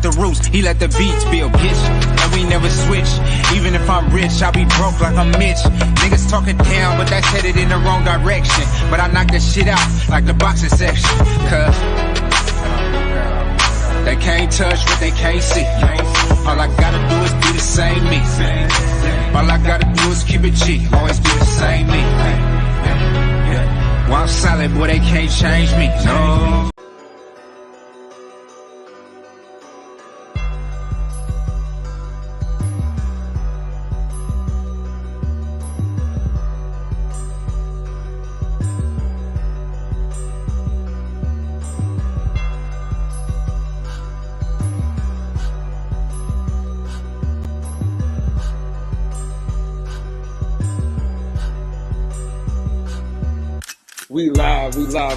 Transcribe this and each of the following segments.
out the roots, he let the beats build, bitch. And we never switch. Even if I'm rich, I'll be broke like I'm Mitch. Niggas talking down, but that's headed in the wrong direction. But I knock that shit out like the boxing section. Cause they can't touch what they can't see. All I gotta do is be the same me. All I gotta do is keep it cheap. Always be the same me. While I'm solid, boy, they can't change me. No.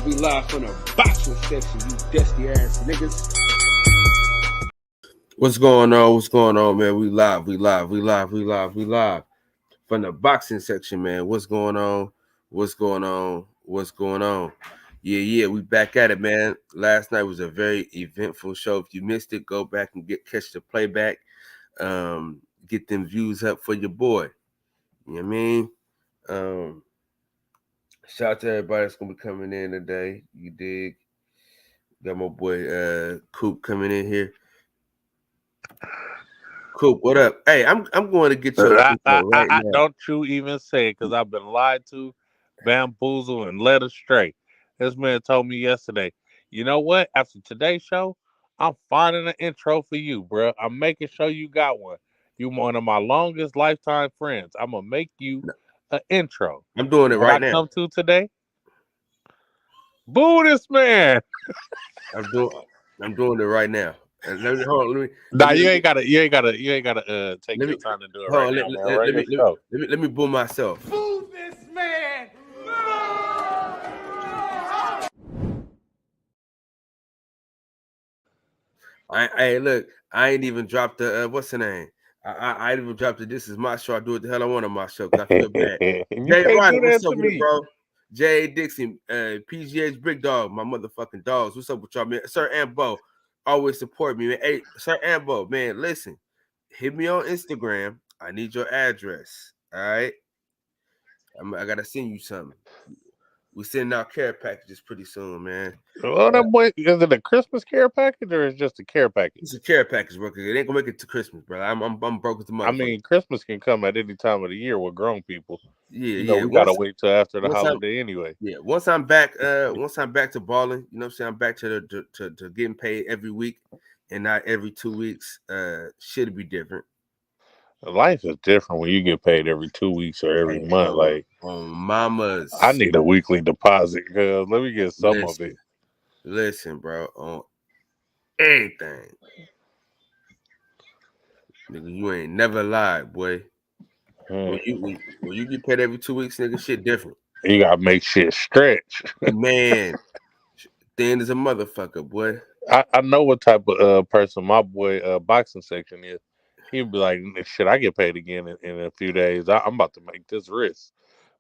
We live from the boxing section, you dusty ass niggas. What's going on, man? We live from the boxing section, man. What's going on? Yeah, we back at it, man. Last night was a very eventful show. If you missed it, go back and catch the playback. Get them views up for your boy. You know what I mean? Shout out to everybody that's gonna be coming in today. You dig? Got my boy Coop coming in here. Coop, what up? Hey, I'm going to get your right now. Don't you even say it, because I've been lied to, bamboozled, and led astray. This man told me yesterday, you know what? After today's show, I'm finding an intro for you, bro. I'm making sure you got one. You one of my longest lifetime friends. I'm gonna make you an intro. I'm doing it right now. Come to today. Boo this man. I'm doing it right now. Let me. Nah, you ain't gotta take your time to do it right now. Let me boo myself. Boo this man. Hey, look, I ain't even dropped the what's the name? I ain't even dropped the "This Is My Show." I do what the hell I want on my show because I feel bad. Jay Ryder, what's up with it, bro? J.A. Dixon, PGH Brick Dog, my motherfucking dogs. What's up with y'all, man? Sir Ambo, always support me, man. Hey, Sir Ambo, man, listen, hit me on Instagram. I need your address. All right, I gotta send you something. We sending out care packages pretty soon, man. Well, that boy, is it a Christmas care package or is it just a care package? It's a care package, bro. It ain't gonna make it to Christmas, bro. I'm broke as the motherfucker. I mean, Christmas can come at any time of the year with grown people. Yeah, we gotta wait till after the holiday anyway. Yeah, once I'm back to balling, you know what I'm saying? I'm back to getting paid every week and not every 2 weeks. Should be different. Life is different when you get paid every 2 weeks or every month. Like on mamas, I need a weekly deposit because let me get some of it. Listen, bro, on everything, nigga, you ain't never lied, boy. When you get paid every 2 weeks, nigga, shit different. You gotta make shit stretch, man. Thin as a motherfucker, boy. I know what type of person my boy boxing section is. He'd be like, shit, I get paid again in a few days. I'm about to make this risk.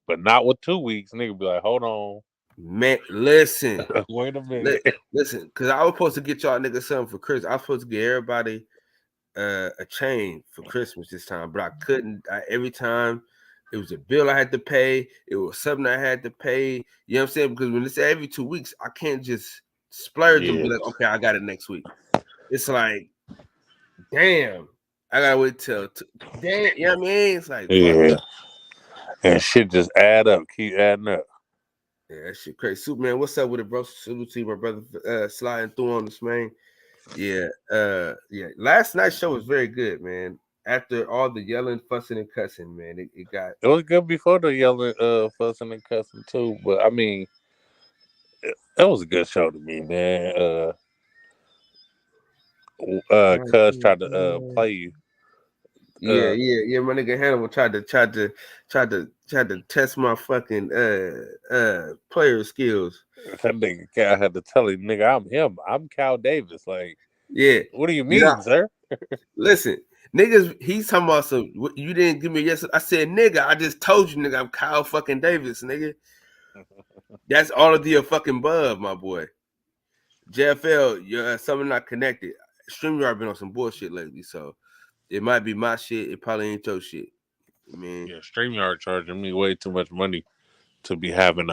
But not with 2 weeks. Nigga be like, hold on. Man, listen. Wait a minute. Listen, because I was supposed to get y'all niggas something for Christmas. I was supposed to get everybody a chain for Christmas this time, but I couldn't. Every time it was a bill I had to pay. It was something I had to pay. You know what I'm saying? Because when it's every 2 weeks, I can't just splurge and be like, okay, I got it next week. It's like, damn. I gotta wait till damn, you know what I mean? It's like, yeah, and shit just add up, keep adding up. Yeah, that shit crazy. Superman, what's up with it, bro? Salute to you, my brother, sliding through on this, man. Yeah, last night's show was very good, man. After all the yelling, fussing, and cussing, man, it was good before the yelling, fussing, and cussing too. But I mean, it was a good show to me, man. Cuz tried to play you. Yeah. My nigga Hannibal tried to test my fucking player skills. That nigga I had to tell him, nigga, I'm him. I'm Cal Davis. Like, yeah. What do you mean, sir? Listen, niggas, he's talking about some. You didn't give me a yes. I said, nigga, I just told you, nigga, I'm Kyle fucking Davis, nigga. That's all of the fucking above, my boy. JFL, you're something not connected. StreamYard been on some bullshit lately, so it might be my shit. It probably ain't your shit. I mean, yeah, StreamYard charging me way too much money to be having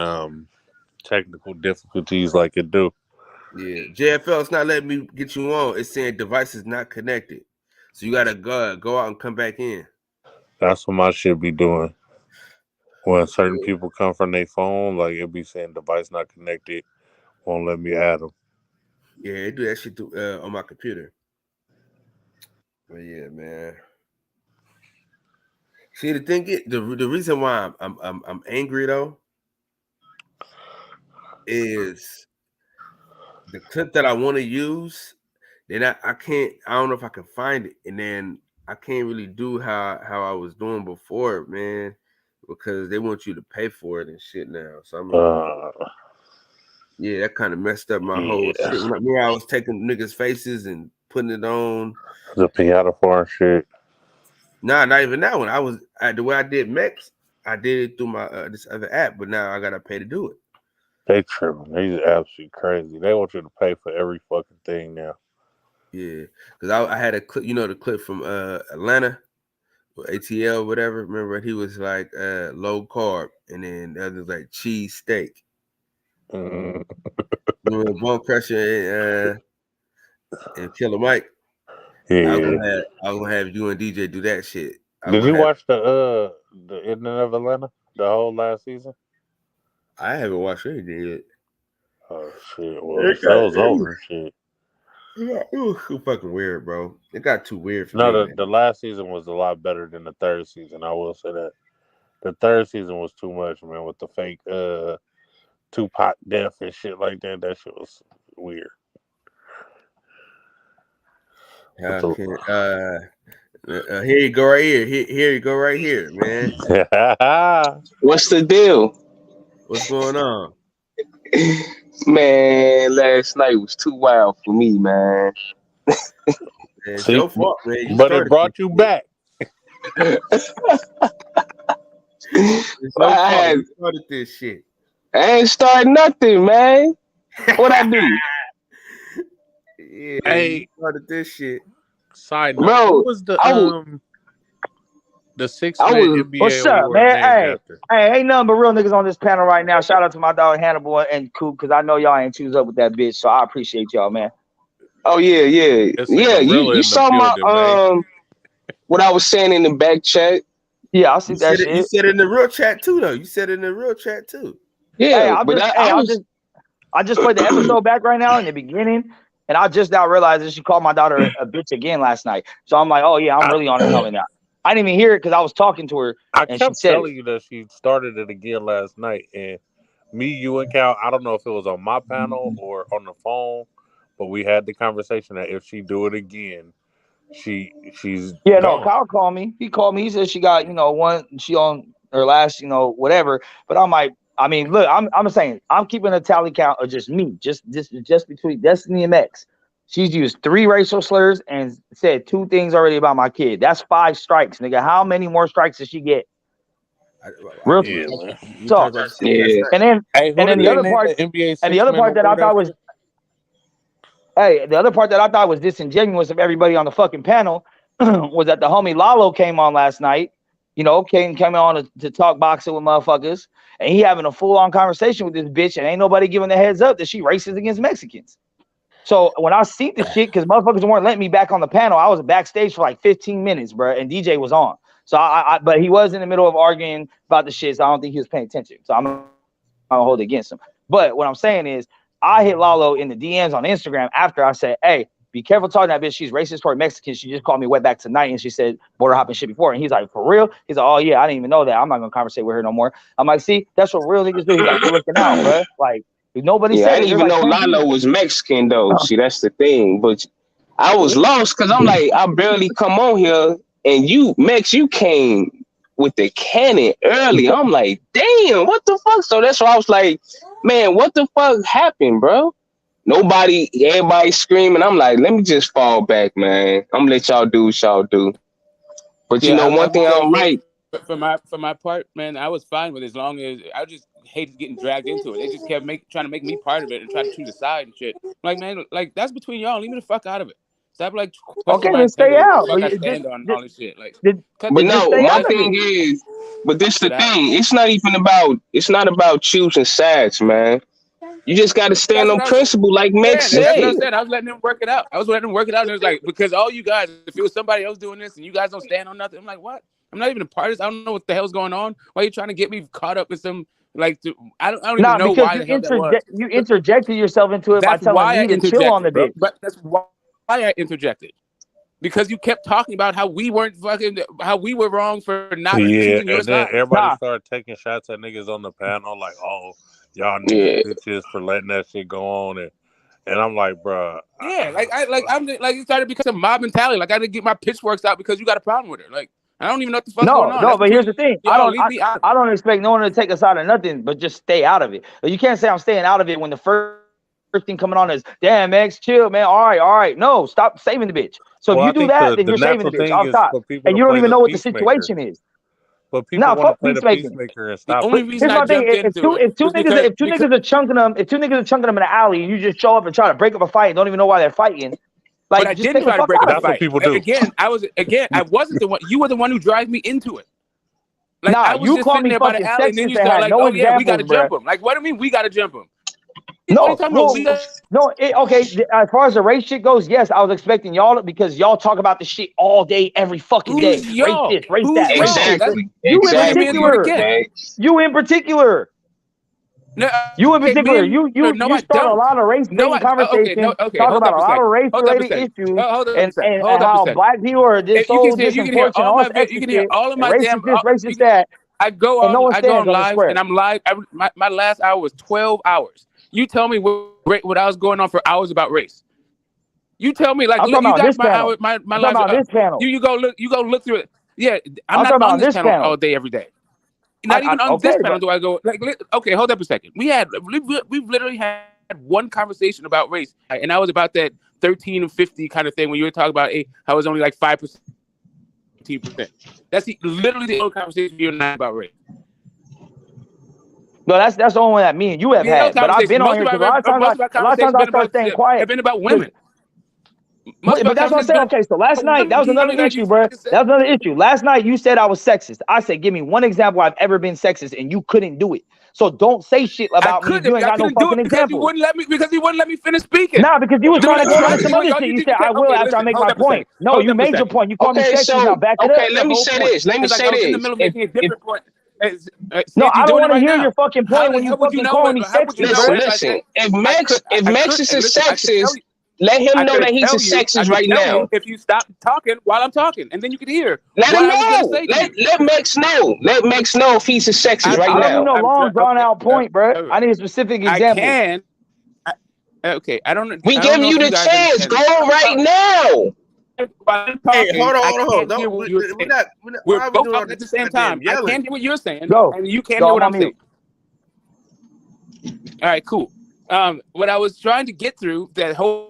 technical difficulties like it do. yeah, JFL, it's not letting me get you on. It's saying device is not connected, so you gotta go out and come back in. That's what my shit be doing. When certain people come from their phone, like it be saying device not connected, won't let me add them. Yeah, they do that shit on my computer. But yeah, man. See, the thing is, the reason why I'm angry though is the clip that I want to use. Then I can't. I don't know if I can find it, and then I can't really do how I was doing before, man, because they want you to pay for it and shit now. So I'm like, yeah, that kind of messed up my whole shit. When I was taking niggas' faces and putting it on the piano farm shit. Nah, not even that one. The way I did Mex, I did it through my this other app, but now I gotta pay to do it. They tripping. They's absolutely crazy. They want you to pay for every fucking thing now. Yeah, because I had a clip, the clip from Atlanta, or ATL, whatever. Remember, he was like low carb, and then the other was like cheese steak. Remember Bone Crusher and Killer Mike. Yeah, I was gonna have you and DJ do that shit. Did you watch the Ending of Atlanta, the whole last season? I haven't watched anything yet. Oh shit! Well, the show's over. Shit. Yeah, it was too fucking weird, bro. It got too weird for me. No, the last season was a lot better than the third season. I will say that. The third season was too much, man, with the fake Tupac death and shit like that. That shit was weird. Here you go right here. Here you go right here, man. What's the deal? What's going on? Man, last night was too wild for me, man. It's your fault, man. But it brought you back. You started this shit. I ain't started nothing, man. What I do? Yeah, hey, you started this shit. Side note, bro, what was the 6-man NBA what's up, award man? after? Hey, ain't nothing but real niggas on this panel right now. Shout out to my dog Hannibal and Coop, because I know y'all ain't choose up with that bitch, so I appreciate y'all, man. Oh yeah. You saw my what I was saying in the back chat. Yeah, I see that shit. You said it in the real chat too, though. You said it in the real chat too. Yeah, I just played the episode back right now in the beginning, and I just now realized that she called my daughter a bitch again last night. So I'm like, oh yeah, I'm really on her helmet now. I didn't even hear it because I was talking to her. I kept telling you that she started it again last night, and me, you, and Cal. I don't know if it was on my panel or on the phone, but we had the conversation that if she do it again, she's gone. No. Kyle called me. He called me. He said she got she on her last whatever. But I'm like, I mean, look, I'm saying I'm keeping a tally count of just me, just between Destiny and Mex. She's used 3 racial slurs and said 2 things already about my kid. That's 5 strikes, nigga. How many more strikes does she get? Real talk. Yeah. And then the other part, and the other part that I thought was, the other part that I thought was disingenuous of everybody on the fucking panel was that the homie Lalo came on last night. Came on to talk boxing with motherfuckers, and he having a full-on conversation with this bitch, and ain't nobody giving the heads up that she racist against Mexicans. So when I see the shit, because motherfuckers weren't letting me back on the panel, I was backstage for like 15 minutes, bro, and DJ was on. So but he was in the middle of arguing about the shit, so I don't think he was paying attention. So I'm gonna hold it against him. But what I'm saying is, I hit Lalo in the DMs on Instagram after I said, hey, be careful talking to that bitch. She's racist toward Mexicans. She just called me wet back tonight, and she said border hopping shit before. And he's like, for real? He's like, oh yeah, I didn't even know that. I'm not gonna conversate with her no more. I'm like, see, that's what real niggas do. He's like, you're looking out, bro. Like, nobody said I didn't even know Lalo was Mexican though. See, that's the thing. But I was lost because I'm like, I barely come on here, and you came with the cannon early. I'm like, damn, what the fuck? So that's why I was like, man, what the fuck happened, bro? Everybody screaming. I'm like, let me just fall back, man. I'm gonna let y'all do what y'all do. But one thing I'm right. For my part, man, I was fine with it as long as I just hated getting dragged into it. They just kept trying to make me part of it and try to choose a side and shit. Like, man, like that's between y'all. Leave me the fuck out of it. Stop like okay, then stay out. Like I stand on all this shit. Like, but no, my thing is, but this the thing. It's not about choosing sides, man. You just got to stand on principle, like Meg said. That's what I said. I was letting them work it out. And it was like, because all you guys, if it was somebody else doing this and you guys don't stand on nothing, I'm like, what? I'm not even a part of this. I don't know what the hell's going on. Why are you trying to get me caught up with some, like, I don't even know why the hell that was. You interjected yourself into it by telling me to chill on the bitch. But that's why I interjected. Because you kept talking about how we were wrong for not choosing your side. Everybody started taking shots at niggas on the panel, like, oh, y'all niggas bitches for letting that shit go on, and I'm like, bro, it started because of mob mentality. Like I didn't get my pitchforks out because you got a problem with her. Like I don't even know what the fuck's going on. No, but here's the thing. I don't expect no one to take us out of nothing, but just stay out of it. You can't say I'm staying out of it when the first thing coming on is, damn, Max, chill, man. All right. No, stop saving the bitch. So if you do that, then you're saving the bitch. I'll stop. And you don't even know what the situation is. But people want to play the peacemaker and stop. Here's my thing: if two niggas are chunking them in the alley, and you just show up and try to break up a fight and don't even know why they're fighting, like I didn't try to break up a fight. That's what people do. I wasn't the one. You were the one who drive me into it. Like nah, I was just sitting there by the alley, and then you start like, "Oh yeah, we got to jump him." Like, what do you mean we got to jump him? Okay. As far as the race shit goes, yes, I was expecting y'all because y'all talk about the shit all day, every fucking day. Race this, race that. Exactly. You in particular. You start a lot of race-based conversations, talk about a lot of race-related issues, and how black people are just so disproportionate. You can hear all of my damn racist that. I go on live, and I'm live. My last hour was 12 hours. You tell me what I was going on for hours about race. You tell me, like, you got my hour, my live. This panel. You go look through it. Yeah, I'm not on this panel all day, every day. Not even on this panel do I go. Like, okay, hold up a second. We've literally had one conversation about race, and that was about that 13 and 50 kind of thing when you were talking about how it was only like 5%, 10%. That's literally the only conversation you and I about race. No, that's the only one that me and you have had. But I've been on here because a lot of times I start staying quiet. It's been about women. But that's what I'm saying. Okay, so last night, that was another issue, bro. That was another issue. Last night, you said I was sexist. I said, give me one example I've ever been sexist, and you couldn't do it. So don't say shit about me. You ain't got no fucking example. Because you wouldn't let me finish speaking. Nah, because you was trying to go on some other shit. You said, I will after I make my point. No, you made your point. You called me sexist. Now back it up. Okay, let me say this. No, I don't want to hear your fucking point when you fucking calling me sexist, bro. Listen, if Max is a sexist, let him know that he's a sexist right now. If you stop talking while I'm talking, and then you can hear. Let him know. Let Max know. Let Max know if he's a sexist right now. I don't need no long, drawn out point, bro. I need a specific example. Okay, I don't. We give you the chance. Go right now. Hey, hold on. We're both talking at the same time. I can't hear what you're saying, and you can't hear what I'm saying. All right, cool. What I was trying to get through that whole.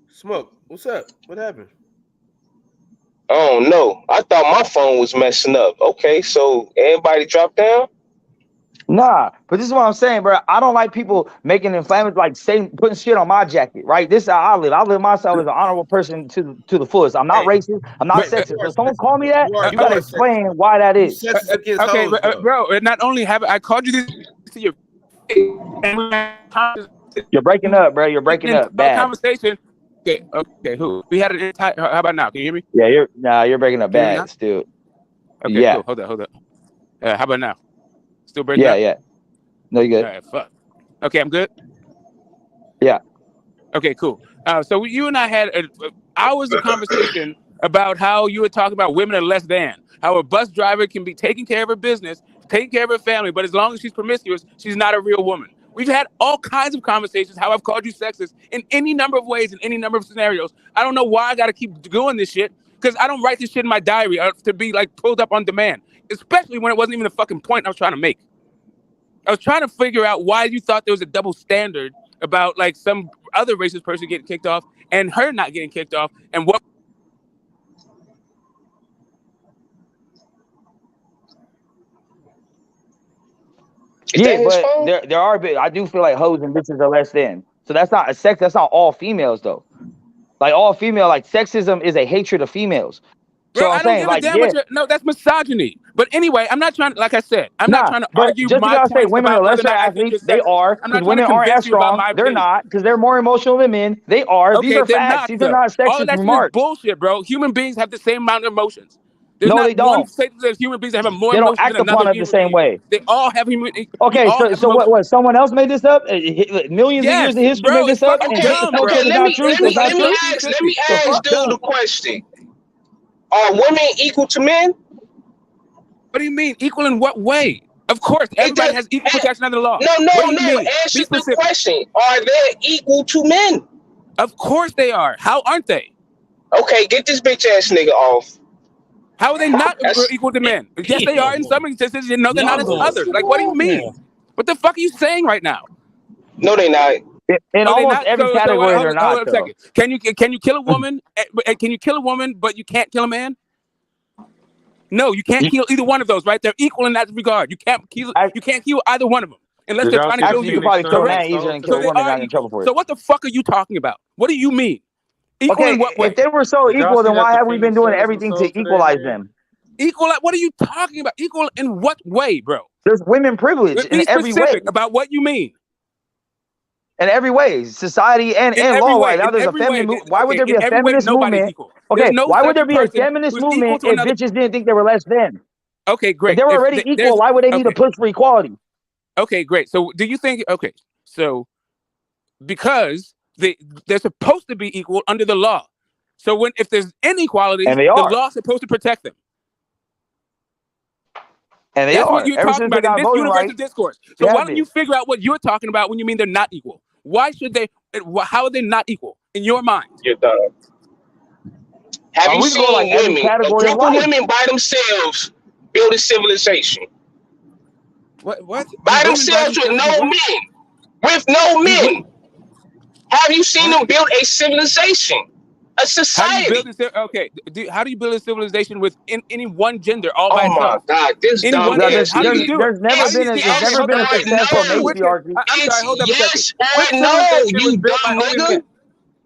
Smoke, what's up? What happened? Oh no, I thought my phone was messing up. Okay, so everybody drop down? Nah, but this is what I'm saying, bro. I don't like people making inflammatory, like putting shit on my jacket, right? This is how I live. I live myself as an honorable person to the fullest. I'm not racist. I'm not sexist. If someone call me that, you gotta explain why that is. Okay, bro. Not only have I called you this to your face, you're breaking up, bro. You're breaking up. Bad conversation. Okay. Who? We had an entire. How about now? Can you hear me? Yeah, you're breaking up bad still. Okay, yeah. Cool. Hold up. How about now? Still breaking up? Yeah. No, you're good. All right, fuck. Okay, I'm good? Yeah. Okay, cool. So you and I had hours of conversation about how you were talking about women are less than. How a bus driver can be taking care of her business, taking care of her family, but as long as she's promiscuous, she's not a real woman. We've had all kinds of conversations, how I've called you sexist in any number of ways, in any number of scenarios. I don't know why I got to keep doing this shit, because I don't write this shit in my diary to be like pulled up on demand, especially when it wasn't even the fucking point I was trying to make. I was trying to figure out why you thought there was a double standard about like some other racist person getting kicked off and her not getting kicked off, and what. Yeah, but there are. I do feel like hoes and bitches are less than. So that's not a sex. That's not all females though. Like all female, like sexism is a hatred of females. Bro, So I'm saying, like, no, that's misogyny. But anyway, I'm not trying. Like I said, I'm not trying to argue. Just because I say women are lesser athletes, they are. Because women aren't as strong. They're not. Because they're more emotional than men. They are. Okay, these are facts. These are not sexist remarks. Bullshit, bro. Human beings have the same amount of emotions. No, they don't. There's human beings that have more. They don't act upon it the same way. They all have human. Okay, so what? Someone else made this up? Millions of years of history made this up. Okay, let me ask dude a question. Are women equal to men? What do you mean? Equal in what way? Of course, everybody has equal protection under the law. No. Answer the question. Are they equal to men? Of course they are. How aren't they? Okay, get this bitch ass nigga off. How are they not equal to men? Yes, they are in some instances. You know, they're not as others. Like, what do you mean? What the fuck are you saying right now? No, they're not. In almost every category, they're not. Hold on a second. Can you kill a woman? Can you kill a woman, but you can't kill a man? No, you can't kill either one of those. Right? They're equal in that regard. You can't kill either one of them unless they're trying to kill you. You probably kill a man easier than kill a woman. Not in trouble for it. So what the fuck are you talking about? What do you mean? Equal in what way? If they were so equal, then why have we been doing everything to equalize them? Equal? What are you talking about? Equal in what way, bro? There's women privilege in every way. About what you mean. In every way, society and law. Now there's a feminist. Why would there be a feminist movement? Okay, why would there be a feminist movement if bitches didn't think they were less than? Okay, great. If they were already equal, why would they need to push for equality? Okay, great. So do you think? Okay, so because they're supposed to be equal under the law. So if there's inequality, the law is supposed to protect them. And that's what you're talking about in this universal discourse. So why don't you figure out what you're talking about when you mean they're not equal? Why should they? How are they not equal in your mind? You're done. Have you seen women? A group of women by themselves build a civilization. What? By themselves with no men. With no men. Have you seen them build a civilization? A society. How do you build a civilization with any one gender all by itself? Oh my God, this dumb there's never been a successful matriarchy. Yes or no, you dumb nigga.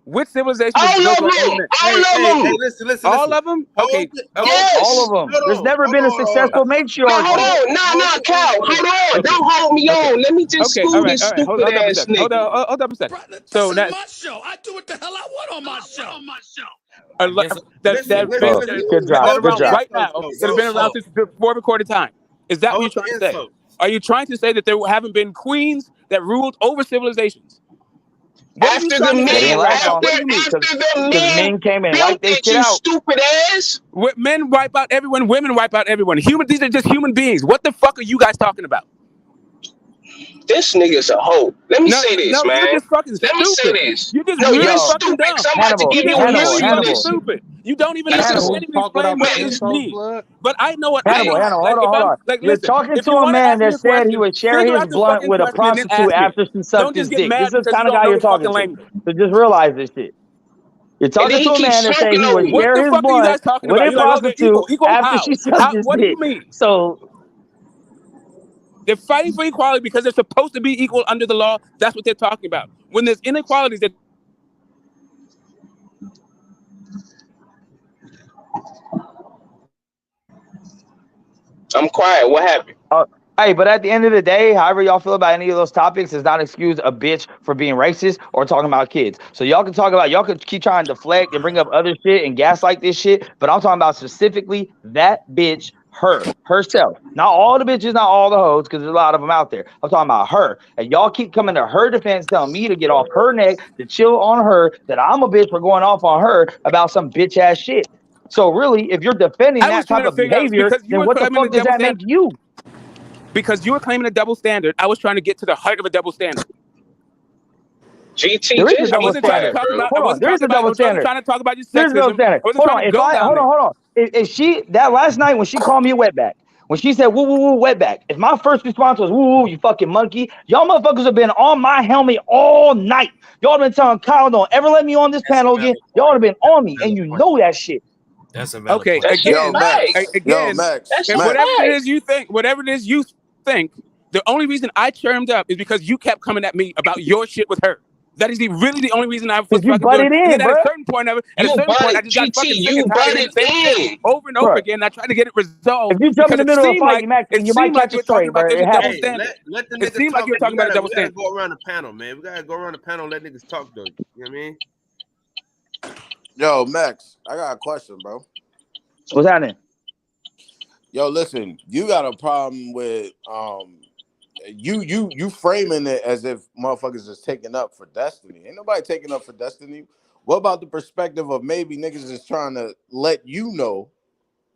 Which civilization? All of them. Listen. All of them? Okay. Yes. All of them. There's never been a successful matriarchy. Hold on. No, Cal. Hold on. Don't hold me on. Let me just school this stupid ass nigga. Hold up a second. So that's my show. I do what the hell I want on my show. Good job. Right now, that have been around since before recorded time. Is that what you're trying to say? Are you trying to say that there haven't been queens that ruled over civilizations? After the men came in, like they shit out. Stupid ass. Men wipe out everyone. Women wipe out everyone. These are just human beings. What the fuck are you guys talking about? This nigga's a hoe. Let me say this, man. You're just fucking stupid. Let me say this. You're just really fucking dumb. I'm about to give you Hannibal. Stupid. You don't even explain what this means. But I know what Hannibal, hold on. You're talking to a man that said he would share his blunt with a prostitute after she sucked his dick. This is the kind of guy you're talking to. So just realize this shit. You're talking to a man that said he would share his blunt with a prostitute after she sucked his dick. What do you mean? So they're fighting for equality because they're supposed to be equal under the law. That's what they're talking about. When there's inequalities, that I'm quiet. What happened? Hey, but at the end of the day, however y'all feel about any of those topics does not excuse a bitch for being racist or talking about kids. So y'all can keep trying to deflect and bring up other shit and gaslight this shit, but I'm talking about specifically that bitch, herself. Not all the bitches, not all the hoes, because there's a lot of them out there. I'm talking about her. And y'all keep coming to her defense, telling me to get off her neck, to chill on her, that I'm a bitch for going off on her about some bitch ass shit. So really, if you're defending that type of behavior, then what the fuck does that make you? Because you were claiming a double standard, I was trying to get to the heart of a double standard. GT, there is a double standard. There is a double standard. I'm trying to talk about your sexism. There's a double standard. Hold on. If she, that last night when she called me a wetback, when she said, woo, woo, woo, wetback, if my first response was, woo, woo, you fucking monkey, y'all motherfuckers have been on my helmet all night. Y'all been telling Kyle, don't ever let me on this panel again. Y'all have been on me, and you know that shit. That's a valid point. Again, Max. whatever it is you think, The only reason I chirmed up is because you kept coming at me about your shit with her. That is really the only reason I was fucking doing it. And then at a certain point of it, I just got fucking sick and tired of the same shit over and over again. And I tried to get it resolved. If you jump in the middle of a fight, you might catch a story, bro. It seemed like you were talking about a double standard. We gotta go around the panel, man. We gotta go around the panel and let niggas talk, though. You know what I mean? Yo, Max, I got a question, bro. What's happening? Yo, listen, you got a problem with you framing it as if motherfuckers is taking up for Destiny. Ain't nobody taking up for Destiny. What about the perspective of maybe niggas is trying to let you know,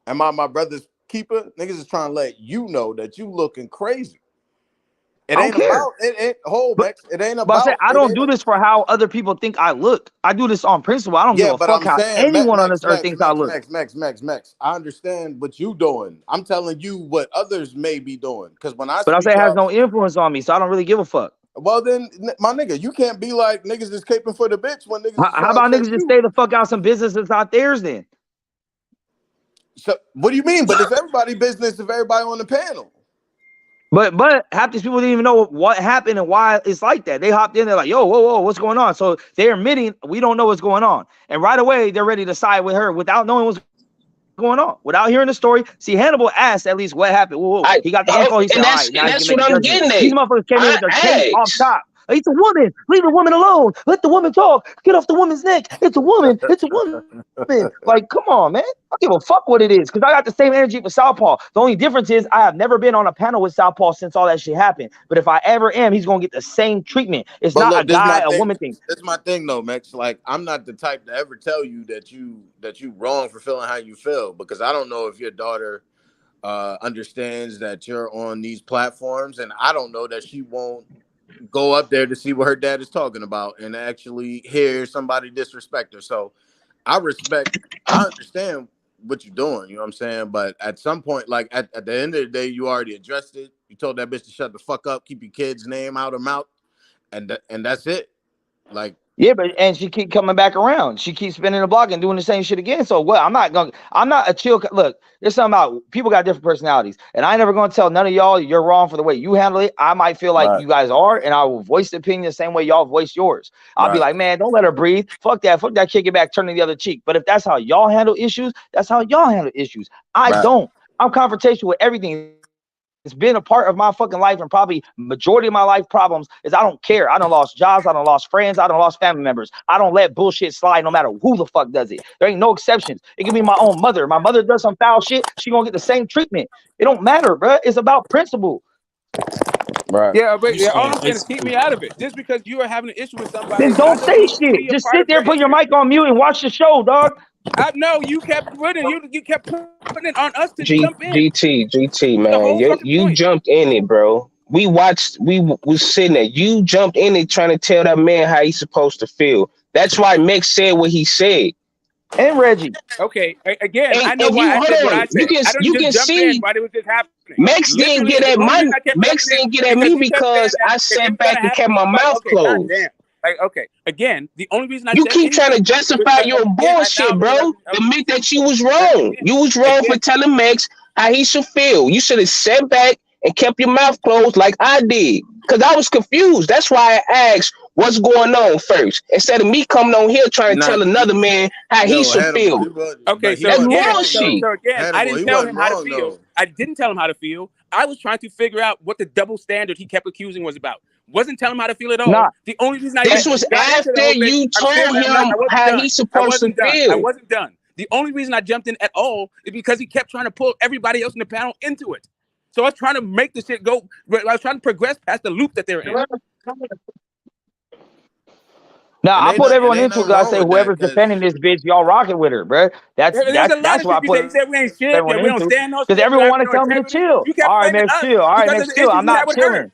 am I my brother's keeper? Niggas is trying to let you know that you looking crazy. It ain't about it ain't about. I don't do this for how other people think I look. I do this on principle. I don't give a fuck how anyone on this earth thinks I look. Max. I understand what you doing. I'm telling you what others may be doing. Because when I say it has no influence on me, so I don't really give a fuck. Well then, my nigga, you can't be like niggas is caping for the bitch when niggas. How about niggas just stay the fuck out some business that's not theirs then? So what do you mean? But it's everybody's business if everybody on the panel. But half these people didn't even know what happened and why it's like that. They hopped in, they're like, yo, whoa, what's going on? So they're admitting we don't know what's going on. And right away, they're ready to side with her without knowing what's going on, without hearing the story. See, Hannibal asked at least what happened. Whoa. He got the info. He said, all right, now that's what I'm getting at. These motherfuckers came in with their case off top. It's a woman. Leave the woman alone. Let the woman talk. Get off the woman's neck. It's a woman. It's a woman. Like, come on, man. I don't give a fuck what it is because I got the same energy for Southpaw. The only difference is I have never been on a panel with Southpaw since all that shit happened. But if I ever am, he's going to get the same treatment. It's not a guy, a woman thing. That's my thing, though, Max. Like, I'm not the type to ever tell you that you wrong for feeling how you feel because I don't know if your daughter understands that you're on these platforms, and I don't know that she won't go up there to see what her dad is talking about and actually hear somebody disrespect her. So I understand what you're doing, you know what I'm saying? But at some point, like at the end of the day, you already addressed it. You told that bitch to shut the fuck up, keep your kid's name out her mouth, and that's it. Like, yeah, and she keep coming back around. She keeps spinning the block and doing the same shit again. So what? I'm not a chill. Look, there's something about people got different personalities, and I ain't never gonna tell none of y'all you're wrong for the way you handle it. I might feel like you guys are, and I will voice the opinion the same way y'all voice yours. I'll be like, man, don't let her breathe. Fuck that kid, get back, turning the other cheek. But if that's how y'all handle issues, that's how y'all handle issues. I don't. I'm confrontational with everything. It's been a part of my fucking life, and probably majority of my life problems is I don't care. I done lost jobs, I done lost friends, I done lost family members. I don't let bullshit slide no matter who the fuck does it. There ain't no exceptions. It can be my own mother. My mother does some foul shit, she gonna get the same treatment. It don't matter, bro. It's about principle. Right. Yeah, but all I'm saying is keep me out of it. Just because you are having an issue with somebody, then don't say shit. Just sit there, put your mic on mute, and watch the show, dog. I know you kept putting it on us to jump in. GT, man, you jumped in it, bro. We was sitting there. You jumped in it trying to tell that man how he's supposed to feel. That's why Mick said what he said. And Reggie. Okay, again, I know why I said what I said. You can see why it was just happening. Max didn't get at me because I sat back and kept my mouth closed. Like, okay, again, the only reason you keep trying to justify your bullshit, bro. Admit that you was wrong. You was wrong for telling Max how he should feel. You should have sat back and kept your mouth closed like I did, because I was confused. That's why I asked what's going on first, instead of me coming on here trying to tell another man how he should feel. Okay, so that's bullshit. So again, Hannibal, I didn't tell him how to feel. I didn't tell him how to feel. I was trying to figure out what the double standard he kept accusing was about. Wasn't telling him how to feel at all. The only reason this was after you told him how he's supposed to feel. I wasn't done. The only reason I jumped in at all is because he kept trying to pull everybody else in the panel into it. So I was trying to make the shit go. I was trying to progress past the loop that they were in. Now I put everyone into it because I say whoever's defending this bitch, y'all rocking with her, bro. That's why I put. He said we ain't shit. We don't stand no shit. Because everyone want to tell me to chill. All right, man, chill. All right, man, chill. I'm not chilling.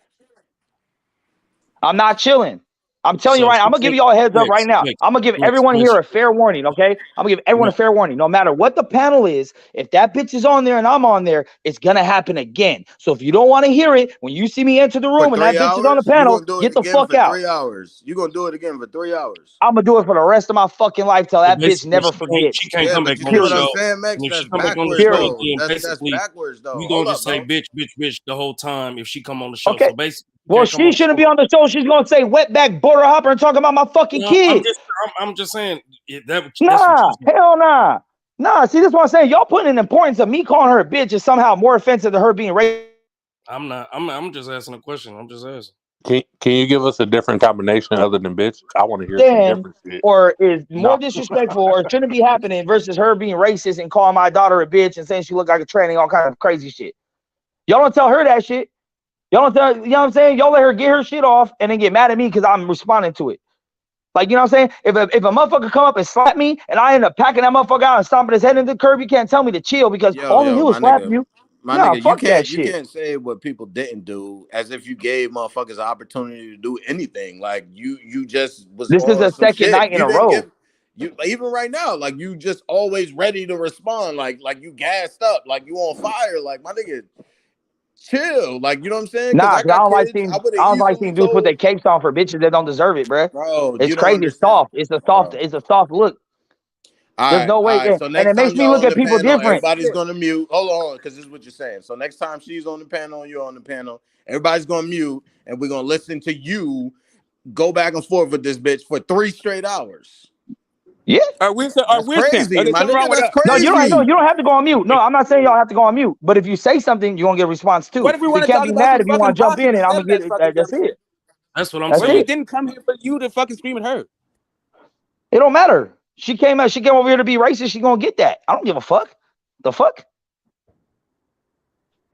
I'm not chilling. I'm telling you right now, I'm going to give y'all a heads up right now. I'm going to give everyone here a fair warning, okay? I'm going to give everyone a fair warning. No matter what the panel is, if that bitch is on there and I'm on there, it's going to happen again. So if you don't want to hear it, when you see me enter the room and that bitch is on the panel, get the fuck out. 3 hours. You're going to do it again for 3 hours. I'm going to do it for the rest of my fucking life till that bitch never forgets. She can't come back on the show. That's backwards, though. That's backwards, though. We going to just say bitch the whole time if she come on the show. Okay. So basically, well, she shouldn't be on the show. She's gonna say wetback border hopper and talk about my fucking kids. I'm just saying that. Nah, hell nah. Nah, see, this is what I'm saying. Y'all putting an importance of me calling her a bitch is somehow more offensive than her being racist. I'm not. I'm just asking a question. I'm just asking. Can you give us a different combination other than bitch? I want to hear some different shit. Or is more disrespectful or shouldn't be happening versus her being racist and calling my daughter a bitch and saying she look like a tranny, all kind of crazy shit. Y'all don't tell her that shit. Y'all don't tell, you know what I'm saying? Y'all let her get her shit off and then get mad at me because I'm responding to it. Like, you know what I'm saying? If a motherfucker come up and slap me and I end up packing that motherfucker out and stomping his head into the curb, you can't tell me to chill because all he do is slap you. You can't say what people didn't do as if you gave motherfuckers an opportunity to do anything. Like you just was. This is the second night in a row. Even right now, like you just always ready to respond. Like you gassed up, like you on fire. Like my nigga, chill. Like you know what I'm saying? Nah, I don't like seeing dudes put their capes on for bitches that don't deserve it, bro. It's crazy. It's soft. It's a soft. It's a soft look. There's no way. So and it makes me look at people different. Everybody's gonna mute. Hold on, because this is what you're saying. So next time she's on the panel, you're on the panel. Everybody's gonna mute, and we're gonna listen to you go back and forth with this bitch for 3 straight hours. Yeah. Crazy. No, you don't have to go on mute. No, I'm not saying y'all have to go on mute. But if you say something, you're gonna get a response too. What if we want to can't be mad if you want to jump in and I'm gonna get it. That's it. That's what I'm saying. We didn't come here for you to fucking scream at her. It don't matter. She came over here to be racist. She gonna get that. I don't give a fuck. The fuck?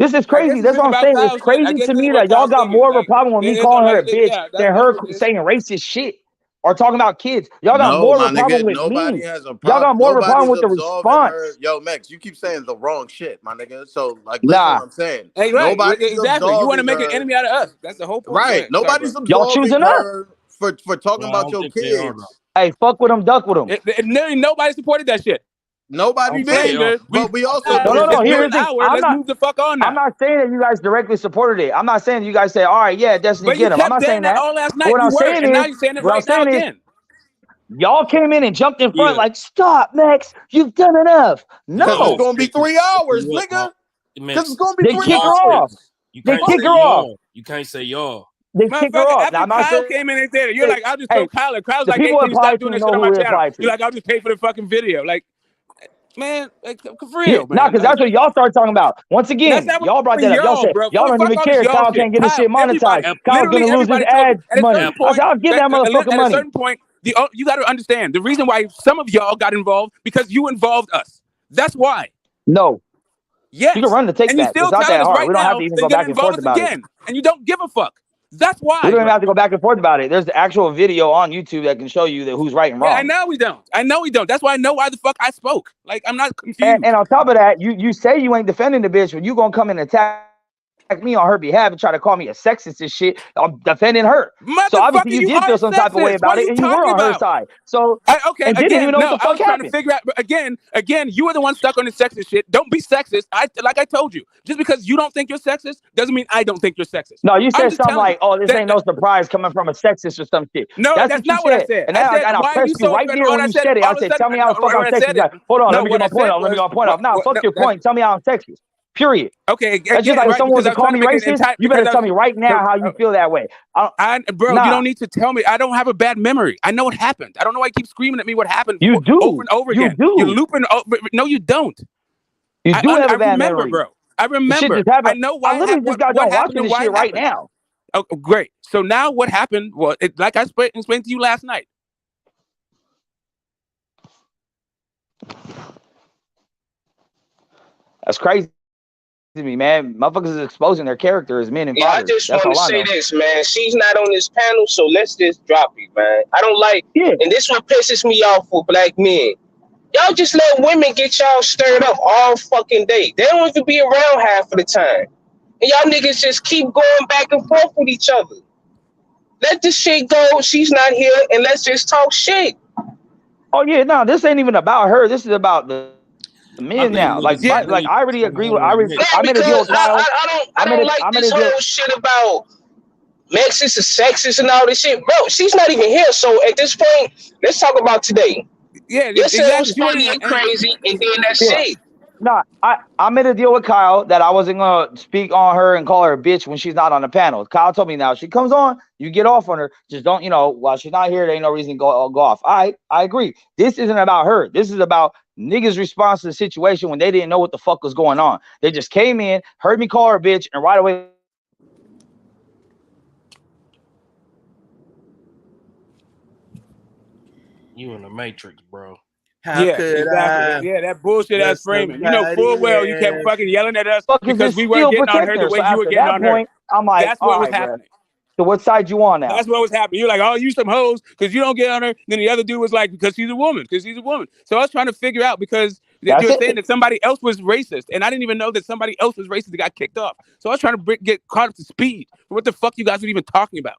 This is crazy. That's what I'm saying. It's crazy to me that y'all got more of a problem with me calling her a bitch than her saying racist shit or talking about kids. Y'all got more of a problem with me. Y'all got more of a problem with the response. Yo, Max, you keep saying the wrong shit, my nigga. So, like, listen what I'm saying. Hey, right. Exactly. You want to make an enemy out of us. That's the whole point. Right. Nobody's y'all choosing her for talking about your kids. Hey, fuck with them, duck with them. Nobody supported that shit. Nobody did. But we also no. Here's the thing. Let's move the fuck on now. I'm not saying that you guys directly supported it. I'm not saying you guys say, all right, yeah, Destiny, get him. I'm not saying that. All last night. What I'm saying is, now you're saying it right now again. Y'all came in and jumped in front like, stop, Max, you've done enough. No. Because it's going to be 3 hours, nigga. Because it's going to be 3 hours. They kick her off. They kick her off. You can't say y'all. They kick her off. After Kyle came in and said it, you're like, I'll just throw Kyle. Kyle's like, hey, can you stop doing this shit on my channel? You're like, I'll just pay for the fucking video. Like, man, like, for real, man. Nah, because that's what y'all started talking about. Once again, y'all brought that up. Y'all said, y'all don't even care. Kyle can't get his shit monetized. Kyle's going to lose his ad money. I said, I'll give that motherfucker money. At a certain point, you got to understand the reason why some of y'all got involved because you involved us. That's why. No. Yes. You can run the take back. It's not that hard. We don't have to even go back and forth about it. And you don't give a fuck. That's why. We don't even have to go back and forth about it. There's the actual video on YouTube that can show you that who's right and wrong. Yeah, I know we don't. That's why I know why the fuck I spoke. Like, I'm not confused. And on top of that, you say you ain't defending the bitch, but you gonna come and attack me on her behalf and try to call me a sexist and shit. I'm defending her. So obviously you did feel some type of way about it, and you were on her side. So okay, and didn't even know what the fuck happened. Trying to figure out again, you were the one stuck on the sexist shit. Don't be sexist. Like I told you, just because you don't think you're sexist doesn't mean I don't think you're sexist. No, you said something like, "Oh, this ain't no surprise coming from a sexist or some shit." No, that's not what I said. And I pressed you right there when you said it. I said, "Tell me how the fuck I'm sexist." Hold on, let me get my point out. Let me get my point out. Now, fuck your point. Tell me how I'm sexist. Period. Okay. That's just like if someone was to call me racist, you better tell me right now how you feel that way. Bro, you don't need to tell me. I don't have a bad memory. I know what happened. I don't know why you keep screaming at me what happened. You do. Over and over again. You do. You're looping over. No, you don't. You do have a bad memory. Bro. I remember. I know why. I literally just got done watching this shit right now. Oh, great. So now what happened? Well, like I explained to you last night. That's crazy to me, man. Motherfuckers is exposing their character as men and fathers. I just want to say this, man. She's not on this panel, so let's just drop it, man. I don't like, and this one pisses me off for black men. Y'all just let women get y'all stirred up all fucking day. They don't even be around half of the time. And y'all niggas just keep going back and forth with each other. Let this shit go. She's not here, and let's just talk shit. Oh yeah, no, this ain't even about her. This is about the men now. Like, I already agree with. I made a deal with Kyle. I don't like this whole shit about Mexis is sexist and all this shit, bro. She's not even here. So at this point, let's talk about today. Yeah, it was funny and crazy, and then that's it. No, I made a deal with Kyle that I wasn't gonna speak on her and call her a bitch when she's not on the panel. Kyle told me now she comes on, you get off on her. Just don't, while she's not here, there ain't no reason to go off. I agree. This isn't about her. This is about niggas' response to the situation when they didn't know what the fuck was going on. They just came in, heard me call her a bitch, and right away. You in the Matrix, bro. That bullshit ass framing. You know full well you kept fucking yelling at us because we weren't getting on her the way you were getting on her. I'm like, that's what was happening. So what side you on now? That's what was happening. You're like, oh, you some hoes because you don't get on her. Then the other dude was like, because she's a woman. So I was trying to figure out because you were saying that somebody else was racist, and I didn't even know that somebody else was racist that got kicked off. So I was trying to get caught up to speed. What the fuck you guys were even talking about?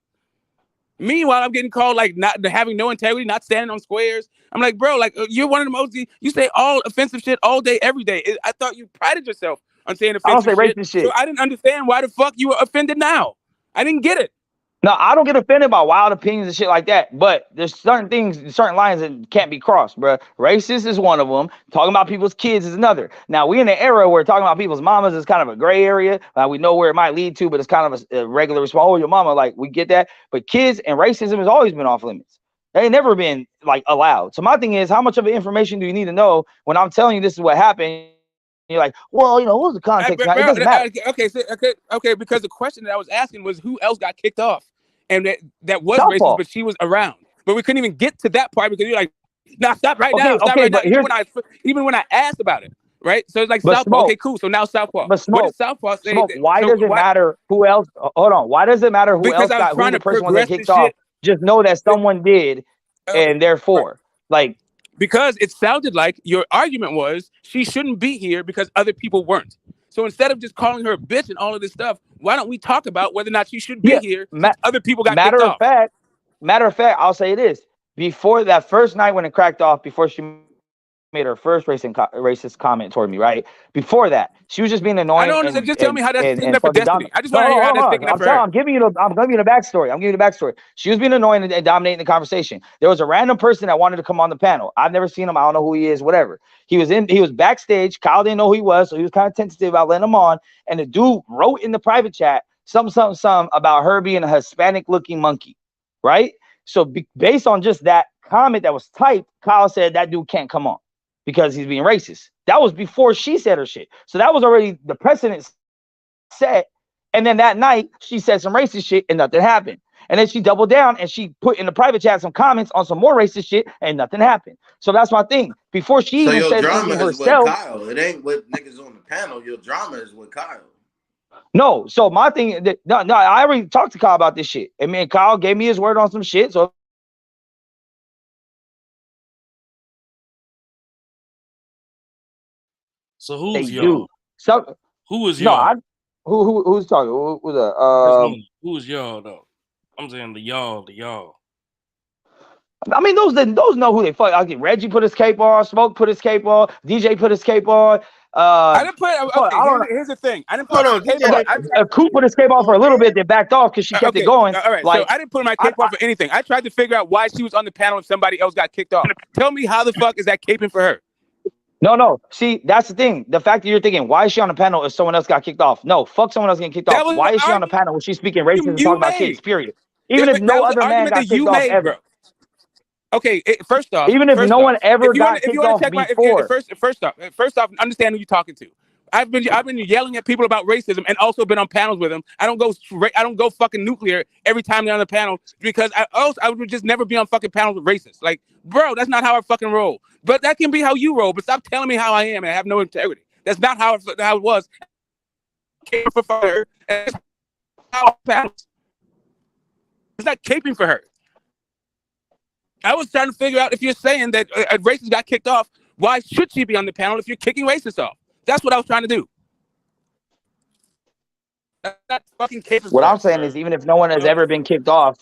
Meanwhile, I'm getting called like not having no integrity, not standing on squares. I'm like, bro, like you're one of the most. You say all offensive shit all day, every day. I thought you prided yourself on saying offensive shit. I don't say racist shit. So I didn't understand why the fuck you were offended now. I didn't get it. No, I don't get offended by wild opinions and shit like that. But there's certain things, certain lines that can't be crossed, bro. Racist is one of them. Talking about people's kids is another. Now, we in an era where talking about people's mamas is kind of a gray area. We know where it might lead to, but it's kind of a regular response. Oh, your mama, like, we get that. But kids and racism has always been off limits. They ain't never been, like, allowed. So my thing is, how much of the information do you need to know when I'm telling you this is what happened? You're like, well, what was the context? It doesn't matter. Okay, because the question that I was asking was who else got kicked off? And that was Southpaw. racist, but she was around. But we couldn't even get to that part because you're like, nah, stop right now. Stop right now. Even when I asked about it, right? So it's like Southpaw. Okay, cool. So now Southpaw. But what did Southpaw say? Why does it matter who else? Hold on. Why does it matter who else got who the person was that kicked off? Just know that someone did, and therefore, like. Because it sounded like your argument was she shouldn't be here because other people weren't. So instead of just calling her a bitch and all of this stuff, why don't we talk about whether or not she should be here? Other people got kicked off. Matter of fact, I'll say this. Before that first night when it cracked off, before she made her first racist comment toward me, right? Before that, she was just being annoying. I don't understand. Just tell me how that's sticking up for Destiny. I just want to hear how that's sticking up for her. I'm giving you the backstory. She was being annoying and dominating the conversation. There was a random person that wanted to come on the panel. I've never seen him. I don't know who he is, whatever. He was backstage. Kyle didn't know who he was, so he was kind of tentative about letting him on. And the dude wrote in the private chat something about her being a Hispanic-looking monkey, right? So based on just that comment that was typed, Kyle said that dude can't come on because he's being racist. That was before she said her shit. So that was already the precedent set. And then that night, she said some racist shit and nothing happened. And then she doubled down and she put in the private chat some comments on some more racist shit and nothing happened. So that's my thing. Before she even said anything herself. With Kyle. It ain't with niggas on the panel. Your drama is with Kyle. No, so my thing, I already talked to Kyle about this shit. And me and Kyle gave me his word on some shit. So who's y'all? So who is y'all? Who's talking? Who's y'all though? I'm saying the y'all. I mean, those know who they fuck. I get Reggie put his cape on, Smoke put his cape on, DJ put his cape on. I didn't put. Okay, here's the thing. I didn't put my cape on. Coop put his cape on for a little bit, then backed off because she kept it going. All right, so I didn't put my cape on for anything. I tried to figure out why she was on the panel if somebody else got kicked off. Tell me how the fuck is that caping for her? No. See, that's the thing. The fact that you're thinking, why is she on the panel if someone else got kicked off? No, fuck someone else getting kicked off. Why is she on the panel when she's speaking racist and talking about kids, period? Even if no other man got kicked off ever. Okay, first off. Even if no one ever got kicked off before. First off, understand who you're talking to. I've been yelling at people about racism and also been on panels with them. I don't go fucking nuclear every time they're on the panel because I would just never be on fucking panels with racists. Like, bro, that's not how I fucking roll. But that can be how you roll. But stop telling me how I am and I have no integrity. That's not how it was. For her. It's not caping for her. I was trying to figure out if you're saying that a racist got kicked off, why should she be on the panel if you're kicking racists off? That's what I was trying to do. That's not fucking capable. What I'm saying is, even if no one has ever been kicked off,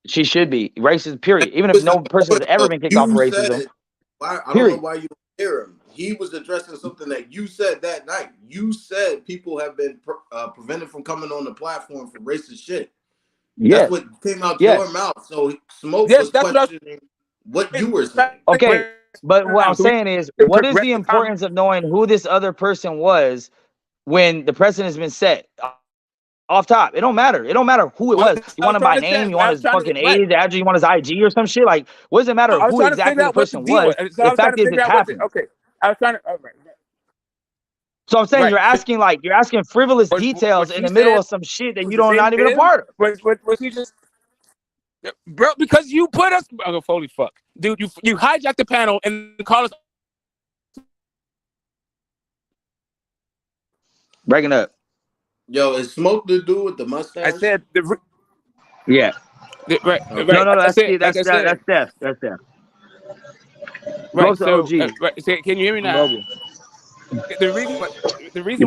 She should be racist. Period. Even if no person has ever been kicked off for racism. I don't know why you hear him. He was addressing something that you said that night. You said people have been prevented from coming on the platform for racist shit. Yeah, that's what came out your mouth. So Smoke was questioning what you were saying. Okay, but what I'm saying is, what is the importance of knowing who this other person was when the precedent has been set? Off top, it don't matter. It don't matter who it was. You want him by name, you want his fucking age, address, you want his IG or some shit. Like, what does it matter who exactly the person was? The fact is, it happened. Okay, I was trying to. All right. So I'm saying you're asking frivolous details in the middle of some shit that you don't not even a part of. Was he just, bro? Because you put us. Oh, holy fuck, dude! You hijacked the panel and called us. Breaking up. Yo, is Smoke the dude with the mustache? I said yeah. Right. No, that's Steph. That's Steph. Right. So, right. So, can you hear me now? The reason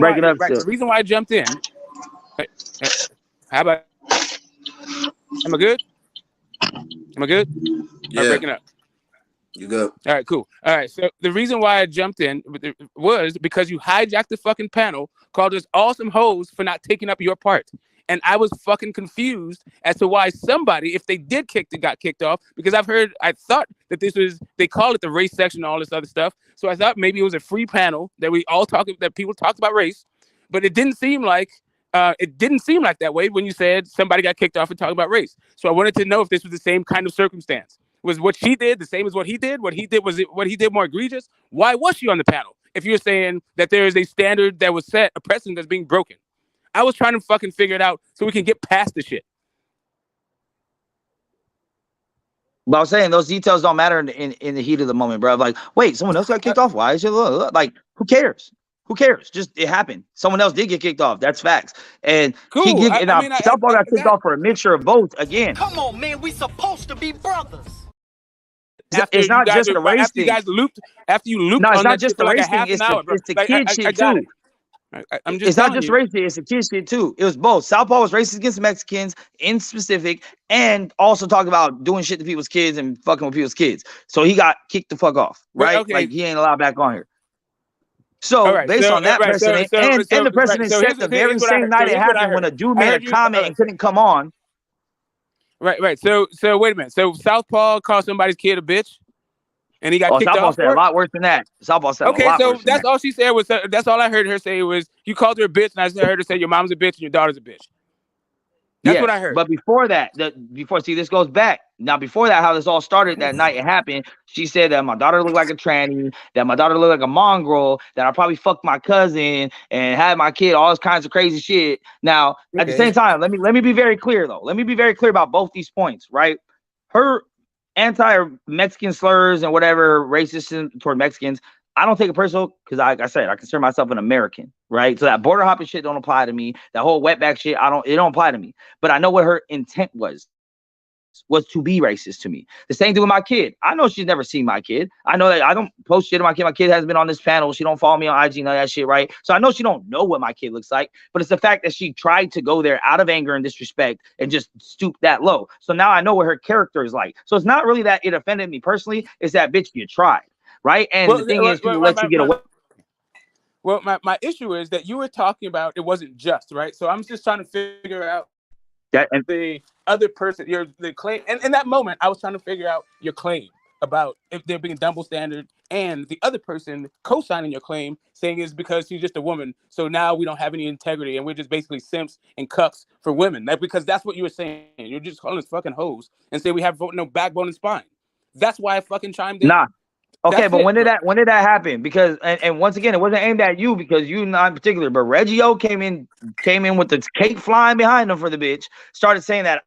why I jumped in. How about? Am I good? Yeah. I'm breaking up. You good? All right, cool. All right, so the reason why I jumped in was because you hijacked the fucking panel, called us awesome hoes for not taking up your part. And I was fucking confused as to why somebody, if they did got kicked off, because I thought that they call it the race section and all this other stuff. So I thought maybe it was a free panel that people talked about race, but it didn't seem like that way when you said somebody got kicked off and talking about race. So I wanted to know if this was the same kind of circumstance. Was what she did the same as what he did? What he did more egregious? Why was she on the panel? If you're saying that there is a standard that was set, a precedent that's being broken. I was trying to fucking figure it out so we can get past the shit. But I was saying those details don't matter in the heat of the moment, bro. Like, wait, someone else got kicked off. Why is it like? Who cares? Who cares? Just it happened. Someone else did get kicked off. That's facts. And cool. Southpaw got kicked off for a mixture of both. Again, come on, man. We supposed to be brothers. It's not just the race thing. After you looped. No, it's on not just the race thing. It's the kid shit too. It's not just racist, it's the kid shit too. It was both. Southpaw was racist against Mexicans in specific, and also talked about doing shit to people's kids and fucking with people's kids. So he got kicked the fuck off, right? Okay. Like he ain't allowed back on here. So based on that precedent, and the precedent set the very same night it happened when a dude made a comment and couldn't come on. Right. So wait a minute. So Southpaw called somebody's kid a bitch, and he got kicked Southpaw off. Said a lot worse than that. Southpaw said okay, a lot so worse that's all she said was that's all I heard her say was you called her a bitch, and I heard her say your mom's a bitch and your daughter's a bitch. That's what I heard. But before that, this goes back. Now, before that, how this all started that night it happened, she said that my daughter looked like a tranny, that my daughter looked like a mongrel, that I probably fucked my cousin and had my kid, all this kinds of crazy shit. Now, at the same time, let me be very clear, though. Let me be very clear about both these points, right? Her anti-Mexican slurs and whatever racism toward Mexicans, I don't take it personal because, like I said, I consider myself an American, right? So that border hopping shit don't apply to me. That whole wetback shit, it don't apply to me. But I know what her intent was to be racist to me. The same thing with my kid. I know she's never seen my kid. I know that I don't post shit on my kid. My kid hasn't been on this panel. She don't follow me on IG, none of that shit, right? So I know she don't know what my kid looks like, but it's the fact that she tried to go there out of anger and disrespect and just stoop that low. So now I know what her character is like. So it's not really that it offended me personally. It's that, bitch, you tried, right? And the thing is, people let you get away. Well, my issue is that you were talking about it wasn't just, right? So I'm just trying to figure out that and the other person, the claim, and in that moment, I was trying to figure out your claim about if they're being double standard, and the other person co-signing your claim saying it's because she's just a woman. So now we don't have any integrity, and we're just basically simps and cucks for women. Because that's what you were saying. You're just calling us fucking hoes and say we have no backbone and spine. That's why I fucking chimed in. Nah. Okay, That's but it, when did that happen? Because and once again, it wasn't aimed at you because you not in particular, but Reggie O came in with the cake flying behind him for the bitch, started saying that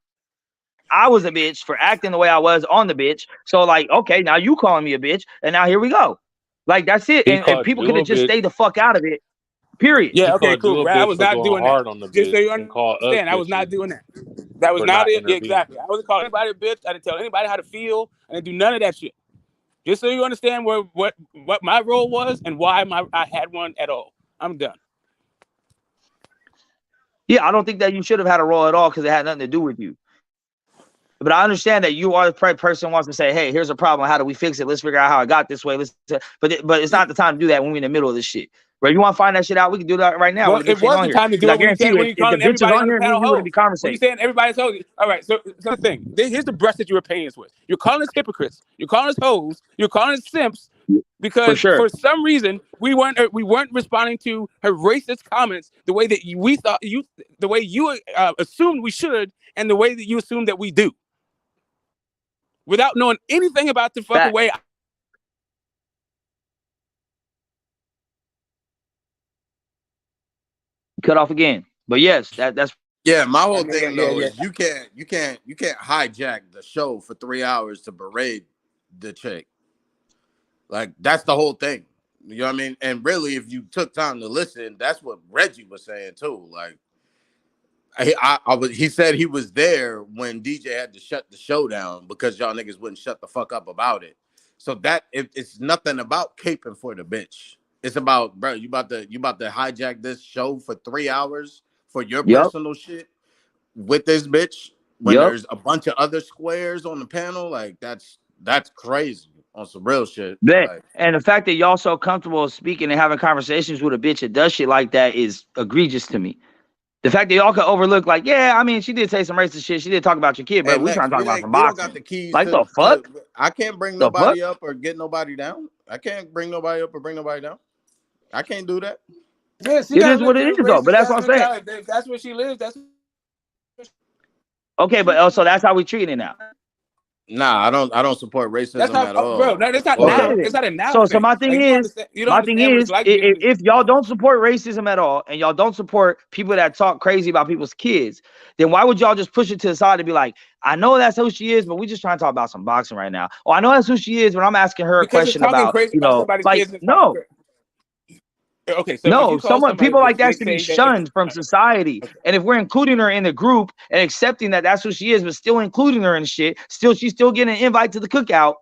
I was a bitch for acting the way I was on the bitch. So like, okay, now you calling me a bitch, and now here we go. Like that's it. And people could have just stayed the fuck out of it. Period. Yeah, okay, cool. I was not doing that. Just so you understand, I was not doing that. That was not it. Exactly. I wasn't calling anybody a bitch. I didn't tell anybody how to feel. I didn't do none of that shit. Just so you understand what my role was and why I had one at all. I'm done. Yeah, I don't think that you should have had a role at all because it had nothing to do with you. But I understand that you are the person who wants to say, hey, here's a problem. How do we fix it? Let's figure out how I got this way. But it's not the time to do that when we're in the middle of this shit. Bro, you want to find that shit out? We can do that right now. Well, it was the time to do it. When you're calling everybody on the panel host. When you're saying everybody's host. All right, so the thing. Here's the brush that you were paying us with. You're calling us hypocrites. You're calling us hoes. You're calling us simps. Because for some reason we weren't responding to her racist comments the way that we thought you, the way you assumed we should, and the way that you assumed that we do, without knowing anything about the fucking way. Cut off again, but yes, that's my whole thing though is you can't hijack the show for 3 hours to berate the chick. Like, that's the whole thing. You know what I mean? And really, if you took time to listen, that's what Reggie was saying too. Like, he said he was there when DJ had to shut the show down because y'all niggas wouldn't shut the fuck up about it. So that it's nothing about caping for the bitch. It's about, bro, you about to hijack this show for 3 hours for your personal shit with this bitch when there's a bunch of other squares on the panel. Like, that's crazy. On some real shit. Like, and the fact that y'all so comfortable speaking and having conversations with a bitch that does shit like that is egregious to me. The fact that y'all could overlook, like, yeah, I mean, she did say some racist shit. She did talk about your kid, but we trying to talk about some boxing. Got the keys like, the fuck? I can't bring nobody up or get nobody down. I can't bring nobody up or bring nobody down. I can't do that. Yes, it is what it is, though. But that's what I'm saying. If that's where she lives. That's okay, but also that's how we treat it now. Nah, I don't support racism at all. Bro, no, that's not now. It's not a now. So my thing is, if y'all don't support racism at all, and y'all don't support people that talk crazy about people's kids, then why would y'all just push it to the side and be like, I know that's who she is, but we just trying to talk about some boxing right now. Or I know that's who she is, but I'm asking her a question about, like, no. Okay, so people like that should be shunned from society. Okay. And if we're including her in the group and accepting that that's who she is, but still including her in shit, she's still getting an invite to the cookout,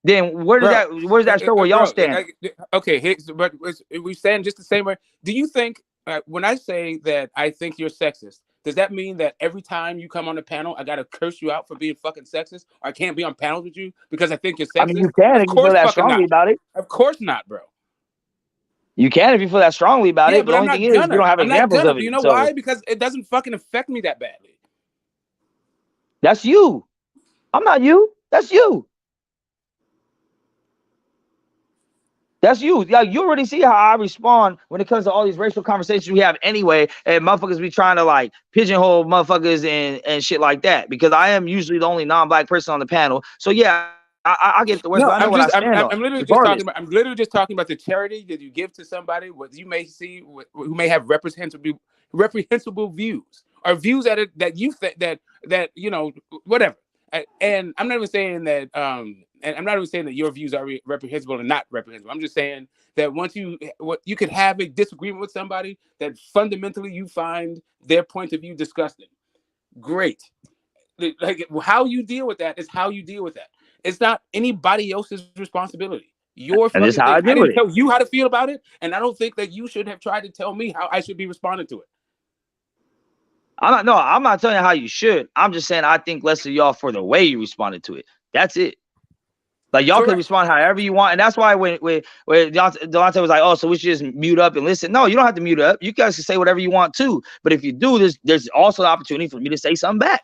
then where's that show where y'all stand? Okay, but we stand just the same way. Do you think when I say that I think you're sexist, does that mean that every time you come on the panel, I gotta curse you out for being fucking sexist? Or I can't be on panels with you because I think you're sexist? I mean, you can if you feel that strongly about it. Of course not, bro. You can if you feel that strongly about it, but the only thing is you don't have examples of it. You know why? Because it doesn't fucking affect me that badly. That's you. I'm not you. That's you. That's you. Like, you already see how I respond when it comes to all these racial conversations we have anyway, and motherfuckers be trying to like pigeonhole motherfuckers and shit like that, because I am usually the only non-black person on the panel. So yeah, I get the words. No, I'm literally just talking about the charity that you give to somebody. What you may see, who may have reprehensible views, or views that you think that you know, whatever. And I'm not even saying that. And I'm not even saying that your views are reprehensible and not reprehensible. I'm just saying that once you could have a disagreement with somebody that fundamentally you find their point of view disgusting. Great. Like, how you deal with that is how you deal with that. It's not anybody else's responsibility. And this how I didn't tell you how to feel about it, and I don't think that you should have tried to tell me how I should be responding to it. I'm not telling you how you should. I'm just saying I think less of y'all for the way you responded to it. That's it. Like, y'all can respond however you want, and that's why when Delonte was like, "Oh, so we should just mute up and listen." No, you don't have to mute up. You guys can say whatever you want to. But if you do, there's also the opportunity for me to say something back.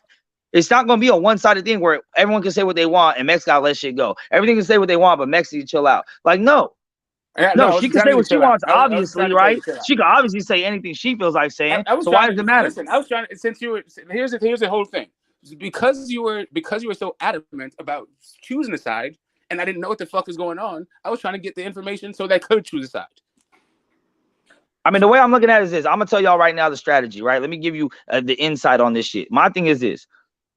It's not going to be a one-sided thing where everyone can say what they want and Mex got to let shit go. Everything can say what they want, but Mex needs to chill out. Like, no. No, she can say what she wants, obviously, right? She can obviously say anything she feels like saying. So why does it matter? Listen, I was trying to, since you were, here's the whole thing. Because you were so adamant about choosing a side, and I didn't know what the fuck was going on, I was trying to get the information so that I could choose a side. I mean, the way I'm looking at it is this. I'm going to tell y'all right now the strategy, right? Let me give you the insight on this shit. My thing is this.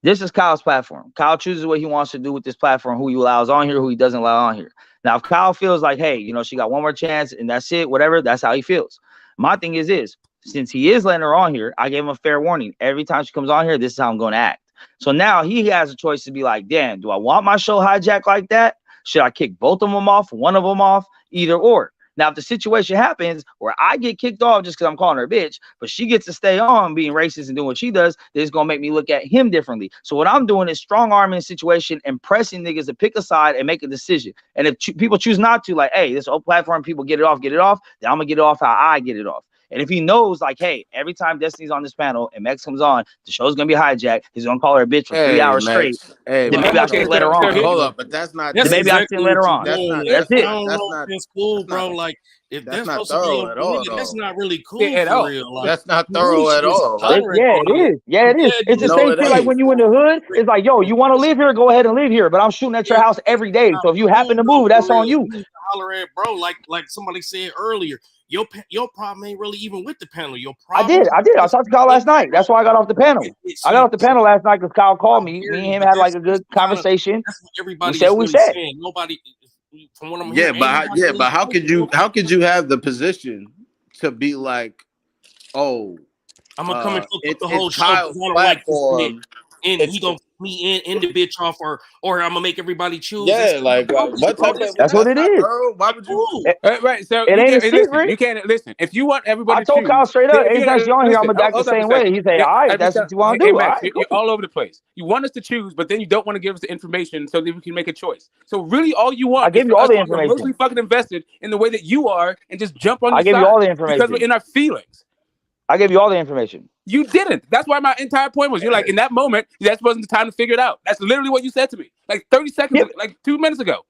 This is Kyle's platform. Kyle chooses what he wants to do with this platform, who he allows on here, who he doesn't allow on here. Now, if Kyle feels like, hey, you know, she got one more chance and that's it, whatever, that's how he feels. My thing is this. Since he is letting her on here, I gave him a fair warning. Every time she comes on here, this is how I'm going to act. So now he has a choice to be like, damn, do I want my show hijacked like that? Should I kick both of them off, one of them off, either or? Now, if the situation happens where I get kicked off just because I'm calling her a bitch, but she gets to stay on being racist and doing what she does, then it's going to make me look at him differently. So what I'm doing is strong arming the situation and pressing niggas to pick a side and make a decision. And if people choose not to, like, hey, this old platform, people get it off, then I'm going to get it off how I get it off. And if he knows, like, hey, every time Destiny's on this panel and Mex comes on, the show's gonna be hijacked. He's gonna call her a bitch for 3 hours straight. Hey, then maybe I shouldn't let her on. Hold up, but that's not. Maybe I shouldn't let her on. That's it. That's cool, bro. Like, if that's not thorough at all, that's not really cool at for all. real. Like, that's not thorough at all. Yeah, it is. Yeah, it is. It's the same thing like when you in the hood. It's like, yo, you want to live here? Go ahead and live here. But I'm shooting at your house every day. So if you happen to move, that's on you. Holler at, bro. Like somebody said earlier. Your problem ain't really even with the panel. Your problem. I did. I talked to Kyle last night. That's why I got off the panel. I got off the panel last night because Kyle called me. Me and him had like a good conversation. That's what everybody said what we said. saying. Nobody, from what I'm hearing. But how could you have the position to be like, oh, I'm gonna come and fuck up the whole show. Kyle's platform, and he gonna me in the bitch off, or I'm gonna make everybody choose. Yeah, like what type of? That's what it is. Why would you? Right. So it ain't a secret. You can't listen. If you want everybody, I told Kyle straight up. Anytime she's on here, I'm gonna act the same way. He say, all right, that's what you want to do. Max, you're all over the place. You want us to choose, but then you don't want to give us the information so that we can make a choice. So really, all you want, I give you all the information. Mostly fucking invested in the way that you are, and just jump on. I give you all the information because we're in our feelings. I gave you all the information. You didn't. That's why my entire point was, you're like, in that moment, that wasn't the time to figure it out. That's literally what you said to me, like 30 seconds, like 2 minutes ago.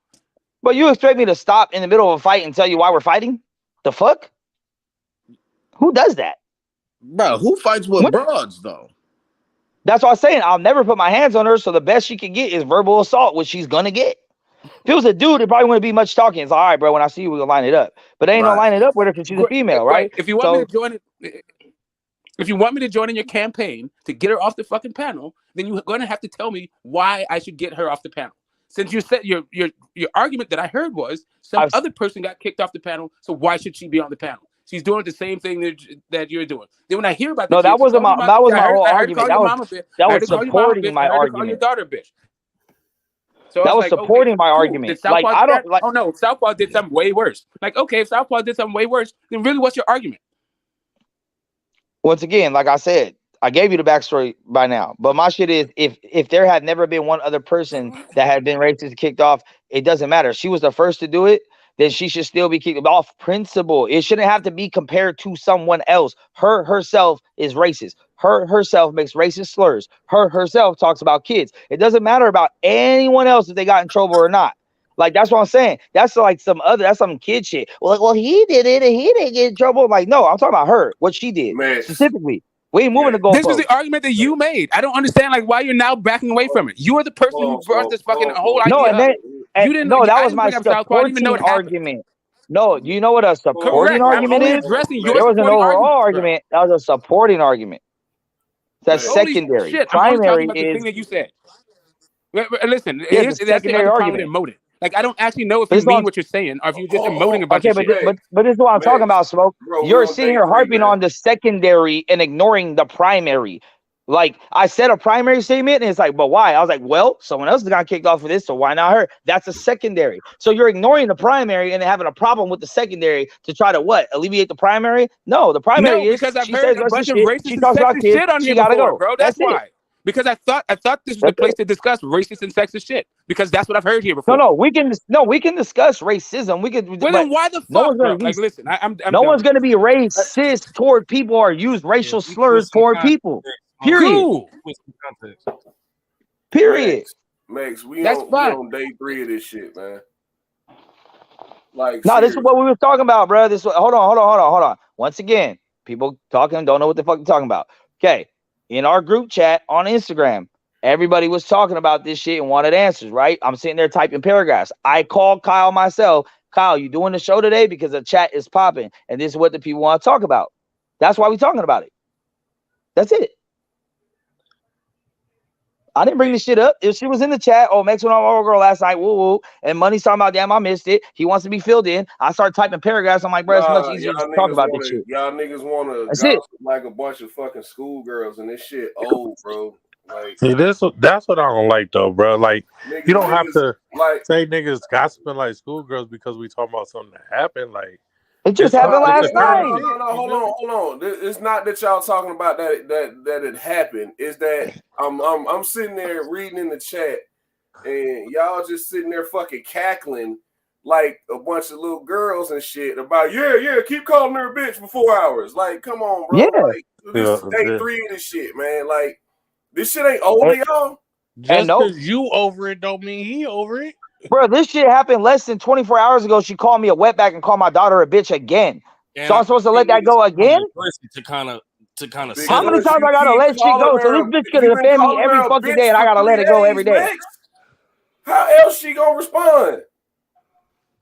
But you expect me to stop in the middle of a fight and tell you why we're fighting? The fuck? Who does that? Bro, who fights with broads, though? That's what I'm saying. I'll never put my hands on her, so the best she can get is verbal assault, which she's going to get. If it was a dude, it probably wouldn't be much talking. It's like, all right, bro, when I see you, we're going to line it up. But they ain't no line it up with her because she's a female, right? If you want me to join it... If you want me to join in your campaign to get her off the fucking panel, then you're going to have to tell me why I should get her off the panel. Since you said your argument that I heard was other person got kicked off the panel, so why should she be on the panel? She's doing the same thing that you're doing. Then when I hear about that was my whole argument. That was supporting my argument. Your daughter, bitch. So that was supporting my argument. Like I don't like. Oh no, Southpaw did something way worse. Like okay, if Southpaw did something way worse, then really, what's your argument? Once again, like I said, I gave you the backstory by now. But my shit is, if there had never been one other person that had been racist kicked off, it doesn't matter. She was the first to do it, then she should still be kicked off principle. It shouldn't have to be compared to someone else. Herself is racist. Herself makes racist slurs. Herself talks about kids. It doesn't matter about anyone else if they got in trouble or not. Like, that's what I'm saying. That's like that's some kid shit. Well, he did it and he didn't get in trouble. Like, no, I'm talking about her, what she did specifically. We ain't moving to go. This was the argument that you made. I don't understand like why you're now backing away from it. You are the person who brought this fucking whole idea. No, and you didn't know that was my supporting argument. No, you know what a supporting argument is? There was an overall argument. That was a supporting argument. That's secondary. Shit, primary is the thing that you said. Listen, that's the secondary argument. Like, I don't actually know if you mean what you're saying or if you're just emoting about it. But this is what I'm talking about, Smoke. You're sitting here harping on the secondary and ignoring the primary. Like, I said a primary statement, and it's like, but why? I was like, well, someone else got kicked off for this, so why not her? That's a secondary. So you're ignoring the primary and having a problem with the secondary to try to what? Alleviate the primary? No, the primary is because I've heard a bunch of racist and sexist shit on here before, bro. That's why. Because I thought this was the place to discuss racist and sexist shit. Because that's what I've heard here before. No, we can discuss racism. We could. Well, then why the fuck? Like, listen, I'm no one's going to be racist toward people or use racial slurs toward people. Period. Period. Max, we on day 3 of this shit, man. Like, no, this is what we were talking about, bro. Hold on. Once again, people talking don't know what the fuck they're talking about. Okay. In our group chat on Instagram, everybody was talking about this shit and wanted answers, right? I'm sitting there typing paragraphs. I called Kyle myself. Kyle, you doing the show today? Because the chat is popping, and this is what the people want to talk about. That's why we're talking about it. That's it. I didn't bring this shit up. If she was in the chat, Max went on our girl last night, woo, and Money's talking about, damn, I missed it. He wants to be filled in. I started typing paragraphs. I'm like, bro, it's much easier to talk about this shit. Y'all niggas want to gossip like a bunch of fucking schoolgirls, and this shit old, bro. Like, see, that's what I don't like, though, bro. Like, you don't have to say niggas gossiping like schoolgirls because we talking about something that happened. Like, It just happened last night. No, hold on. It's not that y'all talking about that it happened. It's that I'm sitting there reading in the chat, and y'all just sitting there fucking cackling like a bunch of little girls and shit about keep calling her a bitch for 4 hours. Like, come on, bro. Yeah. Like, this is day 3 of this shit, man. Like, this shit ain't over, y'all. Just because you over it don't mean he over it. Bro, this shit happened less than 24 hours ago. She called me a wetback and called my daughter a bitch again. And so I'm supposed to let that go again? To kind of. How many times I gotta let shit go? So this bitch gonna defend me every fucking day, and I gotta let it go every day. How else she gonna respond?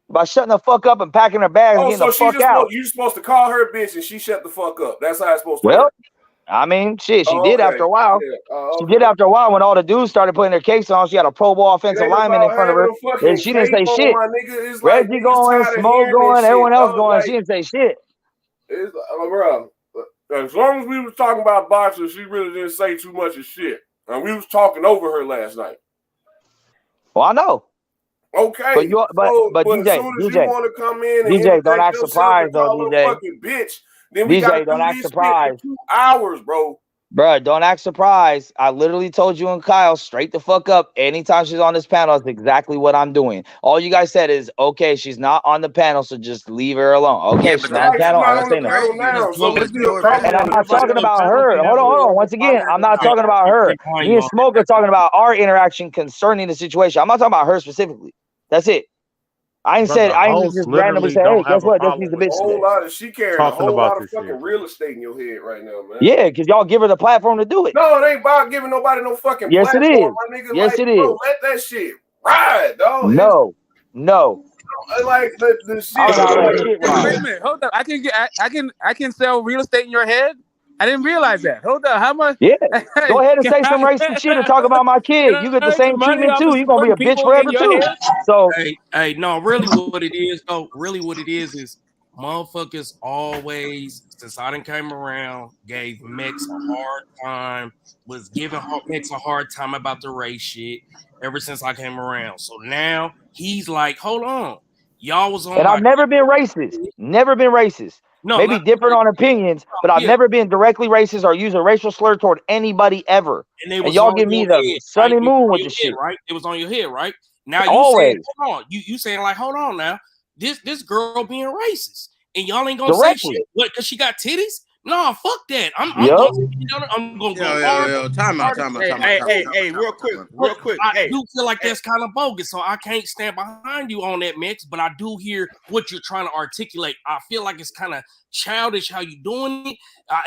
By shutting the fuck up and packing her bags and getting the fuck out. You supposed to call her a bitch and she shut the fuck up. That's how it's supposed to work. I mean, shit, she did after a while. Yeah. She did after a while when all the dudes started putting their cakes on. She had a Pro Bowl offensive lineman in front of her, and she didn't say shit. Reggie going, Smoke going, everyone else going. She didn't say shit. Bro, as long as we was talking about boxing, she really didn't say too much of shit. And we was talking over her last night. Well, I know. Okay, but DJ, you want to come in and DJ, don't act surprised though, DJ. Fucking bitch. Then we DJ, don't act surprised. 2 hours, bro. Bro, don't act surprised. I literally told you and Kyle straight the fuck up. Anytime she's on this panel, it's exactly what I'm doing. All you guys said is, okay, she's not on the panel, so just leave her alone. Okay, she's not on the panel. I'm not saying that. And I'm not talking about her. Hold on. Once again, I'm not talking about her. Me and Smoke are talking about our interaction concerning the situation. I'm not talking about her specifically. That's it. I ain't just randomly say, hey, guess what? This needs a bitch. She carrying a whole lot of fucking real estate in your head right now, man. Yeah, because y'all give her the platform to do it. No, it ain't about giving nobody no fucking platform. Yes, it is. My nigga. Yes, like, it is. Bro, let that shit ride, dog. No. Like the shit. Wait a minute, hold up. I can sell real estate in your head. I didn't realize that. Hold up, how much? Yeah, go ahead and say some racist shit and talk about my kid. You get the same treatment too. You're gonna be a bitch forever too. So, no, really, what it is is motherfuckers always, since I done came around, gave Mex a hard time, was giving Mex a hard time about the race shit ever since I came around. So now he's like, hold on, y'all was on. And I've never been racist. Never been racist. No, maybe different on opinions, but I've never been directly racist or used a racial slur toward anybody ever. And y'all give me the sunny moon with the shit, right? It was on your head, right? Now you saying, hold on, you saying like, hold on now, this girl being racist, and y'all ain't gonna say shit. What? Because she got titties? No, fuck that. I'm gonna go. Time out. Hey, real quick. I do feel like that's kind of bogus, so I can't stand behind you on that, Mix. But I do hear what you're trying to articulate. I feel like it's kind of childish how you doing it,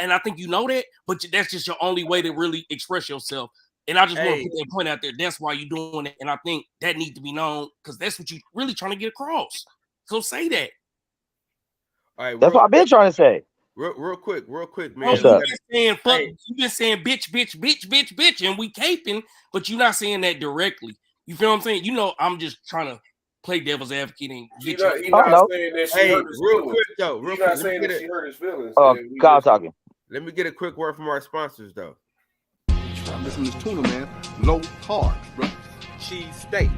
and I think you know that. But that's just your only way to really express yourself. And I just want to put that point out there. That's why you're doing it, and I think that needs to be known because that's what you're really trying to get across. So say that. All right, that's what I've been trying to say. Real quick, man. You've been saying bitch, and we caping, but you're not saying that directly. You feel what I'm saying? You know, I'm just trying to play devil's advocate and get you. He's not saying that she hurt his feelings. He's not saying that she hurt his feelings. Kyle talking. Let me get a quick word from our sponsors, though. Listen to this tuna, man. Low carb, bro. Cheese steak.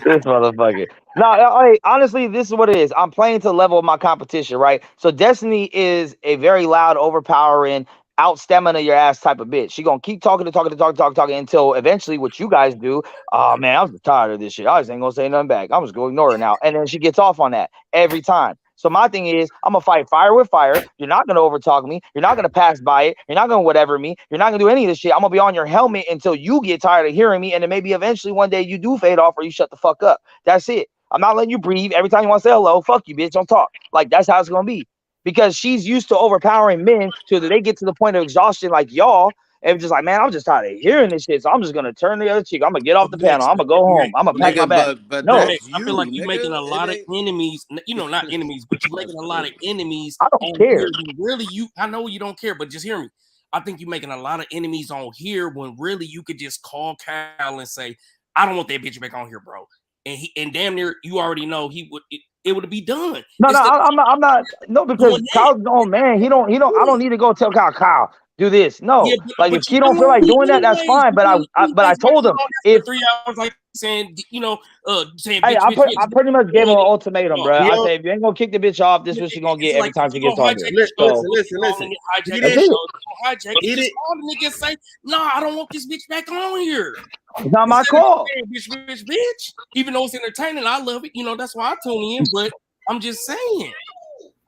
This motherfucker. No, honestly, this is what it is. I'm playing to the level of my competition, right? So Destiny is a very loud, overpowering, out stamina your ass type of bitch. She gonna keep talking until eventually what you guys do. Oh man, I'm just tired of this shit. I just ain't gonna say nothing back. I'm just gonna ignore her now. And then she gets off on that every time. So my thing is, I'm gonna fight fire with fire. You're not gonna overtalk me. You're not gonna pass by it. You're not gonna whatever me. You're not gonna do any of this shit. I'm gonna be on your helmet until you get tired of hearing me, and then maybe eventually one day you do fade off or you shut the fuck up. That's it. I'm not letting you breathe. Every time you want to say hello, fuck you, bitch. Don't talk. Like that's how it's gonna be. Because she's used to overpowering men till they get to the point of exhaustion, like y'all. And just like, man, I'm just tired of hearing this shit. So I'm just gonna turn the other cheek. I'm gonna get off the panel. I'm gonna go home. I'm gonna pack my bag. But no, I feel like you're making a lot of enemies. You know, not enemies, but you're making a lot of enemies. I don't care. Really, I know you don't care, but just hear me. I think you're making a lot of enemies on here when really you could just call Kyle and say, I don't want that bitch back on here, bro. And damn near you already know it would be done. I'm not. No, because Kyle's own man. I don't need to go tell Kyle, do this. No, Yeah, like if she don't feel like doing that, that's fine. But I told him if 3 hours, like saying, saying, hey, I pretty much gave him an ultimatum, bro. I Yo. say if you ain't gonna kick the bitch off, this is what she gonna get every time she gets on here. So Listen. Hijack it. Just call the nigga and say, no, I don't want this bitch back on here. it's not my call. Bitch. Even though it's entertaining, I love it. That's why I tune in. But I'm just saying.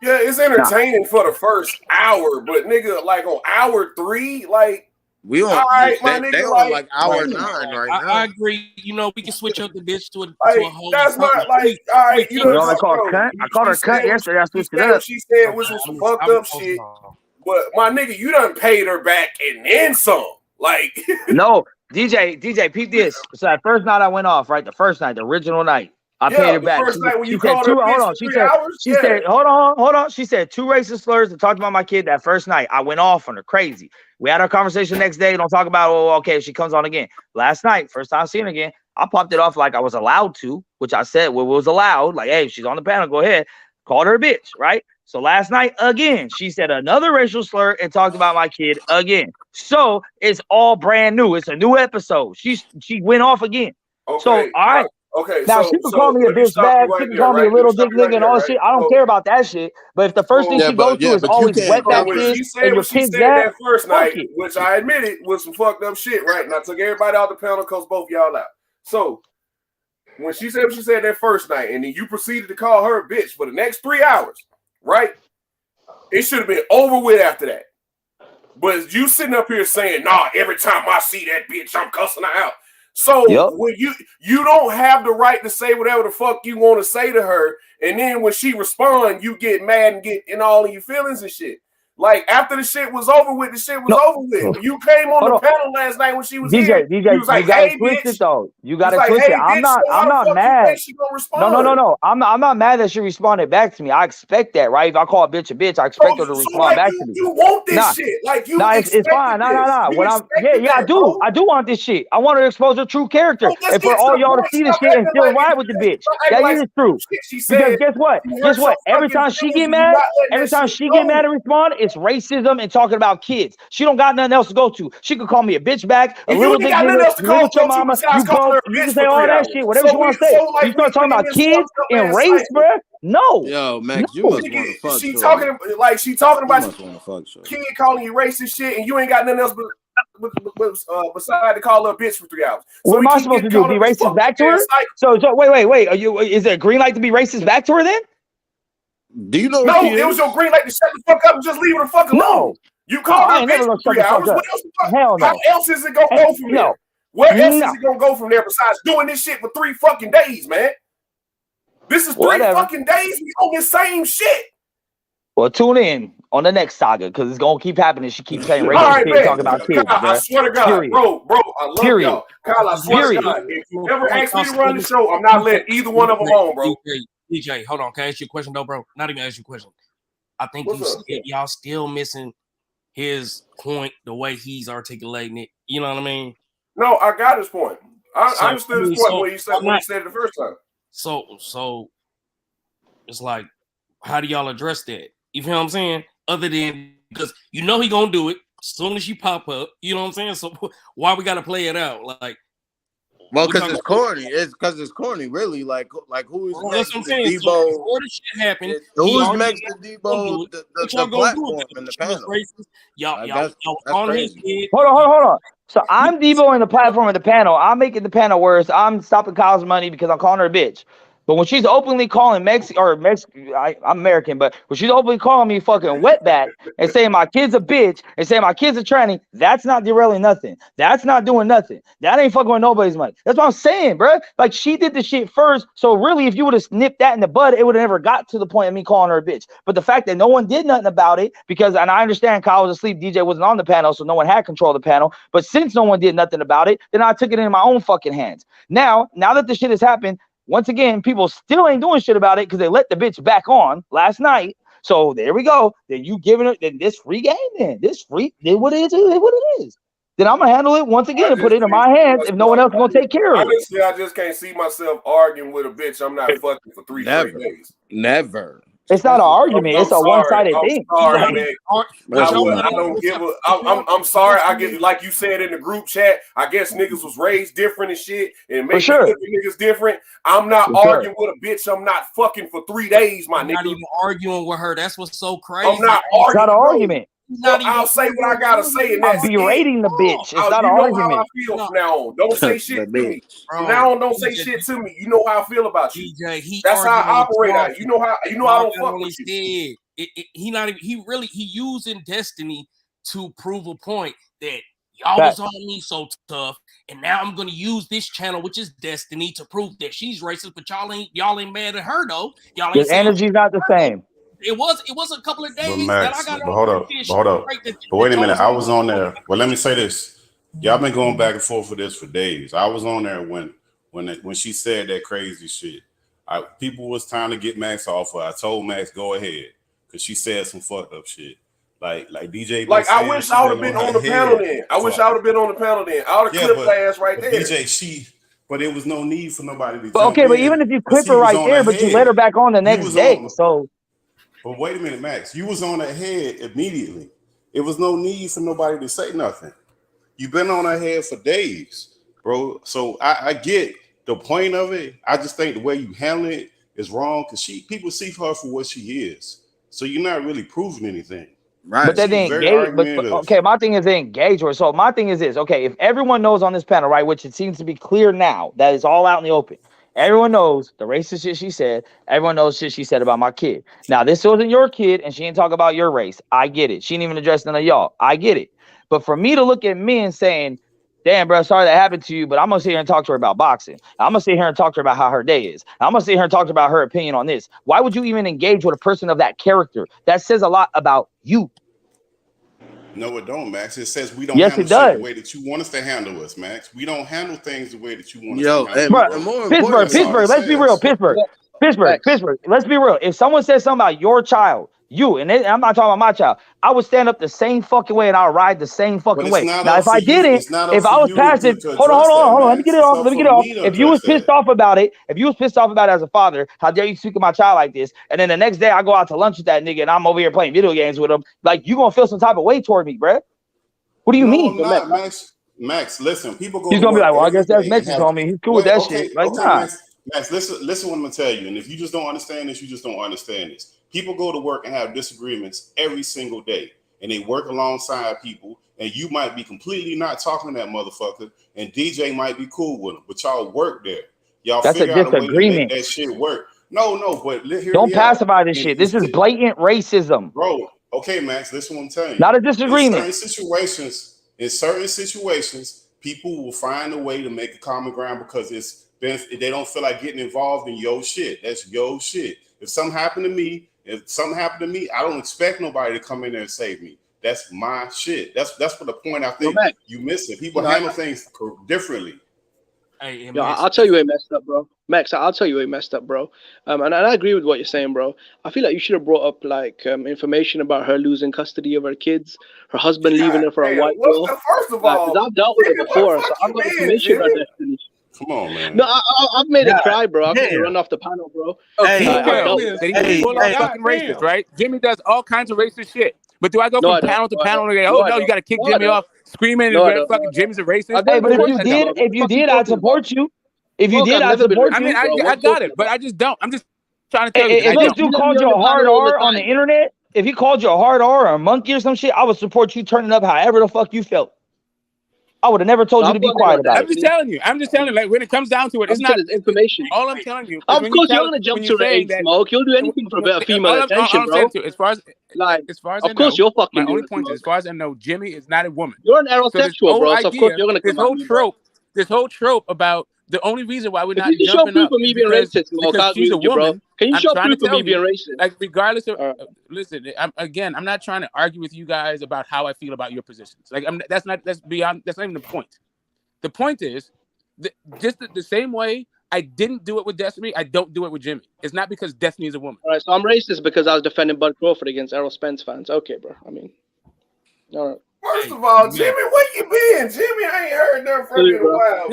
Yeah, it's entertaining for the first hour, but nigga, like on hour 3, like we on all right, they on like hour 9 right now. I agree. We can switch up the bitch to a whole. That's not like all right. You know what I called cunt? I called her cunt yesterday. I switched it up. She said was some fucked up shit. But my nigga, you done paid her back and then some. Like no, DJ, peep this. So that first night I went off, right? The first night, the original night. I paid her back. First night when you said called her She said, hold on. She said 2 racist slurs and talked about my kid that first night. I went off on her crazy. We had our conversation next day. Don't talk about, okay, if she comes on again. Last night, first time seeing her again, I popped it off like I was allowed to, which I said was allowed. Like, hey, if she's on the panel, go ahead. Called her a bitch, right? So last night, again, she said another racial slur and talked about my kid again. So it's all brand new. It's a new episode. She went off again. Okay. So, all right. Okay, now she can call me a bitch bag, she can call me a little dick nigga and all shit. I don't care about that shit. But if the first thing she goes to is always wet back kids and your kids that first night, which I admitted was some fucked up shit, right? And I took everybody out the panel because both y'all out. So when she said what she said that first night, and then you proceeded to call her a bitch for the next 3 hours, right? It should have been over with after that. But you sitting up here saying, nah, every time I see that bitch, I'm cussing her out. So when you don't have the right to say whatever the fuck you want to say to her, and then when she responds, you get mad and get in all of your feelings and shit. Like after the shit was over with, the shit was over with. You came on the panel last night when she was here. DJ, was like, you gotta twist it though. You gotta twist it. I'm not mad. No. I'm not mad that she responded back to me. I expect that, right? If I call a bitch, I expect her to respond back to me. You want this shit? Like you? It's fine. No. I do. I do want this shit. I want her to expose her true character, and for all y'all to see this shit and still ride with the bitch. That is true. Because guess what? Every time she get mad and respond, it's racism and talking about kids. She don't got nothing else to go to. She could call me a bitch back, a little dick nigga, little your mama. You can say all that shit, whatever you want to say. You start talking about kids and race, bro. No. Yo, Max, you must want to fuck. She talking about kid calling you racist shit, and you ain't got nothing else besides to call her a bitch for 3 hours. What am I supposed to do? Be racist back to her? So wait. Is it a green light to be racist back to her then? Do you know? No, it was your green light to shut the fuck up and just leave her the fuck alone. No. You called her a bitch for 3 hours. What else? Hell no. How else is it gonna go from there? Where else is it gonna go from there besides doing this shit for 3 fucking days, man? This is 3 fucking days. We on the same shit. Well, tune in on the next saga because it's gonna keep happening. She keeps saying racist shit, talking about kids. Kyle, I swear to God, bro, I love y'all. Kyle, I swear to God, if you ever ask me to run the show, I'm not letting either one of them alone, bro. DJ, hold on. Can I ask you a question though, bro? Not even ask you a question. I think y'all still missing his point, the way he's articulating it. You know what I mean? No, I got his point. I understood his point when he said it the first time. So it's like, how do y'all address that? You feel what I'm saying? Other than because he gonna do it as soon as she pop up. You know what I'm saying? So why we gotta play it out? Like, well, because it's corny. It's because it's corny, really. Like who is next to Debo? Before the shit happened, who's next to Debo? The platform in the panel. Y'all on his head. Hold on. So I'm Debo in the platform of the panel. I'm making the panel worse. I'm stopping Kyle's money because I'm calling her a bitch. But when she's openly calling I'm American, but when she's openly calling me fucking wetback and saying my kid's a bitch and saying my kid's a tranny, that's not derailing nothing. That's not doing nothing. That ain't fucking with nobody's money. That's what I'm saying, bro. Like she did the shit first. So really, if you would have nipped that in the bud, it would have never got to the point of me calling her a bitch. But the fact that no one did nothing about it, and I understand Kyle was asleep, DJ wasn't on the panel, so no one had control of the panel. But since no one did nothing about it, then I took it in my own fucking hands. Now that the shit has happened, once again, people still ain't doing shit about it because they let the bitch back on last night. So there we go. Then you giving her this free game. Then what it is. Then I'm gonna handle it once again and put it in my hands if no one else is gonna take care of it. Honestly, I just can't see myself arguing with a bitch I'm not fucking for 3 straight days. Never. It's not an argument. It's a one-sided thing. I'm sorry, man. I don't give a. I'm sorry. I get, like you said in the group chat. I guess niggas was raised different and shit, and maybe niggas different. I'm not arguing with a bitch. I'm not fucking for 3 days, my nigga. Not even arguing with her. That's what's so crazy. I'm not arguing. It's not an argument. I'll say what I gotta say, and I'm berating the bitch. It's not an argument. How I feel from now on. Don't say shit to me. From now on, don't say shit to me. You know how I feel about you. DJ, that's how I operate out. You know how I don't fuck with you. He using Destiny to prove a point that y'all was on me so tough, and now I'm gonna use this channel, which is Destiny, to prove that she's racist. But y'all ain't mad at her though. Y'all ain't. The energy's not the same. It was a couple of days Max, that I got. But hold up. But wait a minute. I was on there. Well, let me say this. Y'all been going back and forth for this for days. I was on there when she said that crazy shit. People was trying to get Max off her. I told Max go ahead because she said some fucked up shit. Like DJ. Like I wish I would have been on the panel then. I wish I would have been on the panel then. I would have clipped her ass right there. DJ, but there was no need for nobody to. But okay, but even if you clip her right there, but you let her back on the next day, so. But wait a minute, Max. You was on her head immediately. It was no need for nobody to say nothing. You've been on her head for days, bro. So I get the point of it. I just think the way you handle it is wrong because people see her for what she is. So you're not really proving anything. Right. But they didn't engage. But okay, my thing is they engage her. So my thing is this. Okay, if everyone knows on this panel, right, which it seems to be clear now, that is all out in the open. Everyone knows the racist shit she said. Everyone knows shit she said about my kid. Now, this wasn't your kid, and she didn't talk about your race. I get it. She didn't even address none of y'all. I get it. But for me to look at men saying, damn, bro, sorry that happened to you, but I'm going to sit here and talk to her about boxing. I'm going to sit here and talk to her about how her day is. I'm going to sit here and talk to her about her opinion on this. Why would you even engage with a person of that character? That says a lot about you. No, it don't, Max. It says we don't handle shit the way that you want us to handle us, Max. We don't handle things the way that you want us to handle. Pittsburgh, let's be real. Pittsburgh, let's be real. If someone says something about your child, I'm not talking about my child, I would stand up the same fucking way and I'll ride the same fucking way. Now, if I didn't, if I was passive, hold on, let me get it off. If you was pissed off about it, as a father, how dare you speak to my child like this? And then the next day I go out to lunch with that nigga and I'm over here playing video games with him. Like, you gonna feel some type of way toward me, bruh. What do you mean? Max, listen, people go. He's gonna be like, well, I guess that's Mexican, homie. He's cool with that shit. Like, nah. Max, listen what I'm gonna tell you. And if you just don't understand this, you just don't understand this. People go to work and have disagreements every single day, and they work alongside people, and you might be completely not talking to that motherfucker, and DJ might be cool with him, but y'all work there. Y'all that's figure a out a way to make disagreement. that shit work. No, but don't pacify this shit. This is blatant racism, bro. Okay, Max, listen what I'm telling you. Not a disagreement. In certain situations, people will find a way to make a common ground because they don't feel like getting involved in your shit. That's your shit. If something happened to me, I don't expect nobody to come in there and save me. That's my shit. That's what the point I think you missing. People handle things differently. Hey, I'll tell you where he messed up, bro. Max, I'll tell you where he messed up, bro. And I agree with what you're saying, bro. I feel like you should have brought up information about her losing custody of her kids, her husband leaving her for a white girl. First of all, because I've dealt with it before, so I've got information about Destiny. Come on, man. No, I've made it cry, bro. I've made it run off the panel, bro. Racist, right? Jimmy does all kinds of racist shit. But do I go from panel to panel and go, oh no, you got to kick Jimmy off, screaming and fucking Jimmy's a racist? Hey, but if you did, I'd support you. If you did, I'd support you. I mean, I got it, but I just don't. I'm just trying to tell you. If this dude called you a hard R on the internet, if he called you a hard R or a monkey or some shit, I would support you turning up however the fuck you felt. I would have never told you to be quiet about it. I'm just telling you. Like when it comes down to it, it's not information. All I'm telling you. Of course, you're gonna jump to rank, Smoke. You'll do anything for a better female attention, bro. As far as of course, you're fucking. My only point is, as far as I know, Jimmy is not a woman. You're an aerosexual, bro. So of course, you're gonna. This whole trope about the only reason why we're not jumping up. Can you show proof of me being racist, Smoke? I'll agree with you, bro. Can you show proof of me being racist? Like, regardless of, listen, I'm not trying to argue with you guys about how I feel about your positions. Like, that's not even the point. The point is, just the same way I didn't do it with Destiny, I don't do it with Jimmy. It's not because Destiny is a woman. All right, so I'm racist because I was defending Bud Crawford against Errol Spence fans. Okay, bro. I mean, all right. First of all, Jimmy, where you been? Jimmy, I ain't heard nothing from you in a while.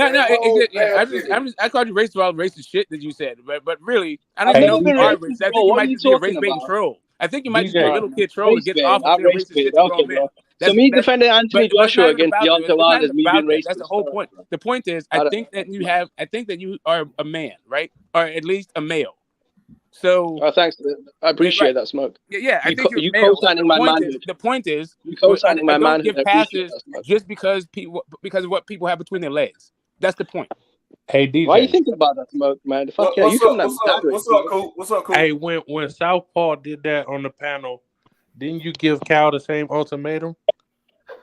I called you racist for all the racist shit that you said, but really, I don't know if you are racist. I think you might just be a race baiting troll. I think you might just be a little kid troll that gets off of saying racist shit to grown men. So me defending Anthony Joshua against Deontay Wilder is me being racist. That's the whole point. The point is, I think that you are a man, right? Or at least a male. So thanks. I appreciate that, Smoke. Yeah, I think you co-signing my manhood. The point is, you co-signing my manhood. Give passes just because of what people have between their legs. That's the point. Hey, DJ. Why are you thinking about that, Smoke, man? What's up, Cool? What's up, Cool? Hey, when Southpaw did that on the panel, didn't you give Cal the same ultimatum?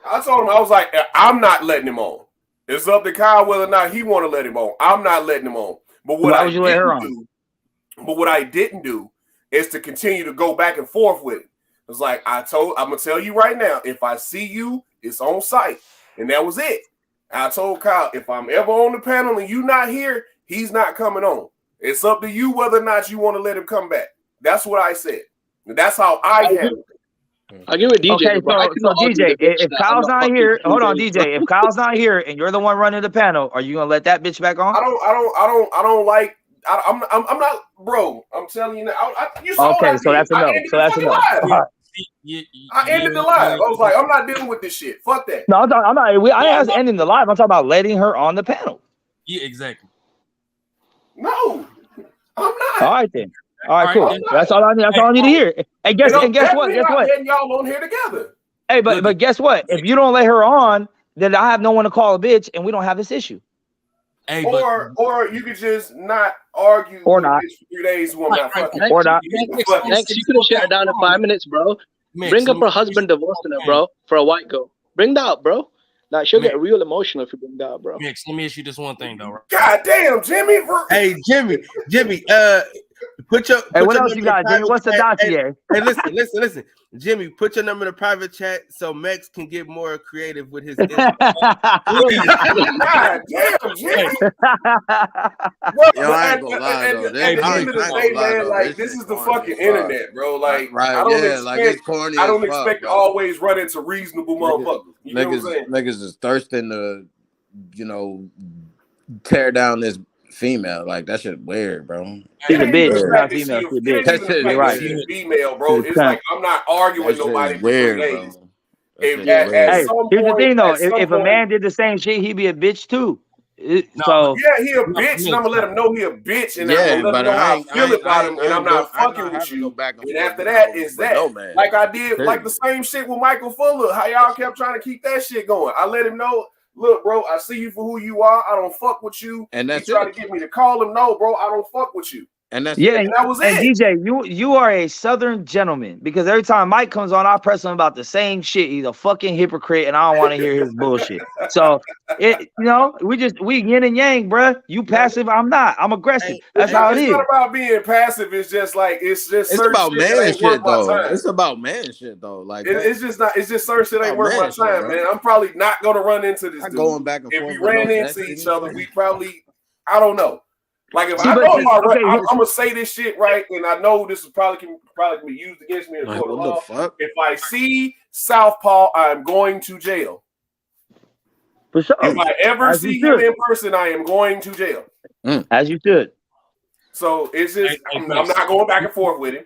I told him, I was like, I'm not letting him on. It's up to Kyle whether or not he want to let him on. I'm not letting him on. But what I didn't do is to continue to go back and forth with it. It's like I'm gonna tell you right now, if I see you, it's on site. And that was it. I told Kyle, if I'm ever on the panel and you not here, he's not coming on. It's up to you whether or not you want to let him come back. That's what I said. And that's how I handle it. I get with DJ. Okay, so DJ, if Kyle's not here, hold on, DJ. If Kyle's not here and you're the one running the panel, are you gonna let that bitch back on? I don't like. I'm not, bro. I'm telling you now. You saw okay, so that's a no. So that's a no. I ended the live. I was like, I'm not dealing with this shit. Fuck that. No, I'm not. I ain't ending the live. I'm talking about letting her on the panel. Yeah, exactly. No, I'm not. All right then. All right, cool. That's all I need. That's all I need to hear. And guess what? Guess what? Getting y'all on here together. Hey, but guess what? If you don't let her on, then I have no one to call a bitch, and we don't have this issue. Hey, or you could just not argue or not. For 3 days or not. Or not. Next, you could have shut it down in 5 minutes, bro. Bring up her husband divorcing her, bro, for a white girl. Bring that up, bro. Like she'll get real emotional if you bring that up, bro. Mix, let me ask you this one thing though. Right? God damn, Jimmy. Hey, Jimmy. Put your. Hey, what else you got, Jimmy? What's the dossier? Hey, listen. Jimmy, put your number in the private chat so Mex can get more creative with his. God damn, Jimmy. Yo, I ain't gonna lie though. At the end of the day, man, like this is the fucking internet, bro. Like I don't expect to always run into reasonable motherfuckers. You know what I'm saying? Niggas is thirsting to, tear down this female. Like that shit weird, bro. She's a bitch. She's not female. She's a bitch. That shit right. She's female, bro. It's like I'm not arguing with nobody. Weird, bro. Hey, here's the thing though. If a man did the same shit, he'd be a bitch too. He a bitch, and I'm gonna let him know he a bitch, and I'm gonna let him know how I feel about him, and I'm not fucking with you. And after that is that, like I did, like the same shit with Michael Fuller. How y'all kept trying to keep that shit going. I let him know. Look, bro, I see you for who you are. I don't fuck with you. And that's trying to get me to call him. No, bro, I don't fuck with you. And that's and that was it. And DJ, you are a Southern gentleman because every time Mike comes on, I press him about the same shit. He's a fucking hypocrite, and I don't want to hear his bullshit. So we yin and yang, bro. You passive, I'm not. I'm aggressive. That's how it is. It's not about being passive. It's just like it's about man shit though. It's about man shit though. Like it's just certain shit ain't worth my time, man. I'm probably not gonna run into this dude. Going back and forth. If we ran into each other, we probably I don't know. Like if I'm gonna say this shit right, and I know this is probably can be used against me in court of law. If I see Southpaw, I'm going to jail. For sure. If I ever see him in person, I am going to jail. As you should. So it's just I'm not going back and forth with him.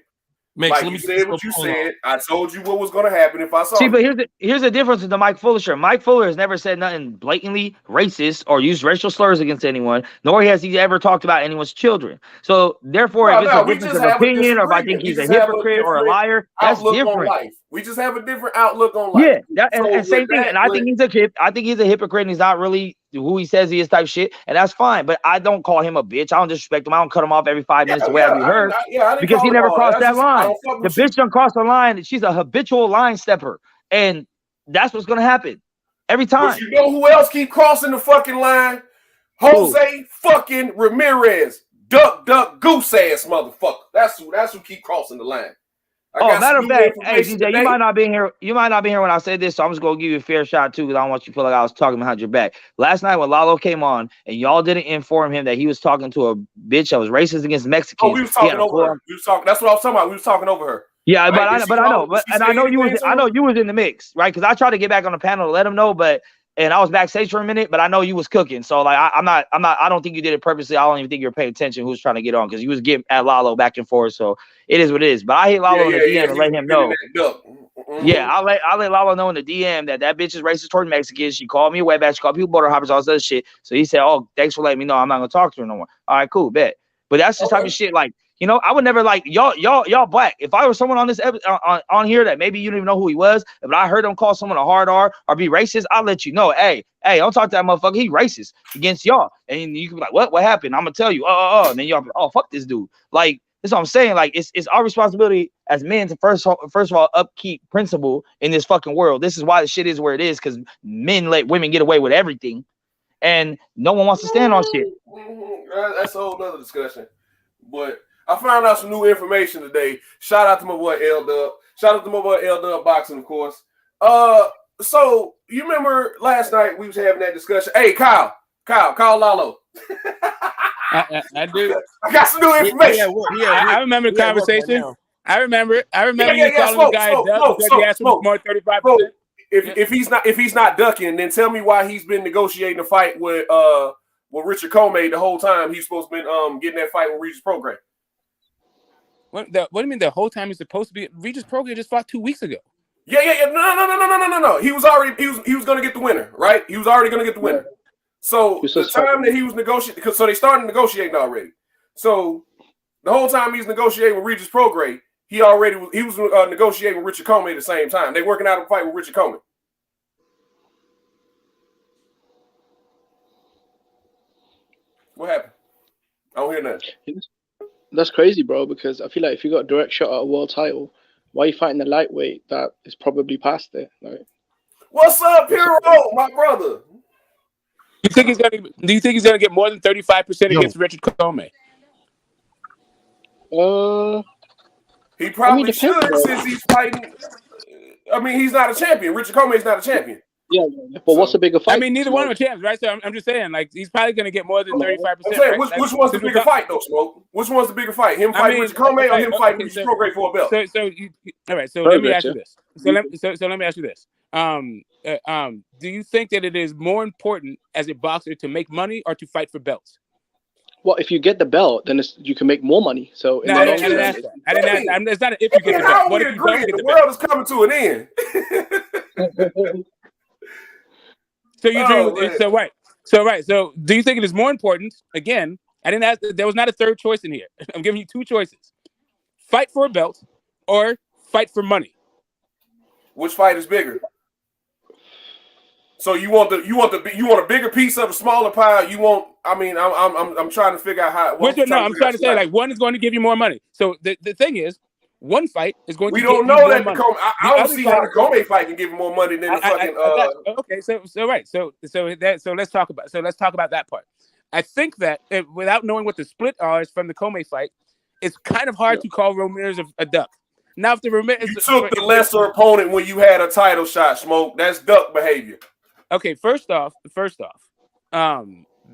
Like you said what you said. I told you what was going to happen if I saw. See, but here's the difference with the Mike Fuller shirt. Mike Fuller has never said nothing blatantly racist or used racial slurs against anyone, nor has he ever talked about anyone's children. So therefore, if it's a difference of opinion, or if I think he's a hypocrite or a liar, that's different. We just have a different outlook on life. Yeah, and same thing. And I think he's a hypocrite, and he's not really who he says he is type shit, and that's fine. But I don't call him a bitch. I don't disrespect him. I don't cut him off every 5 minutes the way I be heard, because he never crossed that line. The bitch don't cross the line. She's a habitual line stepper, and that's what's gonna happen every time. But you know who else keep crossing the fucking line? Jose fucking Ramirez, duck goose ass motherfucker. That's who keep crossing the line. Matter of fact, hey DJ, you might not be here. You might not be here when I say this, so I'm just gonna give you a fair shot too, because I don't want you to feel like I was talking behind your back. Last night when Lalo came on, and y'all didn't inform him that he was talking to a bitch that was racist against Mexicans. Oh, we was talking over her. That's what I was talking about. We was talking over her. Yeah, like, but I know you was in the mix, right? Because I tried to get back on the panel to let him know, and I was backstage for a minute, but I know you was cooking. So like I don't think you did it purposely. I don't even think you were paying attention who was trying to get on because you was getting at Lalo back and forth. So it is what it is. But I hit Lalo in the DM and let him know. Yeah, I'll let Lalo know in the DM that bitch is racist toward Mexicans. She called me a wetback. She called people border hoppers, all this other shit. So he said, "Oh, thanks for letting me know. I'm not gonna talk to her no more." All right, cool, bet. But that's just type of shit. Like, you know, I would never like y'all black. If I were someone on this on here that maybe you don't even know who he was, but I heard him call someone a hard R or be racist, I'll let you know. Hey, don't talk to that motherfucker. He racist against y'all. And you can be like, what happened? I'm gonna tell you. And then y'all be, oh, fuck this dude. Like, that's what I'm saying. Like, it's our responsibility as men to first of all upkeep principle in this fucking world. This is why the shit is where it is, because men let women get away with everything, and no one wants to stand on shit. That's a whole nother discussion. But I found out some new information today. Shout out to my boy L-Dub. Shout out to my boy L-Dub Boxing, of course. So you remember last night we was having that discussion. Hey, Kyle, call Lalo. I do. I got some new information. I remember the conversation. I remember you calling the guy duck because he asked him more 35%. If he's not ducking, then tell me why he's been negotiating a fight with Richard Comey the whole time he's supposed to be getting that fight with Regis Prograis. What do you mean the whole time he's supposed to be? Regis Prograis just fought 2 weeks ago. Yeah. No. He was going to get the winner, right? He was already going to get the winner. So the time that he was negotiating, so they started negotiating already. So the whole time he's negotiating with Regis Prograis, he was negotiating with Richard Comey at the same time. They working out a fight with Richard Comey. What happened? I don't hear nothing. That's crazy, bro, because I feel like if you got a direct shot at a world title, why are you fighting the lightweight that is probably past it? Like, what's up, Hero, my brother? Do you think he's gonna get more than 35% against Richard Comey? He probably should, since he's fighting. I mean, he's not a champion. Richard Comey's not a champion. Yeah, but what's a bigger fight? I mean, neither one of them are champs, right? So I'm just saying, like, he's probably going to get more than 35%. Right? Which one's the bigger fight, though, Smoke? Which one's the bigger fight? Him fighting Richard Comey or him fighting Regis Prograis for a belt? All right. So let me ask you this. So let me ask you this. Do you think that it is more important as a boxer to make money or to fight for belts? Well, if you get the belt, then you can make more money. So I didn't ask that. It's not if you get the belt. What if you don't get the belt? The world is coming to an end. So you agree with it? So right. So do you think it is more important? Again, I didn't ask. There was not a third choice in here. I'm giving you two choices: fight for a belt or fight for money. Which fight is bigger? So you want a bigger piece of a smaller pie? You want? I mean, I'm trying to figure out how. I'm trying to say like one is going to give you more money. So the thing is, one fight is going to. We don't know that I don't see how the Comey fight can give you more money than the fucking. Okay, so let's talk about that part. I think that without knowing what the split is from the Comey fight, it's kind of hard to call Ramirez a duck. Now, if the Ramirez you took the lesser opponent when you had a title shot, Smoke. That's duck behavior. Okay, first off,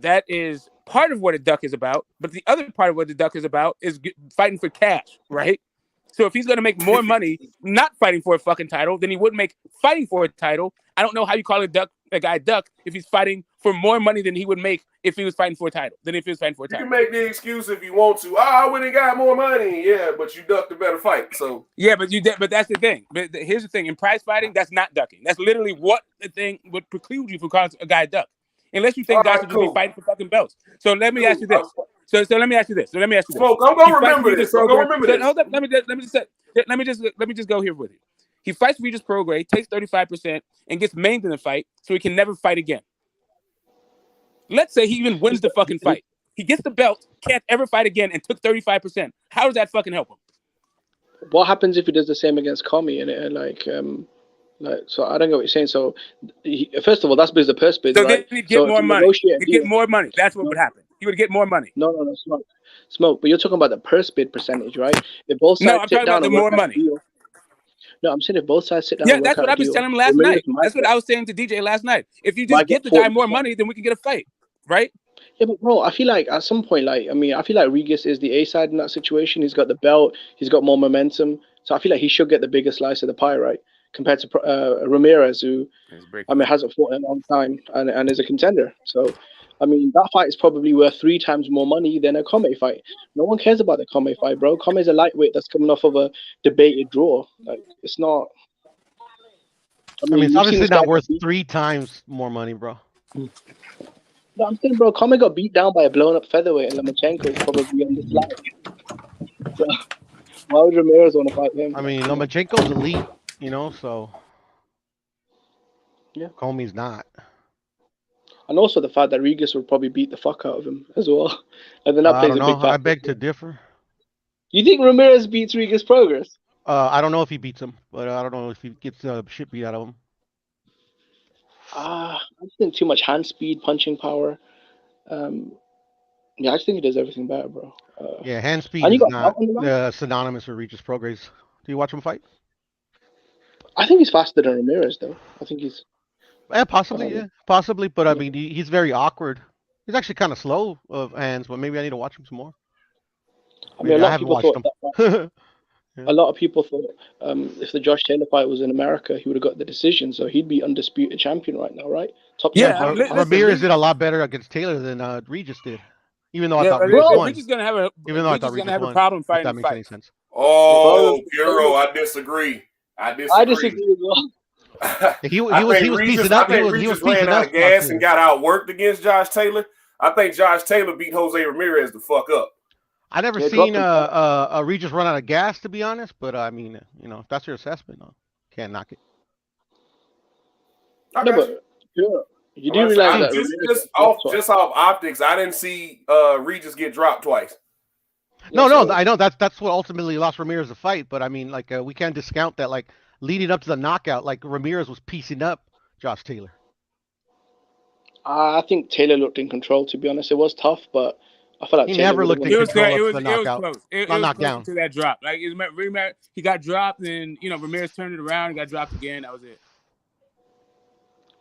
that is part of what a duck is about. But the other part of what the duck is about is fighting for cash, right? So if he's going to make more money not fighting for a fucking title than he would make fighting for a title, I don't know how you call a guy duck if he's fighting for more money than he would make if he was fighting for a title. You can make the excuse if you want to. I went and got more money. Yeah, but you ducked a better fight. So yeah, but that's the thing. But here's the thing: in prize fighting, that's not ducking. That's literally what the thing would preclude you from calling a guy a duck, unless you think guys should just be fighting for fucking belts. So let me ask you this. So let me ask you this. Smoke, I'm gonna remember this. Hold up. Let me just go here with you. He fights Regis Prograis, takes 35%, and gets maimed in the fight, so he can never fight again. Let's say he even wins the fucking fight. He gets the belt, can't ever fight again, and took 35%. How does that fucking help him? What happens if he does the same against Comey so I don't know what you're saying. So first of all, that's because the purse bid. So then he'd get more money. He'd get more money. That's what would happen. He would get more money. No, Smoke. But you're talking about the purse bid percentage, right? If both sides I'm talking about the more money. No, I'm saying if both sides sit down. Yeah, that's what I was telling him last night. That's what I was saying to DJ last night. If you just give the guy more money, then we can get a fight, right? Yeah, but bro, I feel like at some point, I feel like Regis is the A side in that situation. He's got the belt. He's got more momentum. So I feel like he should get the bigger slice of the pie, right? Compared to Ramirez, who hasn't fought in a long time and is a contender. So, I mean, that fight is probably worth 3 times more money than a Commey fight. No one cares about the Commey fight, bro. Commey's a lightweight that's coming off of a debated draw. Like, it's not. I mean, it's obviously not worth 3 times more money, bro. No, I'm saying, bro, Commey got beat down by a blown-up featherweight, and Lomachenko is probably on the slide. So, why would Ramirez want to fight him? I mean, Lomachenko's elite, you know, so yeah, Comey's not. And also the fact that Regis would probably beat the fuck out of him as well. And then that plays a big factor. I beg to differ. You think Ramirez beats Regis Progress? I don't know if he beats him, but I don't know if he gets shit beat out of him. I think too much hand speed, punching power. Yeah, I just think he does everything better, bro. Yeah, hand speed is not synonymous with Regis Prograis. Do you watch him fight? I think he's faster than Ramirez, though. I think he's. Yeah, possibly. But I mean, he's very awkward. He's actually kind of slow of hands, but maybe I need to watch him some more. I mean, I haven't watched him. A lot of people thought if the Josh Taylor fight was in America, he would have got the decision, so he'd be undisputed champion right now, right? Top 10. Ramirez did a lot better against Taylor than Regis did. Even though I thought Regis won. Regis gonna have a. Even though I thought Regis won. A problem fighting. If that makes any sense. Oh, Bureau, I disagree. I disagree as well. He was piecing up. He was ran out of gas and got outworked against Josh Taylor. I think Josh Taylor beat Jose Ramirez the fuck up. I never seen a Regis run out of gas, to be honest. But I mean, you know, if that's your assessment, no, can't knock it. No, but you do realize that just off optics, I didn't see Regis get dropped twice. No, I know that's what ultimately lost Ramirez the fight. But I mean, like we can't discount that. Like leading up to the knockout, like Ramirez was piecing up Josh Taylor. I think Taylor looked in control. To be honest, it was tough, but I feel like he Taylor never looked in control of the knockout. It was close. It was close to that drop. Like he got dropped, and Ramirez turned it around and got dropped again. That was it.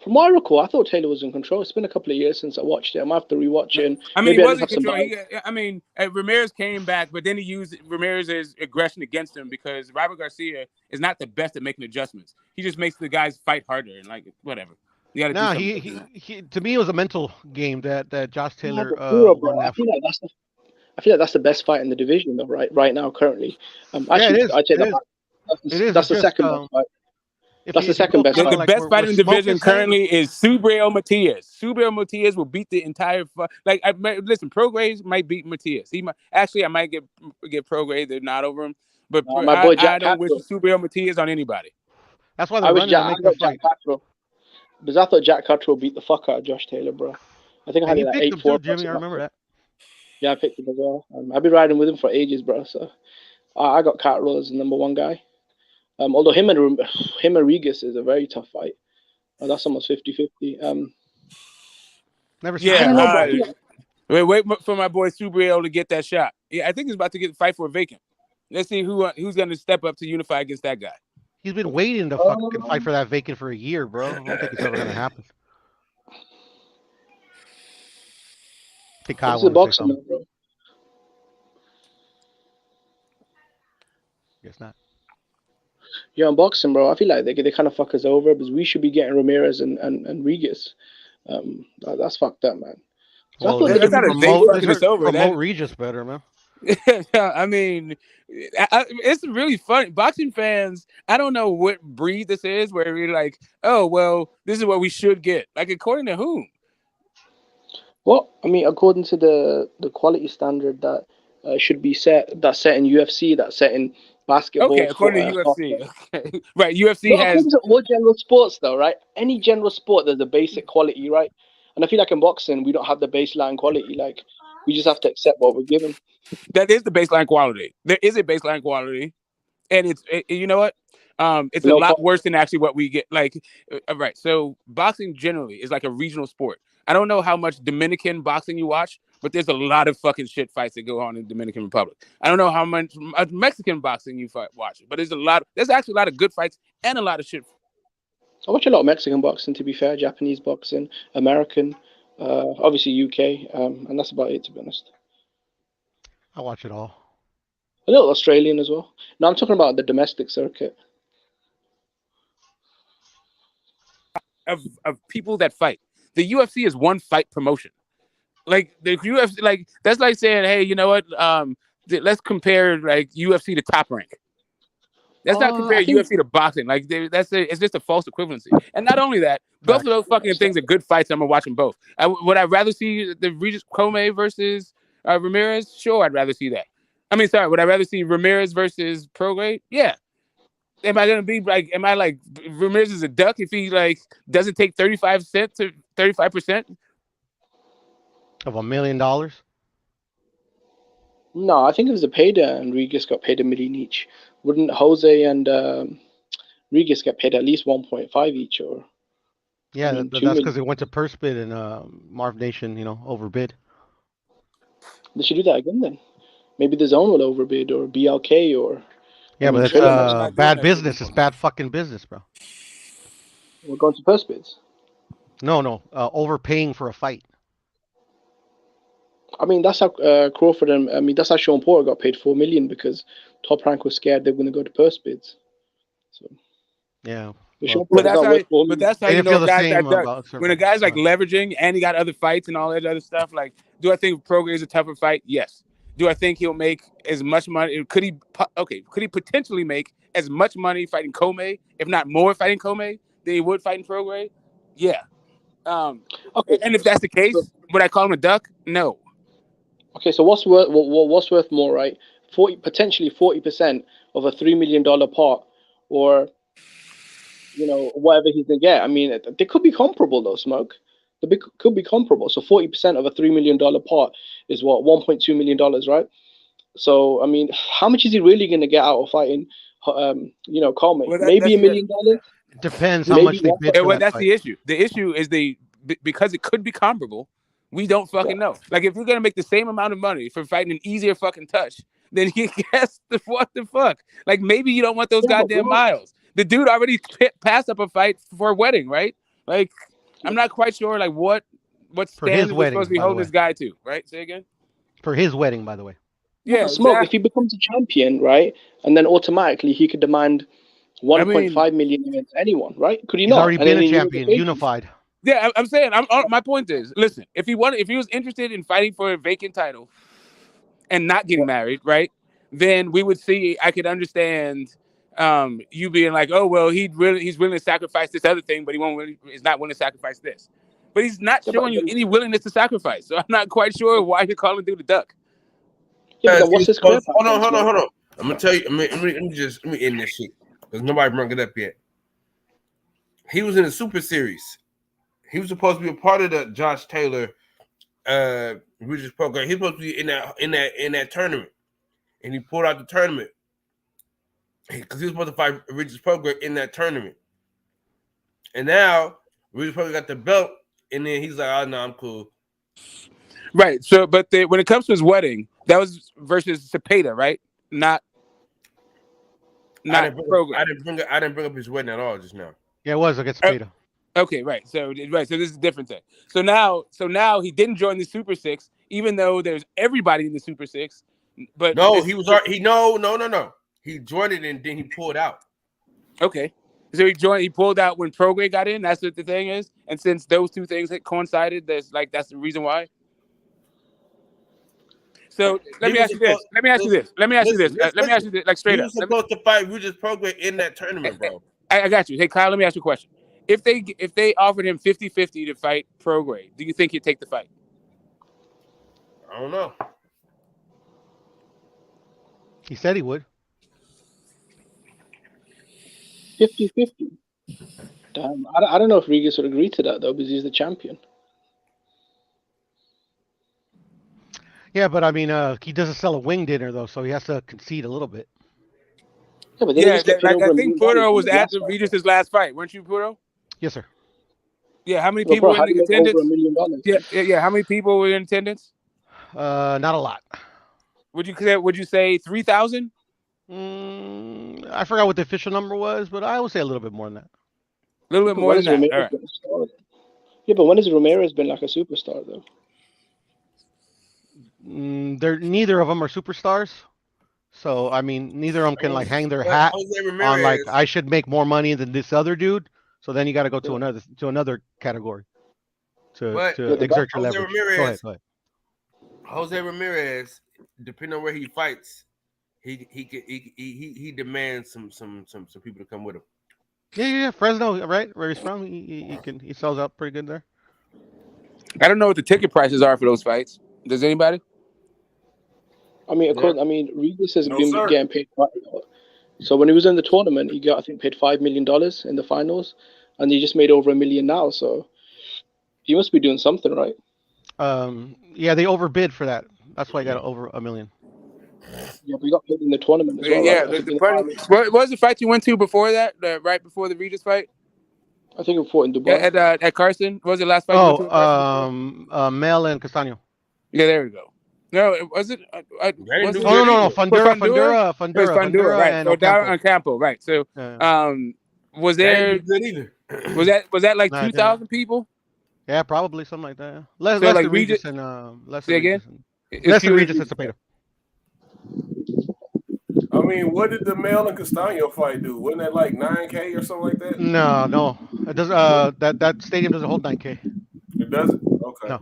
From what I recall, I thought Taylor was in control. It's been a couple of years since I watched it. I'm gonna have to rewatch it. I mean, he wasn't in control. Ramirez came back, but then he used Ramirez's aggression against him because Robert Garcia is not the best at making adjustments. He just makes the guys fight harder and like whatever. You gotta do he to me it was a mental game that Josh Taylor won that. I feel like that's the best fight in the division, though. Right now, currently. Actually, it is. I take that back. That's the second best fight. That's the second best fight. The best fight in the division currently is Subriel Matias. Subriel Matias will beat the entire fight. Like, listen, Prograis might beat Matias. I might get Prograis. They're not over him. But my boy Jack I don't wish Subriel Matias on anybody. That's why they're running to make the fight. Because I thought Jack Cottrell beat the fuck out of Josh Taylor, bro. I think I had it at 8-4. Jimmy, I remember that. Yeah, I picked him as well. I've been riding with him for ages, bro. So I got Cottrell as the number 1 guy. Although him and Regis is a very tough fight. That's almost 50-50. Never seen that. Wait for my boy Subriel to get that shot. Yeah, I think he's about to fight for a vacant. Let's see who's going to step up to unify against that guy. He's been waiting to fucking fight for that vacant for a year, bro. I don't think it's ever going to happen. I think Kyle wants to say something. Bro. Guess not. Yeah, on boxing, bro. I feel like they kind of fuck us over because we should be getting Ramirez and Regis. That's fucked up, man. So well, promote Regis better, man. I mean, it's really funny. Boxing fans, I don't know what breed this is, where we're like, oh, well, this is what we should get. Like, according to whom? Well, I mean, according to the quality standard that should be set in UFC, that's set in basketball. Okay, according to UFC. Okay. Right, UFC has... According to all general sports, though, right? Any general sport, there's a basic quality, right? And I feel like in boxing, we don't have the baseline quality. Like, we just have to accept what we're given. That is the baseline quality. There is a baseline quality, and you know what? It's a lot worse than actually what we get. Like, right. So boxing generally is like a regional sport. I don't know how much Dominican boxing you watch, but there's a lot of fucking shit fights that go on in the Dominican Republic. I don't know how much Mexican boxing you watch, but there's actually a lot of good fights and a lot of shit. I watch a lot of Mexican boxing, to be fair, Japanese boxing, American, obviously UK, and that's about it, to be honest. I watch it all. A little Australian as well. No, I'm talking about the domestic circuit. Of people that fight. The UFC is one fight promotion. Like the UFC, like that's like saying, hey, you know what? Let's compare like UFC to Top Rank. That's not compare UFC to boxing. Like it's just a false equivalency. And not only that, both of those fucking things are good fights. I'm gonna watch them both. Would I rather see the Regis Comey versus Ramirez? Sure, I'd rather see that. I mean, sorry, would I rather see Ramirez versus Prograis? Yeah. Am I gonna be like? Am I like Ramirez is a duck if he like doesn't take 35% to 35% of $1 million? No, I think it was a payday, and Regis got paid $1 million each. Wouldn't Jose and Regis get paid at least 1.5 each? Or yeah, that's because they went to purse bid and Marv Nation, overbid. They should do that again then. Maybe the Zone will overbid or BLK or. Yeah, but it's bad business. It's bad fucking business, bro. We're going to purse bids. No, overpaying for a fight. I mean, that's how Crawford and that's how Sean Porter got paid $4 million because Top Rank was scared they were going to go to purse bids. So yeah, but that's how you know guys when a guy's like leveraging and he got other fights and all that other stuff. Like, do I think Prograis is a tougher fight? Yes. Do I think he'll make as much money? Could he potentially make as much money fighting Comey, if not more fighting Comey, than he would fighting Prograis? Yeah. Okay. And if that's the case, would I call him a duck? No. Okay, so what's worth more, right? Potentially 40% of a $3 million part, or whatever he's gonna get. I mean, they could be comparable though, Smoke. They could be comparable. So 40% of a $3 million part is what, $1.2 million, right? So I mean, how much is he really gonna get out of fighting? Comey? Maybe $1 million. Depends how much they bid. Well, that's the issue. The issue is because it could be comparable. We don't fucking know. Like, if you're gonna make the same amount of money for fighting an easier fucking touch, then you guess what the fuck? Like, maybe you don't want those goddamn miles. The dude already passed up a fight for a wedding, right? Like, I'm not quite sure, like, what standard we're supposed to be holding this guy to, right? Say again? For his wedding, by the way. Yeah, Smoke, if he becomes a champion, right, and then automatically he could demand 1.5 million against anyone, right? Could he not? He's already been a champion, unified. Yeah, I'm saying. My point is, listen, if he was interested in fighting for a vacant title and not getting married, right? Then we would see. I could understand you being like, oh well, he's willing to sacrifice this other thing, but is not willing to sacrifice this. But he's not showing you any willingness to sacrifice. So I'm not quite sure why you're calling dude a duck. Yeah, what's his hold on. I'm gonna tell you. Let me end this shit because nobody brought it up yet. He was in the Super Series. He was supposed to be a part of the Josh Taylor Regis program. He was supposed to be in that tournament, and he pulled out the tournament because he was supposed to fight Regis program in that tournament. And now Regis program got the belt, and then he's like, "Oh no, I'm cool." Right. So, but when it comes to his wedding, that was versus Cepeda, right? Not program. I didn't bring up his wedding at all just now. Yeah, it was against Cepeda. Okay, right. So this is a different thing. So now he didn't join the Super Six, even though there's everybody in the Super Six. But no, he was already no. He joined it and then he pulled out. Okay, so he pulled out when Prograis got in. That's what the thing is. And since those two things had coincided, that's the reason why. So let me ask you this. Let me ask you this. Like straight up. He was supposed to fight Regis Prograis in that tournament, bro. I got you. Hey, Kyle, let me ask you a question. If they offered him 50-50 to fight Prograis, do you think he'd take the fight? I don't know. He said he would. 50-50. Damn, I don't know if Regis would agree to that though, because he's the champion. Yeah, but I mean, he doesn't sell a wing dinner though, so he has to concede a little bit. Yeah, but I think Puro was at Regis' last fight, weren't you, Puro? Yes, sir. Yeah, how many people were in attendance? Yeah. How many people were in attendance? Not a lot. Would you say 3,000? I forgot what the official number was, but I would say a little bit more than that. A little bit more than that. All right. Yeah, but when has Ramirez been like a superstar though? Neither of them are superstars. So I mean, neither of them can like hang their hat on like I should make more money than this other dude. So then you got to go to another category to exert your leverage. Go ahead. Jose Ramirez, depending on where he fights, he demands some people to come with him. Yeah, Fresno, right? Where he's from, he sells out pretty good there. I don't know what the ticket prices are for those fights. Does anybody? I mean, Regis has been getting paid quite a lot. So when he was in the tournament, he got, I think, paid $5 million in the finals, and he just made over $1 million now. So he must be doing something right. Yeah, they overbid for that. That's why he got over $1 million. Yeah, but he got paid in the tournament as well. Yeah, right? What was the fight you went to before that? Right before the Regis fight? I think it fought in Dubai. At Carson. What was the last fight? Mel and Castaño. Yeah, there we go. No, was it? No. Fundura, right? And so down on Campo, right? So, was there? Was that like 2,000 people? Yeah, probably something like that. Less like than Regis and less than again. Less than Regis and Cepeda. I mean, what did the Mel and Castaño fight do? Wasn't that like 9K or something like that? No. It does. That stadium doesn't hold 9K. It doesn't. Okay. No.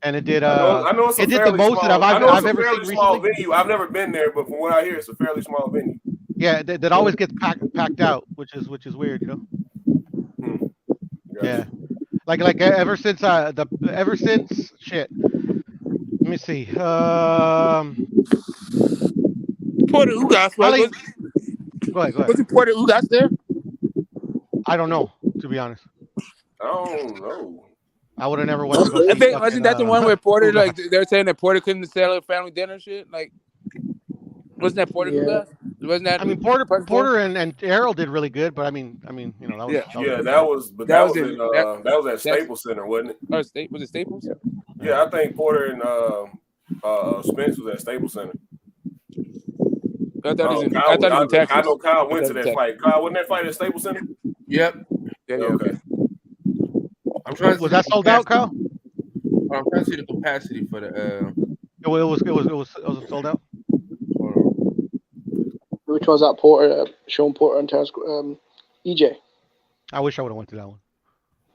And it did. I know it's it did the most that I've ever seen small recently. venue. I've never been there, but from what I hear, it's a fairly small venue. Yeah, that always gets packed out, which is weird, you know. Yeah, like ever since shit. Let me see. Porter Ugas. Go ahead. Was it Porter Ugas there? I don't know, to be honest. I don't know. I would have never went. I think wasn't that the one where Porter like they're saying that Porter couldn't sell a family dinner shit? Like, wasn't that Porter Ugas? Wasn't that? I mean, Porter and Errol did really good, but I mean, you know, that was at Staples Center, wasn't it? Oh, was it Staples? Yeah, I think Porter and Spence was at Staples Center. I thought it was in Texas. I know Kyle went to that fight. Kyle, wasn't that fight at Staples Center? Yep. Yeah. Okay. I'm trying. Was that sold out, Kyle? I'm trying to see the capacity for the. It was sold out. Which was that Porter, Sean Porter and Terrence EJ? I wish I would have went to that one.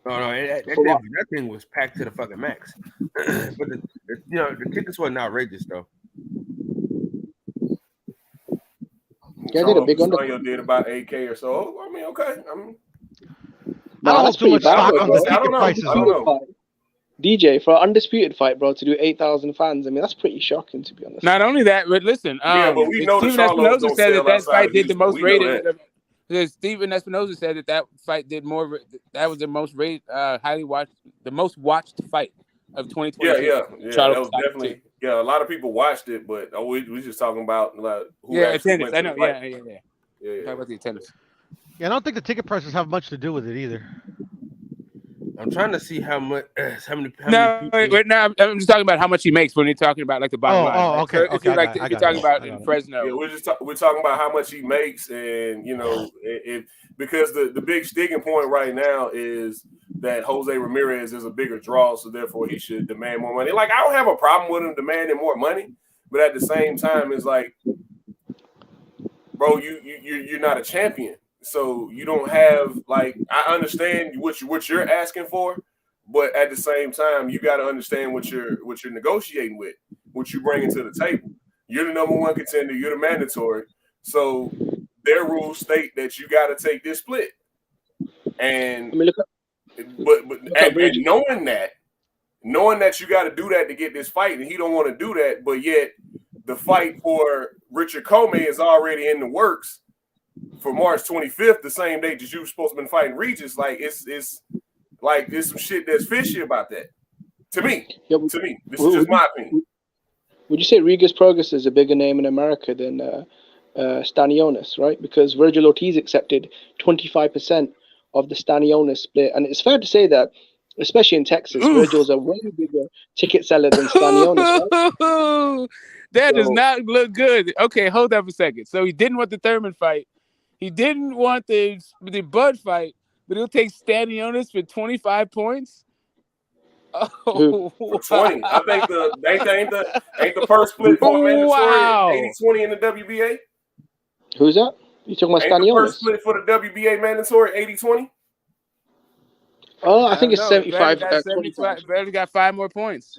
No, that thing was packed to the fucking max. But the tickets wasn't outrageous though. Yeah, I did a big under. Did about 8K or so. I mean, okay. I don't hold too much stock on the ticket prices. I don't know. DJ, for an undisputed fight, bro, to do 8,000 fans, I mean, that's pretty shocking, to be honest. Not only that, but listen, but we know Stephen Espinoza said that fight did the most rated. Stephen Espinoza said that fight did more. That was the most rated, highly watched, the most watched fight of 2020. Yeah. That was definitely. Yeah, a lot of people watched it, but we just talking about like who attendance. I know. Yeah. Talk about the attendance. Yeah, I don't think the ticket prices have much to do with it either. I'm trying to see how many people... No, I'm just talking about how much he makes when you're talking about like the bottom line. Oh, okay. So if you're talking about in Fresno. Yeah, we're talking about how much he makes, and you know, because the big sticking point right now is that Jose Ramirez is a bigger draw, so therefore he should demand more money. Like, I don't have a problem with him demanding more money, but at the same time, it's like, bro, you're not a champion. So you don't have, like, I understand what you're asking for, but at the same time, you got to understand what you're negotiating with, what you bringing to the table. You're the number one contender. You're the mandatory. So their rules state that you got to take this split. And but knowing that you got to do that to get this fight, and he don't want to do that, but yet the fight for Richard Commey is already in the works for March 25th, the same date that you were supposed to been fighting Regis. Like, it's like there's some shit that's fishy about that. To me, this is just my opinion. Would you say Regis Prograis is a bigger name in America than Stanionis, right? Because Virgil Ortiz accepted 25% of the Stanionis split, and it's fair to say that, especially in Texas, Virgil's a way bigger ticket seller than Stanionis. Right? That does not look good. Okay, hold up a second. So he didn't want the Thurman fight. He didn't want the Bud fight, but he'll take Stanionis for 25 points. Oh, 20. I think ain't the first split for mandatory 80-20 in the WBA. Who's that? You talking about Stanionis? The first Stanionis? split for the WBA mandatory 80-20. Oh, I think it's 75. Barely got 5 more points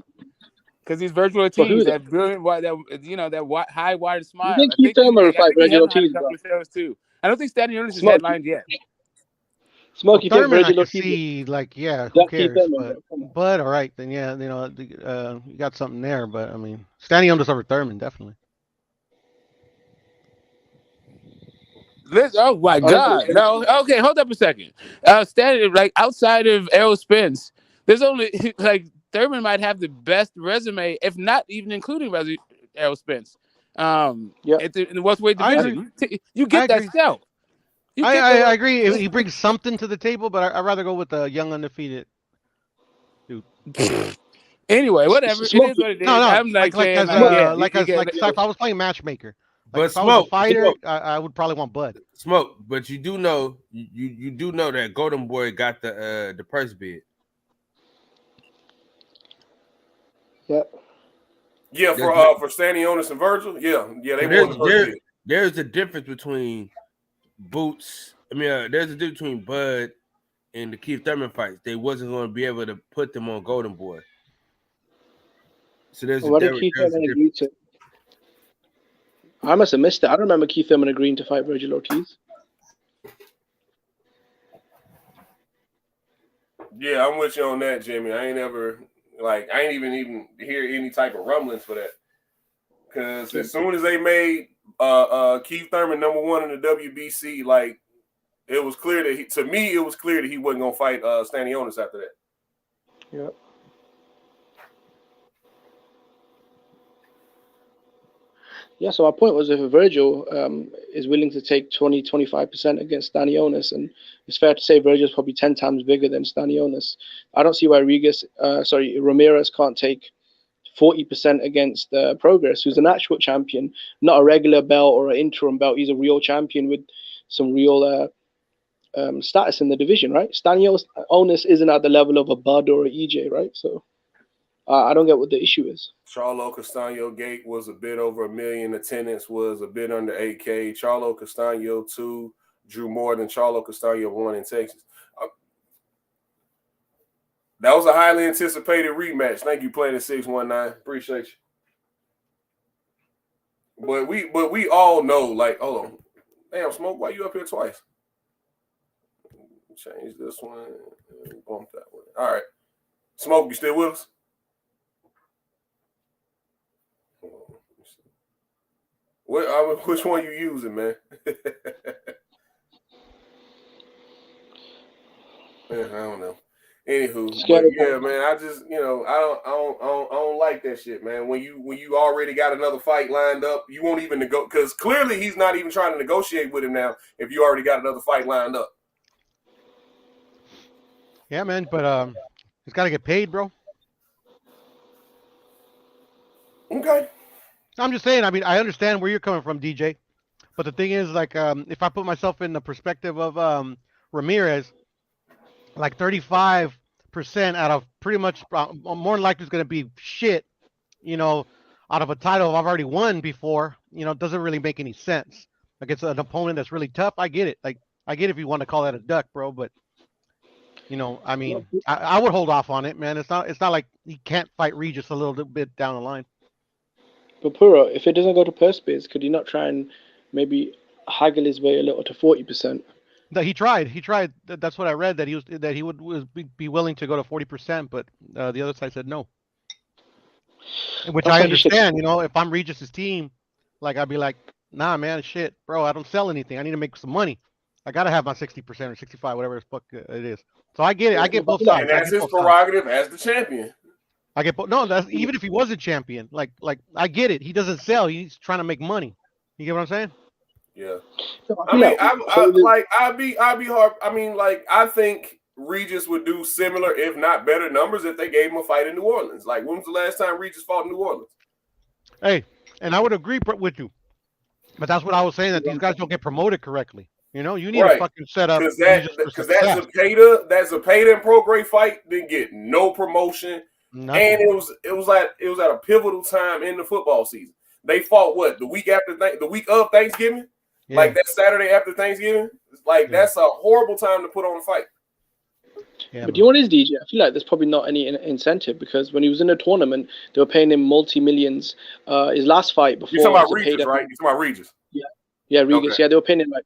because these virtual Ortiz, that brilliant, that high wide smile. I think Keith Thurman will fight Virgil Ortiz, bro. Too. I don't think Stanionis is headlined yet. Smokey, well, Thurman, Virgil I can see, like, who cares? But all right, then, you got something there. But I mean, Stanionis over Thurman, definitely. Oh my God! No, okay, hold up a second. Standing like outside of Errol Spence, there's only like Thurman might have the best resume, if not even including Errol Spence. In the welterweight division, you get that scout. I agree. He brings something to the table, but I'd rather go with the young undefeated dude. Anyway, whatever. It is what it is. No, I'm like if I was playing matchmaker. Like if I was a fighter, I would probably want Bud. Smoke, but you do know you do know that Golden Boy got the purse bid. Yep. Yeah, for Stanionis and Virgil. Yeah, they won the purse bid. There's a difference between Boots. I mean, there's a difference between Bud and the Keith Thurman fights. They wasn't going to be able to put them on Golden Boy. So there's what did Keith Thurman agree to? I must have missed it. I don't remember Keith Thurman agreeing to fight Virgil Ortiz. Yeah, I'm with you on that, Jimmy. I ain't even hear any type of rumblings for that. Because as soon as they made Keith Thurman #1 in the WBC, like it was clear that it was clear that he wasn't gonna fight Stanionis after that. Yep. Yeah, so our point was if Virgil is willing to take 20-25% against Stanionis, and it's fair to say Virgil's probably 10 times bigger than Stanionis, I don't see why Ramirez can't take 40% against Progress, who's an actual champion, not a regular belt or an interim belt. He's a real champion with some real status in the division, right? Stanionis isn't at the level of a Bud or an EJ, right? So I don't get what the issue is. Charlo Castaño gate was a bit over 1 million. Attendance was a bit under 8K. Charlo Castaño 2 drew more than Charlo Castaño 1 in Texas. That was a highly anticipated rematch. Thank you, Planet 619. Appreciate you. But we all know, like, hold on. Damn, Smoke, why you up here twice? Change this one and bump that one. All right. Smoke, you still with us? Which one you using, man? Man, I don't know. Anywho, yeah, man, I just I don't like that shit, man. When you already got another fight lined up, you won't even negotiate, because clearly he's not even trying to negotiate with him now. If you already got another fight lined up. Yeah, man, but he's got to get paid, bro. Okay. I'm just saying. I mean, I understand where you're coming from, DJ, but the thing is, like, if I put myself in the perspective of Ramirez, like 35% out of pretty much more than likely is going to be shit, out of a title I've already won before, it doesn't really make any sense. Like, it's an opponent that's really tough. I get it. Like, I get if you want to call that a duck, bro, but I mean, I would hold off on it, man. It's not like he can't fight Regis a little bit down the line. But Puro, if it doesn't go to purse bids, could he not try and maybe haggle his way a little to 40%? No, he tried. That's what I read, that he would be willing to go to 40%, but the other side said no. Which I understand. If I'm Regis's team, like, I'd be like, nah, man, shit, bro, I don't sell anything. I need to make some money. I gotta have my 60% or 65, whatever the fuck it is. So I get it. I get both sides. And that's his prerogative as the champion. I get both. No, that's even if he was a champion. Like I get it. He doesn't sell. He's trying to make money. You get what I'm saying? Yeah. I mean, I'd be hard. I mean, like, I think Regis would do similar, if not better numbers, if they gave him a fight in New Orleans. Like, when was the last time Regis fought in New Orleans? Hey, and I would agree with you, but that's what I was saying, that these guys don't get promoted correctly. You know, you need a fucking setup. Because that Zepeda and Prograis fight didn't get no promotion. Nothing. And it was at a pivotal time in the football season. They fought the week of Thanksgiving? Yeah. Like that Saturday after Thanksgiving? That's a horrible time to put on a fight. Yeah, but do you know what is, DJ? I feel like there's probably not any incentive because when he was in a tournament, they were paying him multi-millions. His last fight before... You're talking about Regis, right? You're talking about Regis. Yeah, Regis. Okay. Yeah, they were paying him like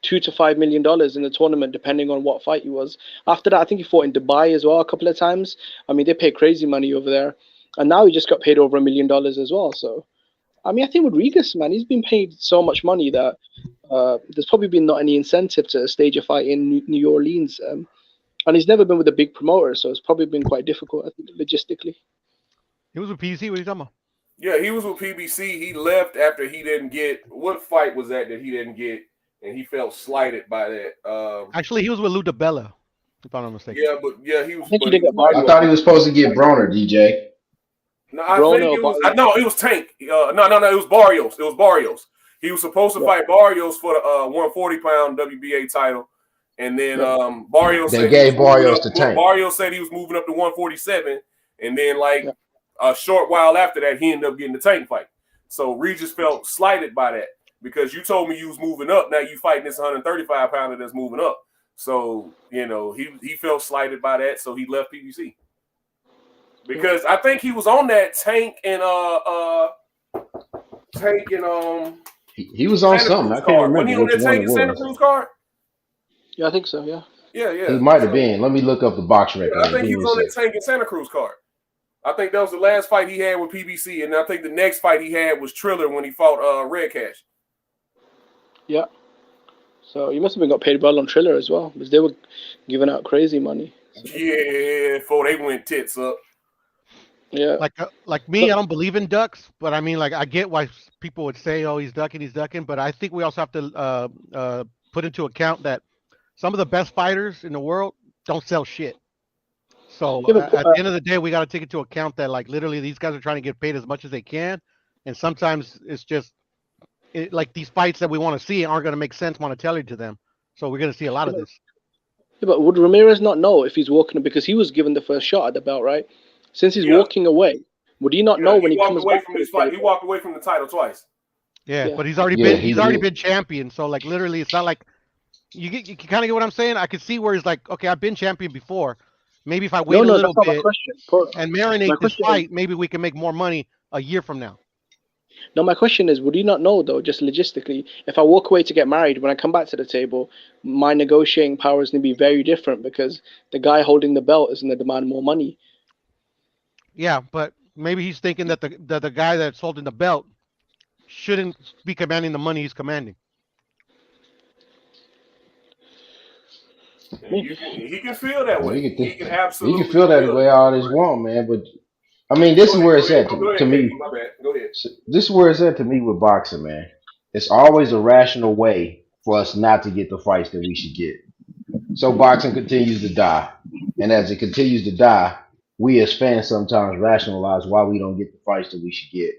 $2 to $5 million in the tournament, depending on what fight he was. After that, I think he fought in Dubai as well a couple of times. I mean, they pay crazy money over there. And now he just got paid over $1 million as well. So, I mean, I think with Regis, man, he's been paid so much money that there's probably been not any incentive to stage a fight in New Orleans. And he's never been with a big promoter, so it's probably been quite difficult, I think, logistically. He was with PBC? What are you talking about? Yeah, he was with PBC. He left after he didn't get... What fight was that he didn't get? And he felt slighted by that. Actually, he was with Lou DiBella, if I'm not mistaken. Yeah, he was... I thought he was supposed to get Broner, DJ. No, I think it was... No, it was Tank. No, it was Barrios. It was Barrios. He was supposed to fight Barrios for the 140-pound WBA title. And then Barrios gave Barrios to Tank. Barrios said he was moving up to 147, and then a short while after that, he ended up getting the Tank fight. So Regis felt slighted by that because you told me you was moving up. Now you fighting this 135-pounder that's moving up. So he felt slighted by that. So he left PBC because I think he was on that Tank and he was on something. I can't remember. When he on that Tank and Santa Cruz card. Yeah, I think so, yeah. Yeah. He might have been. Let me look up the box record. I think he was on that Tank and Santa Cruz card. I think that was the last fight he had with PBC, and I think the next fight he had was Triller when he fought Red Cash. Yeah. So you must have been got paid well on Triller as well, because they were giving out crazy money. So. Yeah, before they went tits up. Yeah. Like me, I don't believe in ducks, but I mean, I get why people would say, "Oh, he's ducking," but I think we also have to put into account that some of the best fighters in the world don't sell shit. So at the end of the day, we got to take into account that literally these guys are trying to get paid as much as they can. And sometimes it's just these fights that we want to see aren't going to make sense monetarily to them. So we're going to see a lot of this. Yeah, but would Ramirez not know if he's walking, because he was given the first shot at the belt, right? Since he's walking away, would he not know when he comes back from this fight? He walked away from the title twice. Yeah, but he's already been champion. So literally it's not like you kind of get what I'm saying. I could see where he's like, okay, I've been champion before. Maybe if I wait a little bit and marinate this fight, maybe we can make more money a year from now. No, my question is, would you not know though, just logistically, if I walk away to get married, when I come back to the table, my negotiating power is going to be very different because the guy holding the belt is going to demand more money. Yeah, but maybe he's thinking that the guy that's holding the belt shouldn't be commanding the money he's commanding. He can feel that way. He can absolutely. He can feel that way all this want, man. But I mean, this is where it's at to me. My bad. Go ahead. This is where it's at to me with boxing, man. It's always a rational way for us not to get the fights that we should get. So boxing continues to die, and as it continues to die, we as fans sometimes rationalize why we don't get the fights that we should get.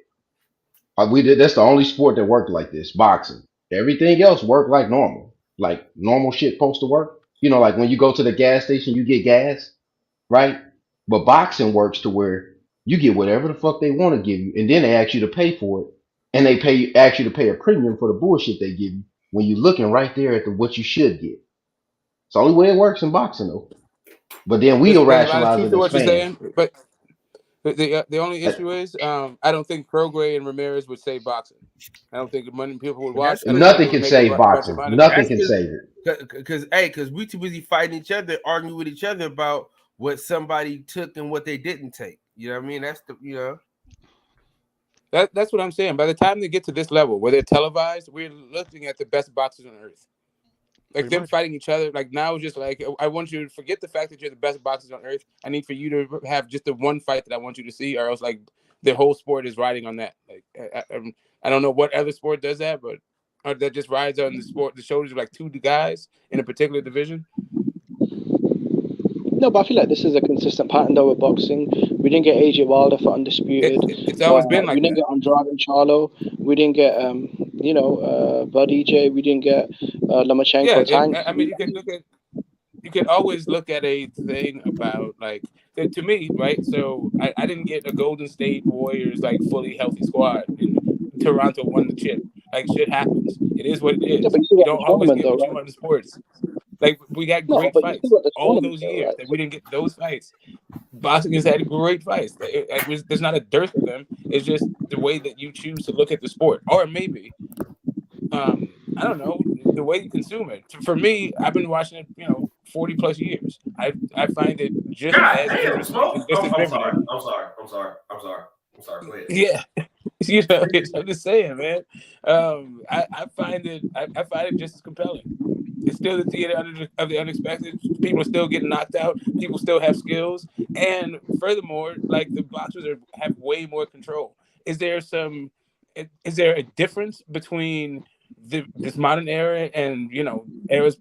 That's the only sport that worked like this, boxing. Everything else worked like normal shit supposed to work. You know, like when you go to the gas station, you get gas, right? But boxing works to where you get whatever the fuck they want to give you, and then they ask you to pay for it, and they ask you to pay a premium for the bullshit they give you when you're looking right there at what you should get. It's the only way it works in boxing, though. But then we'll rationalize it as fans. But the only issue is I don't think Prograis and Ramirez would save boxing. I don't think many people would watch. Nothing can save boxing. Nothing can save it. Because we too busy fighting each other, arguing with each other about what somebody took and what they didn't take. You know what I mean? That's what I'm saying. By the time they get to this level where they're televised, we're looking at the best boxers on earth. Like them fighting each other. Like now, it's just like I want you to forget the fact that you're the best boxers on earth. I need for you to have just the one fight that I want you to see, or else like the whole sport is riding on that. Like I don't know what other sport does that, but that just rides on the shoulders of like two guys in a particular division. No, but I feel like this is a consistent pattern though with boxing. We didn't get AJ Wilder for Undisputed. It's always been like we didn't get Andrade and Charlo. We didn't get Bud EJ. We didn't get Lomachenko. Tank. I mean, you could always look at a thing about like to me, right? So I didn't get a Golden State Warriors like fully healthy squad, and Toronto won the chip. Like shit happens. It is what it is. Yeah, but you don't always get what you want in sports. Like we got great fights all those years that we didn't get those fights. Boxing has had great fights. There's not a dearth of them. It's just the way that you choose to look at the sport, or maybe I don't know, the way you consume it. For me, I've been watching it, 40 plus years. I find it just as interesting. I'm sorry. Go ahead. Yeah. I'm just saying, man. I find it just as compelling. It's still the theater of the unexpected. People are still getting knocked out. People still have skills, and furthermore, like the boxers have way more control. Is there a difference between this modern era and eras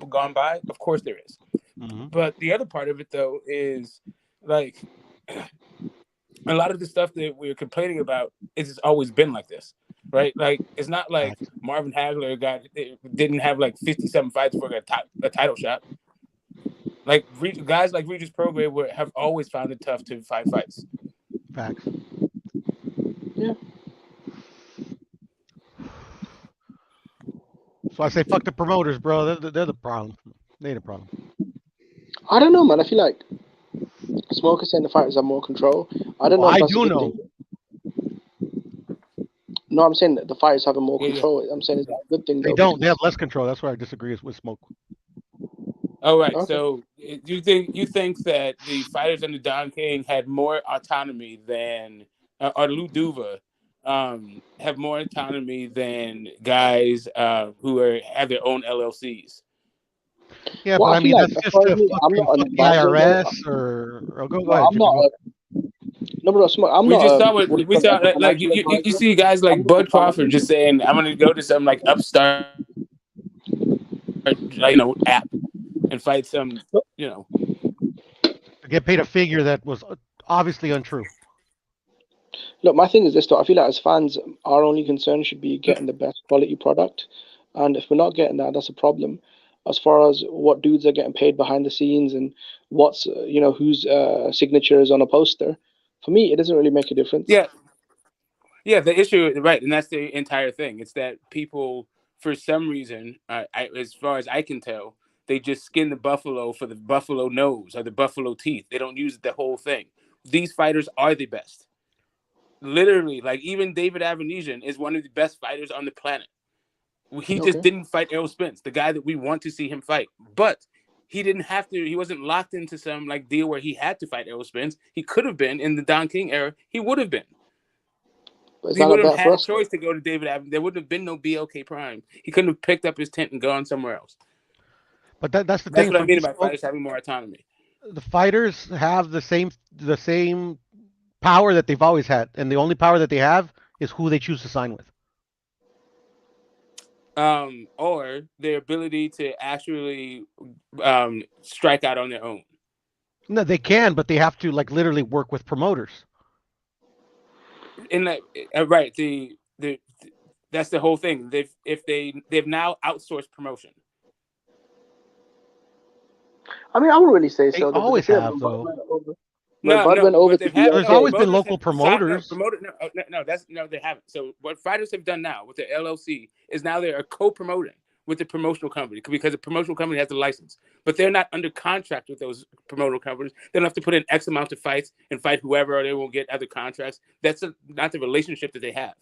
gone by? Of course there is. Mm-hmm. But the other part of it though is like a lot of the stuff that we're complaining about is always been like this, right? Like it's not like Marvin Hagler didn't have like 57 fights before he got a title shot. Like guys like Regis Prograis have always found it tough to fight fights. Facts. Yeah. So I say fuck the promoters, bro. They're the problem. They're the problem. I don't know, man. I feel like Smoker saying the fighters have more control. I don't know. I do know. No, I'm saying that the fighters have more control. I'm saying it's a good thing. They don't. They have less control. That's why I disagree with Smoke. Oh, right. Okay. So you think that the fighters under Don King had more autonomy than, or Lou Duva have more autonomy than guys who have their own LLCs? Yeah, well, but I mean, that's just the IRS or go ahead. We saw like you see guys like Bud Crawford just saying, I'm going to go to some like upstart, app and fight some, Get paid a figure that was obviously untrue. Look, my thing is this, though. I feel like as fans, our only concern should be getting the best quality product. And if we're not getting that, that's a problem. As far as what dudes are getting paid behind the scenes and what's, whose signature is on a poster, for me, it doesn't really make a difference. Yeah. Yeah, the issue, right, and that's the entire thing. It's that people, for some reason, as far as I can tell, they just skin the buffalo for the buffalo nose or the buffalo teeth. They don't use the whole thing. These fighters are the best. Literally, like even David Avanesian is one of the best fighters on the planet. He just didn't fight Errol Spence, the guy that we want to see him fight. But he didn't have to. He wasn't locked into some like deal where he had to fight Errol Spence. He could have been in the Don King era. He would have been. He would have had a choice to go to David Avanesian. There wouldn't have been no BLK Prime. He couldn't have picked up his tent and gone somewhere else. But that's the thing. That's what I mean about fighters having more autonomy. The fighters have the same power that they've always had, and the only power that they have is who they choose to sign with. Or their ability to actually strike out on their own. No, they can, but they have to like literally work with promoters. In that, right? That's the whole thing. They've now outsourced promotion. I mean, I wouldn't really say so. They always have, though. There's always been local promoters. They haven't. So what fighters have done now with the LLC is now they are co-promoting with the promotional company because the promotional company has the license, but they're not under contract with those promotional companies. They don't have to put in X amount of fights and fight whoever, or they won't get other contracts. That's not the relationship that they have.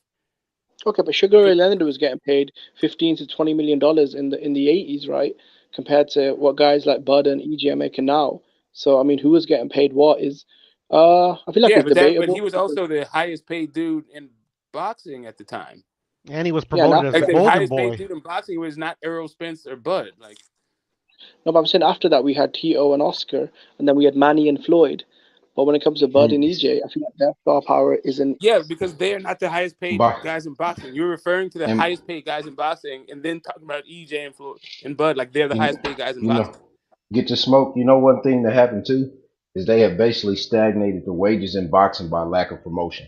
Okay, but Sugar Ray Leonard was getting paid $15 to $20 million in the 80s, right? Compared to what guys like Bud and EJ are making now. So I mean, who was getting paid what is? I feel like it's debatable. But he was also the highest paid dude in boxing at the time. And he was promoted as the Golden highest Boy. paid dude in boxing was not Errol Spence or Bud. Like, no, but I'm saying after that we had Tito and Oscar, and then we had Manny and Floyd. But when it comes to Bud and EJ, I feel like their star power isn't. Yeah, because they are not the highest paid guys in boxing. You're referring to the highest paid guys in boxing, and then talking about EJ and Floyd and Bud like they're the highest paid guys in boxing. Get to Smoke. You know, one thing that happened too is they have basically stagnated the wages in boxing by lack of promotion,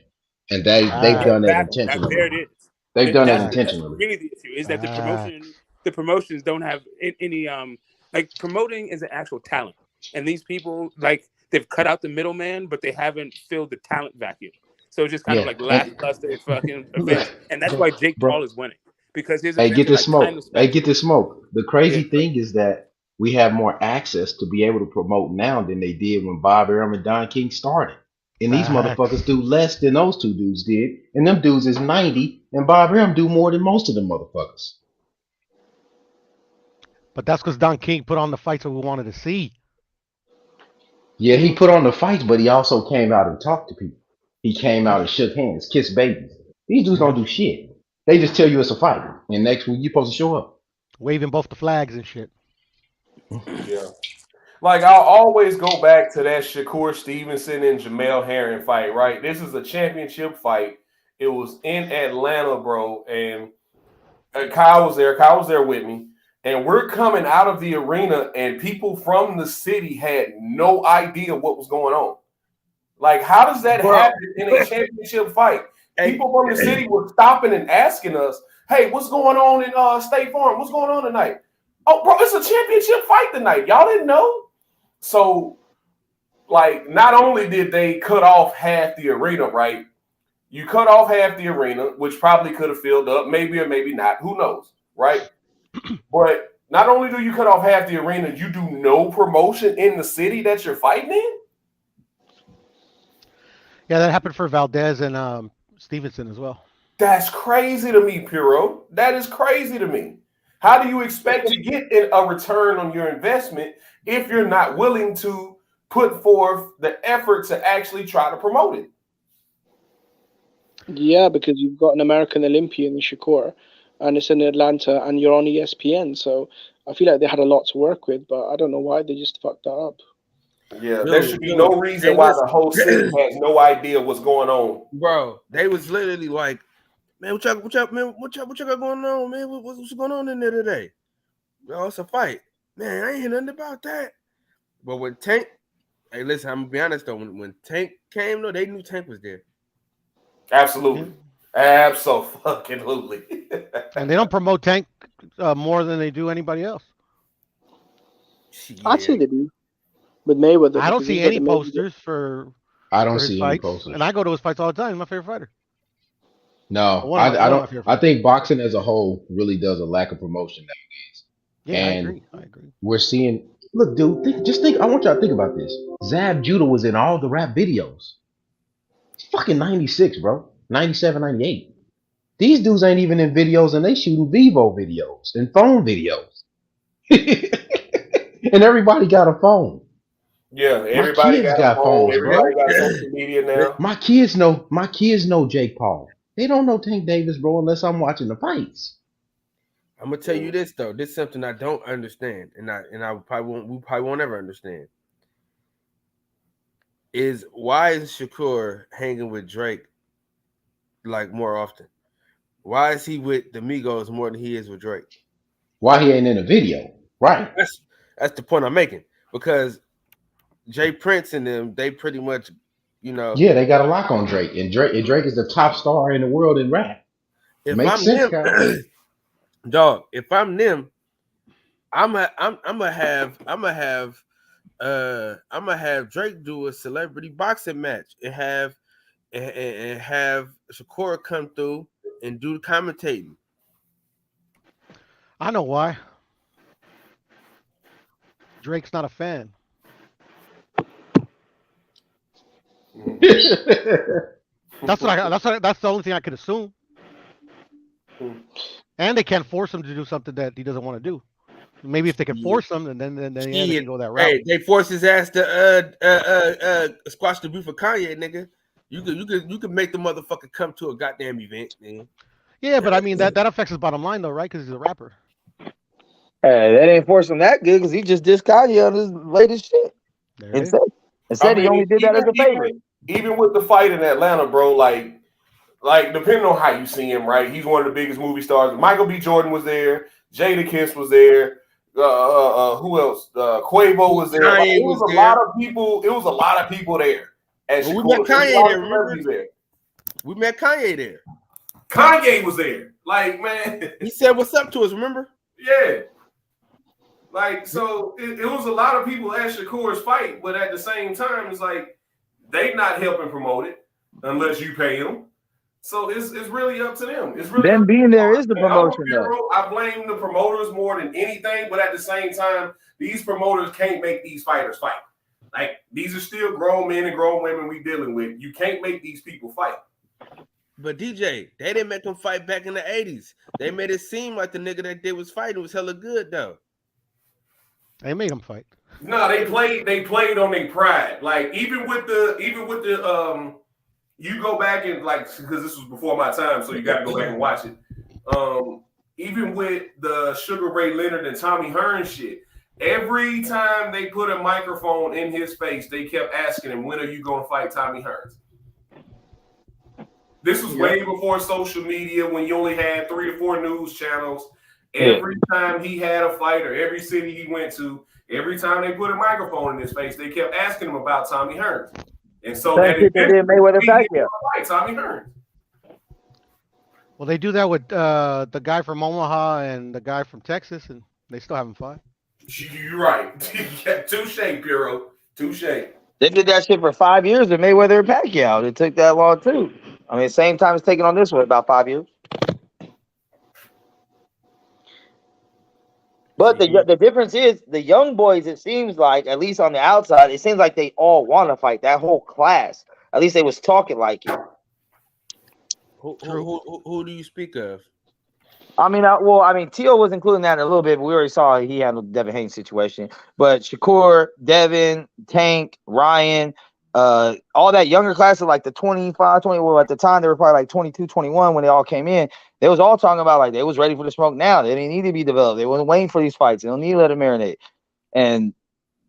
and they've done that intentionally. There it is. They've done it That's intentionally. really the issue is that the promotions don't have any like promoting is an actual talent, and these people like they've cut out the middleman, but they haven't filled the talent vacuum. So it's just kind of like lackluster fucking events, and that's why Jake Paul is winning because his events get are this like smoke. kind of Hey, get this smoke. The crazy thing is that we have more access to be able to promote now than they did when Bob Arum and Don King started. And these motherfuckers do less than those two dudes did. And them dudes is 90, and Bob Arum do more than most of them motherfuckers. But that's because Don King put on the fights that we wanted to see. Yeah, he put on the fights, but he also came out and talked to people. He came out and shook hands, kissed babies. These dudes don't do shit. They just tell you it's a fight. And next week, you're supposed to show up. Waving both the flags and shit. Yeah. Like, I'll always go back to that Shakur Stevenson and Jamel Herring fight, right? This is a championship fight. It was in Atlanta, bro. And Kyle was there. Kyle was there with me. And we're coming out of the arena, and people from the city had no idea what was going on. Like, how does that happen in a championship fight? People from the city were stopping and asking us, hey, what's going on in State Farm? What's going on tonight? Oh, bro, it's a championship fight tonight. Y'all didn't know? So, like, not only did they cut off half the arena, right? You cut off half the arena, which probably could have filled up, maybe or maybe not. Who knows, right? But not only do you cut off half the arena, you do no promotion in the city that you're fighting in? Yeah, that happened for Valdez and Stevenson as well. That's crazy to me, Puro. That is crazy to me. How do you expect to get a return on your investment if you're not willing to put forth the effort to actually try to promote it? Yeah, because you've got an American Olympian in Shakur, and it's in Atlanta, and you're on ESPN. So I feel like they had a lot to work with, but I don't know why they just fucked that up. Yeah, there should be no reason why the whole city has no idea what's going on. Bro, they was literally like, man, what y'all got going on, man? What's going on in there today? Oh, it's a fight. Man, I ain't hear nothing about that. But when Tank, hey, listen, I'm gonna be honest though, when Tank came, though, they knew Tank was there. Absolutely. Absolutely. And they don't promote Tank more than they do anybody else. I'd say they do. With Mayweather. I don't see any posters for. I don't see any fights, posters. and I go to his fights all the time. He's my favorite fighter. No, I don't. I think boxing as a whole really does a lack of promotion nowadays. Yeah, and I agree. We're seeing. Look, dude, just think. I want y'all to think about this. Zab Judah was in all the rap videos. It's fucking 96, bro. 97, 98. These dudes ain't even in videos, and they shooting Vivo videos and phone videos. And everybody got a phone. Yeah, everybody got phones. Everybody got social media now. My kids know Jake Paul. They don't know Tank Davis, bro, unless I'm watching the fights. I'm gonna tell you this though. This is something I don't understand, and we probably won't ever understand. Is why is Shakur hanging with Drake like more often? Why is he with the Migos more than he is with Drake? Why he ain't in a video? Right. That's the point I'm making. Because Jay Prince and them, they pretty much, Yeah, they got a lock on Drake, and Drake is the top star in the world in rap. Makes sense, guys. Dog. If I'm them, I'm gonna have Drake do a celebrity boxing match and have Shakur come through and do the commentating. I know why. Drake's not a fan. That's the only thing I could assume. And they can't force him to do something that he doesn't want to do. Maybe if they can force him, and then they can go that route. Hey, they force his ass to squash the beef for Kanye, nigga. You could make the motherfucker come to a goddamn event, man. Yeah, but I mean that affects his bottom line though, right? Because he's a rapper. Hey, that ain't forcing that good because he just dissed Kanye on his latest shit. And said he only did that as a favor. Even with the fight in Atlanta, bro, like depending on how you see him, right? He's one of the biggest movie stars. Michael B. Jordan was there. Jadakiss was there. Who else? Quavo was there. Like, it was a lot of people. It was a lot of people there. We met Kanye there. Remember? We met Kanye there. Kanye was there. Like, man. He said what's up to us, remember? Yeah. Like, so it was a lot of people at Shakur's fight, but at the same time, it's like they not helping promote it unless you pay them. So it's really up to them. It's really them being there is the promotion. I blame the promoters more than anything, but at the same time, these promoters can't make these fighters fight. Like, these are still grown men and grown women we dealing with. You can't make these people fight. But DJ, they didn't make them fight back in the 80s. They made it seem like the nigga that they was fighting was hella good though. They made them fight. No, they played on their pride. Like, even with the you go back and, like, because this was before my time, so you got to go back and watch it. Even with the Sugar Ray Leonard and Tommy Hearns shit, every time they put a microphone in his face, they kept asking him, when are you going to fight Tommy Hearns? This was way before social media, when you only had 3 or 4 news channels. Every time he had a fight, or every city he went to, every time they put a microphone in his face, they kept asking him about Tommy Hearns. And so that they did Mayweather Pacquiao. Tommy Hearns. Well, they do that with the guy from Omaha and the guy from Texas, and they still haven't fought. You're right. Touche, Puro. Touche. They did that shit for 5 years with Mayweather and Pacquiao. It took that long too. I mean, same time as taking on this one, about 5 years. But the difference is the young boys, it seems like, at least on the outside, it seems like they all want to fight, that whole class. At least they was talking like it. Who do you speak of? I mean, Teal was including that in a little bit, but we already saw he handled the Devin Haney situation. But Shakur, Devin, Tank, Ryan, all that younger class of like the 25, 20, well, at the time they were probably like 22, 21 when they all came in. They was all talking about like they was ready for the smoke now. They didn't need to be developed. They wasn't waiting for these fights. They don't need to let it marinate. And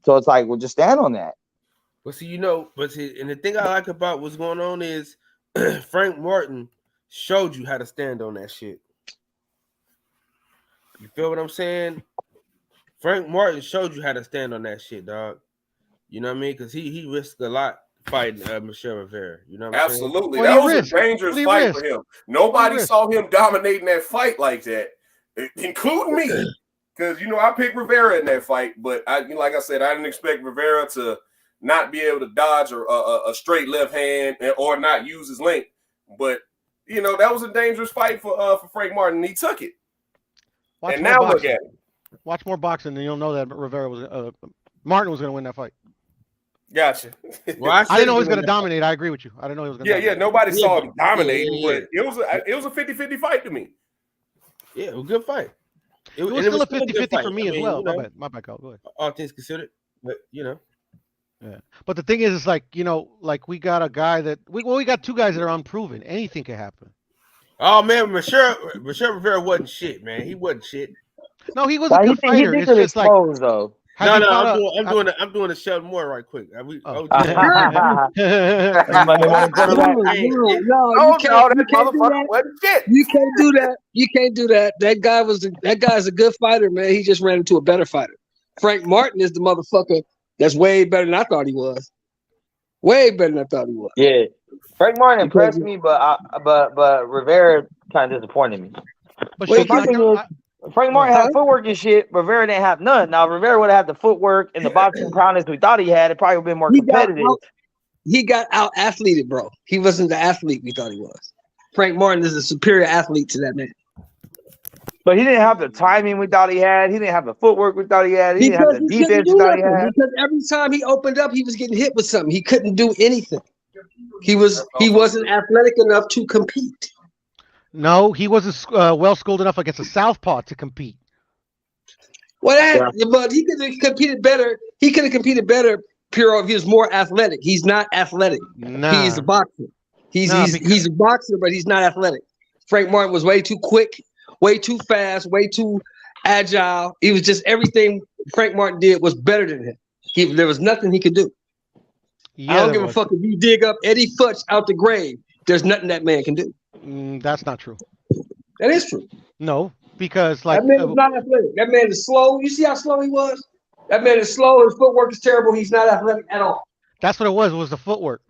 so it's like, well, just stand on that. But see, and the thing I like about what's going on is Frank Martin showed you how to stand on that shit. You feel what I'm saying? Frank Martin showed you how to stand on that shit, dog. You know what I mean? Because he risked a lot fighting Michelle Rivera. You know what I'm saying? Absolutely. That was a dangerous fight for him. Nobody saw him dominating that fight like that, including me. Because, I picked Rivera in that fight, but like I said, I didn't expect Rivera to not be able to dodge a straight left hand or not use his length. But, that was a dangerous fight for Frank Martin. He took it. And now look at it. Watch more boxing, and you'll know that Martin was going to win that fight. Gotcha. Well, I didn't know he was going to dominate. I agree with you. I didn't know he was going to dominate. Nobody saw him dominating, but it was a 50-50 fight to me. Yeah, it was a good fight. It was still a 50-50 for me as well. My bad, Go ahead. All things considered, but Yeah. But the thing is, it's like, like we got a guy that we got 2 guys that are unproven. Anything can happen. Oh man, Michelle Rivera wasn't shit, man. He wasn't shit. No, he was a good fighter. It's just like though. I'm doing a Sheldon Moore right quick. No, you can't do that. You can't do that. That guy's a good fighter, man. He just ran into a better fighter. Frank Martin is the motherfucker that's way better than I thought he was. Way better than I thought he was. Yeah, Frank Martin impressed me, but Rivera kind of disappointed me. But Frank Martin had footwork and shit. Rivera didn't have none. Now Rivera would have had the footwork and the boxing prowess we thought he had. It probably would have been more competitive. He got out athleted, bro. He wasn't the athlete we thought he was. Frank Martin is a superior athlete to that man. But he didn't have the timing we thought he had. He didn't have the footwork we thought he had. He didn't have the defense we thought he had. Because every time he opened up, he was getting hit with something. He couldn't do anything. He wasn't athletic enough to compete. No, he wasn't well schooled enough against a southpaw to compete. But he could have competed better. He could have competed better, Puro, if he was more athletic. He's not athletic. Nah. He's a boxer. He's a boxer, but he's not athletic. Frank Martin was way too quick, way too fast, way too agile. He was just everything Frank Martin did was better than him. There was nothing he could do. I don't give a fuck if you dig up Eddie Futch out the grave. There's nothing that man can do. That's not true. That is true. No, because like that man is not athletic. That man is slow. You see how slow he was? That man is slow. His footwork is terrible. He's not athletic at all. That's what it was the footwork.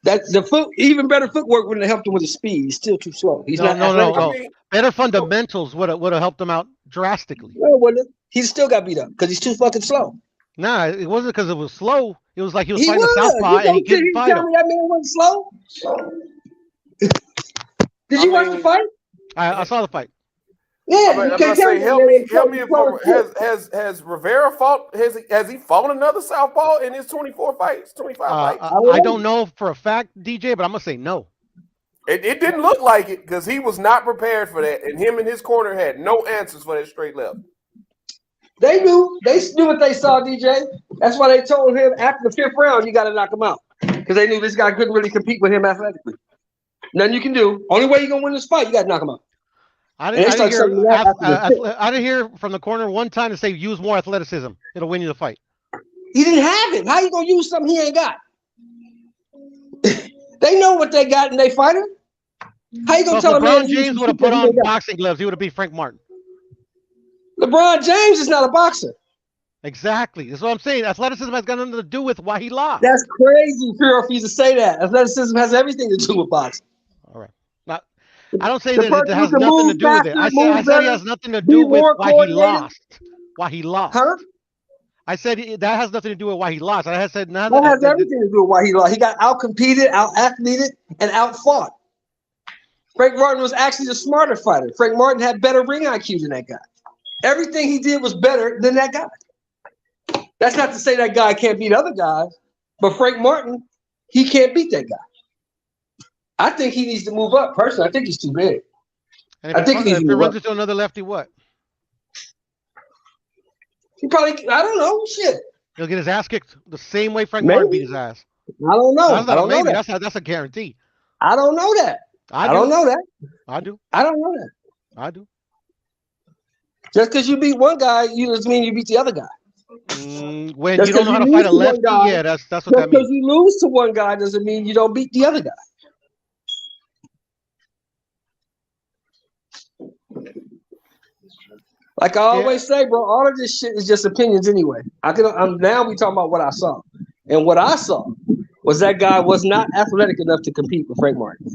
That the foot, even better footwork wouldn't have helped him with his speed. He's still too slow. He's no. Better fundamentals would have helped him out drastically. No, he still got beat up because he's too fucking slow. Nah, it wasn't because it was slow. It was like he was fighting a southpaw and he couldn't fight him. Tell me that man wasn't slow? Did you watch the fight? I saw the fight. Yeah, I'm gonna say, help me. Has Rivera fought? Has he fought another southpaw in his 24 fights, 25 fights? I don't know for a fact, DJ, but I'm gonna say no. It didn't look like it because he was not prepared for that, and him and his corner had no answers for that straight left. They knew what they saw, DJ. That's why they told him after the 5th round, you got to knock him out because they knew this guy couldn't really compete with him athletically. Nothing you can do. Only way you're gonna win this fight, you got to knock him out. I didn't hear from the corner one time to say use more athleticism. It'll win you the fight. He didn't have it. How you gonna use something he ain't got? They know what they got in their fighter. How you gonna tell a man? LeBron James would have put on boxing gloves. He would have beat Frank Martin. LeBron James is not a boxer. Exactly. That's what I'm saying. Athleticism has got nothing to do with why he lost. That's crazy for you to say that. Athleticism has everything to do with boxing. All right. I don't say that it has nothing to do with it. I said he has nothing to do with why he lost. Why he lost. Huh? I said that has nothing to do with why he lost. I said that has everything to do with why he lost. He got out-competed, out-athleted, and out-fought. Frank Martin was actually the smarter fighter. Frank Martin had better ring IQ than that guy. Everything he did was better than that guy. That's not to say that guy can't beat other guys, but Frank Martin, he can't beat that guy. I think he needs to move up. Personally, I think he's too big. And if he runs into another lefty, what? He probably, I don't know, shit. He'll get his ass kicked the same way Frank Martin beat his ass. I don't know. I don't know that. That's a guarantee. I don't know that. I don't know that. I do. I don't know that. I do. Just because you beat one guy, you doesn't mean you beat the other guy. When you don't know how to fight a lefty, yeah, that's what that means. Because you lose to one guy doesn't mean you don't beat the other guy. Like I always say, bro, all of this shit is just opinions anyway. Now we talking about what I saw. And what I saw was that guy was not athletic enough to compete with Frank Martin.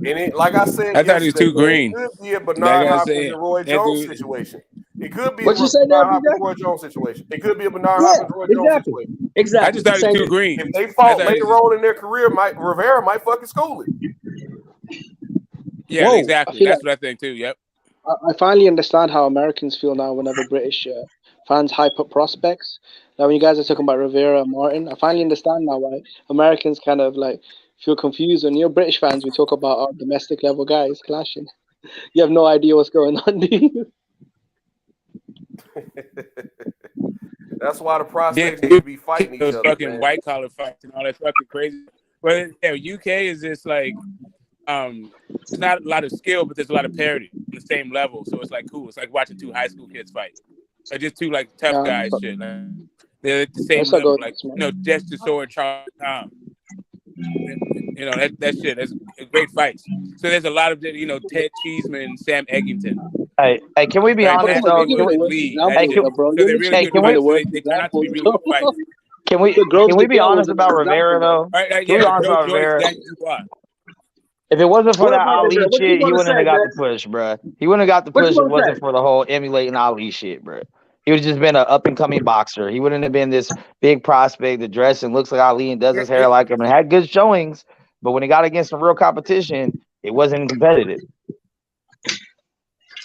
And it, like I said, I thought he was too green. It could be a Bernard Hopkins and Roy Jones situation. It could be a Bernard Hopkins Roy Jones situation. It could be a Bernard Hopkins Roy Jones situation. Exactly. I just thought he was too green. If they fought later on in their career, Rivera might fucking school it. Yeah, exactly. That's what I think too. Yep. I finally understand how Americans feel now whenever British fans hype up prospects. Now, when you guys are talking about Rivera and Martin, I finally understand now why Americans kind of like feel confused. When you're British fans, we talk about our domestic level guys clashing. You have no idea what's going on, do you? That's why the prospects need to be fighting each other. Fucking white collar fights and all that fucking crazy. But UK is just like it's not a lot of skill, but there's a lot of parity on the same level. So it's like cool. It's like watching two high school kids fight. Like just two like tough guys shit. Like, they're at the same level. Like Jester Sword, Charles Tom. You know that shit. That's great fights. So there's a lot of Ted Cheeseman, Sam Eggington. Hey, can we be honest though? Can we be honest about Rivera though? Can we be honest about Rivera? If it wasn't for that Ali shit, he wouldn't have got the push, bro. He wouldn't have got the push if it wasn't for the whole emulating Ali shit, bro. He would have just been an up-and-coming boxer. He wouldn't have been this big prospect that dresses and looks like Ali and does his hair like him and had good showings. But when he got against some real competition, it wasn't competitive.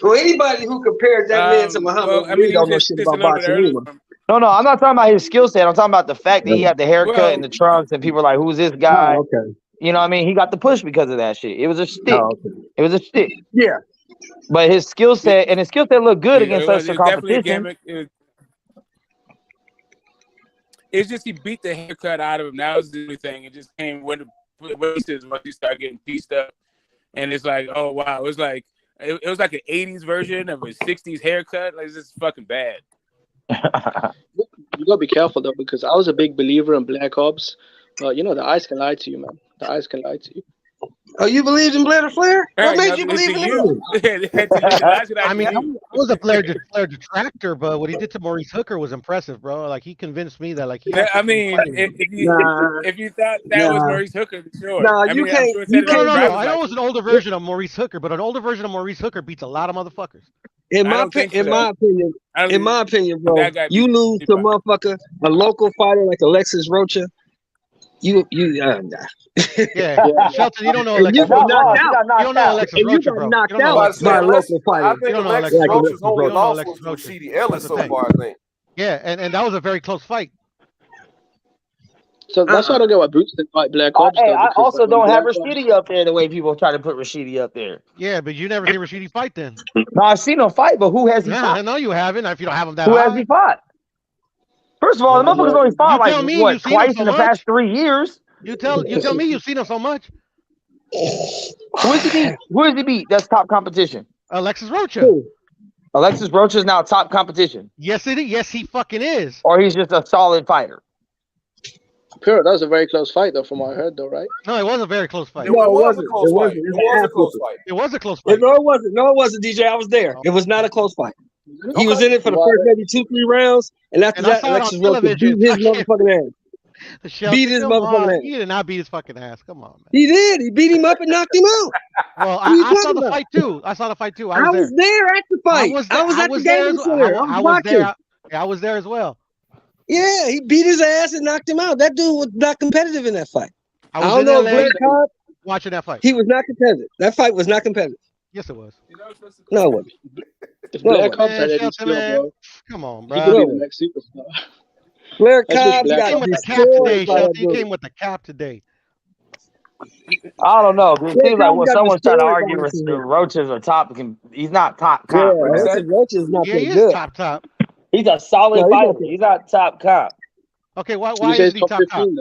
Well, anybody who compared that man to Muhammad, really don't know shit about boxing anyway. No, I'm not talking about his skill set. I'm talking about the fact that he had the haircut and the trunks, and people were like, "Who's this guy?" Oh, okay. You know what I mean? He got the push because of that shit. It was a stick. Oh, okay. It was a stick. Yeah. But his skill set looked good against such a competition. It's just he beat the haircut out of him. That was the only thing. It just came when he started getting pieced up. And it's like, oh, wow. It was like an 80s version of a 60s haircut. Like, it's just fucking bad. You got to be careful, though, because I was a big believer in Black Ops. But, the eyes can lie to you, man. The eyes can lie to you. Oh, you believed in Flair to Flair? What made you believe in him? I mean, I was a Flair detractor, but what he did to Maurice Hooker was impressive, bro. Like he convinced me that, like, I mean, if you thought that was Maurice Hooker, sure. Nah, I you mean, can't. No. I know it was an older version of Maurice Hooker, but an older version of Maurice Hooker beats a lot of motherfuckers. In my opinion, bro, you lose to motherfucker, a local fighter like Alexis Rocha. Yeah, Shelton, you don't know Alexis. You got knocked out. You don't know Alexis And you Rocha, got bro. knocked You don't know out by a local I fighter. think Alexis Rocha's only loss was with Sheedy Ellis so far, I think. Yeah, and that was a very close fight. So that's why I don't get why Boots didn't fight Black Ops. Hey, I also don't have Rashidi up there the way people try to put Rashidi up there. Yeah, but you never seen Rashidi fight then. No, I've seen him fight, but who has he fought? I know you haven't. If you don't have him that Who high. has he fought? First of all, the motherfucker's only fought like what, twice in the past 3 years. You tell me you've seen him so much. Who is he beat? Who is he beat? That's top competition. Alexis Rocha. Alexis Rocha is now top competition. Yes, it is. Yes, he fucking is. Or he's just a solid fighter. Pure, that was a very close fight, though, from what I heard, though, right? No, it was a very close fight. No, it wasn't. It was a close fight. It was a close fight. No, it wasn't. No, it wasn't, DJ. I was there. It was not a close fight. He was in it for the first maybe 2-3 rounds, and after that, Alexis Rocha beat his motherfucking ass. Beat his motherfucking ass. He did not beat his fucking ass. Come on, man. He did. He beat him up and knocked him out. Well, I saw the fight too. I saw the fight too. I was there at the fight. I was at the game center. I was watching. I was there as well. Yeah, he beat his ass and knocked him out. That dude was not competitive in that fight. I don't know if Blair Cobb watching that fight. He was not competitive. That fight was not competitive. Yes, it was. No, it wasn't. If Blair Cobb had any skill, bro, come on, he bro. could be the next superstar. Blair Cobb came with the cap today, Shelton. He came with the cap today. I don't know. It seems like when someone's trying to argue Rocha's a top, he's not top comp. Yeah, Rocha's not he good. is top. He's a solid fighter. He's not top comp. Okay, why is he top comp?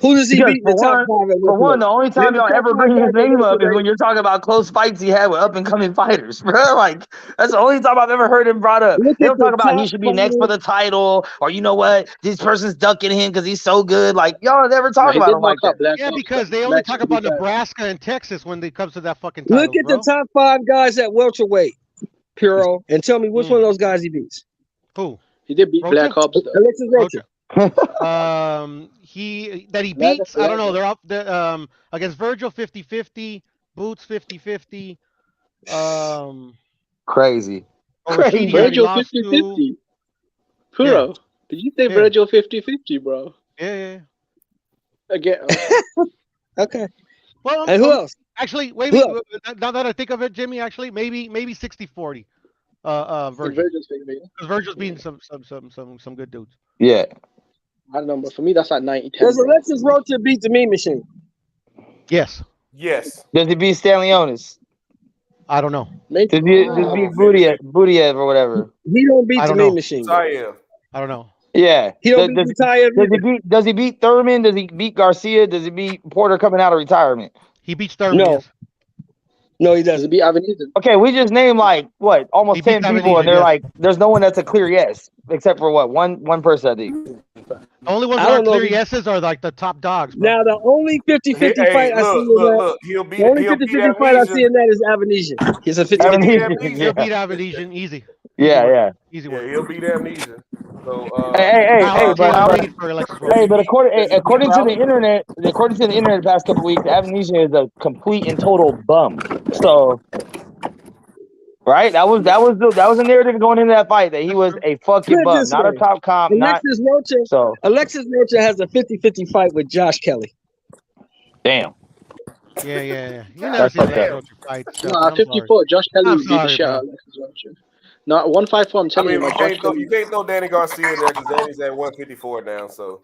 Who does he beat? For one, the only time y'all ever bring his name up is when you're talking about close fights he had with up and coming fighters, bro. Like that's the only time I've ever heard him brought up. They don't talk about he should be next for the title, or you know what, this person's ducking him because he's so good. Like y'all never talk about him like that. Yeah, because they only talk about Nebraska and Texas when it comes to that fucking title. Look at the top 5 guys at welterweight, Puro, and tell me which one of those guys he beats. Who? He did beat Black Ops. Alexis Rocha. He beats, I don't know, they're up against Virgil 50-50, Boots 50-50. Crazy. Virgil 50-50. Puro, did you say Virgil 50-50, bro? Yeah. Again. Okay. Well, and who else? Actually, wait, now that I think of it, Jimmy, actually, maybe 60-40. Virgil's beating some good dudes. Yeah. I don't know, but for me, that's like 90-10. Does Alexis Rocha beat the Mean Machine? Yes. Yes. Does he beat Stanley Onis? I don't know. Does he beat Budiev or whatever? He don't beat the Mean Machine. I don't know. Yeah. He don't beat Does he beat Thurman? Does he beat Garcia? Does he beat Porter coming out of retirement? He beats Thurman. No. No, he doesn't. Beat Avenida. Okay, we just named like what, almost 10 people, and they're like, there's no one that's a clear yes, except for what, one person, I think. The only ones that are clear yeses are like the top dogs. Bro. Now the only 50-50 fight I see in that, the only 50-50 fight I see in that is Avenesian. He's a 50-50. He'll beat Avenesian easy. Yeah. Easy one. Yeah, he'll beat Amnesia. So, but according to the internet, the past couple weeks, Amnesia is a complete and total bum. So, right, that was the narrative going into that fight, that he was a fucking bum, not a top comp. Alexis Rocha has a 50-50 fight with Josh Kelly. Damn. Yeah. You never seen that Rocha fight. Nah, 54. Josh Kelly beat the shit out of Alexis Rocha. No, 154. I'm telling you, you can't throw Danny Garcia in there because Danny's at 154 now. So,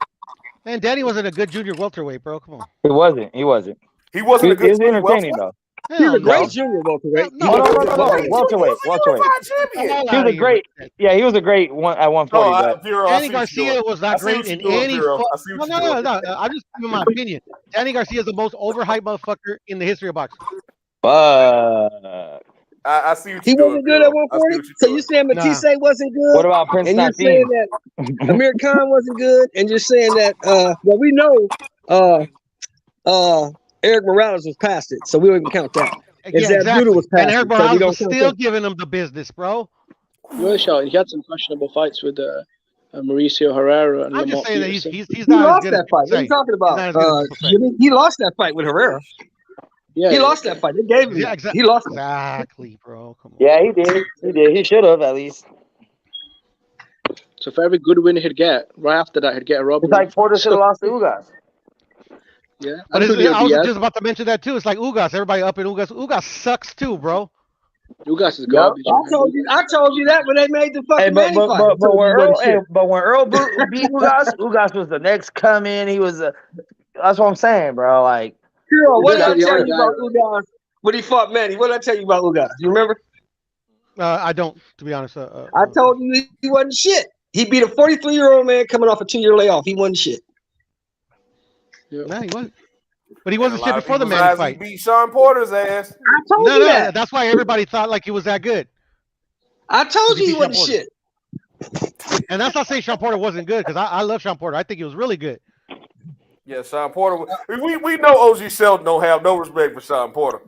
man, Danny wasn't a good junior welterweight, bro. Come on. He wasn't a good. He was entertaining though. He's a great junior welterweight. No, welterweight. He was a great. Yeah, he was a great one at 140. Danny Garcia was not great in any. No. I'm just giving my opinion. Danny Garcia is the most overhyped motherfucker in the history of boxing. I see what he wasn't good at 140. So you saying Matisse wasn't good? What about Prince? And you're saying that Amir Khan wasn't good, and you're saying that well, we know Eric Morales was past it, so we don't even count that. And Yeah, Zab exactly. Judah was past And Eric it, so we Morales don't was count still that. giving him the business, bro. You show he had some questionable fights with Mauricio Herrera and I'm just Lamont saying that Peterson. he's He not as lost good as that people fight. What are say. you talking He's about? not as good as people say. Jimmy, he lost that fight with Herrera. Yeah, He lost that fight. They gave him Yeah, that. He lost it. exactly, bro. Come on. Yeah, he did. He did. He should have at least. So for every good win he'd get, right after that he'd get a robbery. It's like Porter should have lost to Ugas. Yeah, But and Julio I was Diaz. just about to mention that too. It's like Ugas. Everybody up in Ugas. Ugas sucks too, bro. Ugas is garbage. I told you that when they made the fucking Manny fight. I But told when you Earl, what shit. but when Earl beat Ugas, Ugas was the next come in. He was that's what I'm saying, bro. Like, Girl, what did I Ugas is tell the you guy. about Ugas when he fought Manny? What did I tell you about Ugas? You remember? I don't, to be honest. I told you he wasn't shit. He beat a 43-year-old man coming off a 2-year layoff. He wasn't shit. Nah, he wasn't. But he wasn't A shit lot of before the people's Manny eyes, he fight. beat Sean Porter's ass. I told No, you that. that's why everybody thought like he was that good. I told you he beat wasn't Sean shit. And that's not saying Sean Porter wasn't good, because I love Sean Porter. I think he was really good. Yeah, Sean Porter. We know OG Shelton don't have no respect for Sean Porter.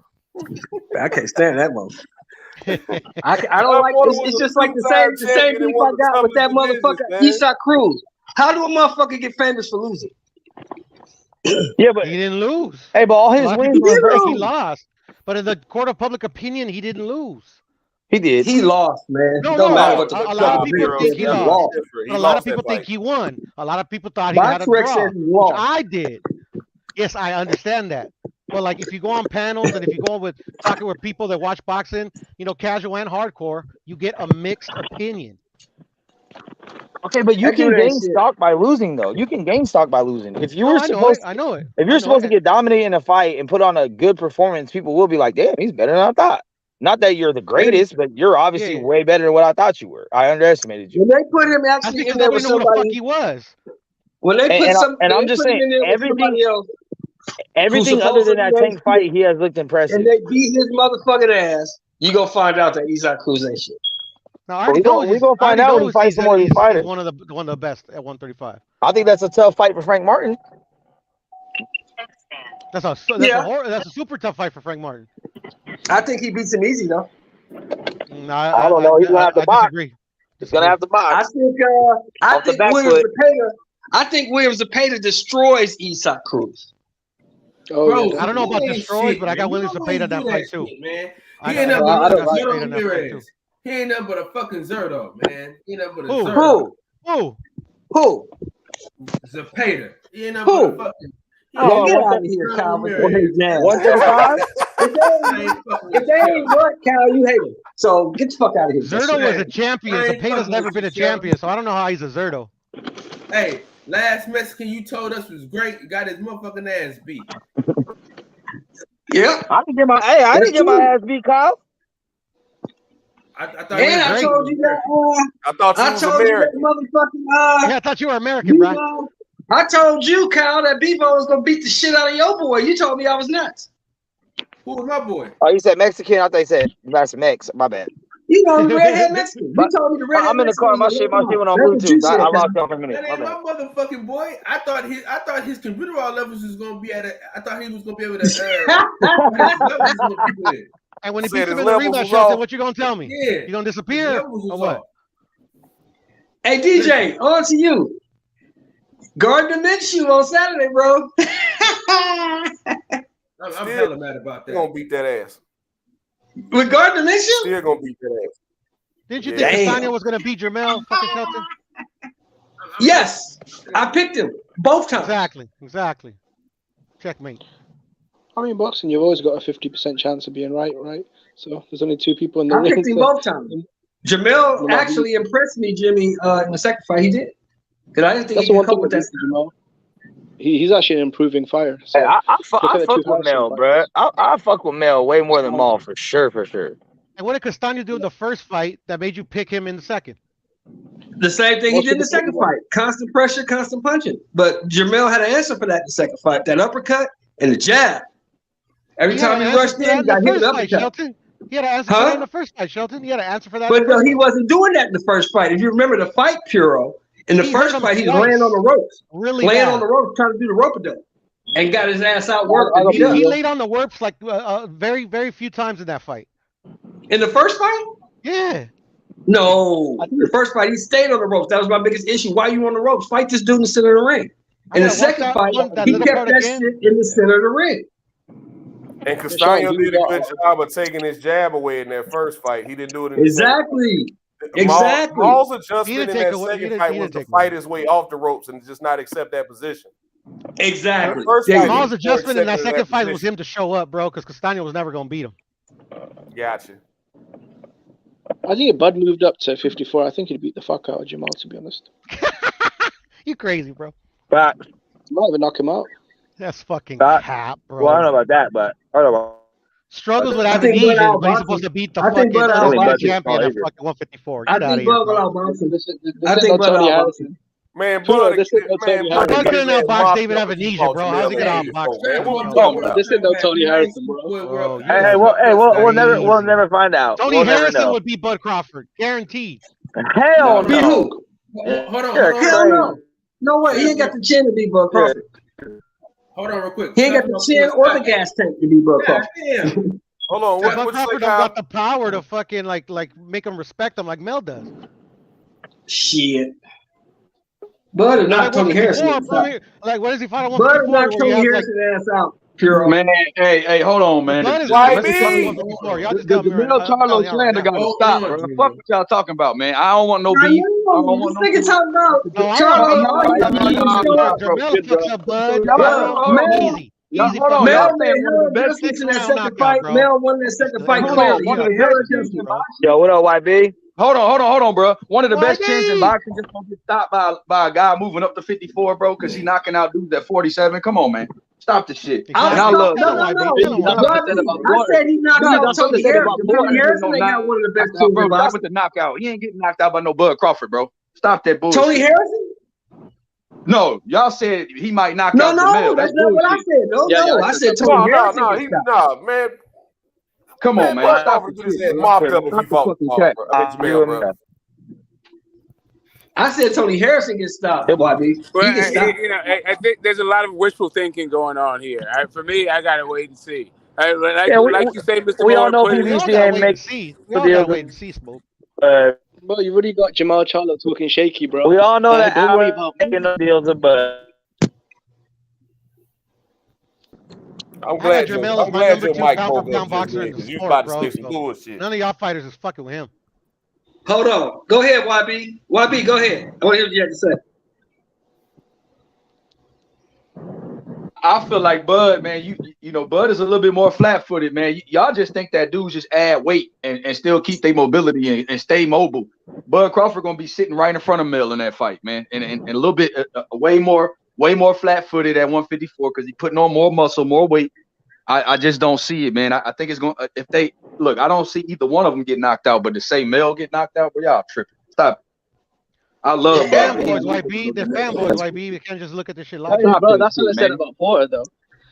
I can't stand that motherfucker. I don't like it's just like the same beef I got with that motherfucker Isak Cruz. How do a motherfucker get famous for losing? Yeah, but he didn't lose. Hey, but all his wins were he lost. But in the court of public opinion, he didn't lose. He did. He lost, man. No, Don't no. matter what the A lot of people think he lost. But a lot of people think he won. A lot of people thought he had a draw, which I did. Yes, I understand that. But like, if you go on panels and if you go with talking with people that watch boxing, casual and hardcore, you get a mixed opinion. Okay, but you can gain stock by losing, though. You can gain stock by losing. If you were supposed, I know it. If you're supposed to get dominated in a fight and put on a good performance, people will be like, "Damn, he's better than I thought." Not that you're the greatest, but you're obviously way better than what I thought you were. I underestimated you. When they put him actually in there with somebody, who the fuck he was. When they put I'm just saying everything other than that Tank fight, he has looked impressive. And they beat his motherfucking ass. You gonna find out that Isak Cruz ain't shit. Now, we're gonna find out when he fights some more of these fighters. One of the best at 135. I think that's a tough fight for Frank Martin. That's a super tough fight for Frank Martin. I think he beats him easy though. No, I don't know. He's gonna have to box. He's gonna have to box. I think Williams Zepeda. I think Williams Zepeda destroys Isak Cruz. Oh, bro, I don't know about destroys, but I got Williams Zepeda that fight too. Man, he ain't nothing but a fucking Zerdo, man. He ain't nothing but a Zerdo. Who? Zepeda. He ain't nothing but a fucking. Oh, get out of here, Kyle. 135? If they ain't what, Kyle, you hate him. So get the fuck out of here. Zerdo was a champion. Zepeda's never been a champion, so I don't know how he's a Zerdo. Hey, last Mexican you told us was great, got his motherfucking ass beat. Yeah. I didn't get my ass beat, Kyle. I thought I told you that. I thought you was American. Yeah, I thought you were American, bro. I told you, Kyle, that Bebo was gonna beat the shit out of your boy. You told me I was nuts. Who was my boy? Oh, you said Mexican. I thought you said that's Mex. My bad. You know, the redhead Mexican. You told me the redhead. I'm in the car. My shit went on Bluetooth. I lost you for a minute. That ain't my motherfucking boy. I thought his computer levels was gonna be at. I thought he was gonna be able to. And when he beats him in the rematch, Shelton, what you gonna tell me? Yeah. You gonna disappear or what? Hey DJ, on to you. Gardner Minshew on Saturday, bro. I'm hella mad about that. Gonna beat that ass. With Gardner Minshew? Still gonna beat that ass. Didn't you think Castagna was gonna beat Jermell fucking Shelton? Yes, I picked him both times. Exactly. Checkmate. I mean, boxing, you've always got a 50% chance of being right? So there's only two people in the ring. I picked him both times. Jamel actually impressed me, Jimmy, in the second fight. He did. Because I didn't think he could cope with that. Jamel. He's actually an improving fighter. So hey, I fuck with Mel, bro. I fuck with Mel way more than Maul, for sure. And what did Castagna do in the first fight that made you pick him in the second? The same thing he did in the second fight. Constant pressure, constant punching. But Jamel had an answer for that in the second fight. That uppercut and the jab. Every time he rushed in, he got hit with an uppercut. He had an answer for that in the first fight, Shelton. He had an answer for that. But no, he wasn't doing that in the first fight. If you remember the fight, Puro, in the first fight, he was laying on the ropes. Really laying bad. on the ropes, trying to do the rope-a-dope. and got his ass outworked. He laid on the ropes like very, very few times in that fight. In the first fight? Yeah. No, the first fight he stayed on the ropes. That was my biggest issue. Why are you on the ropes? Fight this dude in the center of the ring. In the second fight, he kept that shit in the center of the ring. And Castaño did a good job of taking his jab away in that first fight. He didn't do it in the Exactly. Maul's adjustment in that second fight was to fight his way off the ropes and just not accept that position. Exactly. Maul's adjustment in that second fight was him to show up, bro, because Castaño was never going to beat him. Gotcha. I think if Bud moved up to 54, I think he'd beat the fuck out of Jamal, to be honest. You crazy, bro. But might even knock him out. That's fucking cap, bro. Well, I don't know about that, but I don't know. Struggles with amnesia, but he's supposed to beat the fucking champion at fucking 154. Get out of here, bro. I think Tony Harrison. Man, Bud couldn't outbox David Amnesia, bro. How's he gonna outbox? This is no Tony Harrison, bro. We'll never find out. Tony Harrison would beat Bud Crawford, guaranteed. Hell no. Hold on. Hell no. No way. He ain't got the chin to beat Bud Crawford. Hold on, real quick. He ain't got the chin or the gas tank to beat Bud Crawford. Hold on. Bud Crawford don't got the power to fucking like make him respect him like Mel does. Shit. Bud is not Tony Harrison. Like, what is he fighting? Bud is not Tony Harrison ass out. Pure. Man, hey, hold on, man. The Jamel Charlo slander got to stop, bro. The fuck what y'all talking about, man? I don't want no beef. I don't want no beef. Talking about Charlo. Easy. Hold on, Mel won that second fight clearly. Yo, what up, YB? Hold on, bro. One of the best chins in boxing just gonna get stopped by a guy moving up to 54, bro, because he's knocking out dudes at 47. Come on, man. Stop the shit. I love I said he knocked out Tony Harrison. Tony Harrison ain't got one of the best chins in boxing. With the knockout. He ain't getting knocked out by no Bud Crawford, bro. Stop that bullshit. Tony Harrison? No, y'all said he might knock out Jamel. No, that's not what I said. No, I said Tony Harrison. No, man. Come on, man. Stop it. I said Tony Harrison gets stopped. Well, I think there's a lot of wishful thinking going on here. For me, I gotta wait and see. Like you say, Mr. We all know PBC ain't make we all gotta wait and see, Smoke. Bro, you already got Jamal Charlo talking shaky, bro. We all know that. Don't worry about making no deals, but. I'm glad your mic pound boxer in the you about to stick some bullshit. None of y'all fighters is fucking with him. Hold on. Go ahead, YB. YB, go ahead. I want to hear what you have to say. I feel like Bud, man, you know, Bud is a little bit more flat-footed, man. Y'all just think that dudes just add weight and still keep their mobility and stay mobile. Bud Crawford gonna be sitting right in front of Mel in that fight, man, and a little bit way more flat-footed at 154 because he's putting on more muscle, more weight. I just don't see it, man. I think it's going to, if they, look, I don't see either one of them get knocked out, but to say Mel get knocked out, but y'all tripping. Stop it. I love fanboys, YB. They're fanboys, YB. We can't just look at this shit like that. Bro, that's what I said about Porter, though.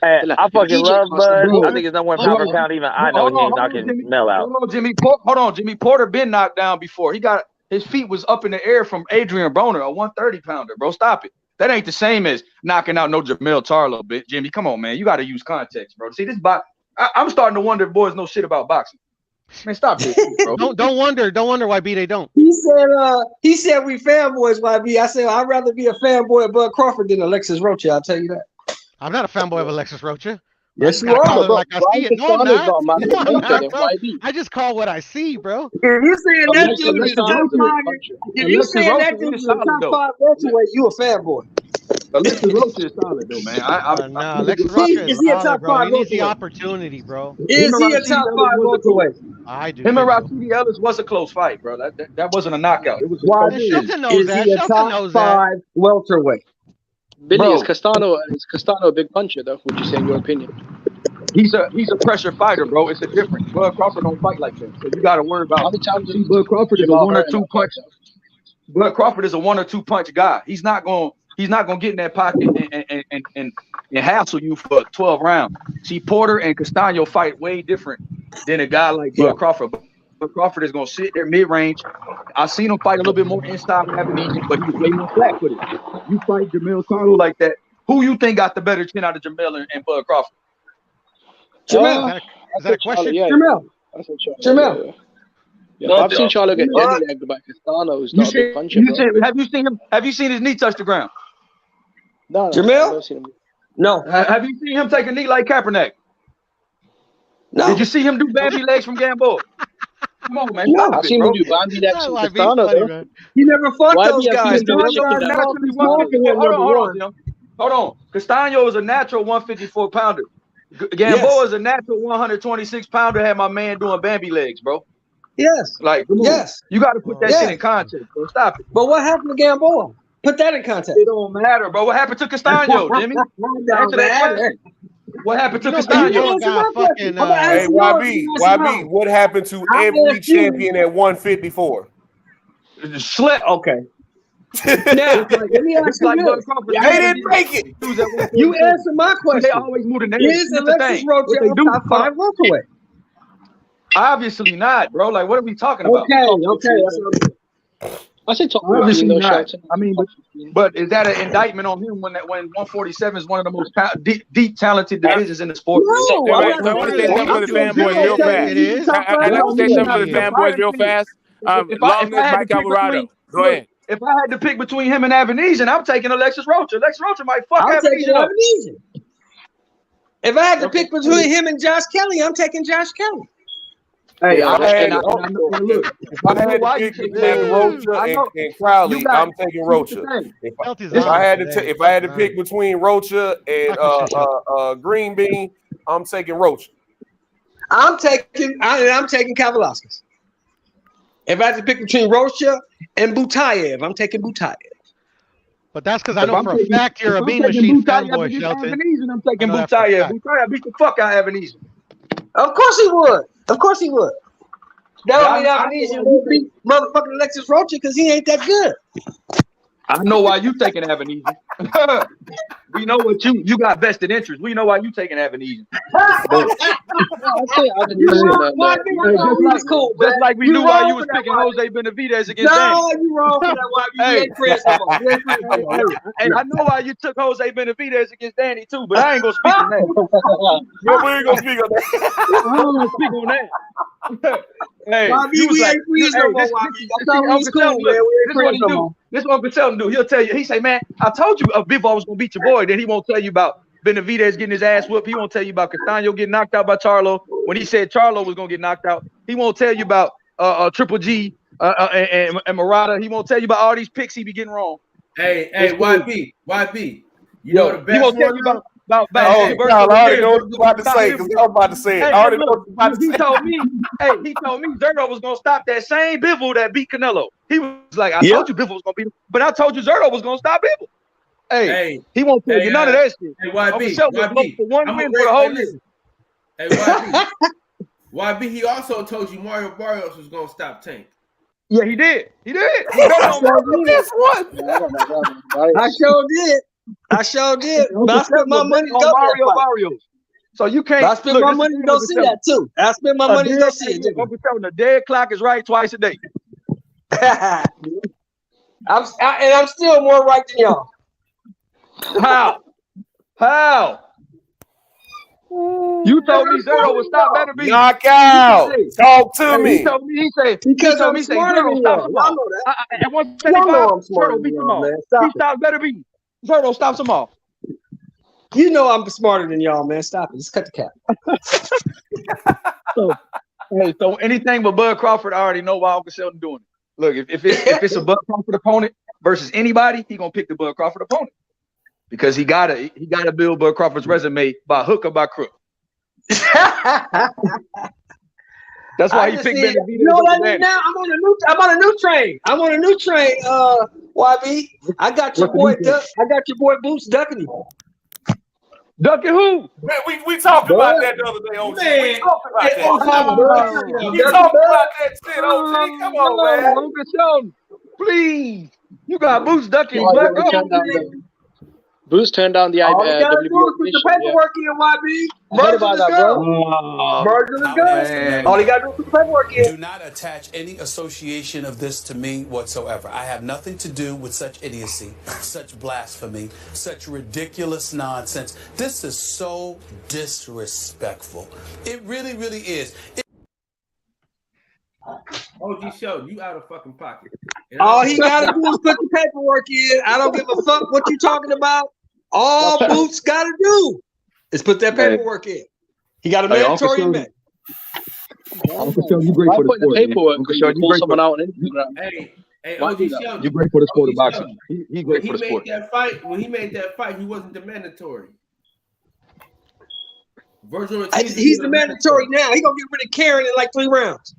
Hey, I fucking love Bud. I think it's number one pound for pound. Even I know he ain't knocking Mel out. Hold on, Jimmy Porter been knocked down before. He got, his feet was up in the air from Adrian Broner, a 130-pounder, bro. Stop it. That ain't the same as knocking out no Jamel Charlo, bit. Jimmy, come on, man. You got to use context, bro. See, this I'm starting to wonder if boys know shit about boxing. Man, stop this, bro. Don't wonder, YB. They don't. He said we fanboys, YB. I said I'd rather be a fanboy of Bud Crawford than Alexis Rocha. I'll tell you that. I'm not a fanboy of Alexis Rocha. Yes, you are. Like I see it. No, I'm not, bro. I just call what I see, bro. If you saying that dude is a top five, if you saying that dude is a top five welterweight, you a fanboy. Alexis Rocha is solid, though, man. Alexis Rocha is solid, bro. He needs the opportunity, bro. Is he a top five welterweight? I do. Him and Rashidi Ellis was a close fight, bro. That wasn't a knockout. It was. Shelton knows that. Is he a top five welterweight? Billy, is Castano a big puncher, though? Would you say, in your opinion? He's a pressure fighter, bro. It's a difference. Bud Crawford don't fight like that, so you got to worry about. Bud Crawford is a 1 or 2 punch. Bud Crawford is a 1 or 2 punch guy. He's not going to get in that pocket and hassle you for 12 rounds. See, Porter and Castaño fight way different than a guy like Bud Crawford. Bud Crawford is going to sit there mid-range. I've seen him fight a little bit more inside with Amnesia, but he's way more flat-footed. You fight Jamel Charlo like that, Who you think got the better chin out of Jamel and Bud Crawford? Jamel. Is that a question? Yeah. Jamel. Yeah, I've seen Charlo get belly legged by Castano, who's not a big puncher. Have you seen him? Have you seen his knee touch the ground? No, Jamel? No. Have you seen him take a knee like Kaepernick? No. Did you see him do Bambi legs from Gamboa? Come on, man. No, I've seen him do Bambi legs from Castano. He never fought those guys. Hold on. Castano is a natural 154 pounder. Gamboa is a natural 126 pounder. Had my man doing Bambi legs, bro. Yes. Like, yes. You got to put that shit in context, bro. Stop it. But what happened to Gamboa? Put that in context. It don't matter, bro. What happened to Castano, Jimmy? Answer that question. What happened to Castano? Hey, YB, what happened to every champion at 154? Slept. Okay. Now, let me ask you this. They didn't make it. You answer my question. They always move the name. Is Alexis Rocha a top 5 welterweight? Obviously not, bro. Like, what are we talking about? Okay. I say top 15 though, not. Shelton. I mean, but is that an indictment on him when 147 is one of the most deep talented divisions in the sport? No, I want to say something for the fanboys real fast. It is. I'd like to say something for the fanboys real fast. Long live Mike Alvarado. Go ahead. If I had to pick between him and Avenesian, I'm taking Alexis Rocha. Alexis Rocha might fuck I'm taking Avenesian up. Avenesian. If I had to pick between him and Josh Kelly, I'm taking Josh Kelly. Hey, if I had to pick between Rocha and Crowley, I'm taking Rocha. If I had to pick between Rocha and Green Bean, I'm taking Rocha. I'm taking Kavaliauskas. If I had to pick between Rocha and Butayev, I'm taking Butayev. But that's because I know for a fact you're a Bean Machine fanboy, Shelton. I'm taking Butayev. Butayev beat the fuck out of Avenesian. Of course he would. That would mean Avenesian would beat motherfucking Alexis Rocha because he ain't that good. I know why you taking Avenesian. We know what you got vested interest. We know why you taking Avenesian. Just like we knew why you was picking Jose Benavidez against Danny. No, you wrong for that. You ain't friends no more. Hey, I know why you took Jose Benavidez against Danny too, but I ain't gonna speak on that. We ain't gonna speak on that. I don't gonna speak on that. Hey, we ain't friends no more. This is what Uncle Sheldon do. He'll tell you. He say, "Man, I told you Bivol was gonna beat your boy." Then he won't tell you about Benavidez getting his ass whooped. He won't tell you about Castano getting knocked out by Charlo. When he said Charlo was gonna get knocked out, he won't tell you about Triple G and Murata. He won't tell you about all these picks he be getting wrong. Hey, YB. You know the best. He won't tell you about I already know what you're about to say because I was about to say it. I already know what you're about to say. He told me Zerto was gonna stop that same Bivol that beat Canelo. He was like, I told you Bivol was gonna beat him, but I told you Zerto was gonna stop Bivol. Hey, he won't tell you none of that shit. Hey, YB, for one win for the whole year. Hey, YB, he also told you Mario Barrios was gonna stop Tank. Yeah, he did. He did. Guess what? I sure did. But I spent my money to go Mario Barrios. So you can't. I spent my money to go see that too. I spent my money to go see it. Uncle Sheldon, the dead clock is right twice a day. I'm still more right than y'all. How? You told me Zerto would stop better be knockout. Talk to me. He told me. He said because I'm smarter than y'all. Y'all know that. At 175, Zerto beat them all. He stopped better be. Zerto stops them all. You know I'm smarter than y'all, man. Stop it. Just cut the cap. So anything but Bud Crawford, I already know why Uncle Sheldon doing it. Look, if it's a Bud Crawford opponent versus anybody, he gonna pick the Bud Crawford opponent because he gotta build Bud Crawford's resume by hook or by crook. That's why he picked Benavidez. You know what I mean? Now I'm on a new train. YB. I got your boy Duck. I got your boy Boots ducking you. Ducking who? Man, we talked about that the other day, OG. We talked about that. You talked about that shit, OG. Come on, man. Uncle Sheldon, please. You got Boots ducking. Bruce turned down the All you gotta do is put the paperwork in, YB. Virgil is good. Virgil is good. All you gotta do is put the paperwork in. Do not attach any association of this to me whatsoever. I have nothing to do with such idiocy, such blasphemy, such ridiculous nonsense. This is so disrespectful. It really, really is. OG Show, you out of fucking pocket. All he gotta do is put the paperwork in. I don't give a fuck what you talking about. All Boots gotta do is put that paperwork in. He got a mandatory event. Uncle Show, you great for the sport. Uncle Show, you great someone out on Hey, OG Show, you great for the sport of boxing. He great for the sport. When he made that fight, he wasn't the mandatory. He's the mandatory now. He gonna get rid of Karen in like 3 rounds.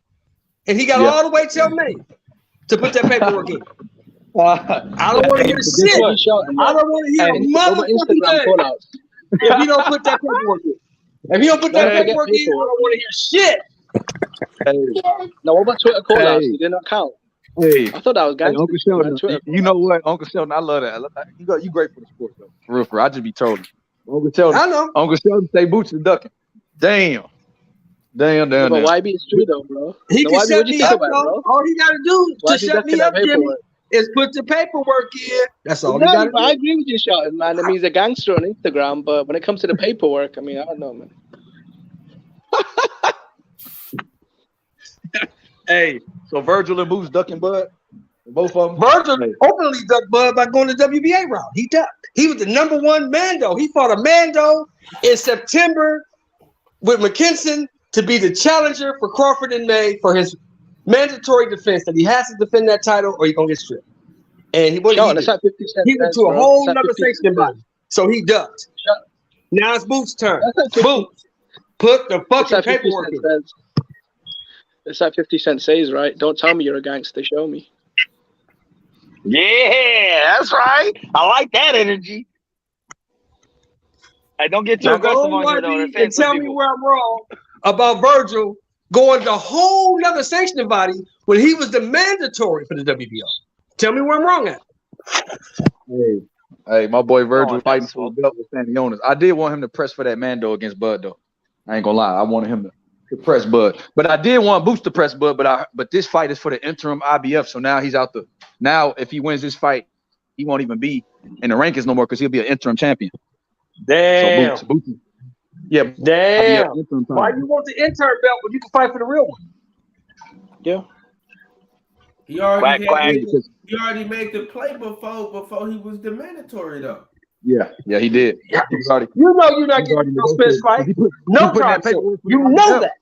And he got all the way till May to put that paperwork in. I don't want to hear shit. I don't want to hear motherfucking thing. If you don't put that paperwork in. If you don't put that paperwork in, I don't want to hear shit. Hey. No, what about Twitter call-outs? They did not count. Hey, I thought that was gangster. Uncle Sheldon, you know what, Uncle Sheldon, I love that. You great for the sport, though. For real. I just be trolling. Uncle Sheldon, I know. Uncle Sheldon say Boots is ducking. Damn. But YB is true though, bro. He can shut me up, though. All he gotta do to shut me up, Jimmy, is put the paperwork in. That's all he gotta do. I agree with you, Sheldon, man. I mean, he's a gangster on Instagram, but when it comes to the paperwork, I mean, I don't know, man. Hey, so Virgil and Boots ducking Bud? Both of them? Virgil openly ducked Bud by going the WBA route. He ducked. He was the #1 Mando. He fought a Mando in September with McKinson to be the challenger for Crawford in May for his mandatory defense that he has to defend that title or he's going to get stripped. And he went to a whole nother sanctioning body. So he ducked. Now it's Boots' turn. Boots, put the fucking paperwork in. It's like 50 Cent says, right? Don't tell me you're a gangster. Show me. Yeah, that's right. I like that energy. I don't get too aggressive on here, though. And tell me where I'm wrong about Virgil going to a whole nother sanctioning body when he was the mandatory for the WBO. Tell me where I'm wrong at. Hey, my boy Virgil fighting for the belt with Sandy Jonas. I did want him to press for that Mando against Bud, though. I ain't gonna lie. I wanted him to press Bud, but I did want Boots to press Bud. But this fight is for the interim IBF, so now he's out the. Now, if he wins this fight, he won't even be in the rankings no more because he'll be an interim champion. Damn. So Boots, yeah. Damn. Why you want the intern belt when you can fight for the real one? Yeah. He already made the play before he was the mandatory though. Yeah, he did. You know you're not getting no fist fight. No time. You know that.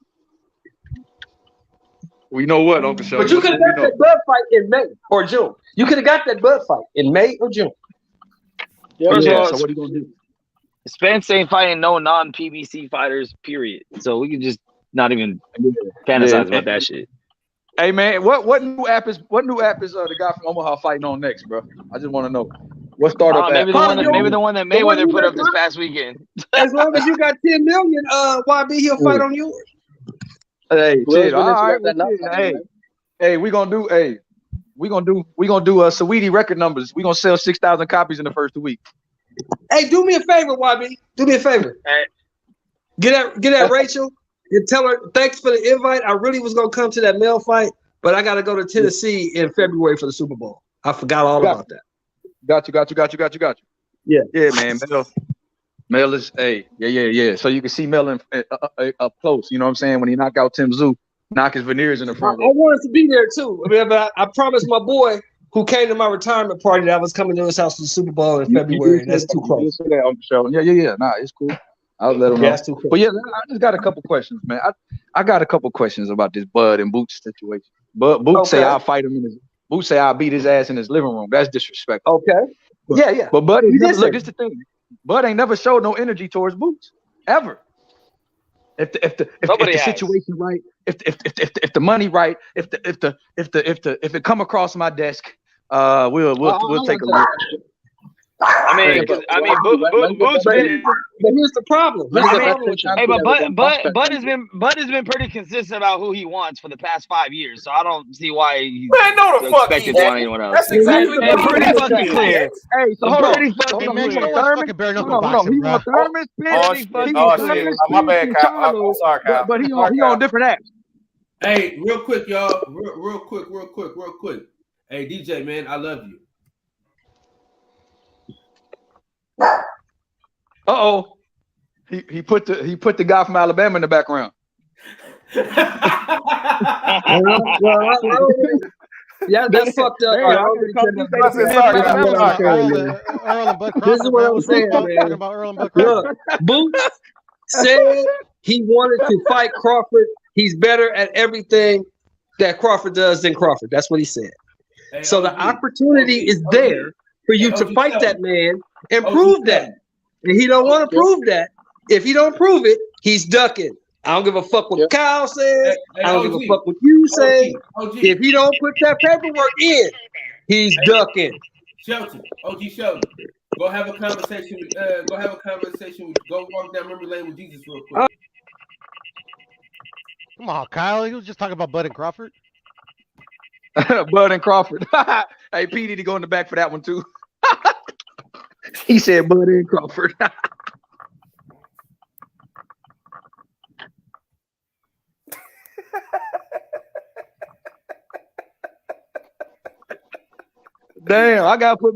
We know what, Uncle Sheldon. But you could have got that Bud fight in May or June. You could have got that Bud fight in May or June. First of all, so what are you gonna do? Spence ain't fighting no non-PBC fighters, period. So we can just not even fantasize about that shit. Hey man, what new app is the guy from Omaha fighting on next, bro? I just want to know. What startup app? Maybe the one that Mayweather put up this past weekend. As long as you got 10 million, YB, he'll fight on yours. Hey, shit, all right. Hey, we gonna do Saweetie record numbers. We gonna sell 6,000 copies in the first 2 weeks. Hey, do me a favor, YB. Do me a favor. Hey. Get at Rachel. You tell her thanks for the invite. I really was gonna come to that male fight, but I gotta go to Tennessee in February for the Super Bowl. I forgot all about that. Got you. Yeah, man. Mel is yeah. So you can see Mel up close. You know what I'm saying? When he knocked out Tim Tszyu, knock his veneers in the front. I wanted to be there too. I promised my boy who came to my retirement party that I was coming to his house for the Super Bowl in February. And that's too close. Yeah. Nah, it's cool. I'll let him know. That's too close. But yeah, I just got a couple questions, man. I got a couple questions about this Bud and Boots situation. Boots say I'll fight him in his. Boots say I'll beat his ass in his living room. That's disrespectful. Okay. Yeah. But Bud ain't never, look, this is the thing. Bud ain't never showed no energy towards Boots ever. If the situation right, if the money right, if it come across my desk, we'll take a look. I mean, Boots been. But here's the problem. Hey, but Bud has been pretty consistent about who he wants for the past 5 years. So I don't see why he's expected to want anyone else. That's exactly pretty fucking clear. Hey, so hold on. Pretty fucking clear. He wants Thurman, shit. My bad, Kyle. I'm sorry, Kyle. But he on different apps. Hey, real quick, y'all. Real quick. Hey, DJ, man, I love you. Uh-oh. He put the guy from Alabama in the background. Yeah, that's fucked up. This is what I'm saying, man. Look, Boots said he wanted to fight Crawford. He's better at everything that Crawford does than Crawford. That's what he said. So the opportunity is there for you to fight that man and prove that. And he don't want to prove that. If he don't prove it, he's ducking. I don't give a fuck what Kyle says. I don't give a fuck what you say. If he don't put that paperwork in, he's ducking. Shelton, Shelton, go have a conversation with. Go walk down memory lane with Jesus real quick. Come on, Kyle. He was just talking about Bud and Crawford. Bud and Crawford. Hey, P need to go in the back for that one too. He said Bud and Crawford. Damn, I gotta put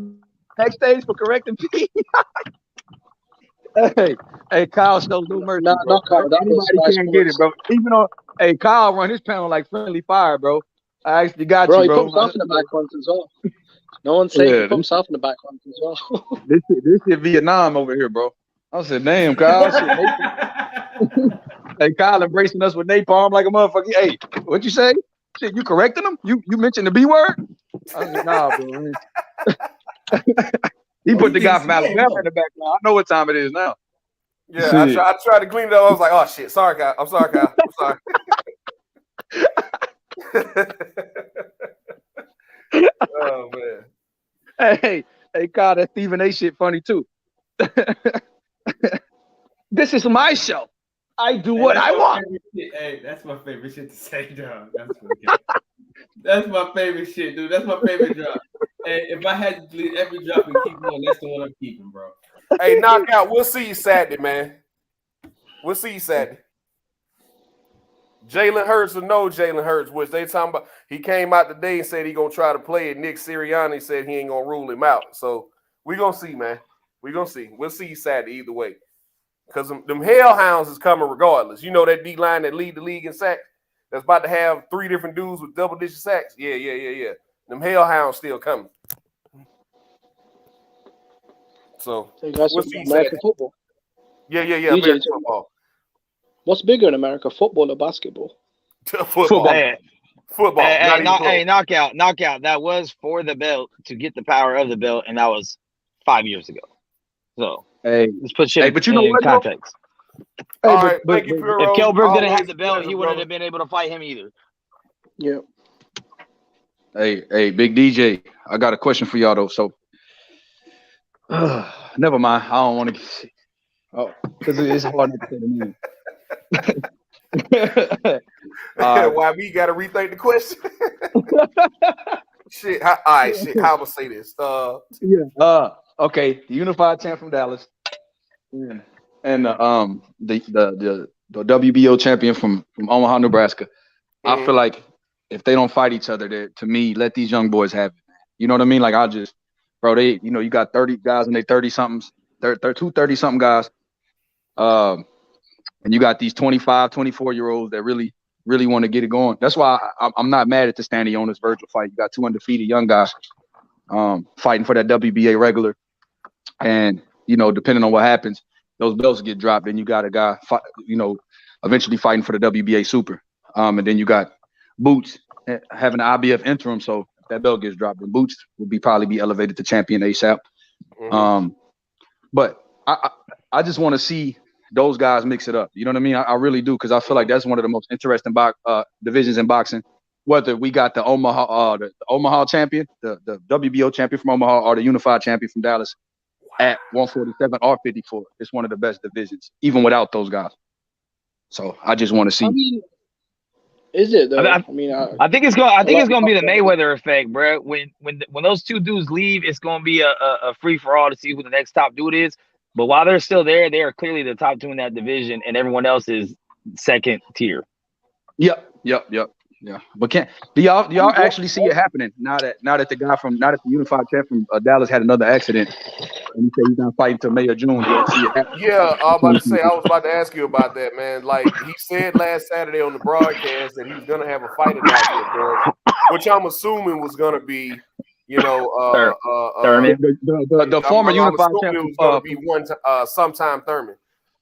backstage for correcting P. Hey, Kyle shows no mercy. No, Kyle, anybody can't get it, bro. Even on Kyle run his panel like friendly fire, bro. I actually got bro, you, bro. He pumps off in the back ones as well. No one's saying he pumps off in the back ones as well. This shit Vietnam over here, bro. I said, damn, Kyle. Hey, Kyle embracing us with napalm like a motherfucker. Hey, what you say? Shit, you correcting him? You mentioned the B word? I said, nah, bro. He put the guy from Alabama in the background. I know what time it is now. Yeah, I tried to clean it up. I was like, oh shit, sorry, Kyle. I'm sorry, Kyle. I'm sorry. Oh man. Hey, Kyle, that Stephen A shit funny too. This is my show. I do what I want. Hey, that's my favorite shit to say, dog. That's my favorite shit, dude. That's my favorite drop. Hey, if I had to delete every drop and keep one, that's the one I'm keeping, bro. Hey, Knockout, we'll see you Saturday, man. We'll see you Saturday. Jalen Hurts or no Jalen Hurts, which they talking about. He came out today and said he gonna try to play it. Nick Sirianni said he ain't gonna rule him out. So we gonna see, man. We gonna see. We'll see you Saturday either way. Because them hellhounds is coming regardless. You know that D-line that lead the league in sacks? That's about to have 3 different dudes with double-digit sacks? Yeah. Them hellhounds still coming. So, we'll see American football. Yeah, American football. What's bigger in America, football or basketball? Football. Hey, knockout. That was for the belt, to get the power of the belt, and that was 5 years ago. So, let's put shit in context. But if Kell Brook didn't have the belt, he wouldn't have been able to fight him either. Yeah. Hey, Big DJ, I got a question for y'all though. So, never mind. I don't want to. Oh, because it's hard to say the name. Why we got to rethink the question? Shit. All right. Shit. How am I say this? Okay. The unified champ from Dallas, and the WBO champion from Omaha, Nebraska. I feel like if they don't fight each other, to me, let these young boys have it. You know what I mean? Like they, you got 30 guys and they 30-somethings, 30-something guys. And you got these 25, 24-year-olds that really, really want to get it going. That's why I'm not mad at the Stanionis Virgil fight. You got 2 undefeated young guys fighting for that WBA regular. And, depending on what happens, those belts get dropped. And you got a guy, eventually fighting for the WBA super. And then you got Boots having an IBF interim. So if that belt gets dropped, then Boots will probably be elevated to champion ASAP. But I just want to see those guys mix it up. You know what I mean? I really do, because I feel like that's one of the most interesting divisions in boxing. Whether we got the Omaha champion, the WBO champion from Omaha, or the unified champion from Dallas, at 147 or 54. It's one of the best divisions, even without those guys. So I just want to see. I mean, is it though? I think it's going. I think it's going to be the Mayweather effect, bro. When those two dudes leave, it's going to be a free for all to see who the next top dude is. But while they're still there, they are clearly the top two in that division, and everyone else is second tier. Yep. Yeah, but do y'all actually see it happening now that the unified champ from Dallas had another accident and he said he's not fighting until May or June? Do y'all see it happening? Yeah, I was about to ask you about that, man. Like he said last Saturday on the broadcast that he was gonna have a fight announcement, which I'm assuming was gonna be, you know, Thurman, the former unified champ. Was gonna be sometime Thurman.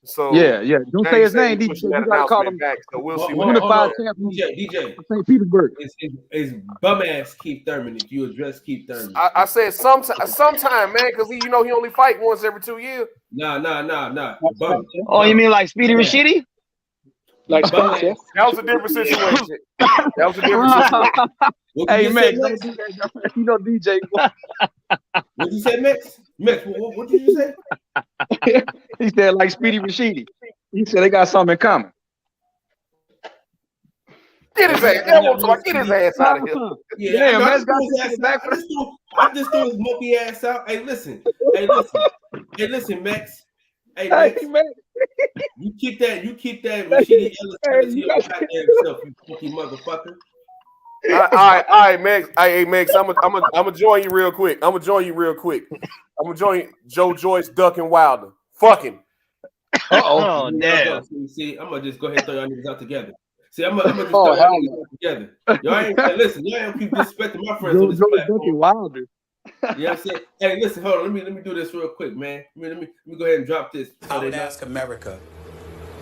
So yeah. Don't say his name. DJ. You gotta call him back. So we'll see. Unified champ. DJ. St. Petersburg. It's bum ass Keith Thurman. If you address Keith Thurman, I said sometime, man, because he only fight once every 2 years. Nah. Oh, you mean like Speedy Rashidi? Like Spencer? That was a different situation. Hey, Max, you know DJ. What you say, Max? Max, what did you say? He said like Speedy Rashidi. He said they got something in common. Get his ass. Get his ass out of here. Yeah, Max got his ass back. I just threw his monkey ass out. Hey, listen, Max. Hey, Max. You keep that Rashidi Ellis to your goddamn self, you funky motherfucker. All right, Max. Hey, Max, I'm gonna join you real quick. I'm gonna join Joe Joyce, Duck, and Wilder. Fucking. Oh, damn. See, I'm gonna just go ahead and throw y'all niggas out together. See, I'm gonna just throw y'all niggas out together. Y'all ain't keep disrespecting my friends on this platform. Wilder. Yeah, I'm saying. Hey, listen, hold on. Let me do this real quick, man. Let me go ahead and drop this. I would ask America,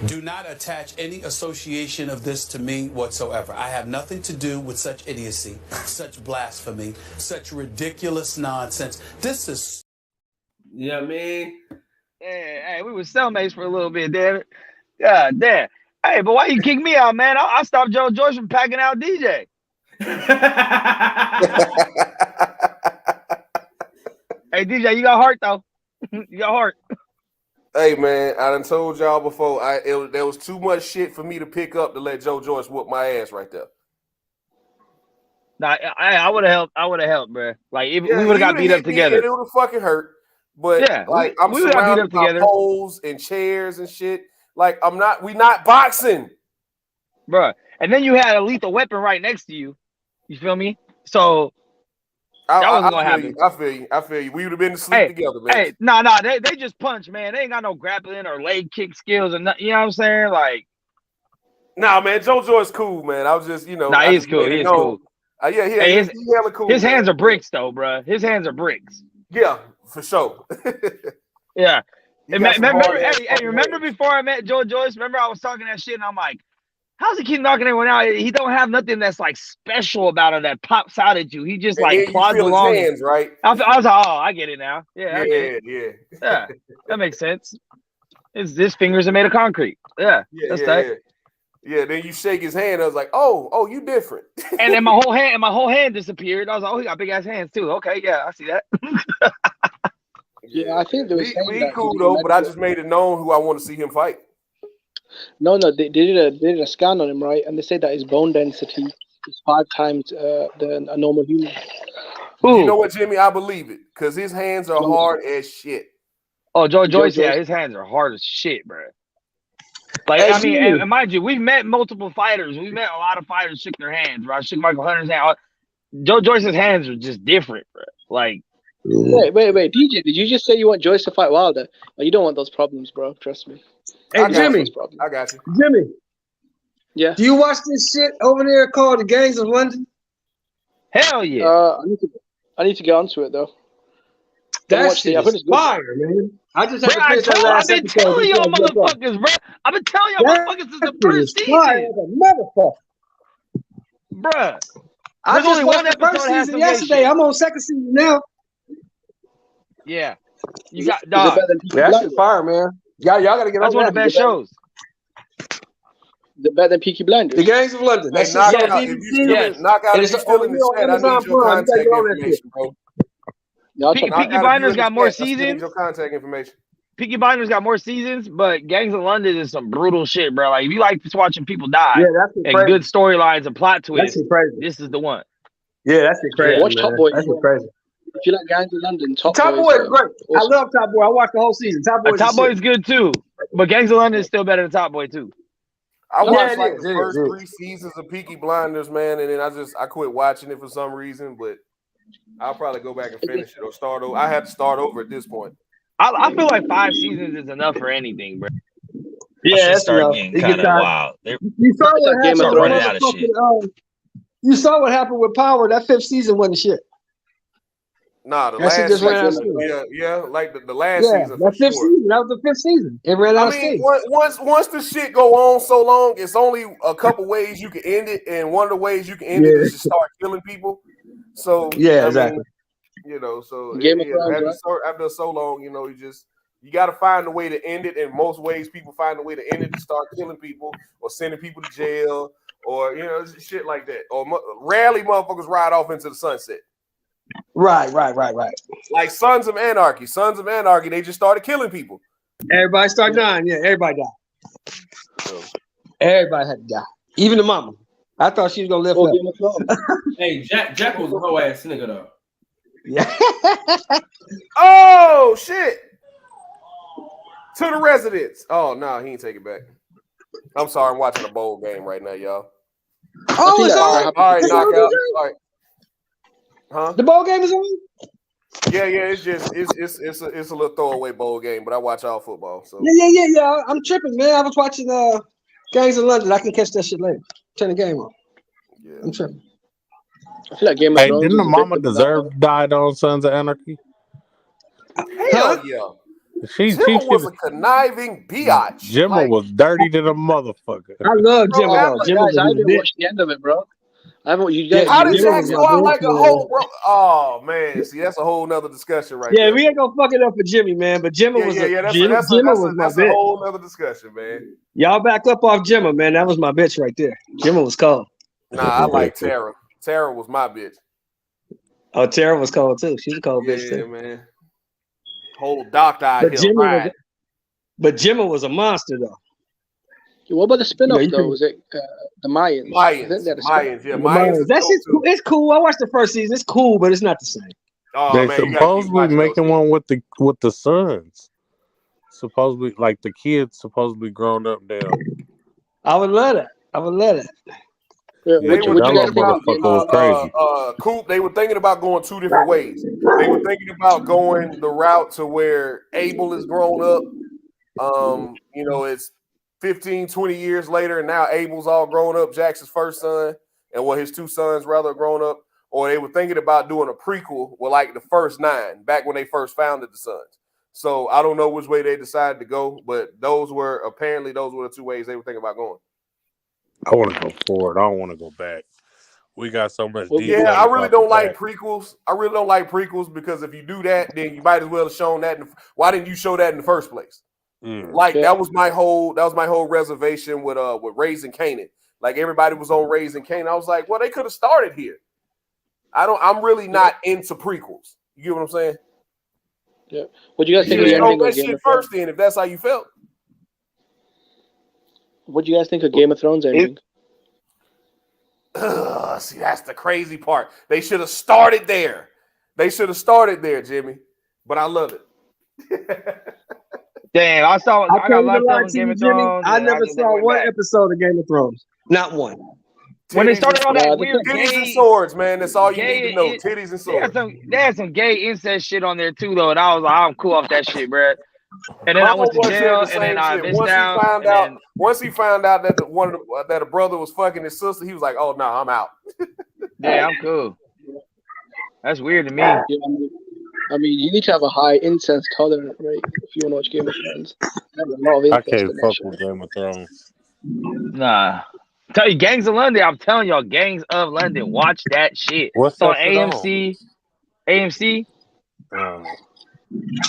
do not attach any association of this to me whatsoever. I have nothing to do with such idiocy, such blasphemy, such ridiculous nonsense. This is. Yeah, man. Hey, we were cellmates for a little bit, damn it. God damn. Hey, but why you kick me out, man? I stopped Joe Joyce from packing out DJ. Hey, DJ, you got heart, though. You got heart. Hey, man, I done told y'all before, there was too much shit for me to pick up to let Joe Joyce whoop my ass right there. Nah, I would have helped, bro. Like, if we would have got beat up together. It would have fucking hurt. But, yeah, like, I'm surrounded by poles and chairs and shit. Like, we not boxing. Bro. And then you had a lethal weapon right next to you. You feel me? So that wasn't gonna happen. I feel you. We would have been asleep together, man. Hey, they just punch, man. They ain't got no grappling or leg kick skills or nothing. You know what I'm saying? Like, nah, man. Joe Joyce cool, man. I was just, you know. Nah, he's cool. He's cool. He's hella cool. His hands are bricks, though, bro. His hands are bricks. Yeah, for sure. Yeah. Remember before I met Joe Joyce? Remember I was talking that shit, and I'm like, how's he keep knocking everyone out? He don't have nothing that's like special about him that pops out at you. He just like plods along. His hands, right? I was like, oh, I get it now. Yeah, yeah. That makes sense. His fingers are made of concrete. Yeah, that's tight. Yeah, then you shake his hand. I was like, oh, you different. And then my whole hand disappeared. I was like, oh, he got big ass hands too. Okay, yeah, I see that. Yeah, I think they were saying we cool though, but I just made it known who I want to see him fight. No, they did a scan on him, right? And they said that his bone density is 5 times a normal human. You know what, Jimmy? I believe it because his hands are hard as shit. Oh, Joe Joyce, yeah, his hands are hard as shit, bro. Like, I mean, and mind you, we've met multiple fighters. We met a lot of fighters shook their hands, bro. I shook Michael Hunter's hand. Joe Joyce's hands are just different, bro. Like, wait, DJ, did you just say you want Joyce to fight Wilder? Oh, you don't want those problems, bro. Trust me. Hey, Jimmy. I got you. Jimmy. Yeah. Do you watch this shit over there called The Gangs of London? Hell yeah. I need to get onto it though. That shit is fire, man. I just had to finish that last episode. I've been telling y'all motherfuckers, bro. I've been telling y'all motherfuckers since the first season. Motherfucker. Bruh. I just watched the first season yesterday. I'm on second season now. Yeah. You got dog. That shit fire, man. Y'all gotta get on that. That's one of the best shows. The better than Peaky Blinders. The Gangs of London. That's Knockout. If you still in the chat, I need your contact information, bro. Peaky Blinders got more seasons. Your contact information. Peaky Blinders got more seasons, but Gangs of London is some brutal shit, bro. Like if you like just watching people die and good storylines and plot twists, this is the one. Yeah, that's crazy. Watch Top Boy. That's crazy. If you like Gangs of London, Top Boy is great. I love Top Boy. I watched the whole season. Top Boy is good too, but Gangs of London is still better than Top Boy too. I watched the first 3 seasons of Peaky Blinders, man, and then I quit watching it for some reason, but I'll probably go back and finish it or start over. I had to start over at this point. I feel like 5 seasons is enough for anything, bro. Yeah, that's enough. Kind of wild. You saw what happened. Running out of shit. You saw what happened with Power. That 5th season wasn't shit. Nah, the that last shit just ran out of season, steam. yeah, like the last season. That 5th season. That was the 5th season. It ran out of steam. Once the shit go on so long, it's only a couple ways you can end it, and one of the ways you can end it is to start killing people. So exactly. You know, so Game of Thrones, after so long, you know, you got to find a way to end it. And most ways, people find a way to end it to start killing people or sending people to jail or shit like that. Or rarely motherfuckers ride off into the sunset. Right. Like Sons of Anarchy. Sons of Anarchy, they just started killing people. Everybody started dying. Yeah, everybody died. So. Everybody had to die. Even the mama. I thought she was gonna live forever. Hey, Jack was a whole ass nigga though. Yeah. Oh shit! To the residents. Oh no, he ain't take it back. I'm sorry, I'm watching a bowl game right now, y'all. Oh, it's on. All right, knockout. All right. Huh? The bowl game is on. Yeah. It's a little throwaway bowl game, but I watch all football. So Yeah. I'm tripping, man. I was watching Gangs of London. I can catch that shit later. Turn the game on. Yeah. I'm tripping. I feel like Game of Thrones. Didn't the mama deserve died on Sons of Anarchy? Hell yeah. She was a conniving biatch. Jimma was dirty to the motherfucker. I love Jimma. Guys, I haven't watched the end of it, bro. I haven't. You guys, how did Jack go out like a whole bro? Oh man, see that's a whole nother discussion right there. Yeah, we ain't gonna fuck it up for Jimmy, man. But Jimma was that's a whole nother discussion, man. Y'all back up off Jimma, man. That was my bitch right there. Jimma was cold. Nah, I like Tara. Tara was my bitch. Oh, Tara was cold too. She's a cold bitch too. Yeah, man. Whole doctor out here. But Jimma was a monster though. What about the spin-off though? Was it the Mayans? Mayans. That's just cool. It's cool. I watched the first season. It's cool, but it's not the same. Oh, they man, supposedly making one with the sons. Supposedly, like the kids supposedly grown up now. I would love that. Yeah, Coop, they were thinking about going 2 different ways. They were thinking about going the route to where Abel is grown up. It's 15, 20 years later, and now Abel's all grown up, Jackson's first son, and his 2 sons rather grown up. Or they were thinking about doing a prequel with like the first 9, back when they first founded the Sons. So I don't know which way they decided to go, but those were the 2 ways they were thinking about going. I want to go forward. I don't want to go back. We got so much. Yeah, I really don't like prequels. I really don't like prequels because if you do that, then you might as well have shown that. Why didn't you show that in the first place? That was my whole reservation with Raising Kanan. Like everybody was on Raising Kanan. I was like, well, they could have started here. I'm really not into prequels. You get what I'm saying? Yeah. What do you guys think of the ending of Game of Thrones? First, then, if that's how you felt. What do you guys think of Game of Thrones ending? See, that's the crazy part. They should have started there. Jimmy. But I love it. Damn, I got locked up in Game of Thrones. I never saw one episode of Game of Thrones. Not one. When they started on that weird titties and swords, man, that's all you need to know. Titties and swords. They had some gay incest shit on there too, though, and I was like, I'm cool off that shit, bro. And then I went to jail, and then I missed out. Once he found out that that a brother was fucking his sister, he was like, "Oh no, I'm out." Yeah, I'm cool. That's weird to me. Yeah, I mean, you need to have a high incest tolerance rate if you want to watch Game of Thrones. I can't fuck with Game of Thrones. Nah. Tell you, Gangs of London. I'm telling y'all, Gangs of London. Watch that shit. What's on AMC? AMC.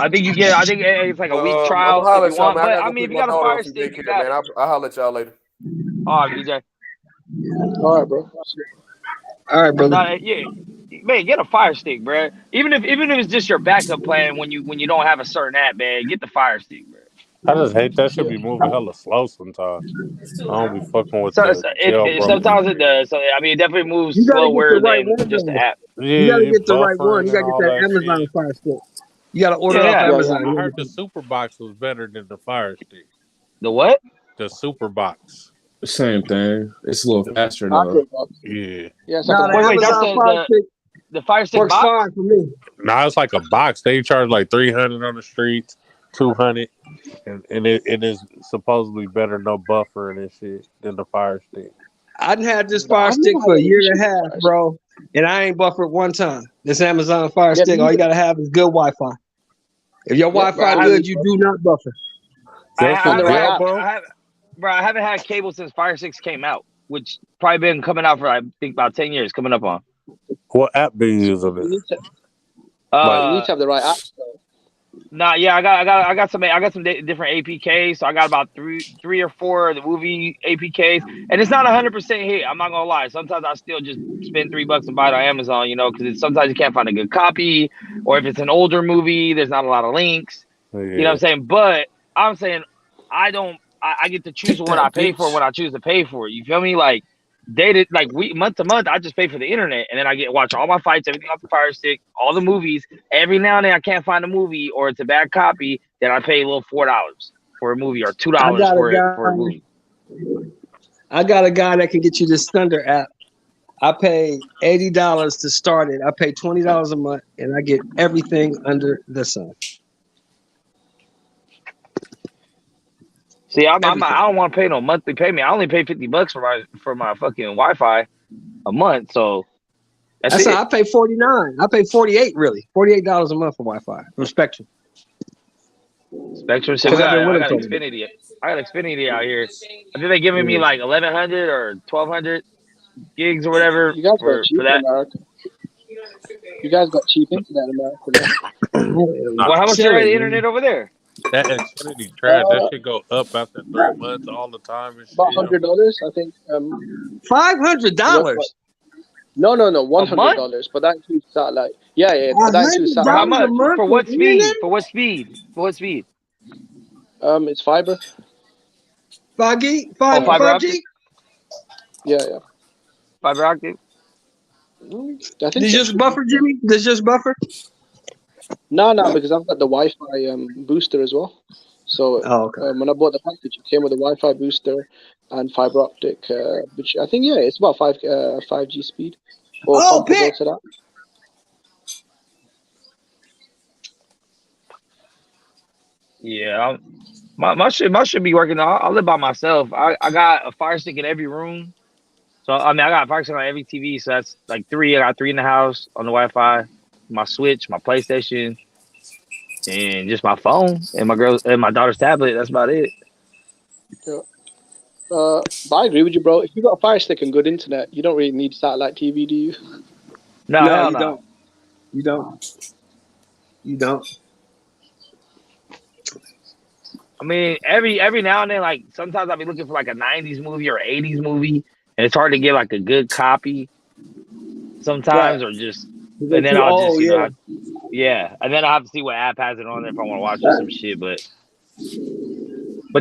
I think it's like a week trial. If you want, but I mean, if you got a fire stick, you got it. I'll holler at y'all later. All right, DJ. All right, bro. All right, brother. Yeah. man, get a Fire Stick, bro. Even if it's just your backup plan when you don't have a certain app, man, get the Fire Stick, bro. I just hate that shit be moving hella slow sometimes. I don't be fucking with So the sometimes it does. So I mean, it definitely moves You gotta get the slower right than one. just the Though. app. You gotta get the right one. buffering You gotta and get all that that Amazon shit. Fire Stick. You gotta order off Amazon. I heard the Super Box was better than the Fire Stick. The what? The Super Box. Same thing. It's a little faster though. Yeah. Yeah, it's Nah, like wait, that's the Fire Stick works box? fine for me. Now it's like a box. They charge like $300 on the streets, $200, and it is supposedly better, no buffering and shit than the Fire Stick. I done had this Fire Stick for a year and a half, bro, and I ain't buffered one time. This Amazon Fire Stick, all you gotta have is good Wi-Fi. If your Wi-Fi good, you do not buffer. I haven't had cable since Fire 6 came out, which probably been coming out for I think about 10 years coming up on. What app do you use of it? You need to have the right app. Nah, yeah, I got some different APKs. So I got about three or four of the movie APKs, and it's not 100% hit. I'm not gonna lie. Sometimes I still just spend $3 and buy it on Amazon, because sometimes you can't find a good copy, or if it's an older movie, there's not a lot of links. Yeah. You know what I'm saying? But I'm saying I get to choose what I pay for when I choose to pay for it. You feel me? Like month to month, I just pay for the internet, and then I watch all my fights, everything off the Fire Stick, all the movies. Every now and then I can't find a movie or it's a bad copy, then I pay a little $4 for a movie or $2 for a movie. I got a guy that can get you this Thunder app. I pay $80 to start it. I pay $20 a month, and I get everything under the sun. See, I don't want to pay no monthly payment. I only pay $50 for my fucking Wi-Fi a month. So that's it. I pay $49. I pay $48 really. $48 a month for Wi-Fi from Spectrum. Spectrum. So I got Xfinity. I got Xfinity out here. I think they're giving me like 1,100 or 1,200 gigs or whatever for that. You guys got cheap internet in America. Well, how much is the internet over there? That Xfinity trash. That should go up after 3 months all the time. And shit. About $100, I think. $500. No, $100. But that includes satellite. Yeah. That includes satellite. How much? For what speed? For what speed? It's fiber. 5G? 5G? Yeah. Fiber optic? Does it just buffer, Jimmy? Does it just buffer? No, because I've got the Wi-Fi booster as well. So when I bought the package, it came with a Wi-Fi booster and fiber optic, which I think it's about 5G speed. Or comparable to that. Yeah, my shit be working. I live by myself. I got a Fire Stick in every room. So I got a Fire Stick on every TV. So that's like 3. I got 3 in the house on the Wi-Fi. My Switch, my PlayStation, and just my phone and my daughter's tablet. That's about it. Yeah. But I agree with you, bro. If you got a Fire Stick and good internet, you don't really need satellite TV, do you? No, you don't. You don't. I mean, every now and then, like sometimes I'll be looking for like a 90s movie or 80s movie, and it's hard to get like a good copy sometimes, or just. And then I'll just, and then I'll have to see what app has it on there if I want to watch some shit. But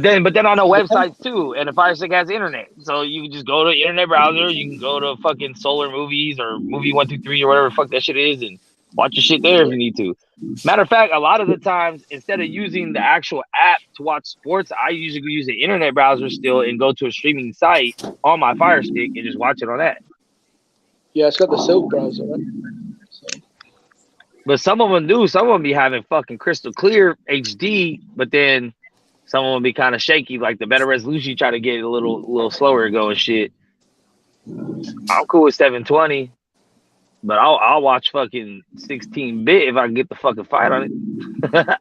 then I know websites too, and the Fire Stick has internet, so you can just go to the internet browser. You can go to fucking Solar Movies or Movie 123 or whatever the fuck that shit is, and watch your shit there if you need to. Matter of fact, a lot of the times, instead of using the actual app to watch sports, I usually use the internet browser still and go to a streaming site on my Fire Stick and just watch it on that. Yeah, it's got the Silk browser, right? But some of them do. Some of them be having fucking crystal clear HD, but then some of them be kind of shaky. Like the better resolution, you try to get it a little slower to go and shit. I'm cool with 720, but I'll watch fucking 16-bit if I can get the fucking fight on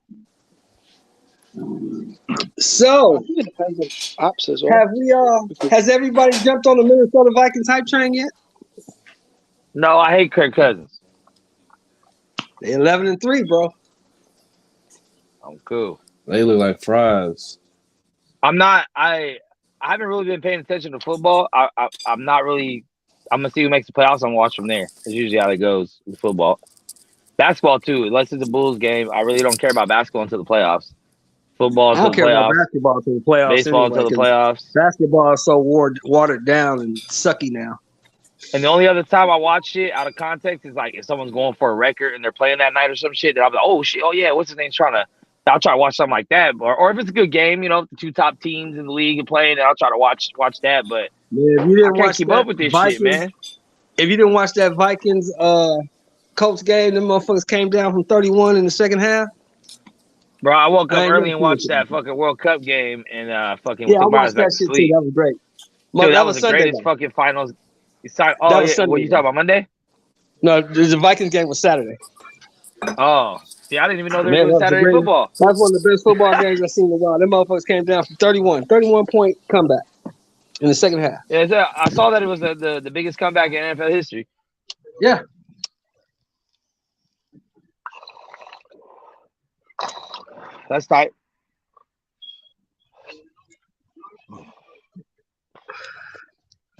it. So, it depends on apps as well. Has everybody jumped on the Minnesota Vikings hype train yet? No, I hate Kirk Cousins. They 11-3, bro. I'm cool. They look like fries. I'm not. I haven't really been paying attention to football. I'm not really. I'm gonna see who makes the playoffs. I'm gonna watch from there. That's usually how it goes with football. Basketball too. Unless it's a Bulls game, I really don't care about basketball until the playoffs. Football I until don't the care about playoffs. basketball until the playoffs. Baseball anyway, until the 'cause playoffs. Basketball is so watered down and sucky now. And the only other time I watch shit out of context is like if someone's going for a record and they're playing that night or some shit. Then I'll be like, oh shit, oh yeah, what's his name? I'll try to watch something like that. Or if it's a good game, you know, if the two top teams in the league are playing, then I'll try to watch that. But Yeah, if you didn't I can't watch keep that up with this Vikings, shit, man. If you didn't watch that Vikings Colts game, them motherfuckers came down from 31 in the second half. Bro, I woke up I ain't early never and seen watched shit that like that. fucking World Cup game and fucking Yeah, I took my ass watched back that to shit too. sleep. That was great. Dude, that was was the Sunday greatest though. fucking finals. That Oh was yeah, Sunday what you though. talking about Monday? No, the Vikings game was Saturday. Oh, see, I didn't even know they were Man, doing Saturday football. That's one of the best football games I've seen in a while. Them motherfuckers came down from 31 point comeback in the second half. Yeah, I saw that it was the biggest comeback in NFL history. Yeah. That's tight.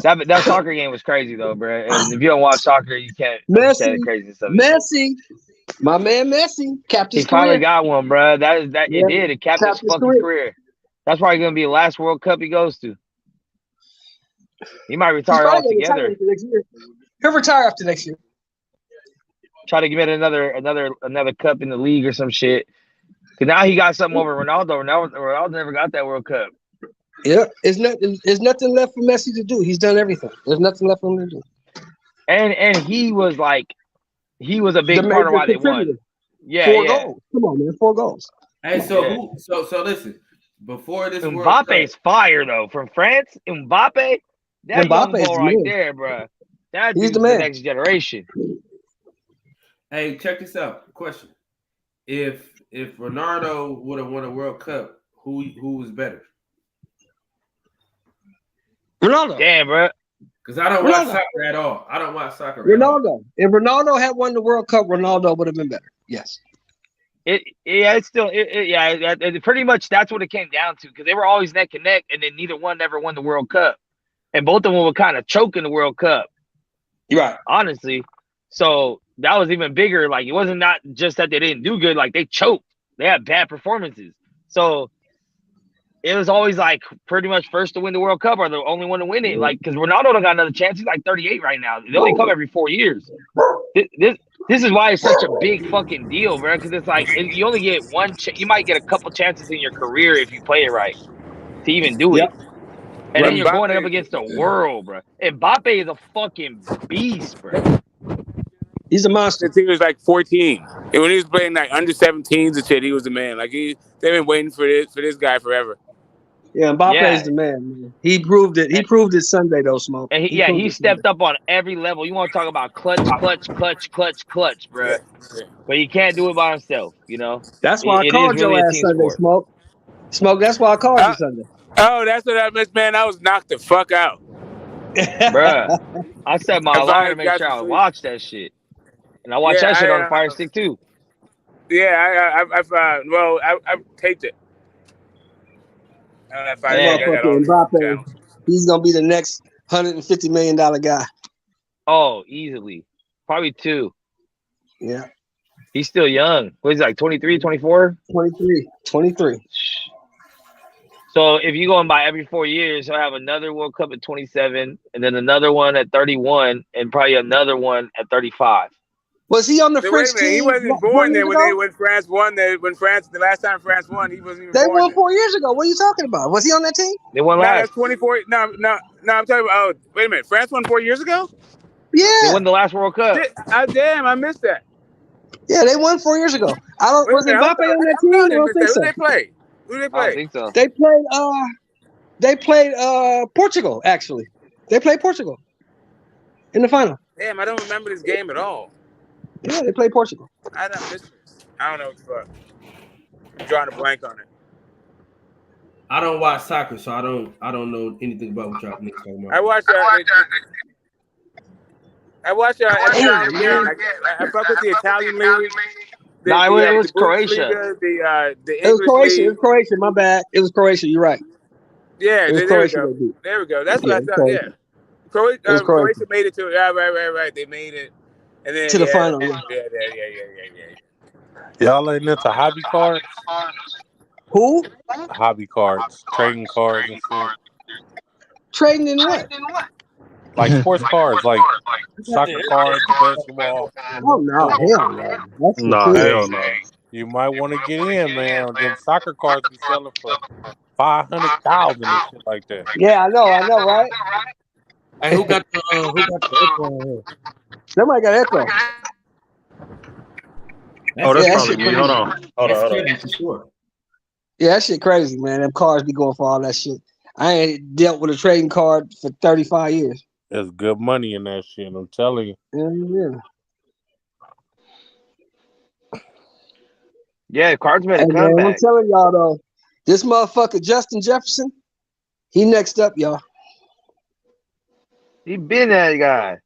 That soccer game was crazy though, bro. And if you don't watch soccer, you can't understand the craziness of it. Messi, my man Messi, capped his He finally career. got one, bro. Yeah, It did. It capped his fucking career. That's probably gonna be the last World Cup he goes to. He might He's retire probably gonna retire altogether. after next year. He'll retire after next year. Try to get another cup in the league or some shit. Cause now he got something over Ronaldo. Ronaldo never got that World Cup. Yeah, there's nothing left for Messi to do. He's done everything. There's nothing left for him to do. And he was a big The part of major why they won. contributor. Yeah, 4 yeah. goals. Come on, man, 4 goals. Hey, so Yeah. who? So listen. Before this World Cup, Mbappe's fire though from France. Mbappe, that young Mbappe's boy the right man. there, bro. That He's dude's the the man. next generation. hey, check this out. Question: If Ronaldo would have won a World Cup, who was better? Ronaldo. Damn, bro. Because I don't watch Ronaldo. soccer at all. I don't watch soccer at all. Ronaldo. If Ronaldo had won the World Cup, Ronaldo would have been better. Yes. It's pretty much that's what it came down to because they were always neck and neck, and then neither one ever won the World Cup, and both of them were kind of choking the World Cup. Right. Honestly, so that was even bigger. Like it wasn't not just that they didn't do good; like they choked. They had bad performances. So it was always like pretty much first to win the World Cup or the only one to win it. Like because Ronaldo don't got another chance. He's like 38 right now. They only come every 4 years. This is why it's such a big fucking deal, bro. Because it's like you only get one. You might get a couple chances in your career if you play it right to even do it. And then you're going up against the world, bro. And Mbappe is a fucking beast, bro. He's a monster. Since he was like 14, and when he was playing like under 17s and shit, he was the man. Like they've been waiting for this guy forever. Yeah, Mbappe is the man. He proved it. He proved it Sunday though, Smoke. And he stepped up on every level. You want to talk about clutch, bro. Yeah. But he can't do it by himself, you know. That's why I called your ass Sunday, Smoke. Smoke. That's why I called you Sunday. Oh, that's what I missed, man. I was knocked the fuck out, Bruh. I set my alarm to make sure I watch that shit, and I watched that shit on the Fire Stick too. Yeah, I've taped it. Mbappe, he's gonna be the next $150 million guy. Oh, easily. Probably 2. Yeah. He's still young. What is he, like 23, 24? 23. So if you're going by every 4 years, he'll have another World Cup at 27, and then another one at 31, and probably another one at 35. Was he on the French team? He wasn't born there when France won. The last time France won, he wasn't even born. They won 4 years ago. What are you talking about? Was he on that team? They won last. That's 24. No, I'm talking about. Oh, wait a minute. France won 4 years ago? Yeah. They won the last World Cup. Damn, I missed that. Yeah, they won 4 years ago. Was Mbappe on that team? I don't think so. Who did they play? I don't think so. They played Portugal, actually. They played Portugal in the final. Damn, I don't remember this game at all. Yeah, they played Portugal. I don't know what the fuck. I'm drawing a blank on it. I don't watch soccer, so I don't know anything about what y'all niggas talking about. I watch I fuck with the Italian league. It was Croatia. It was Croatia. It was Croatia. My bad. It was Croatia. You're right. Yeah, it was there Croatia. we go. There we go. That's what I thought. Yeah. Croatia made it to right. They made it, and then to the final. Yeah. Y'all ain't into hobby cards? Who? Hobby cards, trading cards and shit. Trading in what? Like sports cards, like soccer cards, basketball. Oh no, hell no. No, hell no. You might want to get in, man. Them soccer cards be selling for $500,000 and shit like that. Yeah, I know, right? Hey, who got the echo on here? Somebody got echo. That's probably me. Hold on. Sure. Yeah, that shit crazy, man. Them cars be going for all that shit. I ain't dealt with a trading card for 35 years. There's good money in that shit, I'm telling you. Yeah. Yeah, cards made a comeback. Man, I'm telling y'all though, this motherfucker Justin Jefferson, he next up, y'all. He been that guy.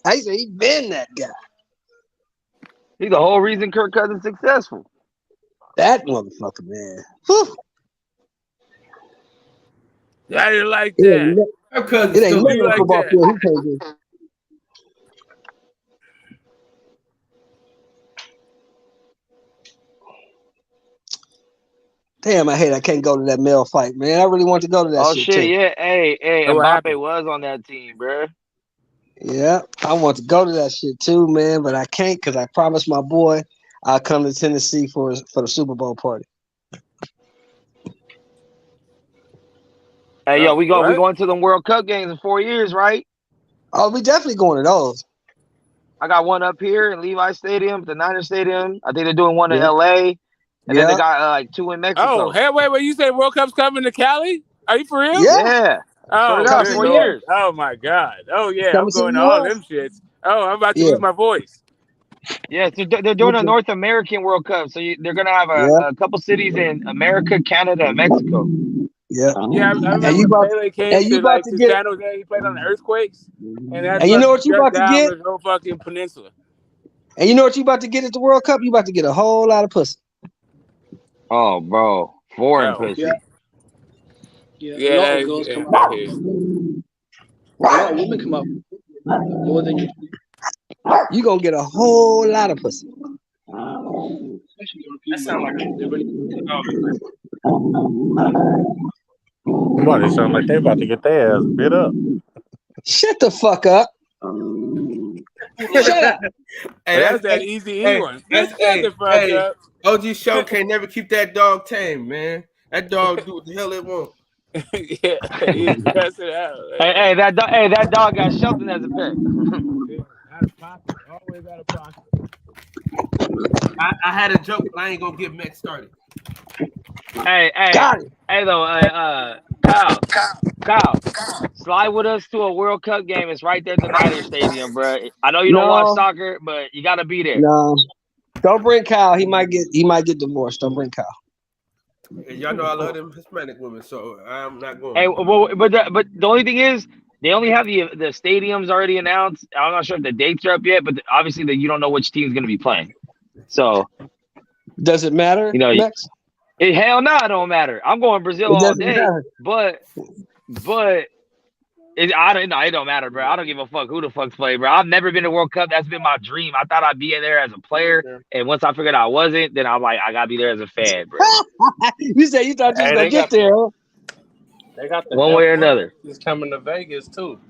I said he been that guy. He's the whole reason Kirk Cousins successful. That motherfucker, man. Whew. I didn't like that. It ain't nothing on football field he can't do. Damn, I hate I can't go to that male fight, man. I really want to go to that Oh shit shit, too. yeah. Hey, Mbappe was on that team, bro. Yeah, I want to go to that shit too, man, but I can't because I promised my boy I'll come to Tennessee for the Super Bowl party. Hey, yo, we going to the World Cup games in 4 years, right? Oh, we definitely going to those. I got one up here in Levi Stadium, the Niner Stadium. I think they're doing one in LA. And then they got like 2 in Mexico. Oh, hey, wait, you said World Cup's coming to Cali? Are you for real? Yeah. Oh, God, good 4 Lord. years. Oh my God. Oh yeah, Coming I'm to going to New all York. them shits. Oh, I'm about to lose my voice. Yeah, so they're doing a North American World Cup. So they're going to have a couple cities in America, Canada, and Mexico. Yeah. Yeah, I remember Pele came to San Jose. He played on the earthquakes, and that's you know what you about to get? The whole fucking peninsula. And you know what you about to get at the World Cup? You about to get a whole lot of pussy. Oh, bro, foreign pussy. Yeah, a lot of girls come out. A lot of women come out more than you. You gonna get a whole lot of pussy. That sound like Somebody sound like they about to get their ass bit up. Shut the fuck up. Shut up. Hey, that's that easy one. OG Show can't never keep that dog tame, man. That dog do what the hell it want. Yeah, he's cussing out. Hey, that dog got Shelton as a pet. Out of pocket, always out of pocket. I had a joke, but I ain't gonna get Max started. Hey, though, Kyle, slide with us to a World Cup game. It's right there at the Niner Stadium, bro. I know you don't watch soccer, but you gotta be there. No, don't bring Kyle. He might get divorced. Don't bring Kyle. And y'all know I love them Hispanic women, so I'm not going. Hey, well, but the only thing is, they only have the stadiums already announced. I'm not sure if the dates are up yet, but obviously you don't know which team's going to be playing. So, does it matter? You know, hell no, it don't matter. I'm going Brazil all day, but it don't matter, bro. I don't give a fuck who the fuck's playing, bro. I've never been to World Cup. That's been my dream. I thought I'd be in there as a player, and once I figured I wasn't, then I'm like, I gotta be there as a fan, bro. You said you thought you was gonna get there, huh? They got the one way or another. He's coming to Vegas too.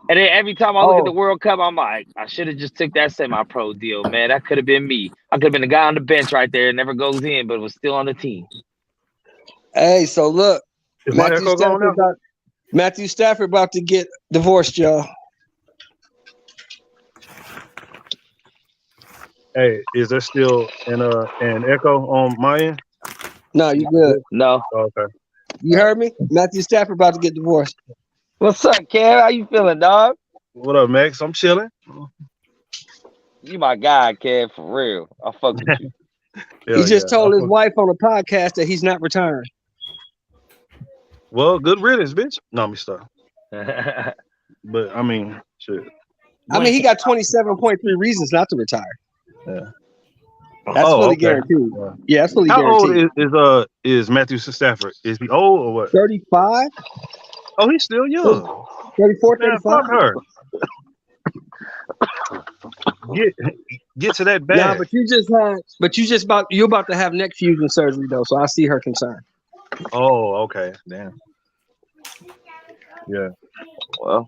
And then every time I look at the World Cup, I'm like, I should have just took that semi-pro deal, man. That could have been me. I could have been the guy on the bench right there, never goes in, but was still on the team. Hey, so look, Matthew Stafford about to get divorced, y'all. Hey, is there still an echo on my end? No, you good. No. Okay. You heard me? Matthew Stafford about to get divorced. What's up, Kev? How you feeling, dog? What up, Max? I'm chilling. You my guy, Kev, for real. I fuck with you. He just told his wife on a podcast that he's not retiring. Well, good riddance, bitch. No, me stop. But I mean, shit. I mean, he got 27.3 reasons not to retire. Yeah. That's fully guaranteed. Yeah, that's fully guaranteed. How old is Matthew Stafford? Is he old or what? 35. Oh, he's still young. 34, Man, 35. fuck her. Get to that bag. Nah, you're about to have neck fusion surgery though, so I see her concern. Oh, okay. Damn. Yeah. Well,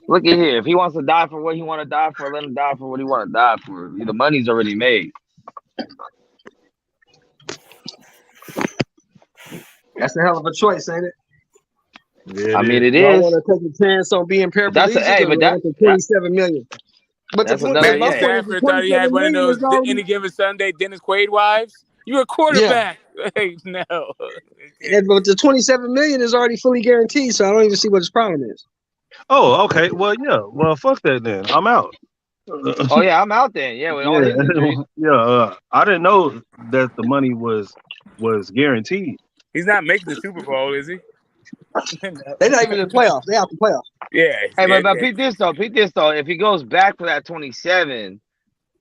look at here. If he wants to die for what he want to die for, let him die for what he want to die for. The money's already made. That's a hell of a choice, ain't it? Yeah, I mean, it Y'all is. want to take a chance on being paraplegic? That's the 27 million. But that's the another. my Yeah. point is Stafford thought he had 27 one of million those is already- any given Sunday Dennis Quaid wives. You a quarterback. Hey, no. Yeah, but the 27 million is already fully guaranteed, so I don't even see what his problem is. Oh, okay. Well, yeah. Well, fuck that then. I'm out. Oh yeah, I'm out there. Yeah, with all his injuries. Yeah. I didn't know that the money was guaranteed. He's not making the Super Bowl, is he? They're not even in the playoffs. They out the playoffs. Yeah. Hey, yeah, but yeah. Pete this though. If he goes back for that 27,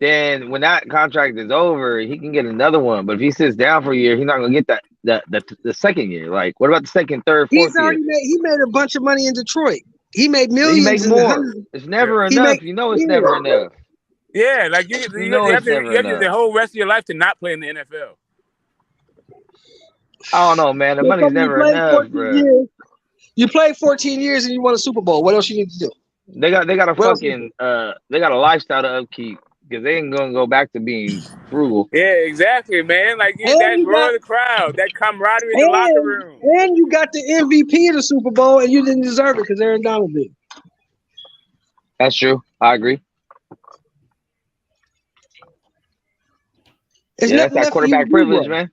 then when that contract is over, he can get another one. But if he sits down for a year, he's not gonna get the second year. Like, what about the second, third, fourth year? He made a bunch of money in Detroit. He made millions. He makes in more. hundreds. It's never He enough. make- You know it's yeah. never enough. Yeah, like you know have it's to never the enough. whole rest of your life to not play in the NFL. I don't know, man. The But money's somebody never played enough, 14 bro. years. You played 14 years and you won a Super Bowl. What else you need to do? They got a What else fucking they got a lifestyle to upkeep because they ain't gonna go back to being frugal. Yeah, exactly, man. Like And that you roar got- of the crowd, that camaraderie in the locker room. And you got the MVP of the Super Bowl and you didn't deserve it because Aaron Donald did. That's true. I agree. There's Yeah, that's nothing that left for you quarterback to do, privilege, bro. man.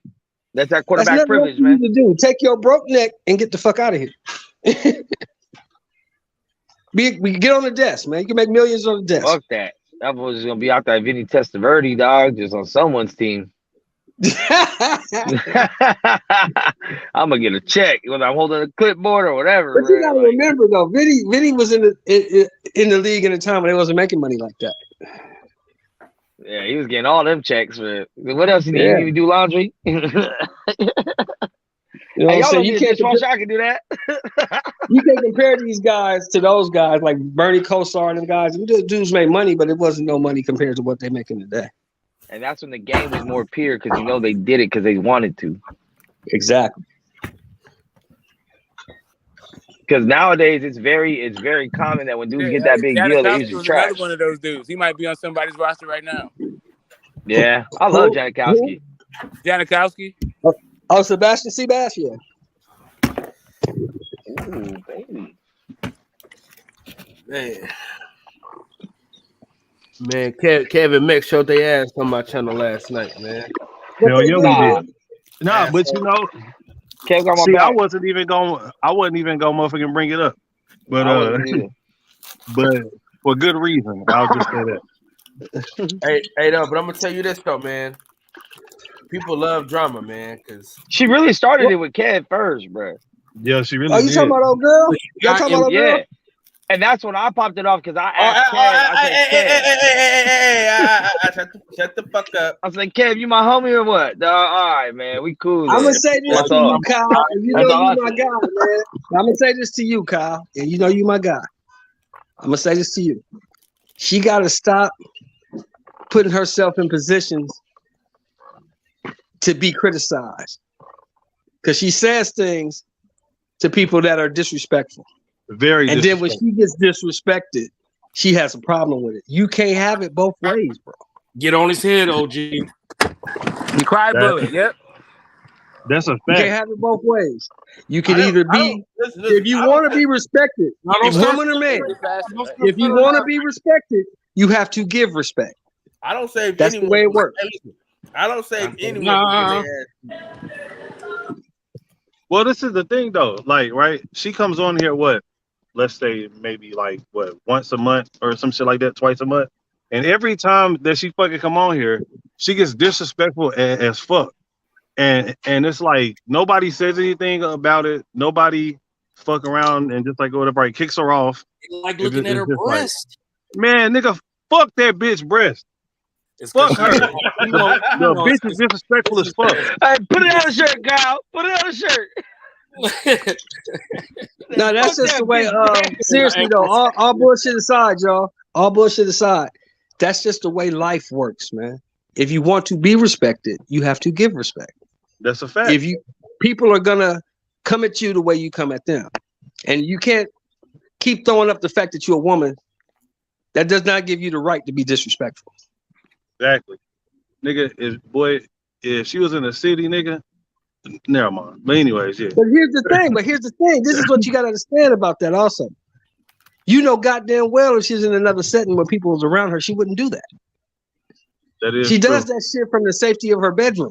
That's that That's quarterback nothing privilege, left for you man. to do. Take your broke neck and get the fuck out of here. We get on the desk, man. You can make millions on the desk. Fuck that. That was just gonna be out there, Vinny Testaverde, dog, just on someone's team. I'm gonna get a check whether I'm holding a clipboard or whatever. But you bro. gotta remember though, Vinny was in the league in a time when they wasn't making money like that. Yeah, he was getting all them checks. For what else you need? Yeah. You need to do laundry? You know Hey, what I'm y'all saying? don't need a dishwasher. I can do that. You can compare these guys to those guys like Bernie Kosar and them guys. Them dudes made money, but it wasn't no money compared to what they making today. And that's when the game was more pure because you know they did it because they wanted to. Exactly. Because nowadays it's very common that when dudes get that big deal, they Janikowski usually was trash. another one of those dudes. He might be on somebody's roster right now. Yeah, I love Janikowski. Janikowski. Oh, Sebastian Sebastian. Ooh, baby. Man, Kevin Meck showed their ass on my channel last night, man. Hell yeah, we did. Nah, but you know, Kev got my see, back. I wasn't even going motherfucking bring it up. But I wasn't either. but for good reason. I'll just say that. hey, no, but I'm gonna tell you this though, man. People love drama, man, because She really started it with Kev first, bro. Yeah, she really Oh, you did. talking about old girl? Y'all talking about old Yeah. girl? And that's when I popped it off because I asked Kev. I said, Kev. Shut the fuck up. I was like, Kev, you my homie or what? Dog, all right, man, we cool. I'm then. gonna say this That's to all. you, Kyle. And you know That's all I you my said. guy, man. I'm gonna say this to you, Kyle. And you know you my guy. I'm gonna say this to you. She gotta stop putting herself in positions to be criticized. Because she says things to people that are disrespectful. Very And then when she gets disrespected, she has a problem with it. You can't have it both ways, bro. Get on his head, OG. You cry bullet. Yep. That's a You fact. can't have it both ways. You can either be, if you want to be respected, if woman or man, if you want to be respected, you have to give respect. I don't say That's the way it works. I don't say anyone. Nah. Well, this is the thing though. Like, right? She comes on here let's say maybe like once a month or some shit like that, twice a month. And every time that she fucking come on here, she gets disrespectful as fuck. And it's like nobody says anything about it. Nobody fuck around and just like whatever, like kicks her off. Like looking at her breast. Man, nigga, fuck that bitch breast. It's Fuck her. you know, The bitch is disrespectful as fuck. Hey, put it on the shirt, Kyle. Put it on the shirt. No, that's just the way. Seriously though, all bullshit aside, y'all. All bullshit aside, that's just the way life works, man. If you want to be respected, you have to give respect. That's a fact. If people are gonna come at you the way you come at them, and you can't keep throwing up the fact that you're a woman. That does not give you the right to be disrespectful. Exactly, nigga. If she was in the city, nigga. Never mind. But anyways, yeah. But here's the thing. This is what you gotta understand about that also. You know goddamn well if she's in another setting where people was around her, she wouldn't do that. That is she true. does that shit from the safety of her bedroom.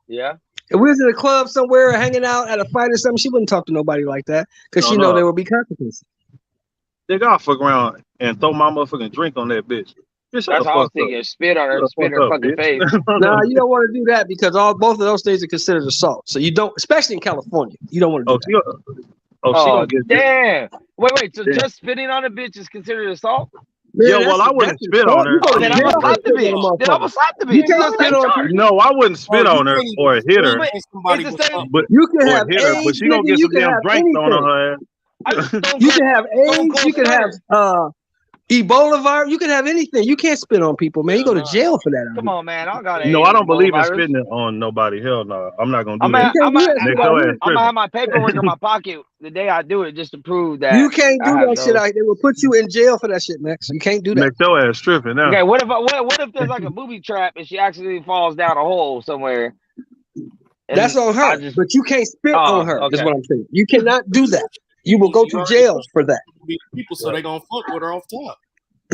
Yeah. If we was in a club somewhere or hanging out at a fight or something, she wouldn't talk to nobody like that because she know there will be consequences. Nigga, I'll fuck around and throw my motherfucking drink on that bitch. That's how I was thinking. Spit on her, spit in her fucking face. Nah, you don't want to do that because both of those things are considered assault. So you don't, especially in California, you don't want to do that. Oh, damn. Wait. So just spitting on a bitch is considered assault? Yeah, well, I wouldn't spit on her. Then I'm gonna slap the bitch. Then I'm gonna slap the bitch. No, I wouldn't spit on her or hit her. But you can have AIDS, but she gonna get some damn drink thrown on her ass. You can have AIDS. You can have Ebola virus. You can have anything. You can't spit on people, man. You go to jail for that. Come on, man. I got No, I don't believe in spitting on nobody. Hell no. I'm not gonna do that. I'm gonna have my paperwork in my pocket the day I do it just to prove that. You can't do that shit. They will put you in jail for that shit, Max. You can't do that. Make your ass tripping now. Okay, what if there's like a booby trap and she accidentally falls down a hole somewhere? That's on her, but you can't spit on her. Is what I'm saying. You cannot do that. You will go to jail for that. People, so they gonna fuck with her off top.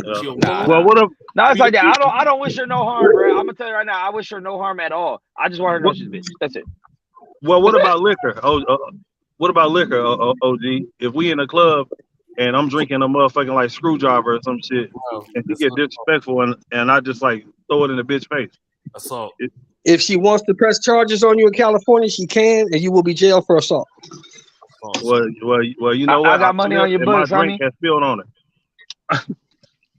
Well, what if? No, it's like that. I don't wish her no harm, bro. I'm gonna tell you right now. I wish her no harm at all. I just want her to know she's a bitch. That's it. Well, what about liquor? What about liquor, OG? If we in a club and I'm drinking a motherfucking like screwdriver or some shit, and she get disrespectful and I just like throw it in the bitch face. Assault. If she wants to press charges on you in California, she can, and you will be jailed for assault. Well, you know what? I got money on your books, my drink has spilled on it.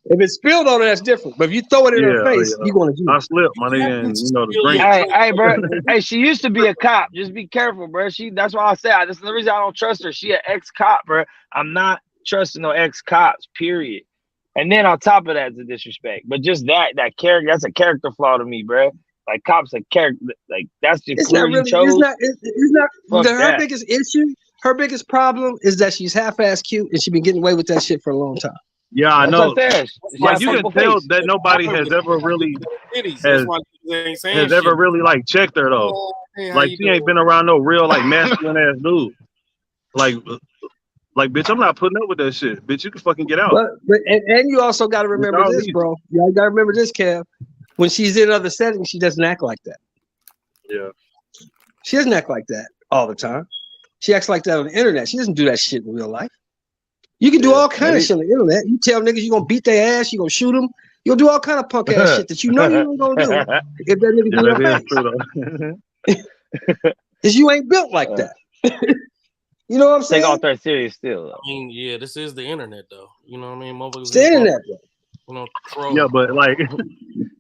If it's spilled on her, that's different. But if you throw it in her face, you going to jail. I slipped, my nigga, and the drink. Hey, bro. Hey, she used to be a cop. Just be careful, bro. That's why I say that's the reason I don't trust her. She an ex-cop, bro. I'm not trusting no ex-cops, period. And then on top of that, it's a disrespect. But just that character, that's a character flaw to me, bro. Like cops are character, like that's the it's not really. It's not. Her biggest issue, her biggest problem is that she's half-ass cute and she's been getting away with that shit for a long time. Yeah, I know. Like you can tell that nobody has ever really has ever really like checked her though. Like she ain't been around no real like masculine ass dude. Like bitch, I'm not putting up with that shit. Bitch, you can fucking get out. But you also got to remember this, bro. You got to remember this, Kev. When she's in other settings, she doesn't act like that. Yeah. She doesn't act like that all the time. She acts like that on the internet. She doesn't do that shit in real life. You can do all kind of shit on the internet. You tell niggas you're gonna beat their ass, you're gonna shoot them. You'll do all kind of punk ass shit that you know you ain't gonna do. If that nigga do your face. Because you ain't built like that. You know what I'm saying? Take all that serious still. Though. I mean, yeah, this is the internet though. You know what I mean? It's the internet, bro. You know, troll. Yeah, but like,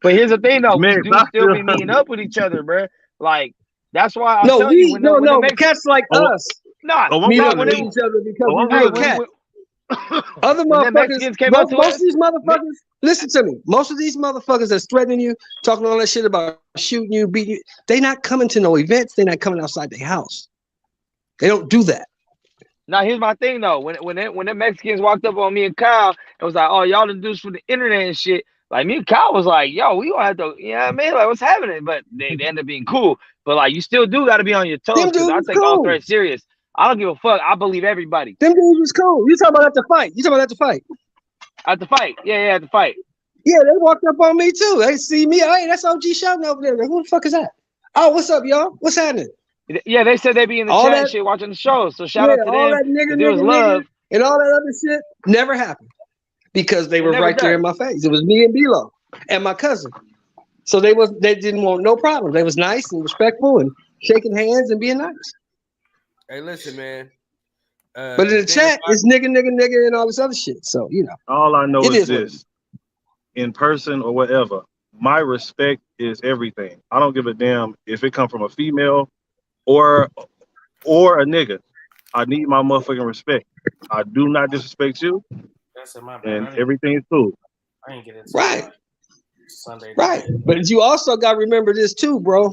but here's the thing though, we do still be meeting up with each other, bro. Like that's why I tell you when cats like us. Meet up with each other because we real cats. Other motherfuckers, most of these motherfuckers, listen to me. Most of these motherfuckers that's threatening you, talking all that shit about shooting you, beating you, they not coming to no events. They not coming outside their house. They don't do that. Now here's my thing though. When the Mexicans walked up on me and Kyle, it was like, oh, y'all the dudes from the internet and shit. Like me and Kyle was like, yo, we gonna have to, you know what I mean? Like, what's happening? But they end up being cool. But like, you still do got to be on your toes because I take all threats serious. I don't give a fuck. I believe everybody. Them dudes was cool. You talking about at the fight? At the fight? At the fight? Yeah, at the fight. Yeah, they walked up on me too. They see me. Hey, that's OG shouting over there. Like, who the fuck is that? Oh, what's up, y'all? What's happening? Yeah, they said they be in the chat and shit watching the show. So shout out to them. All that nigga, and all that other shit never happened because they were right there in my face. It was me and B-Lo and my cousin. So they didn't want no problem. They was nice and respectful and shaking hands and being nice. Hey, listen, man. But in the chat, it's nigga, and all this other shit. So, you know. All I know is this. In person or whatever, my respect is everything. I don't give a damn if it come from a female or a nigga. I need my motherfucking respect. I do not disrespect you, and everything's cool. I ain't get into Right. Sunday. Right. But you also got to remember this too, bro.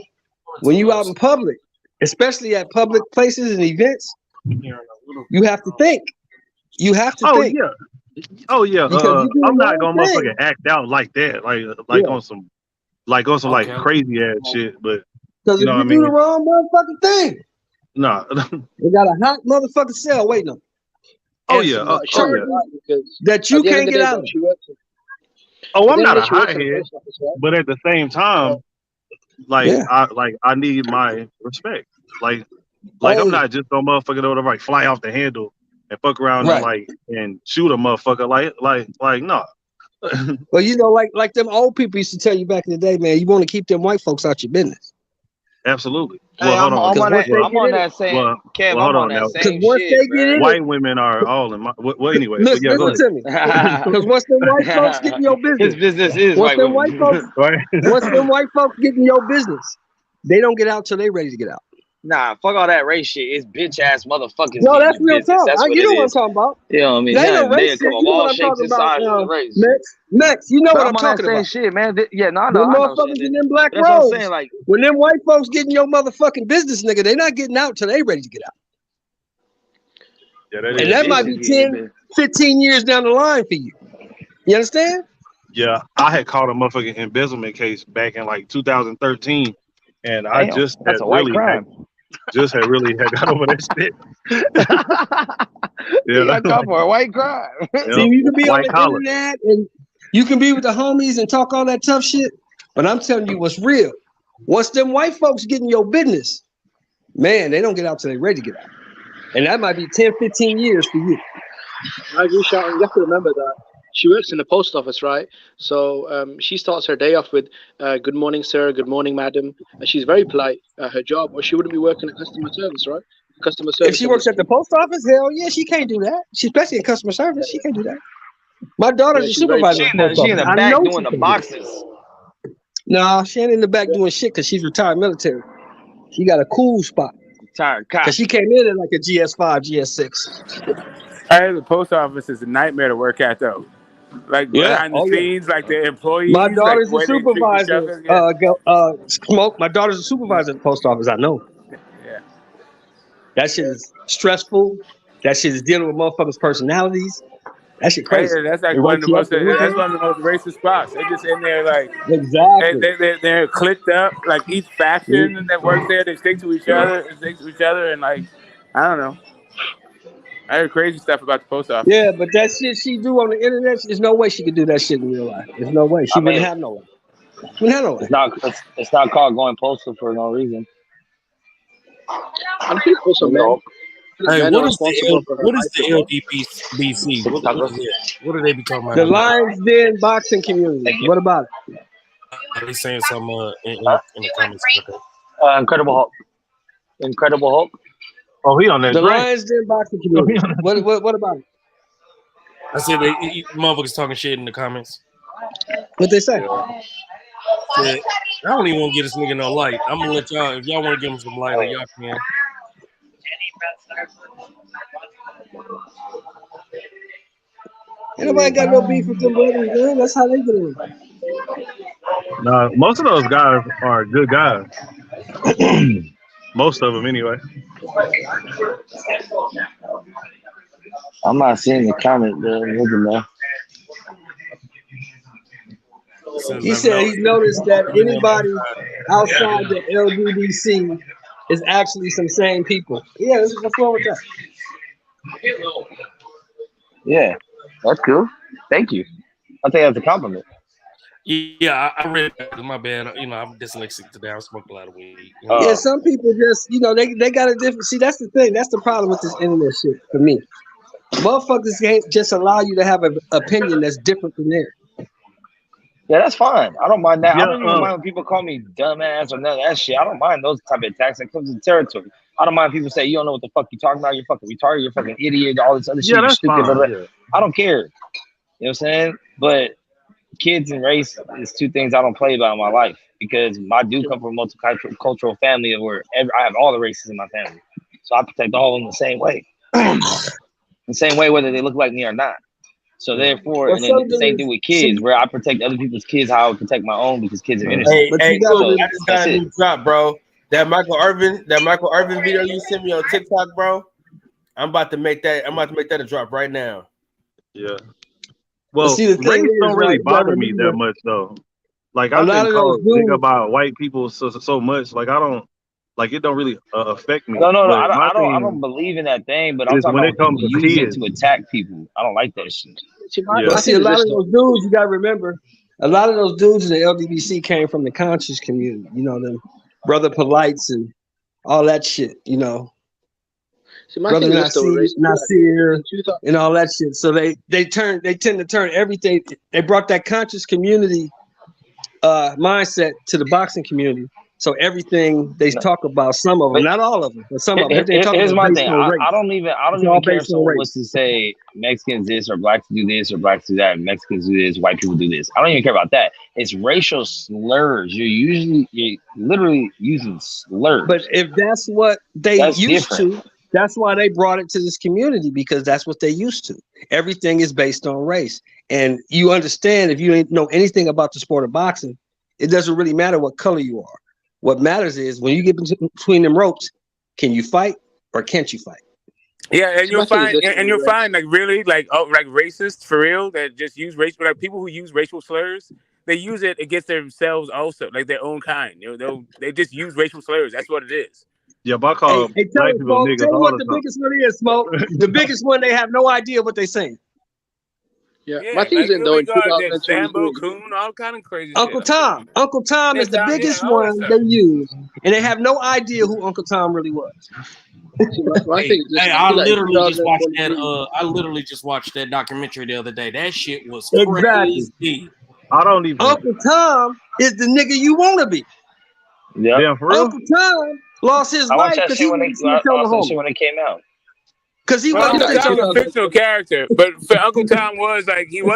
When you out in public, especially at public places and events, you have to think. You have to think. Yeah. Oh yeah. I'm not gonna motherfucking act out like that, like on some like crazy ass shit. But because if you do the wrong motherfucking thing, nah, they got a hot motherfucking cell waiting on. Oh yeah. That you can't get out of. Oh, I'm not a hothead, but at the same time, I need my respect. Like I'm not just no motherfucker that would like fly off the handle and fuck around and shoot a motherfucker. Like no. Well, you know, like them old people used to tell you back in the day, man. You want to keep them white folks out your business. Absolutely. Well, hold on. I'm on that same. Kev, I'm on that same shit, man. White women are all in my. Well, anyway. Listen to me. Because once them white folks get in your business, his business is once white them women. white folks, once them white folks get in your business, they don't get out till they ready to get out. Nah, fuck all that race shit. It's bitch ass motherfuckers. No, that's real talk. You know what I'm talking about. You know what I mean? They ain't no race shit. You know what I'm talking about. Max, you know what I'm talking about. Shit, man. Yeah, no, I know. The motherfuckers in them black robes. What I'm saying, like, when them white folks get in your motherfucking business, nigga, they not getting out till they ready to get out. Yeah, and that might be 10, 15 years down the line for you. You understand? Yeah, I had caught a motherfucking embezzlement case back in like 2013, and I just had really got over that shit. You got caught for a white crime. See, you can be on the internet and you can be with the homies and talk all that tough shit, but I'm telling you what's real. Once them white folks get in your business, man, they don't get out till they ready to get out. And that might be 10, 15 years for you. I agree, Sean. You have to remember that she works in the post office, right? So she starts her day off with good morning, sir, good morning, madam. And she's very polite at her job, or she wouldn't be working at customer service, right? Customer service. If she works at the post office, hell yeah, she can't do that. She's especially in customer service, she can't do that. My daughter's a supervisor. She in the back doing the boxes. Nah, she ain't in the back doing shit because she's retired military. She got a cool spot. Retired cop. Because she came in at like a GS5, GS6. Hey, the post office is a nightmare to work at, though. Like behind the scenes, like the employees. My daughter's like, a supervisor. Smoke. My daughter's a supervisor at the post office. I know. Yeah. That shit is stressful. That shit is dealing with motherfuckers' personalities. That shit crazy. Hey, that's like one of the most. That's one of the most racist spots. They're just in there like exactly. They're clicked up. Like each faction that works there, they stick to each other. And like I don't know. I heard crazy stuff about the post office. Yeah, but that shit she do on the internet, there's no way she could do that shit in real life. There's no way. She wouldn't have no way. It's not called going postal for no reason. I'm people so man. Hey, what is the LDBC? What do they be talking about? The Lions Den boxing community. What about it? Are they saying something in the comments? Incredible Hulk. Incredible Hulk. Oh, he on that. The Lions Den boxing community. What about it? I said they motherfuckers talking shit in the comments. What they say? I don't even want to get this nigga no light. I'm gonna let y'all. If y'all want to give him some light, like y'all can. Ain't nobody got no beef with them brothers, man. That's how they get in. Nah, most of those guys are good guys. Most of them, anyway. I'm not seeing the comment there. Man. He said he's noticed that anybody outside the LDBC is actually some sane people. Yeah, what's wrong with that? Yeah, that's cool. Thank you. I think that's a compliment. Yeah, I read that. My bad. You know, I'm dyslexic today. I smoked a lot of weed. Yeah, some people just, they got a different. See, that's the thing. That's the problem with this internet shit for me. Motherfuckers can't just allow you to have an opinion that's different from theirs. Yeah, that's fine. I don't mind that. Yeah, I don't even mind when people call me dumbass or none of that shit. I don't mind those type of attacks that comes in territory. I don't mind people say, you don't know what the fuck you're talking about. You're fucking retarded. You're fucking idiot. All this other shit. Yeah, You're that's stupid. fine. Yeah. I don't care. You know what I'm saying? But kids and race is two things I don't play about in my life because I do come from a multicultural family where I have all the races in my family. So I protect all of them the same way. The same way whether they look like me or not. So therefore, and then the same thing with kids, where I protect other people's kids how I would protect my own because kids are innocent. Hey, cool. I just got a new drop, bro. That Michael Irvin video you sent me on TikTok, bro. I'm about to make that a drop right now. Yeah. Well, see, the thing race is, don't really right, bother brother, me that much though. Like a I've lot been of called those nigga dudes- about white people so much. Like I don't like it. Don't really affect me. No, But I my don't thing believe in that thing. But I'm is talking when about it comes people to use it kids. to attack people. I don't like that shit. But see, a lot of those dudes, you gotta remember, a lot of those dudes in the LDBC came from the conscious community. You know, them Brother Polites and all that shit. You know, See, my Brother thing is though, Nasir and all that shit. So they tend to turn everything. They brought that conscious community mindset to the boxing community. So everything they talk about, some of them, not all of them, but some of them. They talk Here's about my based thing. on race. I don't even care if someone was to say Mexicans this or blacks do this or blacks do that, and Mexicans do this, white people do this. I don't even care about that. It's racial slurs. You're literally using slurs. But if that's what they used to, that's why they brought it to this community, because that's what they used to. Everything is based on race. And you understand, if you ain't know anything about the sport of boxing, it doesn't really matter what color you are. What matters is when you get between them ropes, can you fight or can't you fight? Yeah, and you'll find like really like racists for real that just use race, like people who use racial slurs. They use it against themselves also, like their own kind. They just use racial slurs. That's what it is. Yeah, but I call Hey, tell black me, people Smoke, niggas tell me all what the the time. biggest one is, Smoke. The biggest one, they have no idea what they're saying. Yeah, Yeah, my thing is like, though in there's 2023. Sambo, Coon, all kind of crazy Uncle shit. Tom. Uncle Tom is the biggest all that one stuff. they use, and they have no idea who Uncle Tom really was. My thing is this, Hey, I I feel like literally just watched that. 2023. I literally just watched that documentary the other day. That shit was Exactly. crazy. I don't even. Uncle Tom is the nigga you want to be. Yeah. Damn, for real? Uncle Tom lost his I life watched that because shit he when wanted to see his homie. when it came out. Because he Well, wanted Uncle to Tom see was a fictional character, but for Uncle Tom was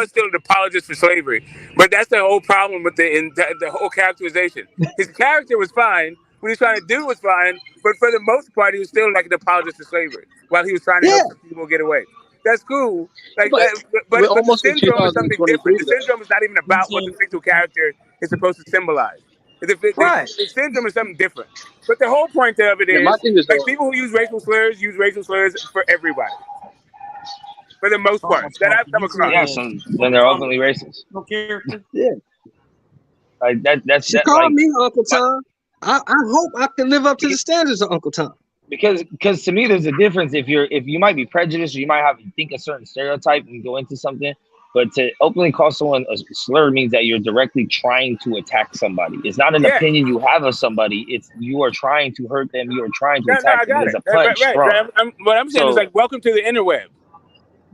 still an apologist for slavery. But that's the whole problem with the whole characterization. His character was fine. What he was trying to do was fine, but for the most part, he was still like an apologist for slavery while he was trying to help some people get away. That's cool. Like But that, but we're the almost in syndrome is something different. 2023 The though. syndrome is not even about what the fictional character is supposed to symbolize. The syndrome is something different. But the whole point of it Yeah, is, my thing is like, though. people who use racial slurs for everybody. For the most part, that I've come across. Yeah, so then they're openly racist. No character. Yeah. Like that's She called me Uncle Tom. I hope I can live up to the standards of Uncle Tom. Because to me there's a difference if you might be prejudiced or you might think a certain stereotype and go into something, but to openly call someone a slur means that you're directly trying to attack somebody. It's not an opinion you have of somebody. It's you are trying to hurt them. You are trying to attack them. It's a punch. Right. What I'm saying is like, welcome to the interweb.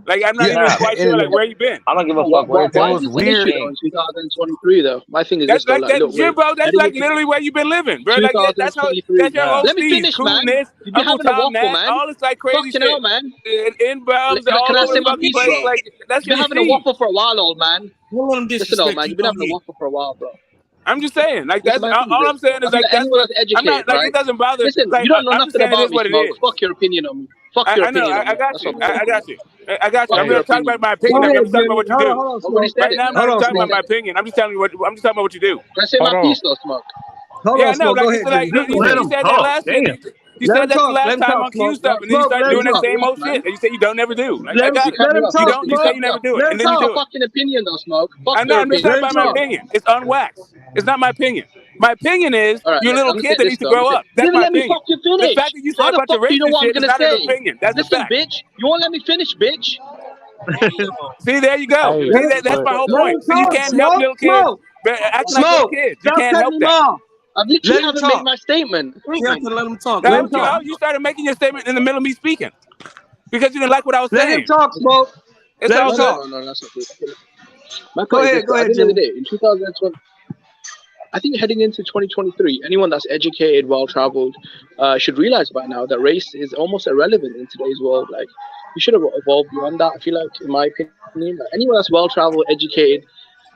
Like, I'm not even quite sure like where you been. I don't give a fuck where it's Why at. is it weird in 2023 though? My thing is That's this though, like that, look, shit, bro. That's like literally where you've been living, bro. Like that's your Let me OCs, finish, man. coolness, You've been Uncle having a Tom, waffle, Nat, man. all this like crazy Fucking shit. hell, man. Inbounds Can all I over say the my fucking piece, place. bro? Like that's You've been your having a shit. waffle for a while, old man. Don't let him Listen, old disrespect man, you. you've been having a waffle for a while, bro. I'm just saying, like Listen, that's my thing all is I'm saying is I feel like like that's anyone what that's I'm not educated, like right? it doesn't bother. Listen, Like you don't know I'm nothing just saying it about is me, what it Smoke. is. Fuck your opinion on me. Fuck your I know, opinion on me. I got That's you. what I'm saying. I got you. I got you. Fuck I'm your not talking opinion. about my opinion. Go I'm ahead, just talking about Jimmy. what you do. Hold on, Nobody Smoke. said Right it. now, I'm Hold not on, talking about Smoke. my opinion. I'm just telling you I'm just talking about what you do. Can I say my piece though, Smoke? Hold Yeah, on, no, Smoke. Go like ahead, it's like Jimmy. you Let said him that talk. last Damn. shit. You Let said him that the talk. Let last him time talk, on Q Smoke. stuff, and then you Smoke, started let him doing that talk. same old shit, and you say you don't never do. Like I got You it. cut me off. You talk, don't. You say you never do it, Let and him then you talk. do it. Fucking opinion though, Smoke. Fuck I know. your I'm just opinion. talking about my opinion. It's unwaxed. It's not my opinion. My opinion is All right, you're a little I'm gonna kid say that this needs to though. grow up. You That's didn't my let me opinion. fucking The finish. fact that you say How a the bunch of fuck do you know racist what I'm shit is gonna not an say? opinion. That's a Listen, fact. bitch. You won't let me finish, bitch. See, there you go. Hey, See, that's my whole Let him point. So you talk. can't help Smoke, little kids Smoke. acting like little Smoke. kids. You Stop can't help cutting him that. off. I literally Let him haven't made talk. my statement. You have to let him talk. Let him talk. You started making your statement in the middle of me speaking because you didn't like what I was Let him saying. talk, Smoke. It's Let all him good. talk. No, that's not good. My Go point is ahead, this, go at ahead, the end of the Jimmy. day, in 2020, I think heading into 2023, anyone that's educated, well-traveled, should realize by now that race is almost irrelevant in today's world. Like, you should have evolved beyond that. I feel like, in my opinion, like anyone that's well-traveled, educated,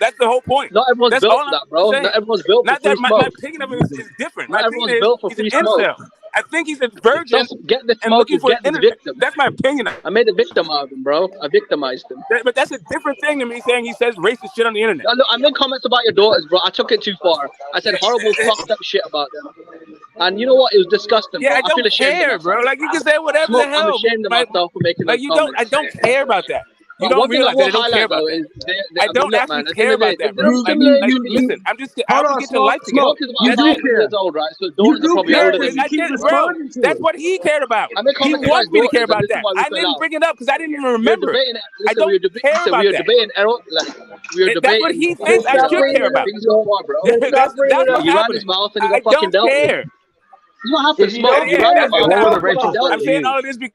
That's the whole point. Not everyone's That's built all for that, I'm bro. saying. Not everyone's built for Not free that my smoke. opinion of him is different. Not My everyone's opinion built for is free he's an smoke. incel. I think he's a virgin Just get the and smoke looking and for get the the internet. victim. That's my opinion. I made a victim out of him, bro. I victimized him. But that's a different thing than me saying he says racist shit on the internet. I made comments about your daughters, bro. I took it too far. I said horrible, fucked up shit about them. And you know what? It was disgusting, bro. Yeah, I feel don't ashamed care, of bro. myself. Like you can say whatever Smoke, the hell. I'm ashamed of myself for making Like those you comments. I don't care about that. You But don't one thing I realize that I will don't care highlight about though that. is I don't look, actually man, at the care end of the about day, that, bro. Listen, I want to get your life together. Smoke is about That's 1,000 it. years old, right? So daughters are probably older than I did, bro. That's what he cared about. I make He comments wants about me to care daughters, and about this is that. why we I fell didn't out. bring it up because I didn't even We were remember. debating. I don't care about we were that. debating error. Like, we were debating. That's what he thinks I should care about. Things go on, bro. That's what's He ran happening. his mouth and he I got fucking don't dealt with. care. You don't have to If you smoke. don't You care, ran your then mouth. what You were the got fucking racial dealt I'm with. saying all of this because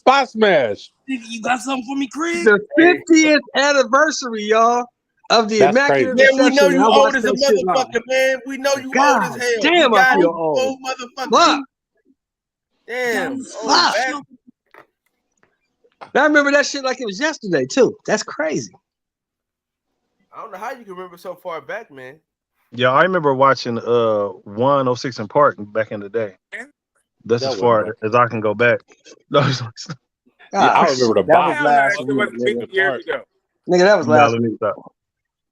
Spot Smash. You got something for me, Craig? The 50th anniversary, y'all, of the That's Immaculate crazy. Man, we know Reception. you I old watched as a that shit live. motherfucker, man. We know you God old as hell. damn, We I got feel you, old. motherfucker. Fuck. Damn. Fuck. I remember that shit like it was yesterday, too. That's crazy. I don't know how you can remember so far back, man. Yeah, I remember watching 106 in Park back in the day. That's That as far wasn't as I can go back. No, I remember the box. That was 50 years ago. Nigga, that was last week.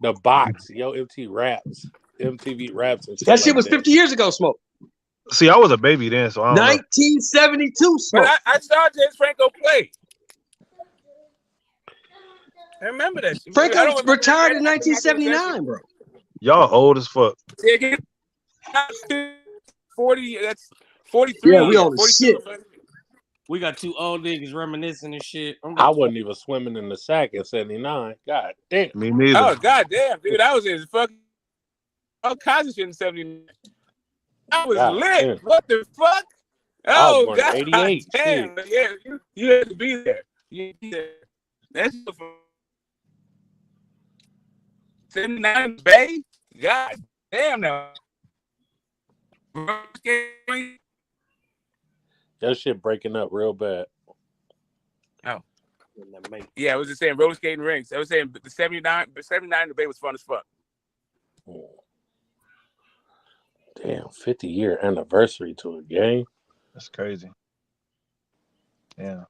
The box, yo, MTV Raps. And shit That shit like was 50 years ago, Smoke. See, I was a baby then, so I don't know. 1972, Smoke. But I saw James Franco play. I remember that shit. Franco retired in 1979, bro. Y'all old as fuck. 40. That's 43. Yeah, we old as shit. We got two old niggas reminiscing and shit. I wasn't even swimming in the sack in 79. God damn. Me neither. Oh, god damn, dude. I was in fucking all kinds of shit in 79. I was lit. Damn. What the fuck? Oh, god 88, damn. Yeah, you had to be there. That's 79 Bay? God damn now. That shit breaking up real bad. Oh. Yeah, I was just saying roller skating rinks. I was saying the 79 the Bay was fun as fuck. Damn, 50-year anniversary to a game. That's crazy. Yeah.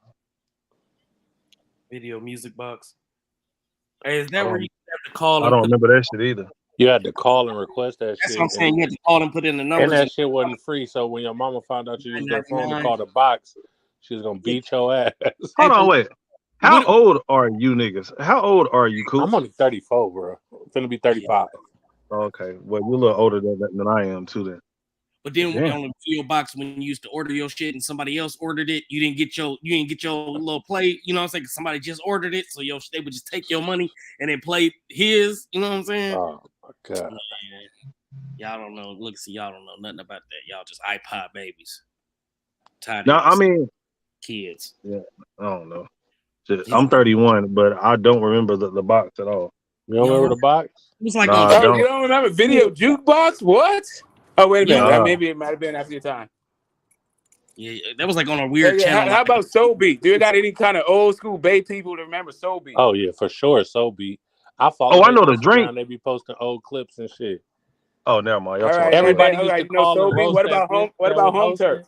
Video music box. Hey, is that where you have to call? I don't remember that shit either. You had to call and request that That's shit. what I'm saying. You had to call and put in the number. And that shit wasn't free. So when your mama found out you used your phone to call the box, she was gonna beat your ass. Hold on, wait. How old are you niggas? How old are you, Coop? I'm only 34, bro. Finna be 35. Okay. Well, you're a little older than I am too then. But then on the video box, when you used to order your shit and somebody else ordered it, you didn't get your little plate. You know what I'm saying? Somebody just ordered it, so they would just take your money and then play his. You know what I'm saying? Oh my god! Y'all don't know. Look, see, y'all don't know nothing about that. Y'all just iPod babies. No, I mean kids. Yeah, I don't know. Shit, I'm 31, but I don't remember the box at all. You don't remember the box? It was like you don't remember video jukebox? What? Oh, wait a minute. Maybe it might have been after your time. Yeah, that was like on a weird channel. How about Soul Beat? Do you got any kind of old school Bay people to remember Soul Beat? Oh yeah, for sure. Soul Beat. I follow. I know the drink. They be posting old clips and shit. Oh, never mind. All right, everybody used to call Soul Beat. What about Home Turf?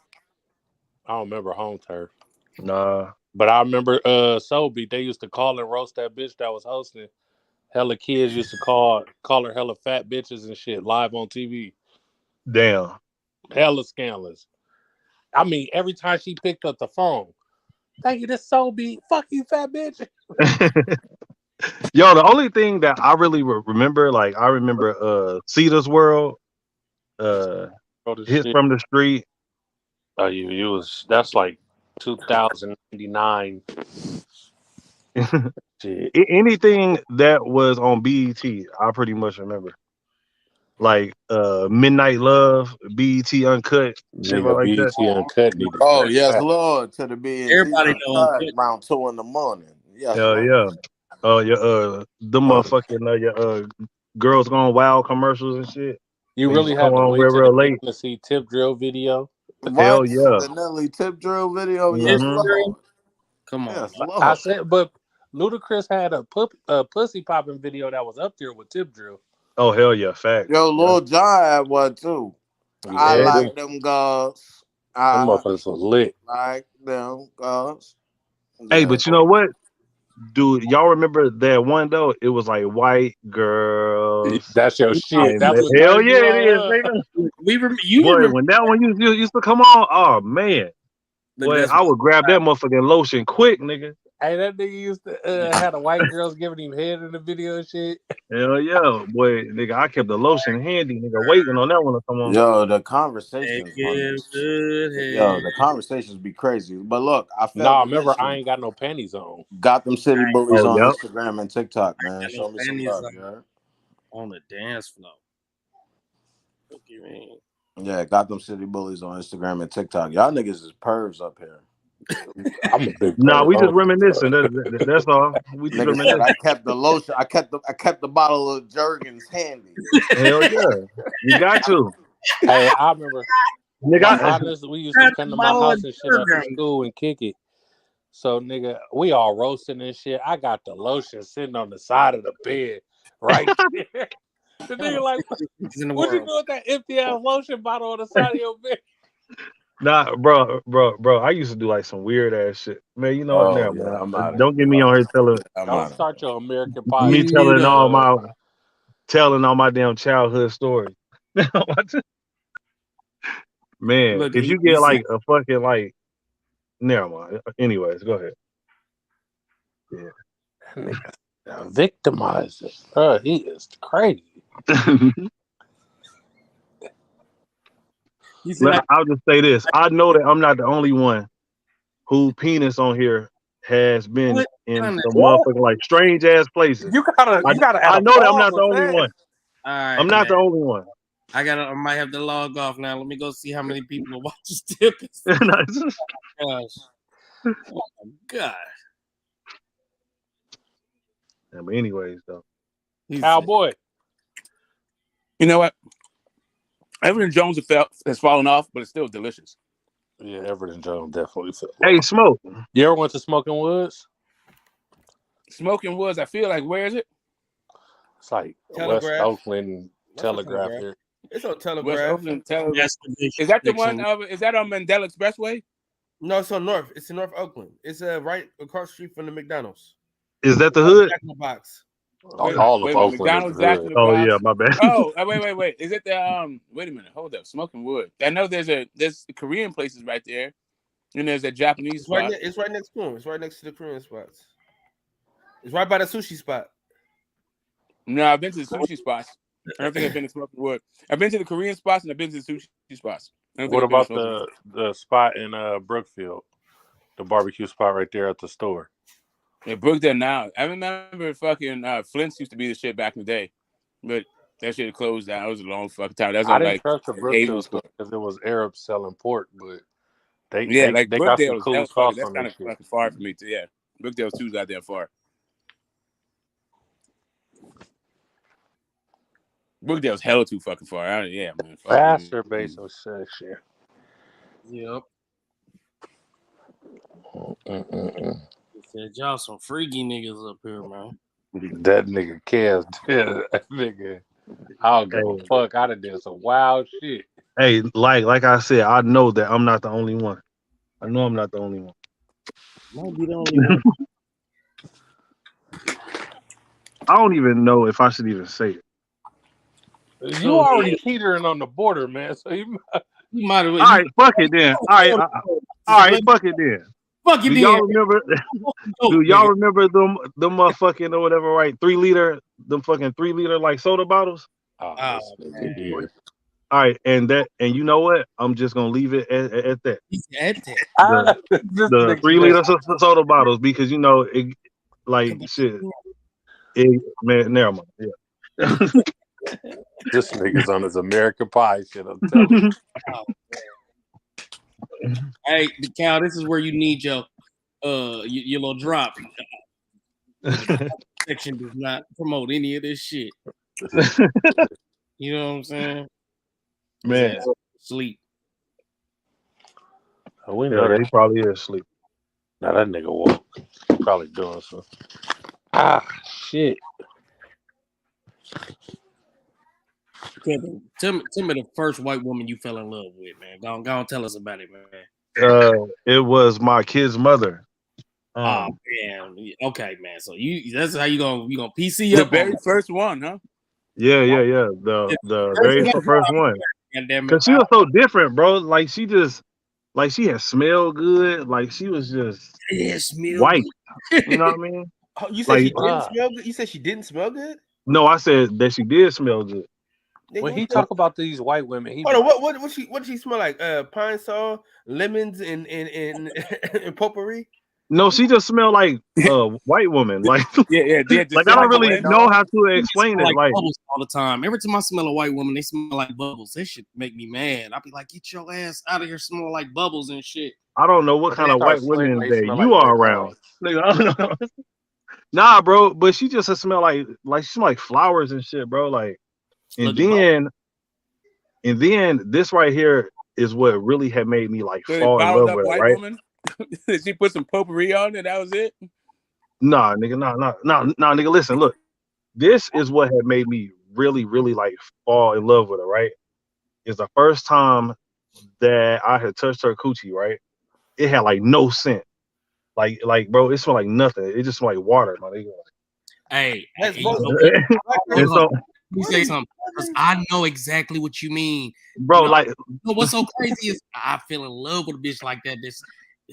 I don't remember Home Turf. Nah. But I remember Soul Beat. They used to call and roast that bitch that was hosting. Hella kids used to call her hella fat bitches and shit live on TV. Damn. Hella scandalous. I mean, every time she picked up the phone, thank you, this Soul Beat. Fuck you, fat bitch. Yo, the only thing that I really remember, like, I remember Cedar's World, Hits from the Street. Oh, that's like 2099. Anything that was on BET, I pretty much remember. Like Midnight Love, BET Uncut, shit like BET that. Uncut. Oh yes, Lord, to the BET. Everybody knows around 2 a.m. Yes, yeah. Oh yeah, the motherfucking your Girls Gone Wild commercials and shit. You really have to wait real late to see Tip Drill video. Hell yeah, the Nelly Tip Drill video. Mm-hmm. Yes, Lord. Come on, yes, I said, but Ludacris had a pussy popping video that was up there with Tip Drill. Oh hell yeah, fact. Yo, Lil Jon had one too. Yeah, I like them girls. Them motherfuckers was lit. Like them girls. Hey, but you know what, dude? Y'all remember that one though? It was like white girls. That's your shit. That was hell yeah, it is. When that one used to come on, oh man, boy, I would grab that motherfucking lotion quick, nigga. Hey, that nigga used to had the white girls giving him head in the video and shit. Hell yeah, boy, nigga, I kept the lotion handy, nigga, waiting on that one to come on. Yo, the conversations. The conversations be crazy. But look, remember, I ain't got no panties on. Got them city bullies on Instagram and TikTok, man. Show me some love, on the dance floor. What do you mean? Yeah, got them city bullies on Instagram and TikTok. Y'all niggas is pervs up here. I'm a big we just reminiscing. That's all. We just reminiscing. I kept the lotion. I kept the bottle of Jergens handy. Hell yeah, you got to. Hey, I remember. Nigga, we used to come to my house and shit after school and kick it. So nigga, we all roasting and shit. I got the lotion sitting on the side of the bed, right there. The nigga like, what you doing with that empty ass lotion bottle on the side of your bed? Nah, bro. I used to do like some weird ass shit. Man, you know what? Never Yeah, I'm mind. out of Don't get me on here Don't start your American Pie. me telling all my damn childhood stories. Man, Look, if you get like a fucking like, never mind. Anyways, go ahead. Yeah. That nigga victimized it. He is crazy. I'll just say this. I know that I'm not the only one who penis on here has been in some motherfucking like strange ass places. You gotta I know that I'm not the only one. All right, I'm not the only one. I might have to log off now. Let me go see how many people are watching Stippers. Gosh. Oh my God. Yeah, but anyways, though. Cowboy. You know what? Everton Jones has fallen off, but it's still delicious. Yeah, Everton Jones definitely fell. Hey, Smoke. You ever went to Smoking Woods? Smoking Woods, I feel like, where is it? It's like Telegraph. West Oakland Telegraph here. It's on Telegraph. West Oakland Telegraph. Yes, Is that the one? Is that on Mandela Expressway? No, it's on North. It's in North Oakland. It's right across the street from the McDonald's. Is that the hood? Jack in the Box. All of Oakland. McDonald's Jack in the Oh Box. yeah, my bad. Oh, wait. Is it the Wait a minute. Hold up. Smoking Wood. I know there's Korean places right there, and there's a Japanese spot. It's right next to them. It's right next to the Korean spots. It's right by the sushi spot. No, I've been to the sushi spots. I don't think I've been to Smoking Wood. I've been to the Korean spots and I've been to the sushi spots. What about the spot in Brookfield? The barbecue spot right there at the store. Yeah, Brookdale now. I remember fucking Flint's used to be the shit back in the day, but that shit closed down. It was a long fucking time. That's I didn't like trust the Brookfield because it was Arabs selling pork, but they like they got some Brookdale. cool That's sauce kind on their of shit. fucking far for me too. Yeah, Brookdale too's got that far. Brookdale's hella too fucking far. Yeah, man. Faster base of shit. Yep. Said y'all some freaky niggas up here, man. That nigga cares. That nigga. I don't give a fuck. I done did some wild shit. Hey, like I said, I know that I'm not the only one. I know I'm not the only one. Might be the only one. I don't even know if I should even say it. You already teetering on the border, man. So you might as well. All right, fuck it then. All right, fuck it then. Fuck it do then. y'all remember? Do y'all remember them motherfucking or whatever? Right, 3 liter, them fucking 3 liter like soda bottles. Oh, All right, and you know what? I'm just gonna leave it at that. The 3 liter soda bottles because you know it, like shit. Man, never mind. Yeah. This nigga's on his American Pie shit. I'm telling you. Hey, Cal, this is where you need your little drop. Section does not promote any of this shit. You know what I'm saying? Man, sleep. Oh, we know that he probably is asleep. Now that nigga woke. Probably doing something. Shit. Tell me the first white woman you fell in love with, man. Go on, tell us about it, man. It was my kid's mother. Oh man, okay, man. So that's how you gonna PC up the very first one, huh? Yeah. The very first one. Because she was so different, bro. Like she had smelled good. Like she was just white. You know what I mean? Oh, you said she didn't smell good? You said she didn't smell good? No, I said that she did smell good. When he talk about these white women, he what did she smell like? Pine sol, lemons, and potpourri. No, she just smelled like white woman. Like yeah. Like I don't really know how to explain it. Like bubbles all the time. Every time I smell a white woman, they smell like bubbles. That should make me mad. I'll be like, get your ass out of here, smell like bubbles and shit. I don't know what kind of white women that you are around. Nigga, I don't know. Nah, bro, but she just smell like she smell like flowers and shit, bro. Like, and then this right here is what really had made me like fall in love with her, right? Woman? She put some potpourri on it. That was it. Nah, nigga, nah, nigga. Listen, look, this is what had made me really, really like fall in love with her, right? It's the first time that I had touched her coochie, right? It had like no scent. Like bro, it smelled like nothing. It just smelled like water, my nigga. Hey, And hold so, on. Let me say something. 'Cause I know exactly what you mean. bro, You like know what's so crazy is I feel in love with a bitch like that.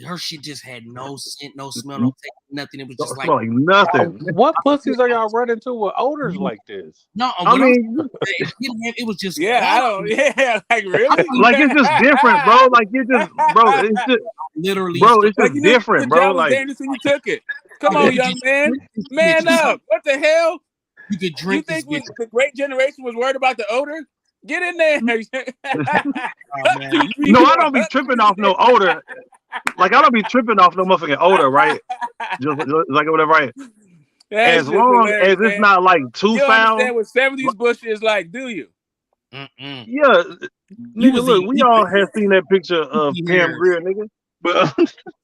Her shit just had no scent, no smell, no taste, nothing. It was just don't smell like nothing. What pussies are y'all running to with odors like this? No, I mean, it was just I don't. Yeah, like really? like it's just different, bro. Like you just, bro, it's just literally, bro, it's Like just you knew different, the bro. job was Like dangerous and you took it. Come on, young man, man up. What the hell? You could drink. You think the great generation was worried about the odor? Get in there. no, I don't be tripping off no odor. Like I don't be tripping off no motherfucking odor, right? Just like whatever, right? That's As just long hilarious, as it's man. not like too You don't foul. understand what 70s bush is like, do you? Yeah, You nigga, was look, eating we all have seen that picture of pee-pee Pam hairs. Grier, nigga. But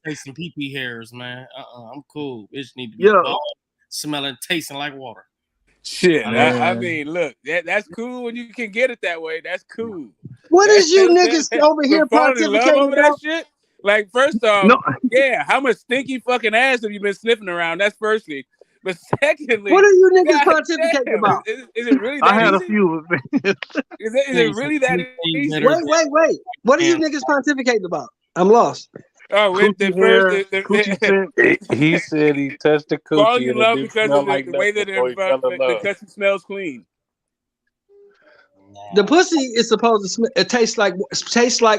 Tasting pee hairs, man. I'm cool. Bitch need to be Yeah. bald, smelling, tasting like water. Shit, I Man. mean, look, that's cool when you can get it that way. That's cool. What is you That's- niggas over here but falling in love pontificating over that about? shit? Like, first off, No. yeah, how much stinky fucking ass have you been sniffing around? That's firstly. But secondly, What are you niggas God pontificating damn, about? is it really I that had a easy? few. Is it really that easy? Wait. What are you niggas pontificating about? I'm lost. Oh, with the Coochie hair, first, coochie scent. he said he touched the falling coochie in and it love didn't because smell of like the way that nothing, so he fell in the love. coochie smells clean. The pussy is supposed to it tastes like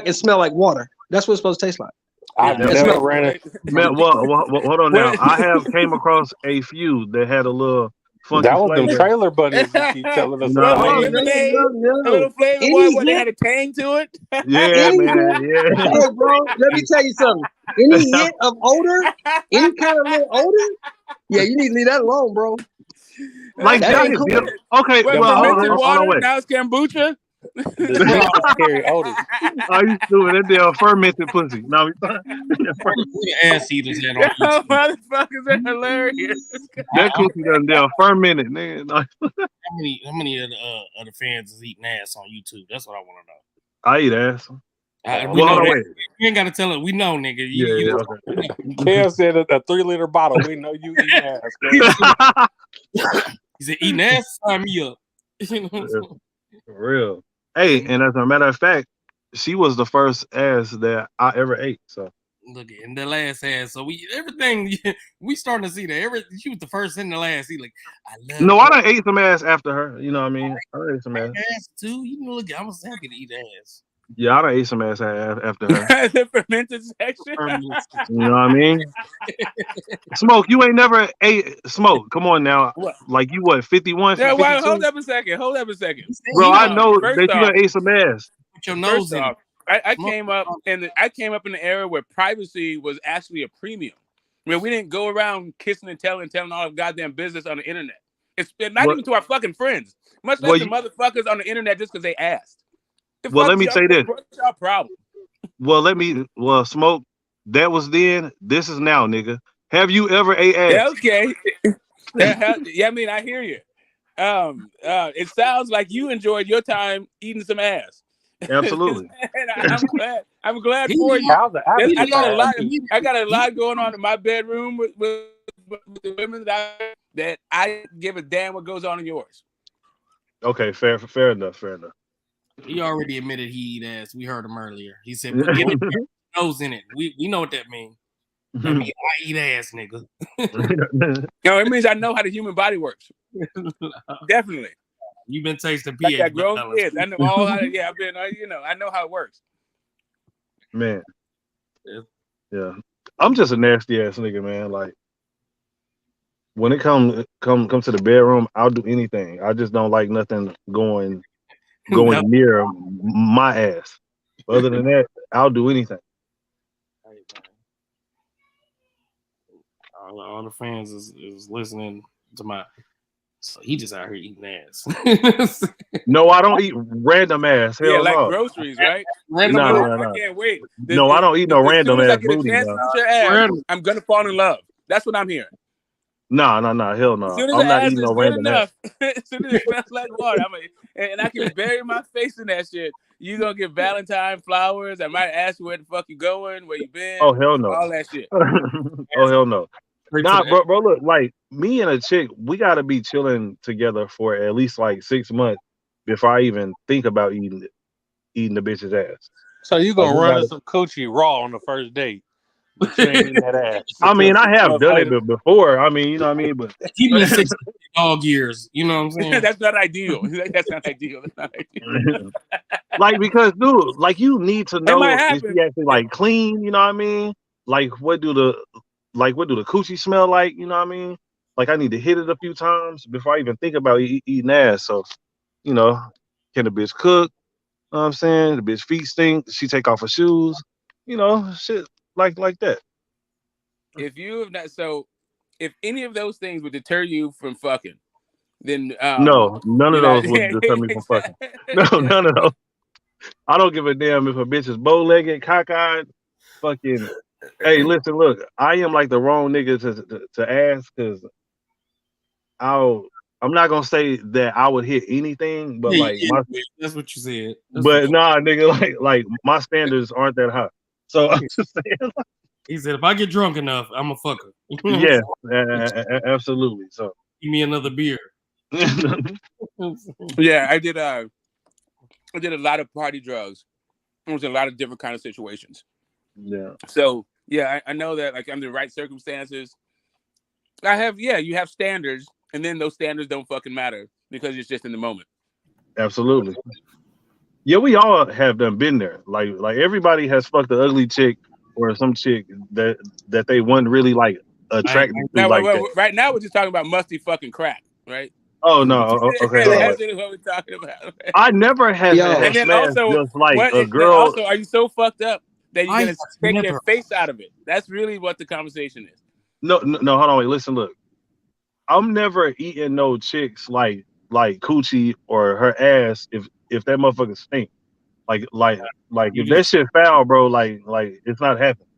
and smell like water. That's what it's supposed to taste like. I've It never smells- ran it. Man, well, hold on now. I have came across a few that had a little funky That was them flavor. trailer bunnies you keep telling us You know about. what I mean? Lemonade, a little flavor Any one where they hit- had a tang to it. Yeah, Any man. hit- Yeah. Hey, bro, let me tell you something. Any hit of odor, any kind of little odor, yeah, you need to leave that alone, bro. Like That Johnny ain't cool. Depp. Okay, Well, well, fermented hold water, on, wait. now it's kombucha. The dick carry odors. Are you doing that damn fermented pussy? No, we The ass eaters had on Yo, YouTube. motherfuckers are hilarious. that coochie done damn fermented, nigga. No, How many of the fans is eating ass on YouTube? That's what I want to know. I eat ass. We Well, know hold on, that. wait. You ain't got to tell it. We know, nigga. Yeah, okay. Kev said a 3-liter bottle. We know you eat ass. He said, eating ass, sign me up. You know what I'm saying? For real. Hey, and as a matter of fact, she was the first ass that I ever ate. So Look in the last ass. So we starting to see that. She was the first and the last. He like, I love no, you. I done ate some ass after her. You know what I mean? I done ate some ass. Ass too. You know, look, I was happy to eat ass. Yeah, I done ate some ass after her. The fermented section. You know what I mean? Smoke, you ain't never ate Smoke. Come on now. What? Like you what, 51? Yeah, 52? well, hold up a second. Bro, I know First that you off- done ate some ass. Put your nose First in off, I came up in the era where privacy was actually a premium. Where we didn't go around kissing and telling all of goddamn business on the internet. It's not Well- even to our fucking friends. Much less well, the motherfuckers on the internet just because they asked. The Well, fuck let me y'all- say this. What's your problem? Well, Smoke, that was then, this is now, nigga. Have you ever ate ass? Yeah, okay. Yeah, I mean, I hear you. It sounds like you enjoyed your time eating some ass. Absolutely. And I'm glad for you. I got a lot going on in my bedroom with the women that I give a damn what goes on in yours. Okay, fair enough. He already admitted he eat ass. We heard him earlier. He said, "But give it nose in it." We know what that means. That means I eat ass, nigga. No, it means I know how the human body works. Definitely. You've been tasting Like pH. that grown kids. I know all how to, I've been, I know how it works. Man. Yeah. I'm just a nasty ass nigga, man. Like when it come to the bedroom, I'll do anything. I just don't like nothing going near my ass. Other than that, I'll do anything. All the fans is listening to my. So he just out here eating ass. No, I don't eat random ass. Hell Yeah, like no. groceries, right? No. I can't wait. No, I don't eat no random as soon as ass I get a booty. chance No. to eat your ass, I'm gonna fall in love. That's what I'm hearing. No, hell no. As soon as I'm the not ass eating is no good random ass. enough, as soon as it smells like water, and I can bury my face in that shit. You gonna get Valentine flowers? I might ask you where the fuck you going, where you been. Oh hell no. All that shit. Oh hell no. Nah, bro, look, like me and a chick, we gotta be chilling together for at least like 6 months before I even think about eating the bitch's ass. So you gonna run some coochie raw on the first date? But you ain't eating that ass. I mean, I have done it before. I mean, you know what I mean, but keep me 6 dog years. You know what I'm saying? That's not ideal. That's not ideal. That's not ideal. Like, because dude, like you need to know if she actually like clean. You know what I mean? Like, what do the coochie smell like? You know what I mean? Like, I need to hit it a few times before I even think about eating ass. So, you know, can the bitch cook? You know what I'm saying? The bitch feet stink. She take off her shoes. You know, shit like that. If you have not, so if any of those things would deter you from fucking, then no, none of those would deter me from fucking. No, none of those. I don't give a damn if a bitch is bow-legged, cockeyed, fucking. Hey, listen, look, I am like the wrong nigga to ask because I'm not gonna say that I would hit anything, but like that's what you said. But nah, nigga, like my standards aren't that high. So I'm just saying. He said, if I get drunk enough, I'm a fucker. Yeah, absolutely. So give me another beer. Yeah, I did a lot of party drugs. It was a lot of different kind of situations. Yeah. So yeah, I know that like under the right circumstances, you have standards, and then those standards don't fucking matter because it's just in the moment. Absolutely. Yeah, we all have been there. Like everybody has fucked the ugly chick or some chick that they wasn't really like attracted to. Now, like that. Right now, we're just talking about musty fucking crack, right? Oh no, okay. That's what we're talking about. Right? I never had and then also, just like a girl. Also, are you so fucked up that you're gonna take their face out of it? That's really what the conversation is. No, hold on, wait, listen, look. I'm never eating no chicks like coochie or her ass if that motherfucker stink. Like if that shit foul, bro, like it's not happening.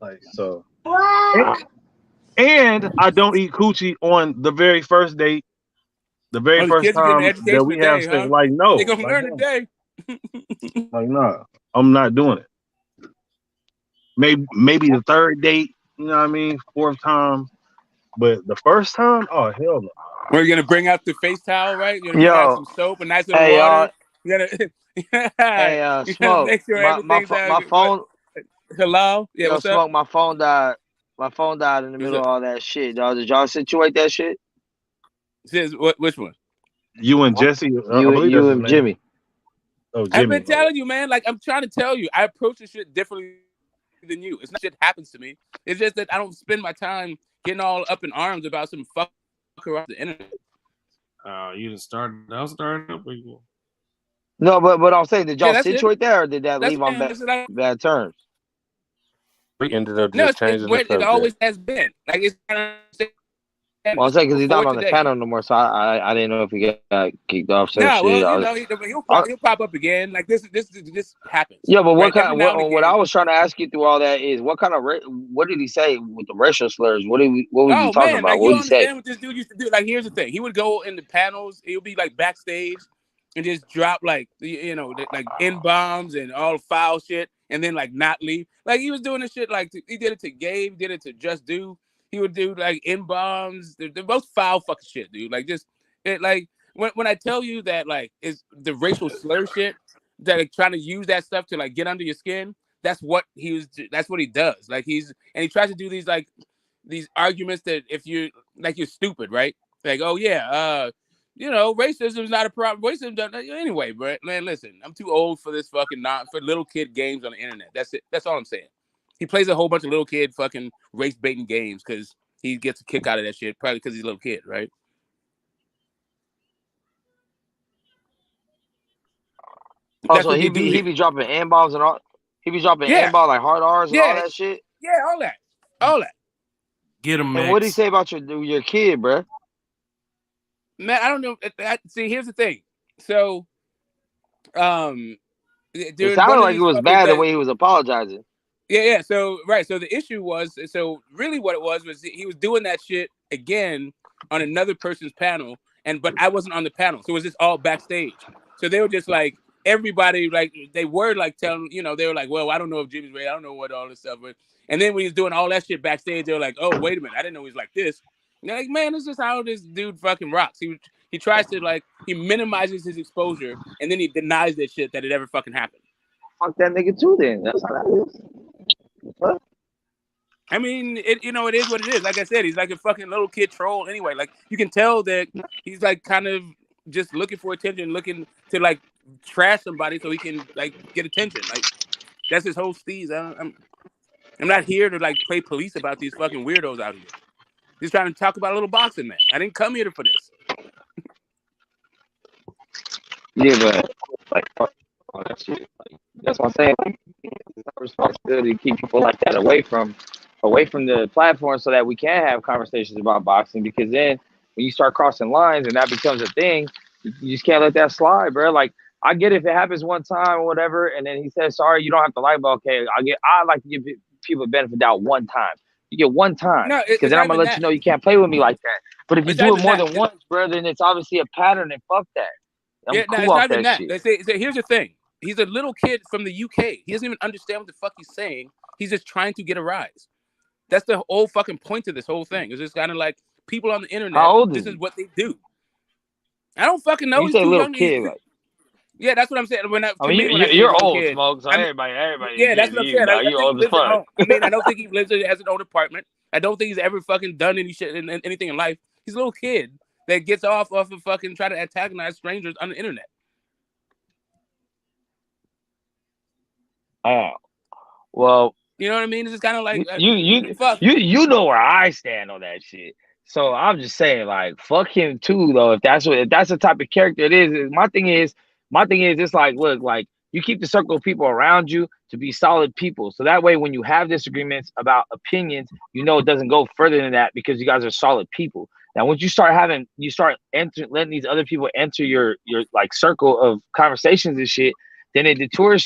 Like so. And I don't eat coochie on the very first date. The very first time that we have sex, huh? Like no, they're gonna learn today. Like no, I'm not doing it. Maybe the third date, you know what I mean, fourth time, but the first time, oh hell no. We're gonna bring out the face towel, right? You're gonna bring out some soap and nice little water. Smoke. Make sure my phone. Hello. Yeah. What's Smoke. Up? My phone died. My phone died in the middle of all that shit, dog. Did y'all situate that shit? Says which one? You and Jesse. You and Jimmy. Oh, Jimmy. I've been telling you, man. Like I'm trying to tell you, I approach this shit differently than you. It's not shit happens to me. It's just that I don't spend my time getting all up in arms about some fucker off the internet. You didn't start. I'll start up with you. No, but I'm saying, did y'all situate that, or did that leave on bad terms? We ended up just changing the subject. It always has been. Like it's kind of. Well, I'm saying because he's not on the panel no more, so I didn't know if he got kicked off. So no, well, he'll pop up again. Like this happens. Yeah, but what kind? What I was trying to ask you through all that is what kind of what did he say with the racial slurs? What was he talking about? Like, what did he say? What this dude used to do? Like, here's the thing: he would go in the panels. He'll be like backstage and just drop like like N-bombs and all foul shit, and then like not leave. Like he was doing this shit. Like he did it to Gabe, did it to Just Do. He would do like N-bombs. The most foul fucking shit, dude. Like just like when I tell you that like is the racial slur shit that like trying to use that stuff to like get under your skin. That's what he does. Like he tries to do these arguments that if you're stupid, right? Like, oh yeah, racism is not a problem. Racism doesn't anyway, bro. Man, listen, I'm too old for this fucking for little kid games on the internet. That's it. That's all I'm saying. He plays a whole bunch of little kid fucking race baiting games because he gets a kick out of that shit, probably because he's a little kid, right? Also, he be dropping N-bombs and all. He be dropping N-bombs like hard R's and all that shit. Yeah, all that. Get him, man. And what did he say about your kid, bro? Man, I don't know. See, here's the thing. So, it sounded like it was bad the way he was apologizing. Yeah. So the issue was, really what it was he was doing that shit again on another person's panel, but I wasn't on the panel, so it was just all backstage. So they were just like everybody like they were like telling, you know, they were like, well, I don't know if Jimmy's ready. I don't know what all this stuff. And then when he's doing all that shit backstage, they were like, oh, wait a minute, I didn't know he was like this. And they're like, man, this is how this dude fucking rocks. He tries to like he minimizes his exposure and then he denies that shit that it ever fucking happened. Fuck that nigga too. Then that's how that is. What? I mean, it is what it is. Like I said, he's like a fucking little kid troll anyway. Like you can tell that he's like kind of just looking for attention, looking to like trash somebody so he can like get attention. Like that's his whole steez. I'm not here to like play police about these fucking weirdos out here. He's trying to talk about a little boxing match. I didn't come here for this. Yeah, but like all that shit. Like, that's what I'm saying. Like, it's our responsibility to keep people like that away from the platform so that we can have conversations about boxing, because then when you start crossing lines and that becomes a thing, you just can't let that slide, bro. Like I get it if it happens one time or whatever, and then he says sorry, you don't have to like, but okay, I like to give people a benefit of doubt one time. You get one time, because then I'm gonna let you know you can't play with me like that. But if you do it more than once, bro, then it's obviously a pattern, and fuck that. It's not even that. They say, here's the thing. He's a little kid from the UK. He doesn't even understand what the fuck he's saying. He's just trying to get a rise. That's the whole fucking point of this whole thing. It's just kind of like people on the internet. How old is this is what they do. I don't fucking know. You say little kid, like. Yeah, that's what I'm saying. You're old, Smoke. So everybody. Yeah, that's what I'm saying. You old as fuck. I mean, I don't think he lives has an old apartment. I don't think he's ever fucking done any shit in anything in life. He's a little kid that gets off of fucking trying to antagonize strangers on the internet. Oh, well, you know what I mean? It's just kind of like you know where I stand on that shit. So I'm just saying, like, fuck him too, though. If that's the type of character it is. My thing is, it's like, look, like you keep the circle of people around you to be solid people. So that way, when you have disagreements about opinions, you know it doesn't go further than that because you guys are solid people. Now, once you start letting these other people enter your like circle of conversations and shit, then it deters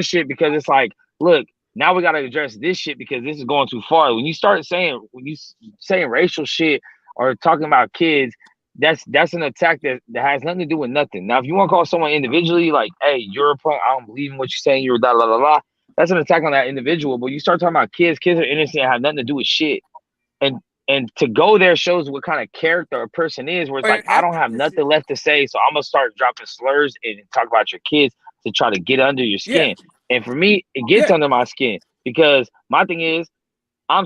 shit because it's like, look, now we got to address this shit because this is going too far. When you saying racial shit or talking about kids, that's an attack that has nothing to do with nothing. Now, if you want to call someone individually, like, hey, you're a punk, I don't believe in what you're saying, you're da la la la, that's an attack on that individual. But you start talking about kids are innocent and have nothing to do with shit. And to go there shows what kind of character a person is, where it's like, I don't have nothing left to say, so I'm gonna start dropping slurs and talk about your kids to try to get under your skin. Yeah. And for me, it gets under my skin because my thing is, I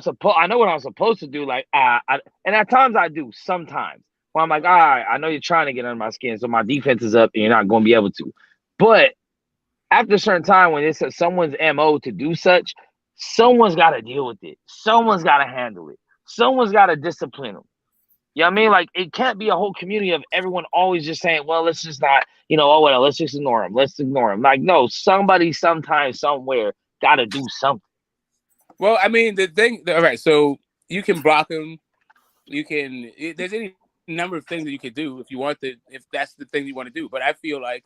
know what I'm supposed to do. Like, and at times I do sometimes. Well, I'm like, all right, I know you're trying to get under my skin, so my defense is up and you're not going to be able to. But after a certain time, when it's someone's MO to do such, someone's got to deal with it. Someone's got to handle it. Someone's got to discipline them. You know what I mean? Like, it can't be a whole community of everyone always just saying, well, let's just not, let's just ignore them. Let's ignore them. Like, no, somebody sometime, somewhere got to do something. Well, I mean, all right, so you can block them. There's any number of things that you could do if that's the thing you want to do. But I feel like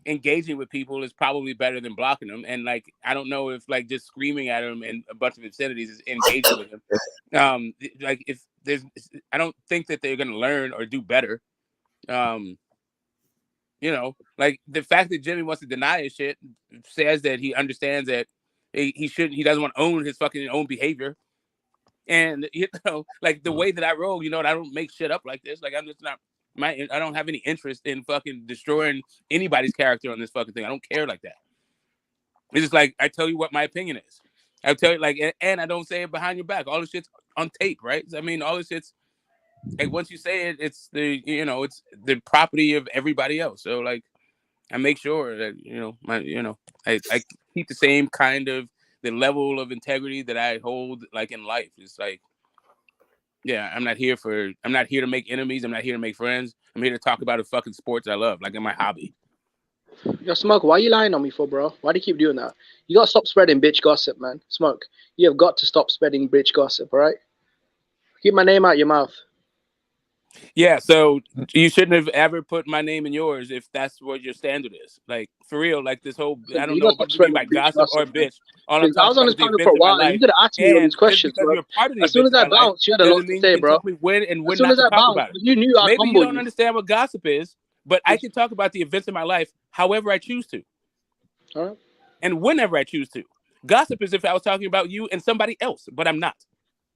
engaging with people is probably better than blocking them. And like, I don't know if like just screaming at them in a bunch of obscenities is engaging with them. Like if I don't think that they're going to learn or do better. Like the fact that Jimmy wants to deny his shit says that he understands that he doesn't want to own his fucking own behavior. And like the way that I roll, I don't make shit up like this. Like I'm just not I don't have any interest in fucking destroying anybody's character on this fucking thing. I don't care like that. It's just like I tell you what my opinion is. I tell you and I don't say it behind your back. All this shit's on tape, right? I mean, all this shit's like once you say it, it's it's the property of everybody else. So like I make sure that I keep the same kind of the level of integrity that I hold like in life. It's like, yeah, I'm not here to make enemies. I'm not here to make friends. I'm here to talk about the fucking sports I love, like in my hobby. Yo, Smoke, why are you lying on me for, bro? Why do you keep doing that? You gotta stop spreading bitch gossip, man. Smoke, you have got to stop spreading bitch gossip, all right? Keep my name out your mouth. Yeah, so you shouldn't have ever put my name in yours if that's what your standard is. Like for real, like this whole I don't know what you mean by gossip or bitch. I was on this panel for a while. And you could ask me all these questions, bro. As soon as I bounced, you had a lot to say, bro. When as soon as I bounced, you knew I maybe humbled you don't understand what gossip is, but I can talk about the events in my life however I choose to. All right. And whenever I choose to. Gossip is if I was talking about you and somebody else, but I'm not.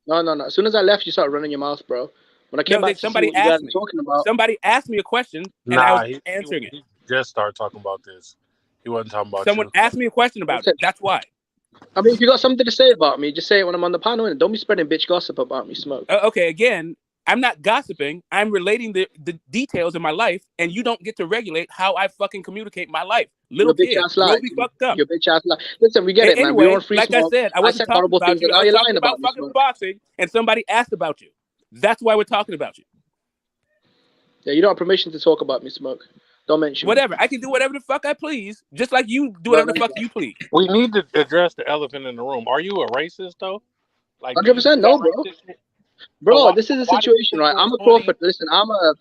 No. As soon as I left, you started running your mouth, bro. When I came back, somebody asked me. Talking about. Somebody asked me a question, and I was answering it. He just started talking about this. He wasn't talking about. Someone asked me a question about it. That's why. I mean, if you got something to say about me, just say it when I'm on the panel, and don't be spreading bitch gossip about me, Smoke. Okay, again, I'm not gossiping. I'm relating the details of my life, and you don't get to regulate how I fucking communicate my life. Little kid, you'll be fucked up. Your bitch ass lie. Listen, we get it, man. Anyway, We want free like smoke. I said, I wasn't talking about you. I was talking about fucking boxing, and somebody asked about you. That's why we're talking about you. Yeah, you don't have permission to talk about me, Smoke. Don't mention whatever. I can do whatever the fuck I please, just like you do whatever the fuck you please. We need to address the elephant in the room. Are you a racist though? Like 100% no, bro. Bro, this is a situation, right? I'm a Crawford. Listen, I'm a,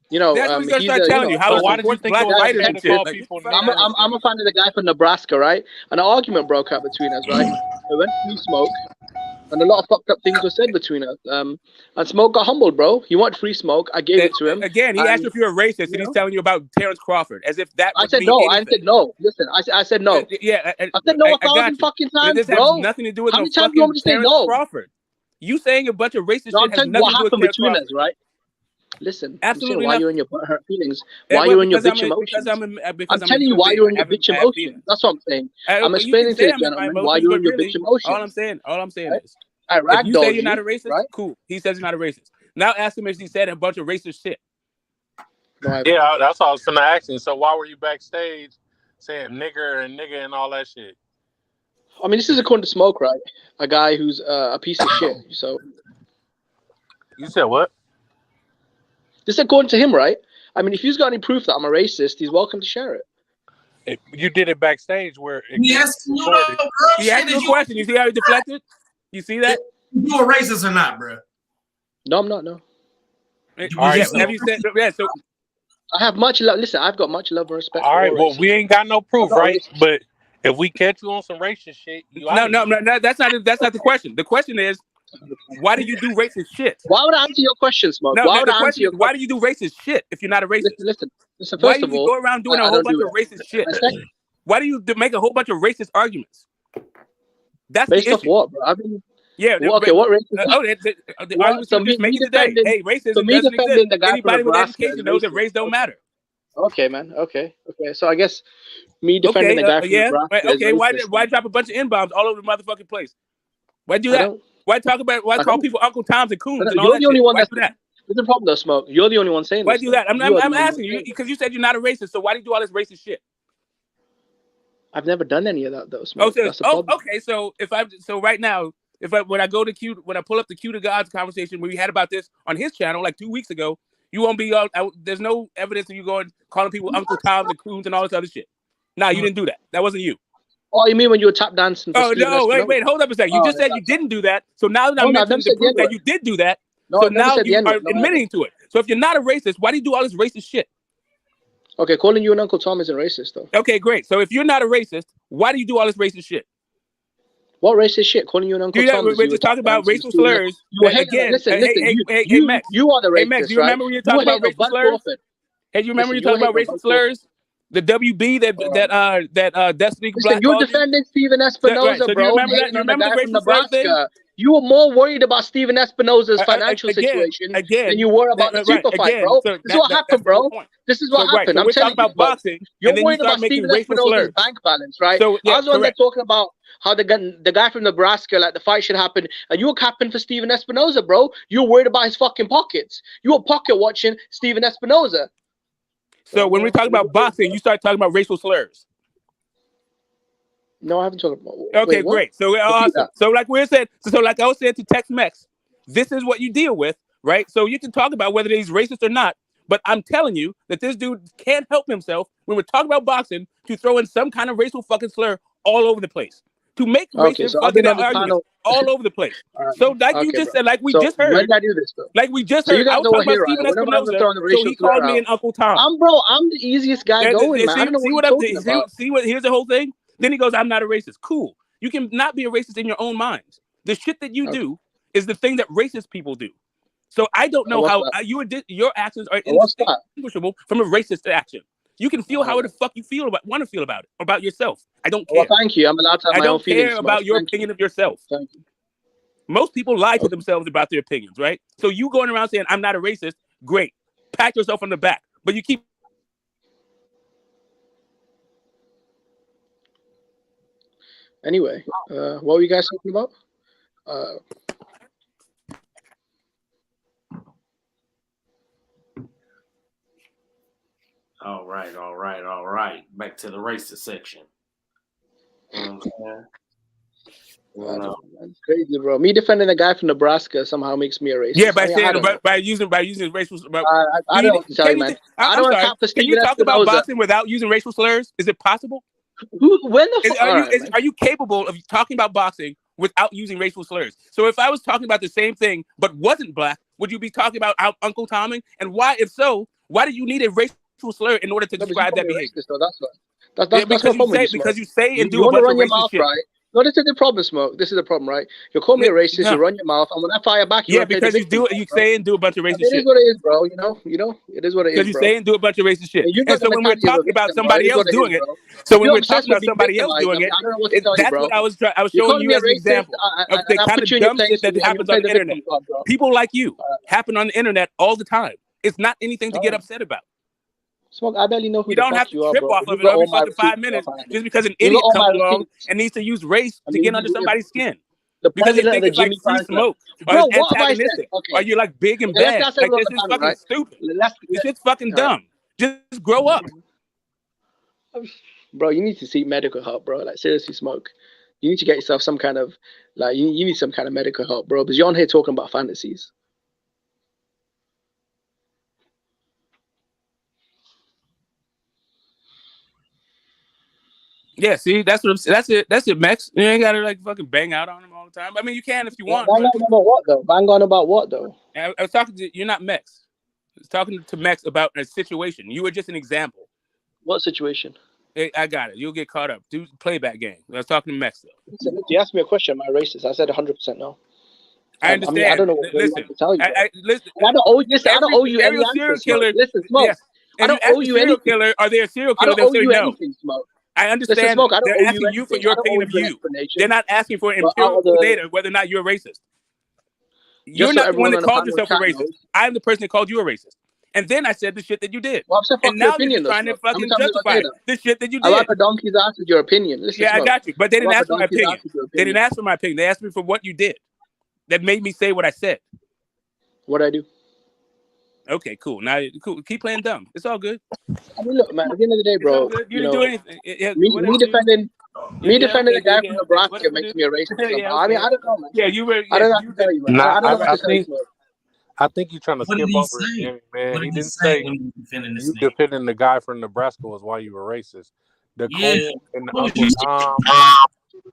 you know, that's what I'm telling you. How why did you think black right and to call shit? people? I'm a fan of the guy from Nebraska, right? And an argument broke out between us, right? We went through Smoke, and a lot of fucked up things were said between us. And Smoke got humbled, bro. He wanted free smoke. I gave it to him. Again, he asked you if you're a racist, and he's telling you about Terrence Crawford, as if that. I said no. I said no. Listen, I said no. Yeah, I said no 1,000 fucking times, this bro. has nothing to do with How no many times do you fucking want me to say Terrence no? Crawford. You saying a bunch of racist No, I'm shit has telling you nothing what to do with happened Terrence between Crawford. us, right? Listen, Absolutely why not. you're in your hurt feelings? Why you're in your bitch emotions? I'm telling you why you're in your bitch emotions. That's what I'm saying. I'm explaining to the gentleman why you're in your bitch emotions. All I'm saying is, if you say you're not a racist, right? Cool. He says you're not a racist. Now ask him if he said a bunch of racist shit. Yeah, that's all I was gonna ask you. So why were you backstage saying nigger and all that shit? I mean, this is according to Smoke, right? A guy who's a piece of shit. So you said what? This is according to him, right? I mean, if he's got any proof that I'm a racist, he's welcome to share it. You did it backstage where Yes, you know, bro. He asked you a question. You see how he deflected? You see that? You a racist or not, bro? No, I'm not. No. All right, have you said? Yeah. So I have much love. Listen, I've got much love and respect. All right. For Well, racists. we ain't got no proof, right? But if we catch you on some racist shit, you no, that's not the question. The question is, why do you do racist shit? Why would I answer your question, Smoke? No, why would the I question answer your is, why do you do racist shit if you're not a racist? Listen. Why First do of you all, go around doing a whole bunch of racist shit? Why do you make a whole bunch of racist arguments? That's based the off issue. what, bro? I mean, yeah. Okay, what racist? The arguments you're just making today. Hey, racism so me doesn't defending exist. the guy Anybody from with Nebraska education knows that race don't matter. Okay, man. Okay. So I guess me defending the guy from Nebraska. Okay. Why drop a bunch of N-bombs all over the motherfucking place? Why do that? Why talk about? Why call people Uncle Toms and Coons and all that? You're the only one that's that. There's a problem, though, Smoke. You're the only one saying why this. Do that? I'm asking you because you said you're not a racist. So why do you do all this racist shit? I've never done any of that though, Smoke. Okay. So right now, when I pull up the Q to God's conversation we had about this on his channel like 2 weeks ago, you won't be there's no evidence of you going calling people Uncle Toms and Coons and all this other shit. No, you didn't do that. That wasn't you. Oh, you mean when you were tap dancing? Oh no! Wait, hold up a second. You just said you didn't do that. So now that I'm mentioning the proof that you did do that, so now you are admitting to it. So if you're not a racist, why do you do all this racist shit? Okay, calling you an Uncle Tom isn't racist though. Okay, great. So if you're not a racist, why do you do all this racist shit? What racist shit? Calling you an Uncle Tom? We're just talking about racial slurs. Again, listen. Hey, Max. You are the racist, Hey, Max, you remember when you're talking about racial slurs? Hey, you remember when you're talking about racial slurs? The WB that Destiny. Listen, you're defending Steven Espinoza, bro. You remember that? You remember the racial slur thing? You were more worried about Steven Espinoza's financial situation than you were about the super fight, bro. This is what happened, bro. This is what happened. I'm telling you, boxing. You're worried about Steven Espinoza's bank balance, right? I was on there talking about how the guy from Nebraska, like the fight should happen, and you were capping for Steven Espinoza, bro. You were worried about his fucking pockets. You were pocket watching Steven Espinoza. So when we talk about boxing, you start talking about racial slurs. No, I haven't talked about. Okay, great. So awesome. So like we said, so like I was saying to Tex-Mex, this is what you deal with, right? So you can talk about whether he's racist or not, but I'm telling you that this dude can't help himself when we're talking about boxing to throw in some kind of racial fucking slur all over the place. To make racist fucking arguments all over the place. So like you just said, like we just heard. When did I do this, though? Like we just heard. I was talking about Steven Espinoza, so he called me an Uncle Tom. I'm the easiest guy going, man. I don't know what you're talking about. See what? Here's the whole thing. Then he goes, I'm not a racist. Cool. You can not be a racist in your own minds. The shit that you do is the thing that racist people do. So I don't know What's how that? your actions are What's that? indistinguishable from a racist action. You can feel how the fuck you want to feel about it, about yourself. I don't care. Well, thank you. I'm allowed to have I my own don't feelings. care about your Thank you. opinion of yourself. Thank you. Most people lie to themselves about their opinions, right? So you going around saying I'm not a racist, great. Pat yourself on the back. But you keep Anyway, what were you guys talking about? All right. Back to the racist section. You know what I'm saying? That's crazy, bro. Me defending a guy from Nebraska somehow makes me a racist. Yeah, by I mean, saying I don't know. by using racial. I don't know what to tell you, man. I don't want to cop for Can you talk about boxing without using racial slurs? Is it possible? When the fuck? Are you capable of talking about boxing without using racial slurs? So if I was talking about the same thing but wasn't black, would you be talking about Uncle Tommy? And why? If so, why do you need a racial slur in order to describe that behavior? So that's what. Because you say and do you a bunch of run your racist mouth, shit. right? No, this is the problem, Smoke. This is the problem, right? You call me a racist, you run your mouth, and when I fire back, you because you say and do a bunch of racist shit. It is what it is, bro. You know, it is what it is. Because you say and do a bunch of racist shit. And so when we're talking about somebody else doing it, that's what I was showing you as an example of the kind of dumb shit that happens on the internet. People like you happen on the internet all the time. It's not anything to get upset about. Smoke, I barely know who you don't have to trip off of it every fucking 5 minutes just because an idiot comes along and needs to use race to get under somebody's skin. Because they think it's like free smoke or it's antagonistic or you're like big and bad. Like this is fucking stupid. This shit's fucking dumb. Just grow up. Bro, you need to seek medical help, bro. Like seriously, Smoke. You need to get yourself some kind of you need some kind of medical help, bro. Because you're on here talking about fantasies. Yeah, see, that's it, Max. You ain't gotta like fucking bang out on him all the time. I mean, you can if you want. Bang on about what though? Bang on about what though? I was talking to you're not Max. I was talking to Max about a situation. You were just an example. What situation? Hey, I got it. You'll get caught up. Do playback game. I was talking to Max though. Listen, you asked me a question. Am I racist? I said 100% no. I understand. I mean, I don't know what listen, to tell you. Listen, I don't owe you any serial killer. Listen, Smoke. Yes. I don't owe you anything. Killer, are they a serial killer? I don't owe you no. anything, Smoke. I understand. Listen, Smoke, they're asking you for your opinion of you. They're not asking for empirical data whether or not you're a racist. You're not the one that called yourself a racist. I'm the person that called you a racist. And then I said the shit that you did. Well, and now you're trying to fucking justify the shit that you did. I like a donkey's ass with your opinion. Listen, yeah, Smoke. I got you. But they didn't ask for my opinion. They didn't ask for my opinion. They asked me for what you did. That made me say what I said. What I do? Okay, cool. Now, cool. Keep playing dumb. It's all good. I mean, look, man. At the end of the day, bro. You didn't do anything. Me defending the guy from Nebraska makes me a racist. I mean, I don't know, man. Yeah, you were. I don't know what to tell you, man. I don't know what to tell you. I think you're trying to skip over it, Jimmy, man. He didn't say you defending the guy from Nebraska was why you were racist. The Colt and the Uncle Tom.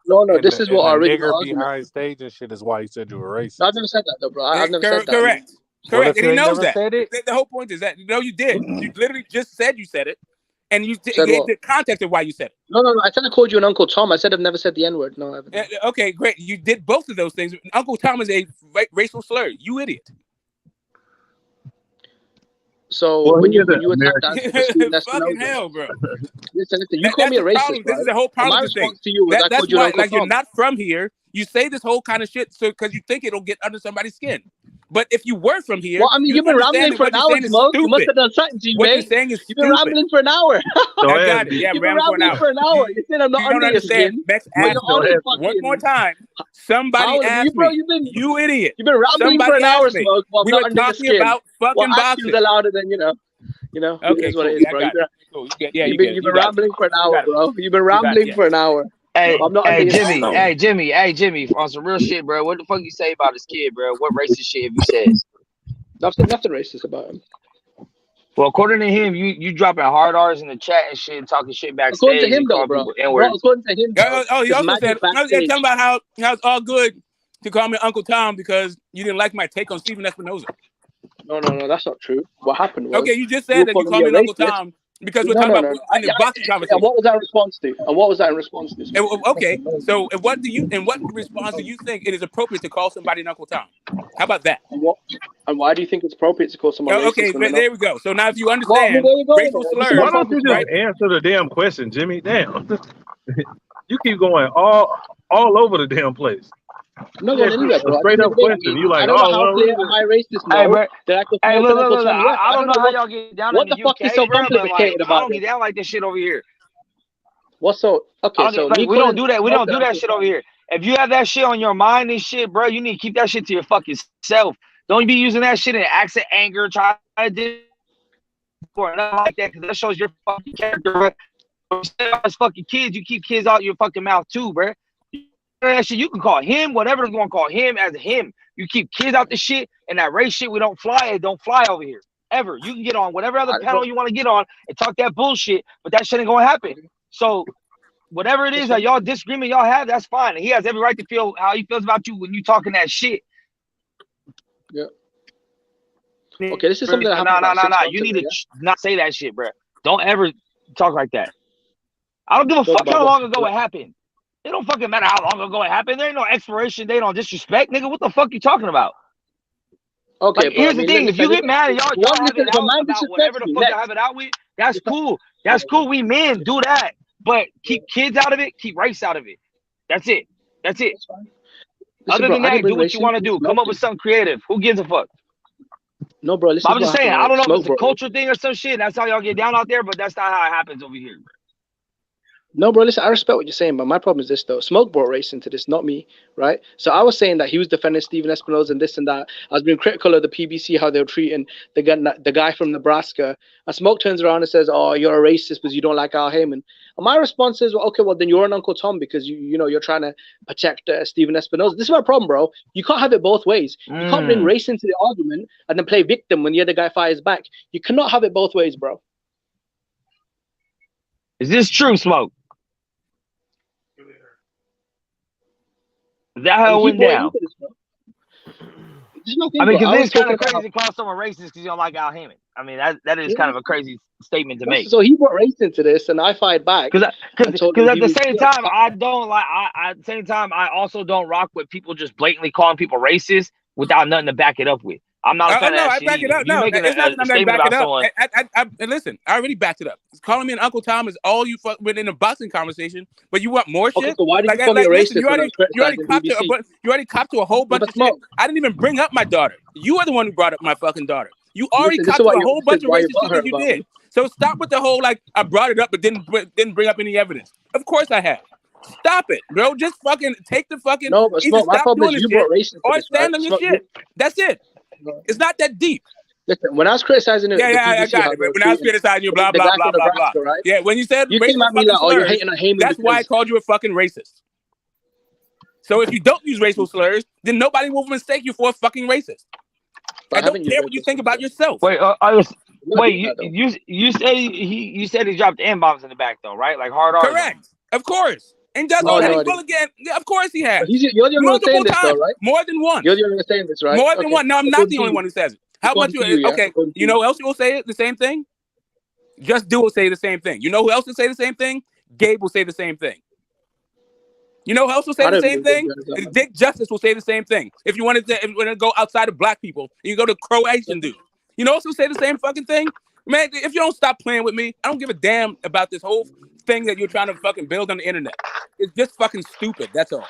No, this is what our original nigger behind stage and shit is why you said you were racist. I've never said that, though, bro. I've never said that. Correct. Correct. And he knows that. The whole point is that you did. You literally just said you said it, and you gave the context of why you said it. No. I said I called you an Uncle Tom. I said I've never said the N-word. No, I haven't. Okay, great. You did both of those things. Uncle Tom is a racial slur. You idiot. So when you attack that, fucking hell, bro. Listen. You call me a racist. Right? This is the whole problem. My response to you was that's why, like, you're not from here. You say this whole kind of shit so because you think it'll get under somebody's skin. But if you were from here, well, I mean, you've been rambling for an hour, Smoke. You must have done something to you, what man. You're saying is you've been rambling for an hour. I got it. Yeah, you've been rambling for an hour. You said I'm not under your skin. Max asked one more time. Somebody asked me, you idiot. You've been rambling for an hour, Smoke. We were talking about fucking boxing. Well, louder than, you know, okay, is what it is, bro. You've been rambling for an hour, bro. You've been rambling for an hour. Hey, Jimmy, on some real shit, bro. What the fuck you say about this kid, bro? What racist shit have you said? Nothing racist about him. Well, according to him, you dropping hard R's in the chat and shit, talking shit backstage. According to him, though, bro. According to him, he also said, talking about how it's all good to call me Uncle Tom because you didn't like my take on Stephen Espinoza. No, that's not true. What happened was... Okay, you just said that you called me Uncle Tom Because we're talking about in the boxing conversation. And what was that response to? And what was that in response to? Okay, so what response do you think it is appropriate to call somebody Uncle Tom? How about that? And why do you think it's appropriate to call someone? Okay, there we go. So now if you understand racial slurs, why don't you just answer the damn question, Jimmy? Damn, you keep going all over the damn place. No, a straight up question. You like, I don't know how clear am I racist now? Look, I don't know how y'all get down what in the fuck UK, is so bro, complicated I about don't it? get down like this shit over here. What's so okay? So we don't do that. We don't do that shit over here. If you have that shit on your mind and shit, bro, you need to keep that shit to your fucking self. Don't be using that shit in accent, anger, try to do or nothing like that, because that shows your fucking character, bro. As fucking kids, you keep kids out your fucking mouth too, bro. That shit, you can call him whatever you're gonna call him as him. You keep kids out the shit, and that race shit we don't fly. It don't fly over here ever. You can get on whatever other panel you want to get on and talk that bullshit, but that shit ain't gonna happen. So whatever it is that y'all disagreement y'all have, that's fine. And he has every right to feel how he feels about you when you talking that shit. Yeah. Okay, this is something that happened. No. You need to not say that shit, bro. Don't ever talk like that. I don't give a fuck how long ago it happened. It don't fucking matter how long ago it happened. There ain't no expiration date on disrespect, nigga. What the fuck you talking about? Okay, like, here's the thing: if you get mad and y'all have it out about whatever the fuck y'all have it out with, that's cool. That's cool. We men do that, but keep kids out of it. Keep race out of it. That's it. That's it. Other than that, do what you want to do. Come up with something creative. Who gives a fuck? No, bro. I'm just saying. I don't know if it's a culture thing or some shit. That's how y'all get down out there, but that's not how it happens over here, bro. No, bro, listen, I respect what you're saying, but my problem is this, though. Smoke brought race into this, not me, right? So I was saying that he was defending Steven Espinoza and this and that. I was being critical of the PBC, how they were treating the guy from Nebraska. And Smoke turns around and says, oh, you're a racist because you don't like Al Heyman. And my response is, well, okay, well, then you're an Uncle Tom because, you're trying to protect Steven Espinoza. This is my problem, bro. You can't have it both ways. You can't bring race into the argument and then play victim when the other guy fires back. You cannot have it both ways, bro. Is this true, Smoke? Is that how it went down? I mean, because it's kind of crazy to call someone racist because you don't like Al Heyman. I mean, that is kind of a crazy statement to make. So he brought race into this, and I fired back. Because at the same time, I don't like. At the same time, I also don't rock with people just blatantly calling people racist without nothing to back it up with. I'm not a fan of that shit. I back it up. No, it's not that I back it up. And listen, I already backed it up. Calling me an Uncle Tom is all you fuck with in a boxing conversation, but you want more shit? So why did you call me a racist? You already copped to a whole bunch of shit. I didn't even bring up my daughter. You are the one who brought up my fucking daughter. You already copped to a whole bunch of racist shit that you did. So stop with the whole, like, I brought it up but didn't bring up any evidence. Of course I have. Stop it, bro. Just fucking take the fucking... No, but Smoke, my problem is you brought racism or stand on your shit. That's it. It's not that deep. Listen, when I was criticizing it, I got it. When I was criticizing you, blah blah blah blah blah. Right? Yeah, when you said you came at me like, oh, you're hating on Heyman. That's why I called you a fucking racist. So if you don't use racial slurs, then nobody will mistake you for a fucking racist. I don't care what you think about yourself. Wait, you said he dropped M-bombs in the back though, right? Like hard R. Correct. Of course. And does all that again? Yeah, of course he has. You're the only one saying this, though, right? More than one. You're the only one saying this, right? More than one. No, I'm not the only one who says it. How much? Okay, you know who else will say it? The same thing. Just Do will say the same thing. You know who else will say the same thing? Gabe will say the same thing. You know who else will say the same thing? Dick Justice will say the same thing. If you wanted to go outside of black people, you go to Croatian dude. You know who else will say the same fucking thing? Man, if you don't stop playing with me, I don't give a damn about this whole thing that you're trying to fucking build on the internet. It's just fucking stupid. That's all.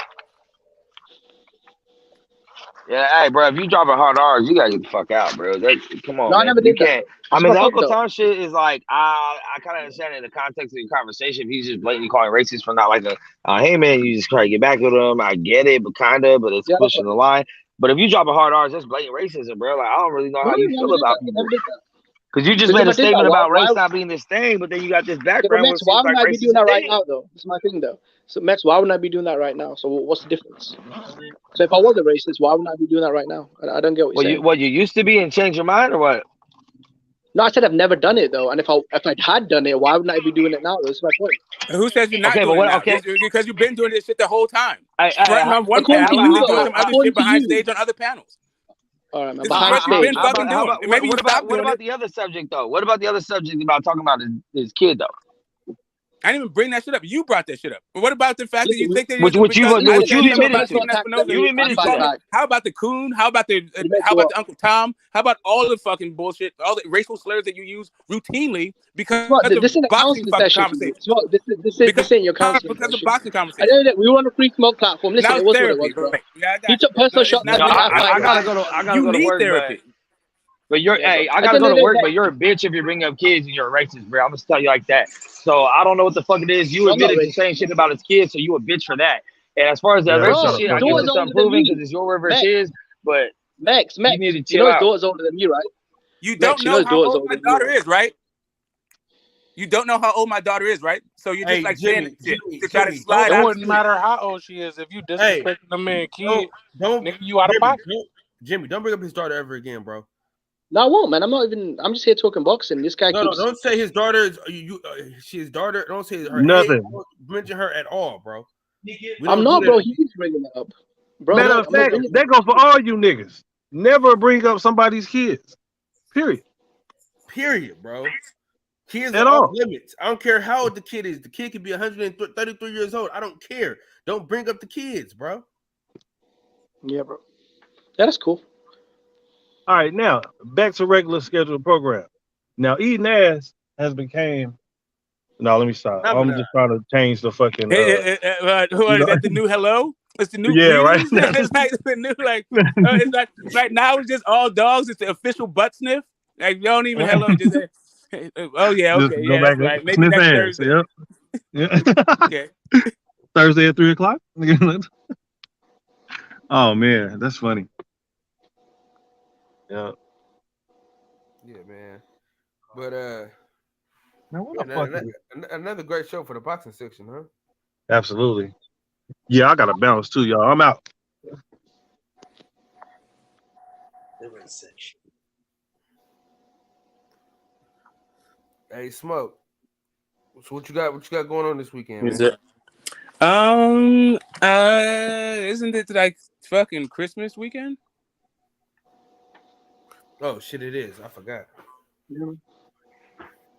Yeah, hey, bro, if you dropping hard R's, you gotta get the fuck out, bro. Come on, no, man. I never did that. I mean, the Uncle Tom shit is like, I kind of understand in the context of the conversation. If he's just blatantly calling racist for not like hey man, you just try to get back with him. I get it, but it's pushing the line. But if you drop a hard R's, that's blatant racism, bro. Like, I don't really know how you feel about it. Because you just made a statement about race not being this thing, but then you got this background. Max, why wouldn't I be doing that right now, though? This is my thing, though. So, Max, why wouldn't I be doing that right now? So, what's the difference? So, if I was a racist, why wouldn't I be doing that right now? I don't get what you're saying. What you used to be and change your mind, or what? No, I said I've never done it, though. And if I had done it, why wouldn't I be doing it now? That's my point. Who says you're not doing it? Because you've been doing this shit the whole time. I'm doing some other shit behind stage on other panels. All right, man. This Behind is what you've been stage. fucking doing. Maybe you stop doing it. The other subject though? What about the other subject about talking about his kid though? I didn't even bring that shit up. You brought that shit up. But what about the fact that you think that Which you admitted to. You admitted to that. How about the coon? How about the Uncle Tom? How about all the fucking bullshit, all the racial slurs that you use routinely because this is a boxing counseling session. conversation? This ain't your counseling because of session. boxing I conversation. know that we were on a free smoke platform. Listen, Now it was therapy, what it was, bro. Yeah, He took personal shots. I gotta go to work. Therapy. But you're, hey, I gotta go to work, but you're a bitch if you bring up kids and you're a racist, bro. I'm gonna tell you like that. So I don't know what the fuck it is. You admitted to saying shit about his kids, so you a bitch for that. And as far as the racist shit, I guess it's unproven because it's your word versus his. But Max, you need to you chill know his out. daughter's older than you, right? You don't know how old my daughter is, right? You don't know how old my daughter is, right? So you're just saying shit to try to slide out. It wouldn't matter how old she is if you disrespecting the man kid. Nigga, you out of pocket. Jimmy, don't bring up his daughter ever again, bro. No, I won't, man. I'm just here talking boxing. This guy keeps. No, don't say his daughter is his daughter. Don't say her nothing. Age, don't mention her at all, bro. I'm not, bro. He keeps bringing that up, bro. Matter of fact, that goes for all you niggas. Never bring up somebody's kids. Period, bro. Kids at are all off limits. I don't care how old the kid is. The kid could be 133 years old. I don't care. Don't bring up the kids, bro. Yeah, bro. That's cool. All right, now back to regular scheduled program. Now eating ass has became. No, let me stop. I'm just trying to change the fucking. Who is that? The new hello? It's the new. Yeah, right. It's like the new it's like right now it's just all dogs. It's the official butt sniff. Like you don't even hello. Just oh yeah, okay, just yeah, that's right. Maybe next Thursday. Yep. Yeah. Okay. Thursday at 3:00. Oh man, that's funny. Yeah. Yeah, man. But now what the fuck another great show for the boxing section, huh? Absolutely. Yeah, I got to bounce too, y'all. I'm out. Hey, Smoke. So what you got going on this weekend, man? Is it? Isn't it like fucking Christmas weekend? Oh shit, it is. I forgot.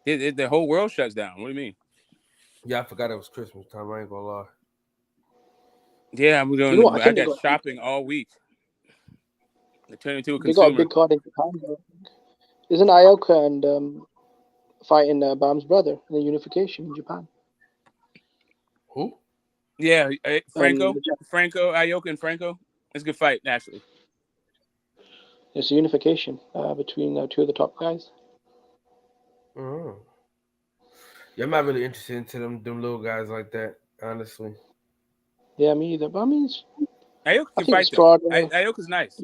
The whole world shuts down. What do you mean? Yeah, I forgot it was Christmas time. I ain't gonna lie. Yeah, I'm doing. You know, I got shopping all week. I turned into a They consumer. got a big card in Japan, bro. Isn't Ioka and fighting Bam's brother in the unification in Japan? Who? Yeah, Franco, Ioka, and Franco. It's a good fight, naturally. It's a unification between two of the top guys. Oh. Yeah, I'm not really interested into them little guys like that, honestly. Yeah, me either. But I mean, Ioka can fight though. Ioka's nice.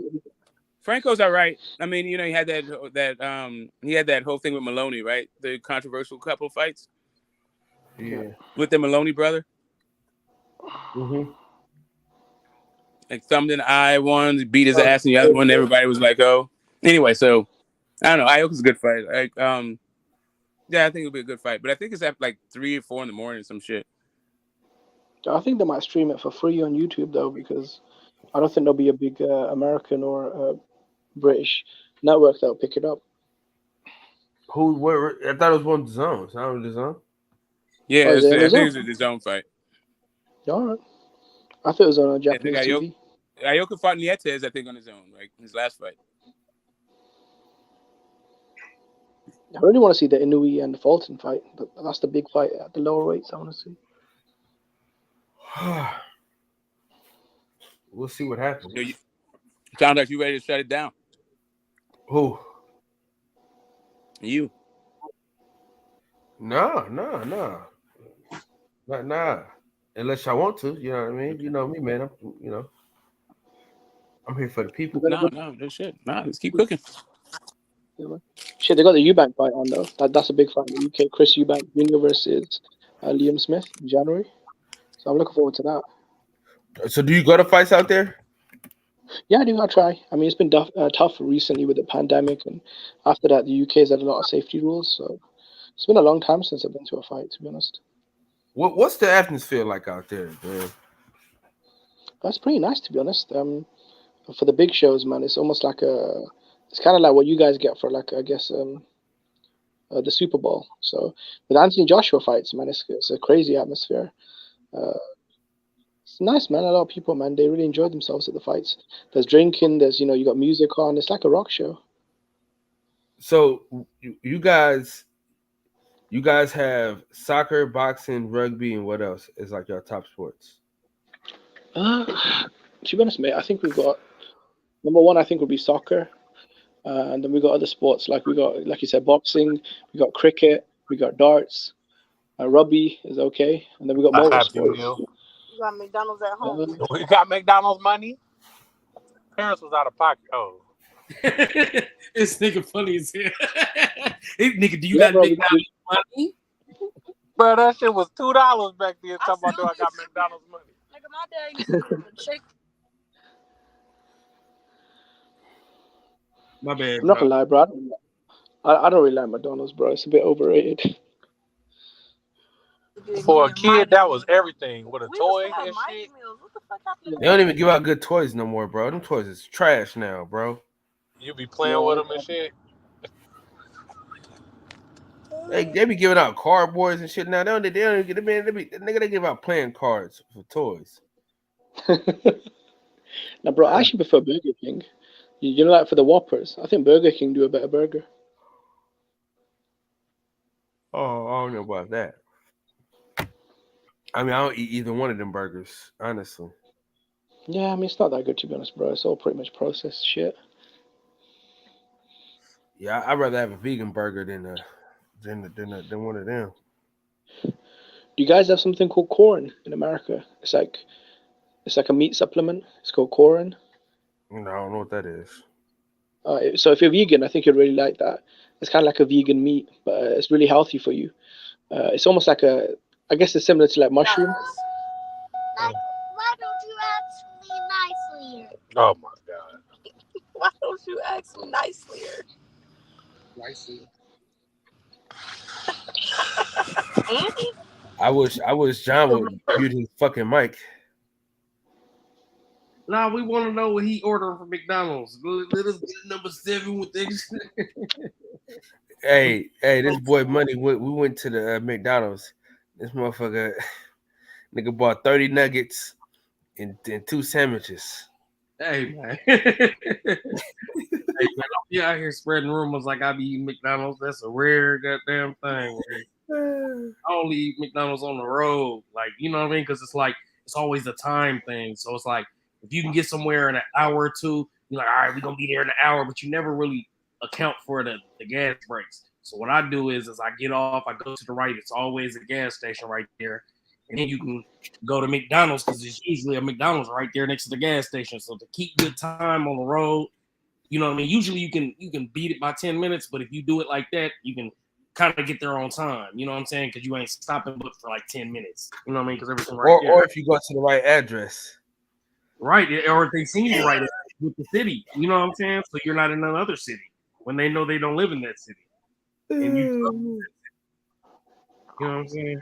Franco's all right. I mean, you know, he had that whole thing with Maloney, right? The controversial couple fights. Yeah. With the Maloney brother. Mm-hmm. Like thumbed in the eye, one beat his ass, and the other one, everybody was like, "Oh." Anyway, so I don't know. Ioka's a good fight. Like, yeah, I think it'll be a good fight, but I think it's at like 3 or 4 in the morning, some shit. I think they might stream it for free on YouTube though, because I don't think there'll be a big American or British network that'll pick it up. Where? I thought it was one of the zones. Not the zone. Yeah, I think it's his own fight. All right. I thought it was on a Japanese TV. Ioka fought Nietes, I think, on his own, like his last fight. I really want to see the Inouye and the Fulton fight. That's the big fight at the lower weights I want to see. We'll see what happens. Sounds like you ready to shut it down. Who? You. No. Nah. Unless I want to, you know what I mean? You know me, man. I'm here for the people. No, shit. Nah, let's keep cooking. Shit, they got the Eubank fight on though. That's a big fight in the UK. Chris Eubank Jr. versus Liam Smith in January. So I'm looking forward to that. So do you go to fights out there? Yeah, I do. I try. I mean, it's been tough recently with the pandemic, and after that, the UK's had a lot of safety rules. So it's been a long time since I've been to a fight, to be honest. What's the atmosphere like out there, man? That's pretty nice, to be honest. for the big shows, man, it's almost like it's kind of like what you guys get for like, I guess, the Super Bowl. So with Anthony Joshua fights, man, it's a crazy atmosphere. It's nice, man. A lot of people, man, they really enjoy themselves at the fights. There's drinking, there's, you got music on. It's like a rock show. So you guys have soccer, boxing, rugby, and what else is like your top sports? To be honest, mate, I think we've got number one. I think would be soccer, and then we got other sports like we got, like you said, boxing. We got cricket. We got darts. Rugby is okay, and then we got motorsports. You got McDonald's at home. We got McDonald's money. Parents was out of pocket. Oh, this nigga funny as hell. Hey, nigga, do you got McDonald's money? Bro, that shit was $2 back then. Talking about, do I got McDonald's money? Nigga, my dad used to shake. My bad. I'm not gonna lie, bro. I don't really like McDonald's, bro. It's a bit overrated. For a kid, that was everything. With a toy and shit. They don't even give out good toys no more, bro. Them toys is trash now, bro. You be playing with them and shit. They be giving out cardboards and shit now. They don't even get they give out playing cards for toys. Now, bro, I actually prefer Burger King. You know, like for the Whoppers, I think Burger King do a better burger. Oh, I don't know about that. I mean, I don't eat either one of them burgers, honestly. Yeah, I mean, it's not that good, to be honest, bro. It's all pretty much processed shit. Yeah, I'd rather have a vegan burger than one of them. Do you guys have something called corn in America? It's like a meat supplement. It's called corn. No, I don't know what that is. So if you're vegan, I think you'd really like that. It's kind of like a vegan meat, but it's really healthy for you. It's almost like I guess it's similar to like mushrooms. Like, why don't you ask me nicely? Oh my god. Why don't you ask me nicely? Andy? I wish John would mute his fucking mic. Nah, we want to know what he ordered from McDonald's. Let us get number 7 with this. Hey, this boy Money. We went to the McDonald's. This motherfucker, nigga bought 30 nuggets and 2 sandwiches. Hey man, hey man, don't be out here spreading rumors like I be eating McDonald's. That's a rare goddamn thing. Man. I only eat McDonald's on the road, like, you know what I mean? Because it's like it's always a time thing. So it's like if you can get somewhere in an hour or two, you're like, all right, we're gonna be there in an hour, but you never really account for the gas breaks. So what I do is I get off, I go to the right. It's always a gas station right there. And then you can go to McDonald's because there's usually a McDonald's right there next to the gas station. So to keep good time on the road, you know what I mean? Usually you can beat it by 10 minutes, but if you do it like that, you can kind of get there on time. You know what I'm saying? Because you ain't stopping but for like 10 minutes. You know what I mean? Because everything right there. Or if you go to the right address. Right. Or if they see you right with the city. You know what I'm saying? So you're not in another city when they know they don't live in that city. And you know what I'm saying?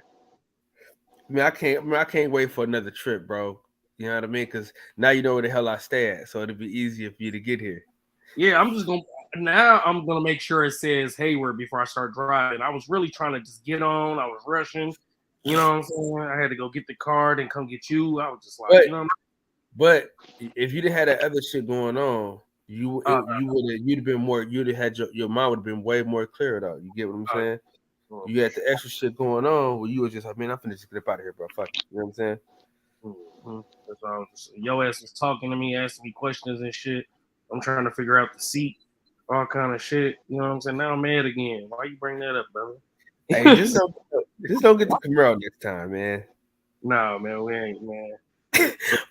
I can't wait for another trip, bro. You know what I mean? Because now you know where the hell I stay at, so it'll be easier for you to get here. Yeah, I'm gonna make sure it says Hayward before I start driving. I was really trying to just get on. I was rushing. You know what I'm saying? I had to go get the card and come get you. I was just like, But if you didn't have that other shit going on, you'd have been more. You'd have had your mind would have been way more clear though. You get what I'm saying? You had the extra shit going on where you were just like, man, I'm finna just get up out of here, bro. Fuck it. You know what I'm saying? Mm-hmm. That's all. Your ass was talking to me, asking me questions and shit. I'm trying to figure out the seat, all kind of shit. You know what I'm saying? Now I'm mad again. Why you bring that up, brother? Hey, just don't get the Camaro next time, man. No, man, we ain't, man.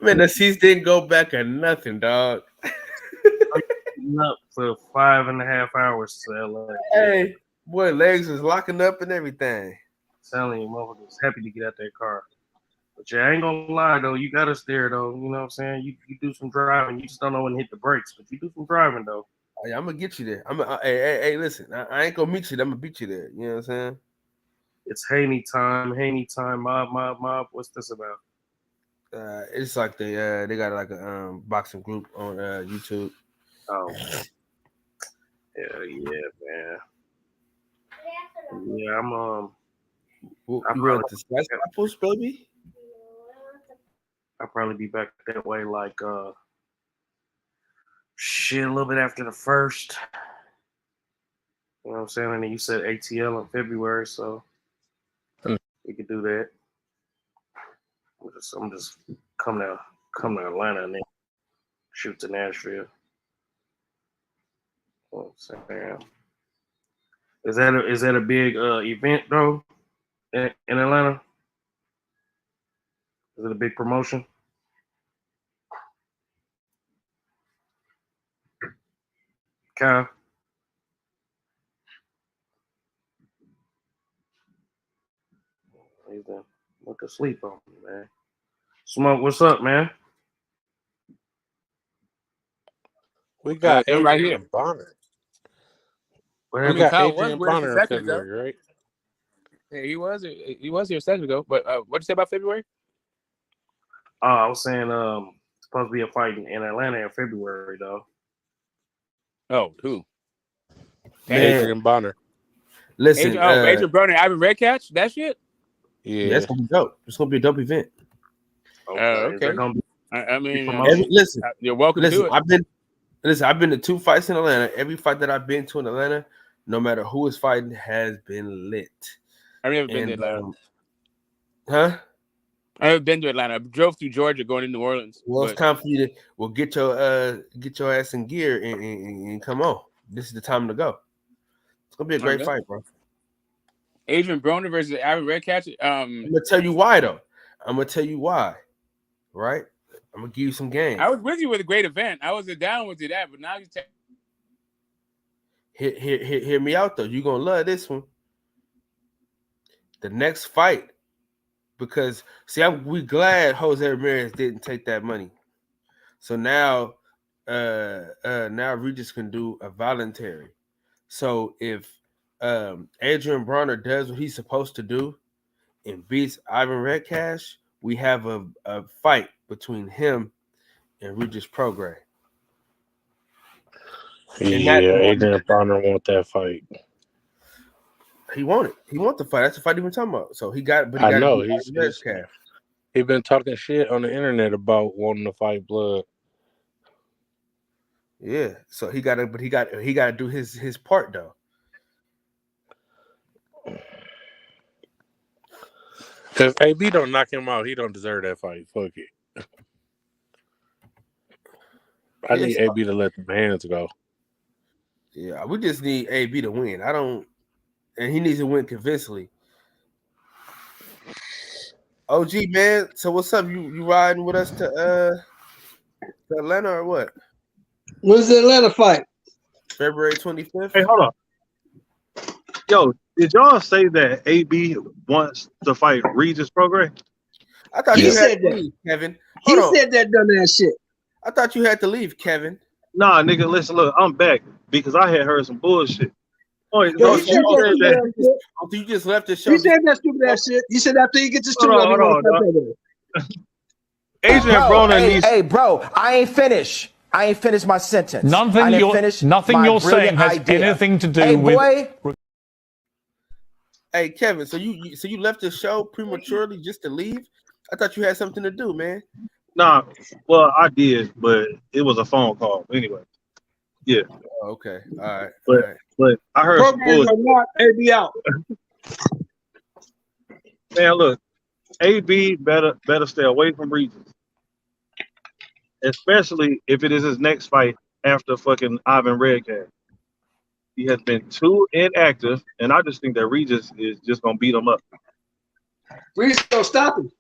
Man, the seats didn't go back or nothing, dog. Up for 5.5 hours to LA. Hey, boy, legs was locking up and everything. Telling you, motherfuckers, happy to get out that car. But yeah, I ain't gonna lie though, you got us there though. You know what I'm saying? You do some driving, you just don't know when to hit the brakes, but you do some driving though. Hey, I'm gonna get you there. Hey, listen, I ain't gonna meet you. I'm gonna beat you there. You know what I'm saying? It's Haney time, mob. What's this about? It's like they got like a boxing group on YouTube. Oh, hell yeah, man. Yeah, I'm You ready to slice apples, baby? I'll probably be back that way like shit a little bit after the first. You know what I'm saying? And then you said ATL in February, so we could do that. I'm just come to Atlanta and then shoot to Nashville. You know what I'm saying? Is that a big event though in Atlanta? Is it a big promotion? Kyle? He's done went to sleep on me, man. Smoke, what's up, man? We got Adrian right here. Bonner. We got Kyle Adrian was Bonner in second ago. February, right? Yeah, he was here a second ago. But what'd you say about February? I was saying supposed to be a fight in Atlanta in February, though. Oh, who? Adrian Bonner. Listen, Adrian Broner, Ivan Redcatch, that shit. Yeah, that's gonna be dope. It's gonna be a dope event. Okay. I mean, listen, you're welcome to it. I've been to 2 fights in Atlanta. Every fight that I've been to in Atlanta, no matter who is fighting, has been lit. I've never been to Atlanta. Huh? I haven't been to Atlanta. I drove through Georgia going to New Orleans. Well, it's time for you to get your ass in gear and come on. This is the time to go. It's gonna be a great fight, bro. Adrian Broner versus Ivan Redcatch. I'm gonna tell you why though. Right? I'm gonna give you some games. I was with you with a great event. I was down with you that, but now you hear me out though. You're gonna love this one. The next fight, because we glad Jose Ramirez didn't take that money. So now Regis can do a voluntary. So if Adrian Broner does what he's supposed to do and beats Ivan Redcash, we have a fight between him and Regis Prograis. Yeah, Adrian Broner want that fight. He want it. He want the fight. That's the fight he been talking about. So he got. But I know he's been talking shit on the internet about wanting to fight Blood. Yeah. So he got to. But he got to do his part though. If AB don't knock him out, he don't deserve that fight. Fuck it. I need AB to let them hands go. Yeah, we just need AB to win. And he needs to win convincingly. OG, man. So what's up? You riding with us to Atlanta or what? When's the Atlanta fight? February 25th. Hey, hold on. Yo, did y'all say that AB wants to fight Regis Prograis? I thought you said that, leave, Kevin. He said that dumbass shit. I thought you had to leave, Kevin. Nah, nigga, listen, look, I'm back because I had heard some bullshit. Oh, you just left the show. He said that stupid ass shit. He said after he gets his two Adrian Broner needs. Hey, bro, I ain't finished my sentence. Nothing you're saying has anything to do with. Hey, Kevin, so you left the show prematurely just to leave? I thought you had something to do, man. Nah, well, I did, but it was a phone call. Anyway, yeah. Oh, okay, all right. But I heard some bullshit. AB out. Man, look, AB better stay away from Regis, especially if it is his next fight after fucking Ivan Redcatch. He has been too inactive, and I just think that Regis is just gonna beat him up. Regis gonna stop him.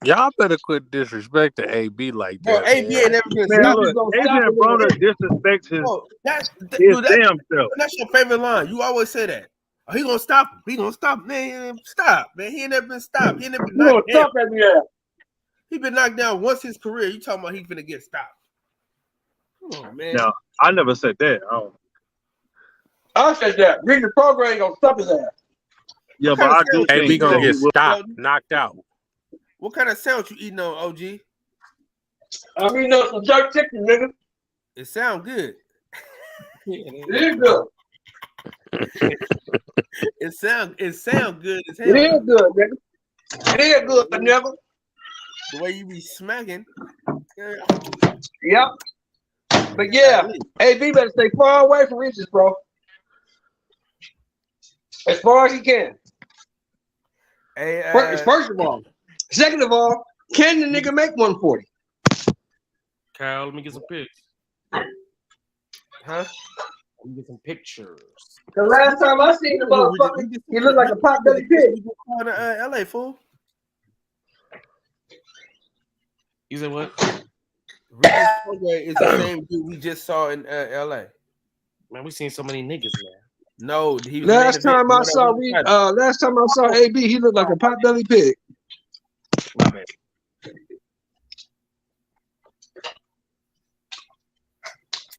Y'all better quit disrespect to AB like that. Bro, AB ain't never been stopped. Adrian Broner disrespects his damn self. That's your favorite line. You always say that. Oh, he gonna stop him. He gonna stop him. Man, stop, man. He ain't never been stopped. He ain't never been knocked down. He been knocked down once his career. You talking about he's gonna get stopped? Come on, man. No, I never said that. I said that. Regis Prograis ain't gonna stop his ass. Yeah, but I do think AB gonna get stopped, knocked out. What kind of sandwich you eating on, OG? I'm eating on some jerk chicken, nigga. It sound good. It is good. It sound good as hell. It is good, nigga. It is good, nigga. The way you be smacking. Yep. But yeah, AB better stay far away from Regis, bro. As far as he can. Hey, first of all. Second of all, can the nigga make 140? Kyle, let me get some pics. Huh? Let me get some pictures. The last time I seen the motherfucker, he looked like a pot-belly pig. Going to LA, fool. You said what? Regis Prograis is the same dude we just saw in LA. Man, we seen so many niggas, man. No, he was Last time I saw AB, he looked like a pot-belly pig. My bad.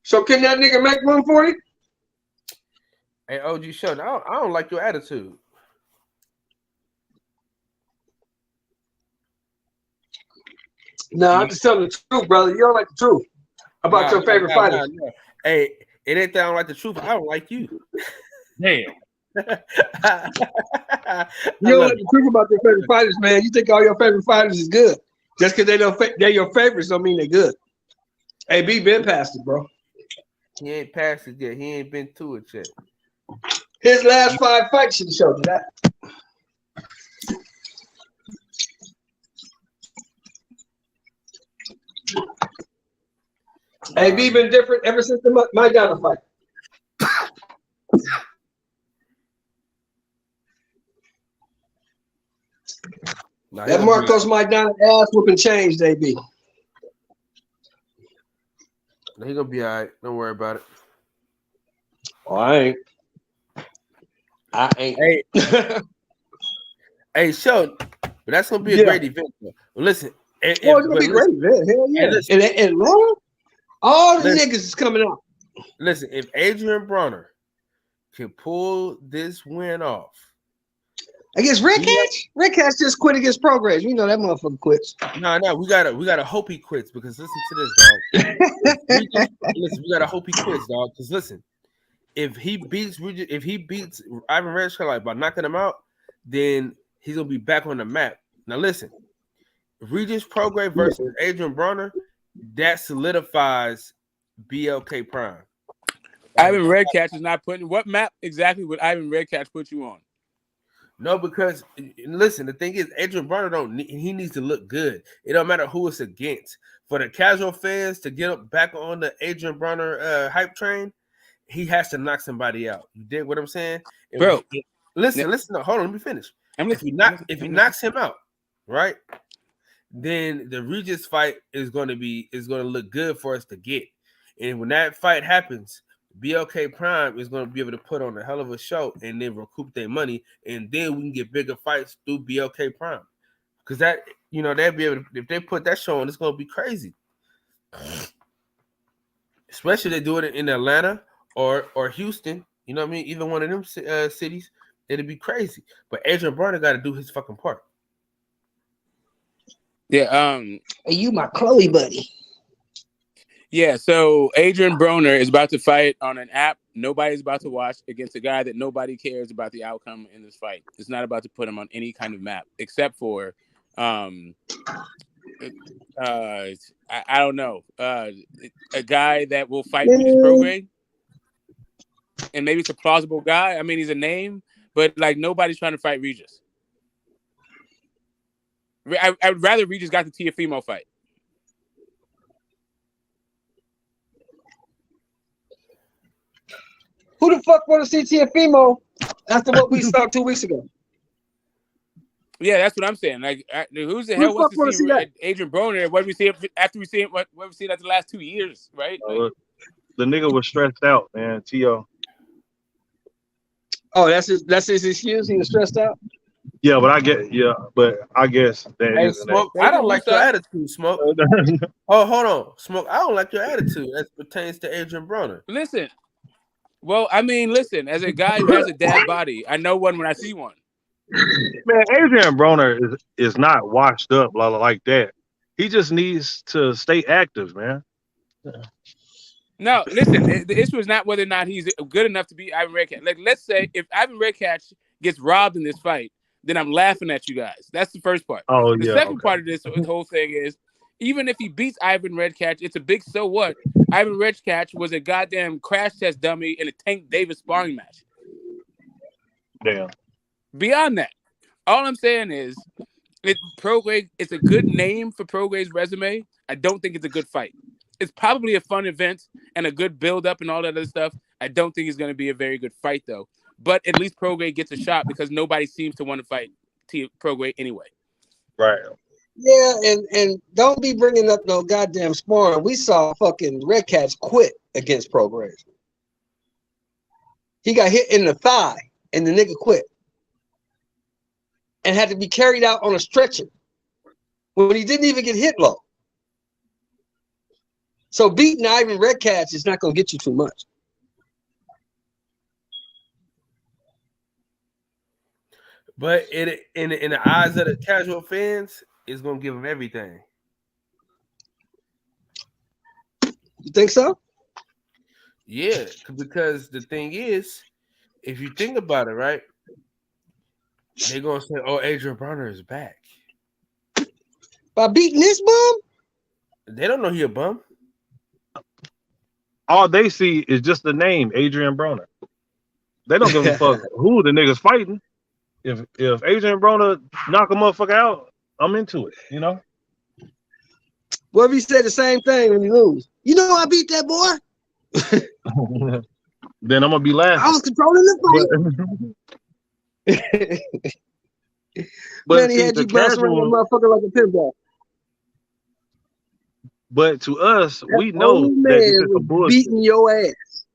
So can that nigga make 140? Hey, OG Sheldon, I don't like your attitude. No, I'm just telling the truth, brother. You don't like the truth about your favorite fighters. Nah. Hey, it ain't that I don't like the truth. I don't like you. Damn. You don't like the truth about your favorite fighters, man. You think all your favorite fighters is good. Just because they're your favorites don't mean they're good. AB been past it, bro. He ain't passed it yet. He ain't been to it yet. His last 5 fights should have showed you that. AB been different ever since the Maidana fight. That Marcos Maidana ass whooping changed, AB. He gonna be all right. Don't worry about it. Oh, I ain't. Hey, hey, Sheldon, but that's gonna be a great event. Though. Listen, it's gonna be a great event. Hell yeah! And all the niggas is coming out. Listen, if Adrian Bronner can pull this win off against Rick Hatch, Rick Hatch just quit against Prograis. We know that motherfucker quits. No, we gotta hope he quits because listen to this, dog. Listen, we gotta hope he quits, dog. Because listen, if he beats Ivan Redskite by knocking him out, then he's gonna be back on the map. Now listen, Regis Prograis versus Adrian Bronner, that solidifies BLK Prime. Ivan Redcatch is not putting. What map exactly would Ivan Redcatch put you on? No, because listen, the thing is, Adrian Bronner he needs to look good. It don't matter who it's against. For the casual fans to get back on the Adrian Bronner hype train, he has to knock somebody out. You dig what I'm saying, bro? Listen. No, hold on, let me finish. If he knocks him out, right, then the Regis fight is going to look good for us to get. And when that fight happens, BLK Prime is going to be able to put on a hell of a show and then recoup their money, and then we can get bigger fights through BLK Prime. Because that, they'll be able to, if they put that show on, it's going to be crazy. Especially they do it in Atlanta or Houston. You know what I mean? Either one of them cities, it'd be crazy. But Adrian Bronner got to do his fucking part. Yeah. Hey, you my Chloe buddy. Yeah, so Adrian Bronner is about to fight on an app nobody's about to watch against a guy that nobody cares about the outcome in this fight. It's not about to put him on any kind of map except for, I don't know, a guy that will fight Regis Prograis, and maybe it's a plausible guy. I mean, he's a name, but like nobody's trying to fight Regis. I'd rather Regis got the Teofimo fight. Who the fuck want to see Teofimo after what we saw 2 weeks ago? Yeah, that's what I'm saying. Like, who's the hell wants to see Adrian Bronner? What we see after we see what we seen after the last 2 years, right? Like, the nigga was stressed out, man. T.O. Oh, that's his excuse. He was stressed out. Yeah, but I guess that hey, Smoke, I don't like your attitude, Smoke. Oh, hold on, Smoke. I don't like your attitude as pertains to Adrian Bronner. Listen, as a guy who has a dad body, I know one when I see one. Man, Adrian Broner is not washed up like that. He just needs to stay active, man. No, listen. The issue is not whether or not he's good enough to be Ivan Redcatch. Like, let's say if Ivan Redcatch gets robbed in this fight, then I'm laughing at you guys. That's the first part. Oh, the second part of this whole thing is, even if he beats Ivan Redcatch, it's a big so what. Ivan Redcatch was a goddamn crash test dummy in a Tank Davis sparring match. Damn. Beyond that, all I'm saying is, Prograis, it's a good name for Prograis' resume. I don't think it's a good fight. It's probably a fun event and a good build-up and all that other stuff. I don't think it's going to be a very good fight, though. But at least Prograis gets a shot because nobody seems to want to fight Prograis anyway. Right. Yeah, and don't be bringing up no goddamn sparring. We saw fucking Redcatch quit against Prograis. He got hit in the thigh, and the nigga quit. And had to be carried out on a stretcher when he didn't even get hit low. So beating Ivan Redcatch is not going to get you too much. But in the eyes of the casual fans, it's going to give him everything. You think so? Yeah, because the thing is, if you think about it, right, they're going to say, oh, Adrian Broner is back. By beating this bum? They don't know he a bum. All they see is just the name, Adrian Broner. They don't give a fuck who the niggas fighting. If Adrian Broner knock a motherfucker out, I'm into it, you know? What if he said the same thing when you lose? You know I beat that boy? Then I'm going to be laughing. I was controlling the fight. But Man, he had you bouncing around that motherfucker like a pinball. But to us, That we know old that man it's a was bullshit. beating your ass.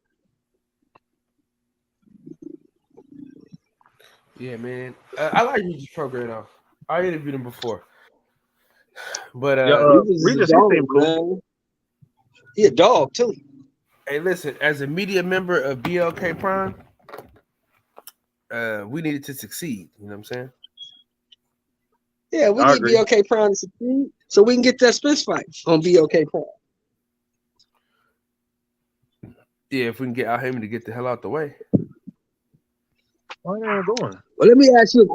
Yeah, man. I like Regis Prograis though. I interviewed him before. But Regis seemed cool. He a dog too. Hey, listen, as a media member of BLK Prime, we needed to succeed. You know what I'm saying? Yeah, we need BLK Prime to succeed so we can get that Spence fight on BLK Prime. Yeah, if we can get Al Haymon to get the hell out the way. Why are you going? Well, let me ask you a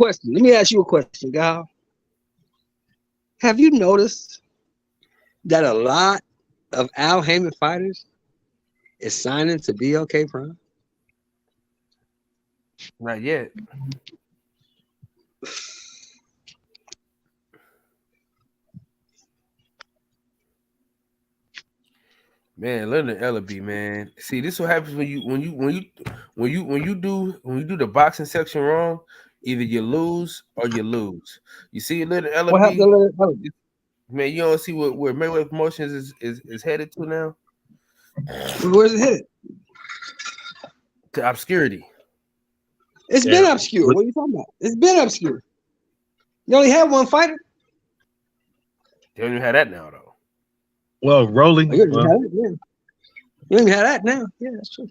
question. Gal. Have you noticed that a lot of Al Haymon fighters is signing to BLK Prime? Not yet. Man, Leonard Ellaby, man. See, this is what happens when you do the boxing section wrong. Either you lose or you lose. You see, Leonard Ellaby. What happened to Leonard Ellaby? Man, you don't see where Mayweather Promotions is headed to now. Where's it headed? To obscurity. It's been obscure. What are you talking about? It's been obscure. You only had one fighter. They don't even have that now, though. Well, Rolling. You don't even have that now. Yeah, that's true.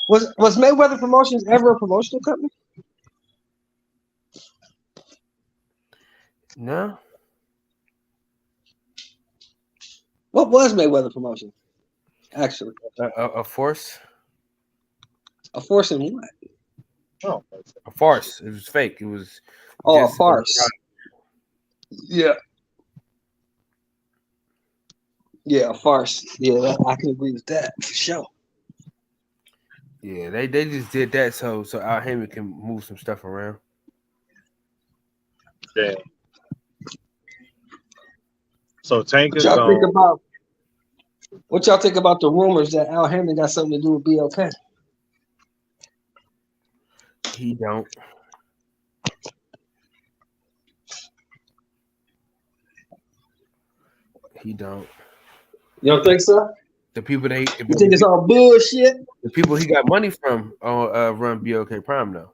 Was Mayweather Promotions ever a promotional company? No. What was Mayweather Promotions? Actually, a force. A force in what? Oh, a farce. It was fake. It was. A farce. Yeah. Yeah, a farce. Yeah, I can agree with that for sure. Yeah, they just did that so Al Haymon can move some stuff around. Yeah. So Tank is What y'all gone. think about the rumors that Al Haymon got something to do with BLK? He don't. He don't. You don't think so? The people You think it's all bullshit? The people he got money from run BLK Prime though.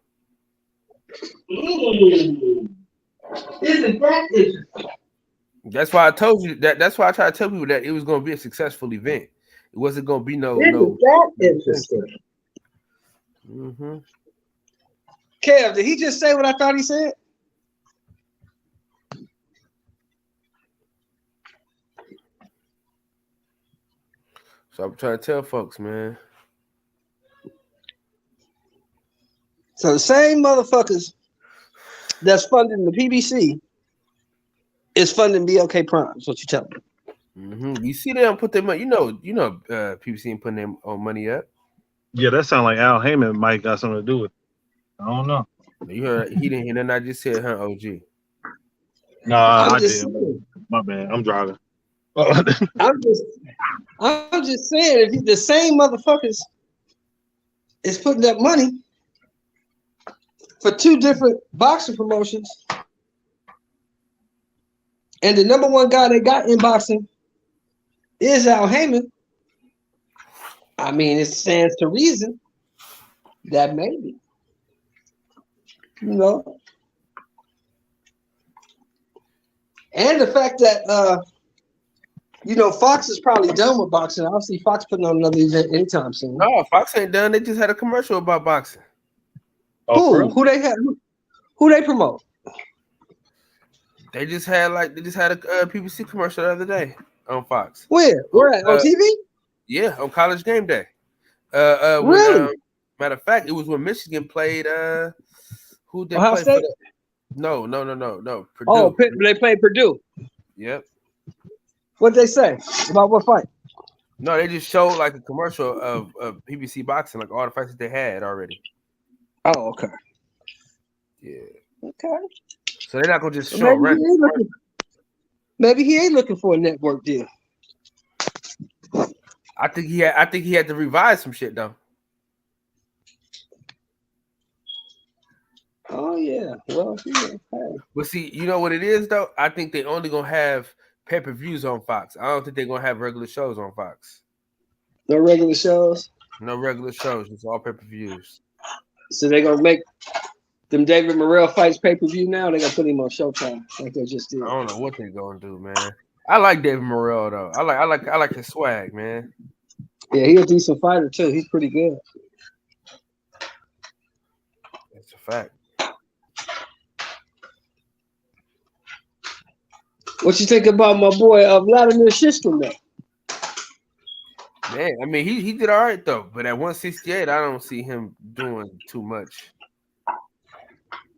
Isn't that interesting? That's why I told you that. That's why I try to tell people that it was going to be a successful event. It wasn't going to be no. That interesting. Mm-hmm. Kev, did he just say what I thought he said? So I'm trying to tell folks, man. So the same motherfuckers that's funding the PBC is funding BLK Prime. That's what you tell me. Mm-hmm. You see them put their money. You know, PBC ain't putting their own money up. Yeah, that sounds like Al Heyman might got something to do with it. I don't know. You heard he didn't hear nothing I just said, huh, OG? Nah, I did. My bad. I'm driving. I'm just saying, if the same motherfuckers is putting up money for two different boxing promotions, and the number one guy they got in boxing is Al Heyman, I mean, it stands to reason that maybe, you know, and the fact that you know, Fox is probably done with boxing. I don't see Fox putting on another event anytime soon. No, Fox ain't done. They just had a commercial about boxing. Who they had? Who they promote? They just had a PBC commercial the other day on Fox. Where at? On TV? Yeah, on College Game Day. Really? Matter of fact, it was when Michigan played. Who they Ohio play State? for? No. Purdue. Oh, they played Purdue. Yep. What'd they say about what fight? No, they just showed like a commercial of PBC boxing, like all the fights that they had already. Oh, okay. Yeah. Okay. So they're not gonna just show maybe he ain't looking for a network deal. I think he had to revise some shit though. Oh yeah. Well, yeah. But see, you know what it is though? I think they only gonna have pay-per-views on Fox. I don't think they're gonna have regular shows on Fox. No regular shows? No regular shows, it's all pay-per-views. So they're gonna make them David Morrell fights pay-per-view now. They gonna put him on Showtime like they just did. I don't know what they're gonna do, man. I like David Morrell though. I like his swag, man. Yeah, he's a decent fighter too. He's pretty good. That's a fact. What you think about my boy Vladimir Shishkin though? Man, I mean he did all right though, but at 168, I don't see him doing too much.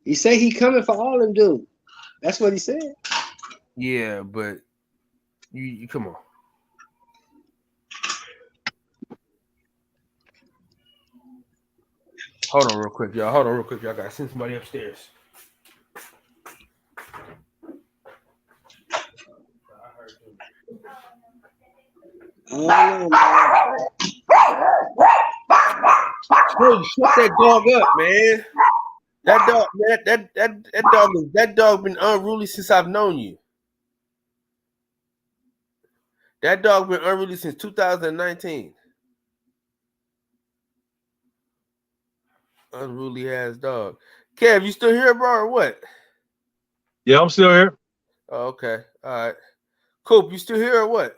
He say he coming for all them dudes. That's what he said. Yeah, but you come on. Hold on real quick, y'all. I gotta send somebody upstairs. Oh, Hey, shut that dog up, man. That dog, man, that dog been unruly since I've known you. That dog been unruly since 2019. Unruly ass dog. Kev, you still here, bro, or what? Yeah, I'm still here. Oh, okay. All right. Coop, you still here or what?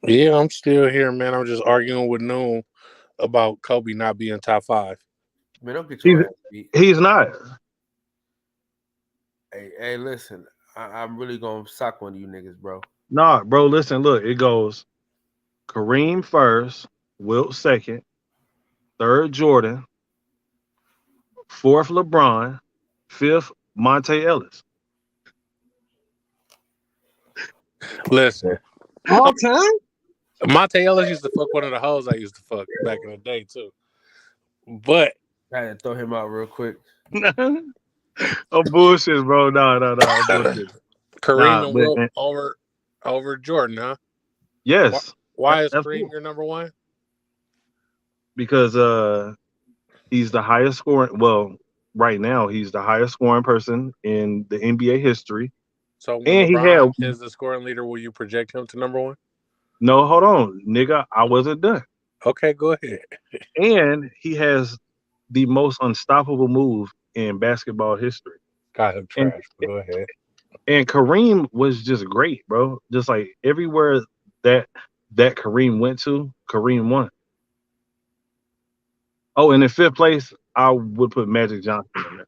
Yeah, I'm still here, man. I'm just arguing with Noon about Kobe not being top 5. Man, don't get your ass beat. He's not. Hey, listen. I'm really gonna sock one of you niggas, bro. Nah, bro, listen, look, it goes Kareem first, Wilt second, third Jordan, fourth LeBron, fifth Monte Ellis. Listen. All time? Monte Ellis used to fuck one of the hoes I used to fuck back in the day too. But I had to throw him out real quick. Oh bullshit, bro. No, bullshit. Kareem and Wilt over Jordan, huh? Yes. Why is Kareem your number one? Because he's the highest scoring. Well, right now he's the highest scoring person in the NBA history. So when LeBron is the scoring leader, will you project him to number one? No, hold on, nigga. I wasn't done. Okay, go ahead. And he has the most unstoppable move in basketball history. Got him trash. But go ahead. And Kareem was just great, bro. Just like everywhere that Kareem went to, Kareem won. Oh, and in fifth place, I would put Magic Johnson in there.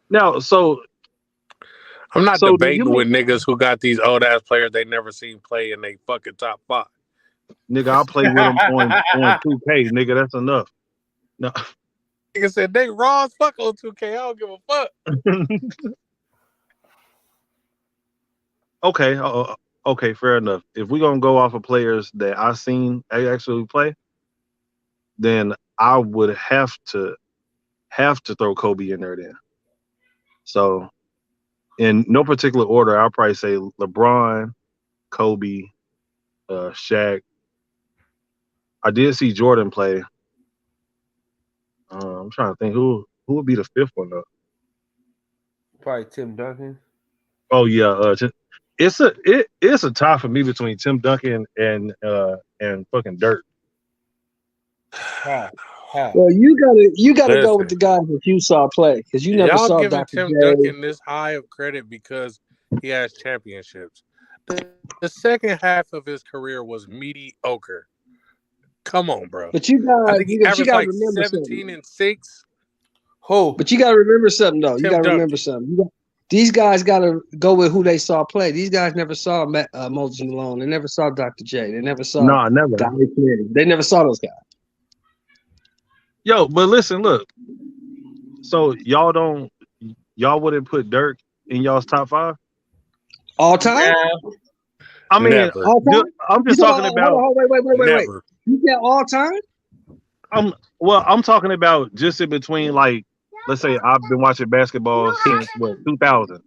Now, so I'm not debating with niggas who got these old ass players they never seen play in they fucking top 5. Nigga, I'll play with them on 2K, nigga. That's enough. No. Nigga said they raw as fuck on 2K. I don't give a fuck. Okay, fair enough. If we're gonna go off of players that I seen actually play, then I would have to throw Kobe in there then. So, in no particular order, I'll probably say LeBron, Kobe, Shaq. I did see Jordan play. I'm trying to think who would be the fifth one though. Probably Tim Duncan. Oh yeah, it's a tie for me between Tim Duncan and fucking Dirk. Well, you gotta go with the guys that you saw play because you never saw giving Dr. Tim J. Duncan this high of credit because he has championships. The second half of his career was mediocre. Come on, bro. But you got I think he averaged like 17 and 6. But you gotta remember something though. You Tim gotta Duncan. remember something. These guys gotta go with who they saw play. These guys never saw Moses Malone. They never saw Dr. J. They never saw never. Gary Clinton. They never saw those guys. Yo, but listen, look. So y'all wouldn't put Dirk in y'all's top 5 all time? I mean, I'm just talking about. Wait. You got all time? I'm talking about just in between, like, let's say I've been watching basketball since 2000.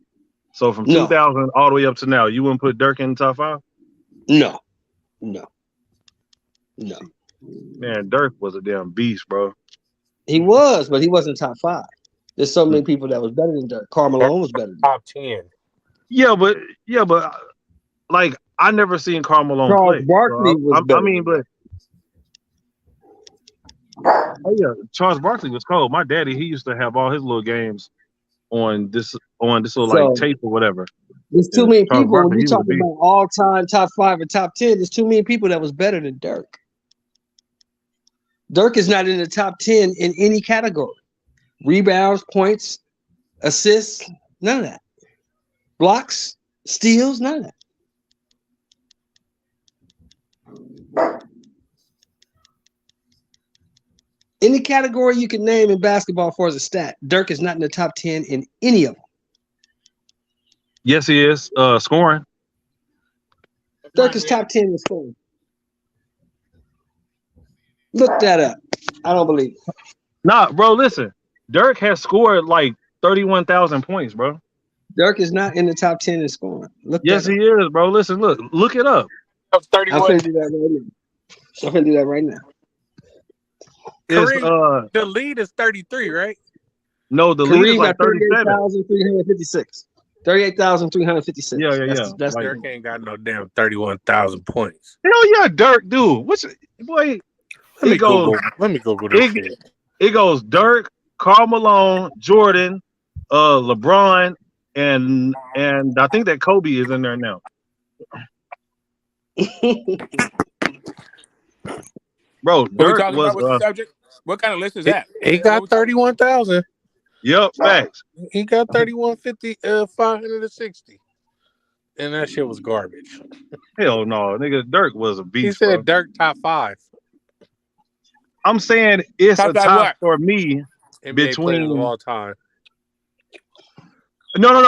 So from 2000 all the way up to now, you wouldn't put Dirk in the top 5? No. Man, Dirk was a damn beast, bro. He was, but he wasn't top 5. There's so many people that was better than Dirk. Karl Malone was better than top 10. Yeah, but like I never seen Karl Malone Charles play. Barkley was better. I mean, but oh yeah, Charles Barkley was cold. My daddy, he used to have all his little games on this little like tape or whatever. There's too many Charles people Barkley, when you he was a talk beast. about all time top 5 and top 10. There's too many people that was better than Dirk. Dirk is not in the top 10 in any category. Rebounds, points, assists, none of that. Blocks, steals, none of that. Any category you can name in basketball for as a stat, Dirk is not in the top 10 in any of them. Yes, he is. Scoring. Dirk is top 10 in scoring. Look that up. I don't believe it. Nah, bro, listen. Dirk has scored like 31,000 points, bro. Dirk is not in the top 10 in scoring. Yes, he is, bro. Listen, look it up. I'm finna do that right now. Kareem, the lead is 33, right? No, the lead is like 37. 38,356. 38,356. Yeah. That's like, Dirk ain't got no damn 31,000 points. Hell yeah, Dirk, dude. Boy? Let me Google this shit. It goes Dirk, Karl Malone, Jordan, LeBron, and I think that Kobe is in there now. Bro, Dirk was what kind of list is that? He got 31,000. Yep, facts. He got 560. And that shit was garbage. Hell no, nigga. Dirk was a beast. He said bro. Dirk top 5. I'm saying it's top a top what? for me NBA between players of all time. No.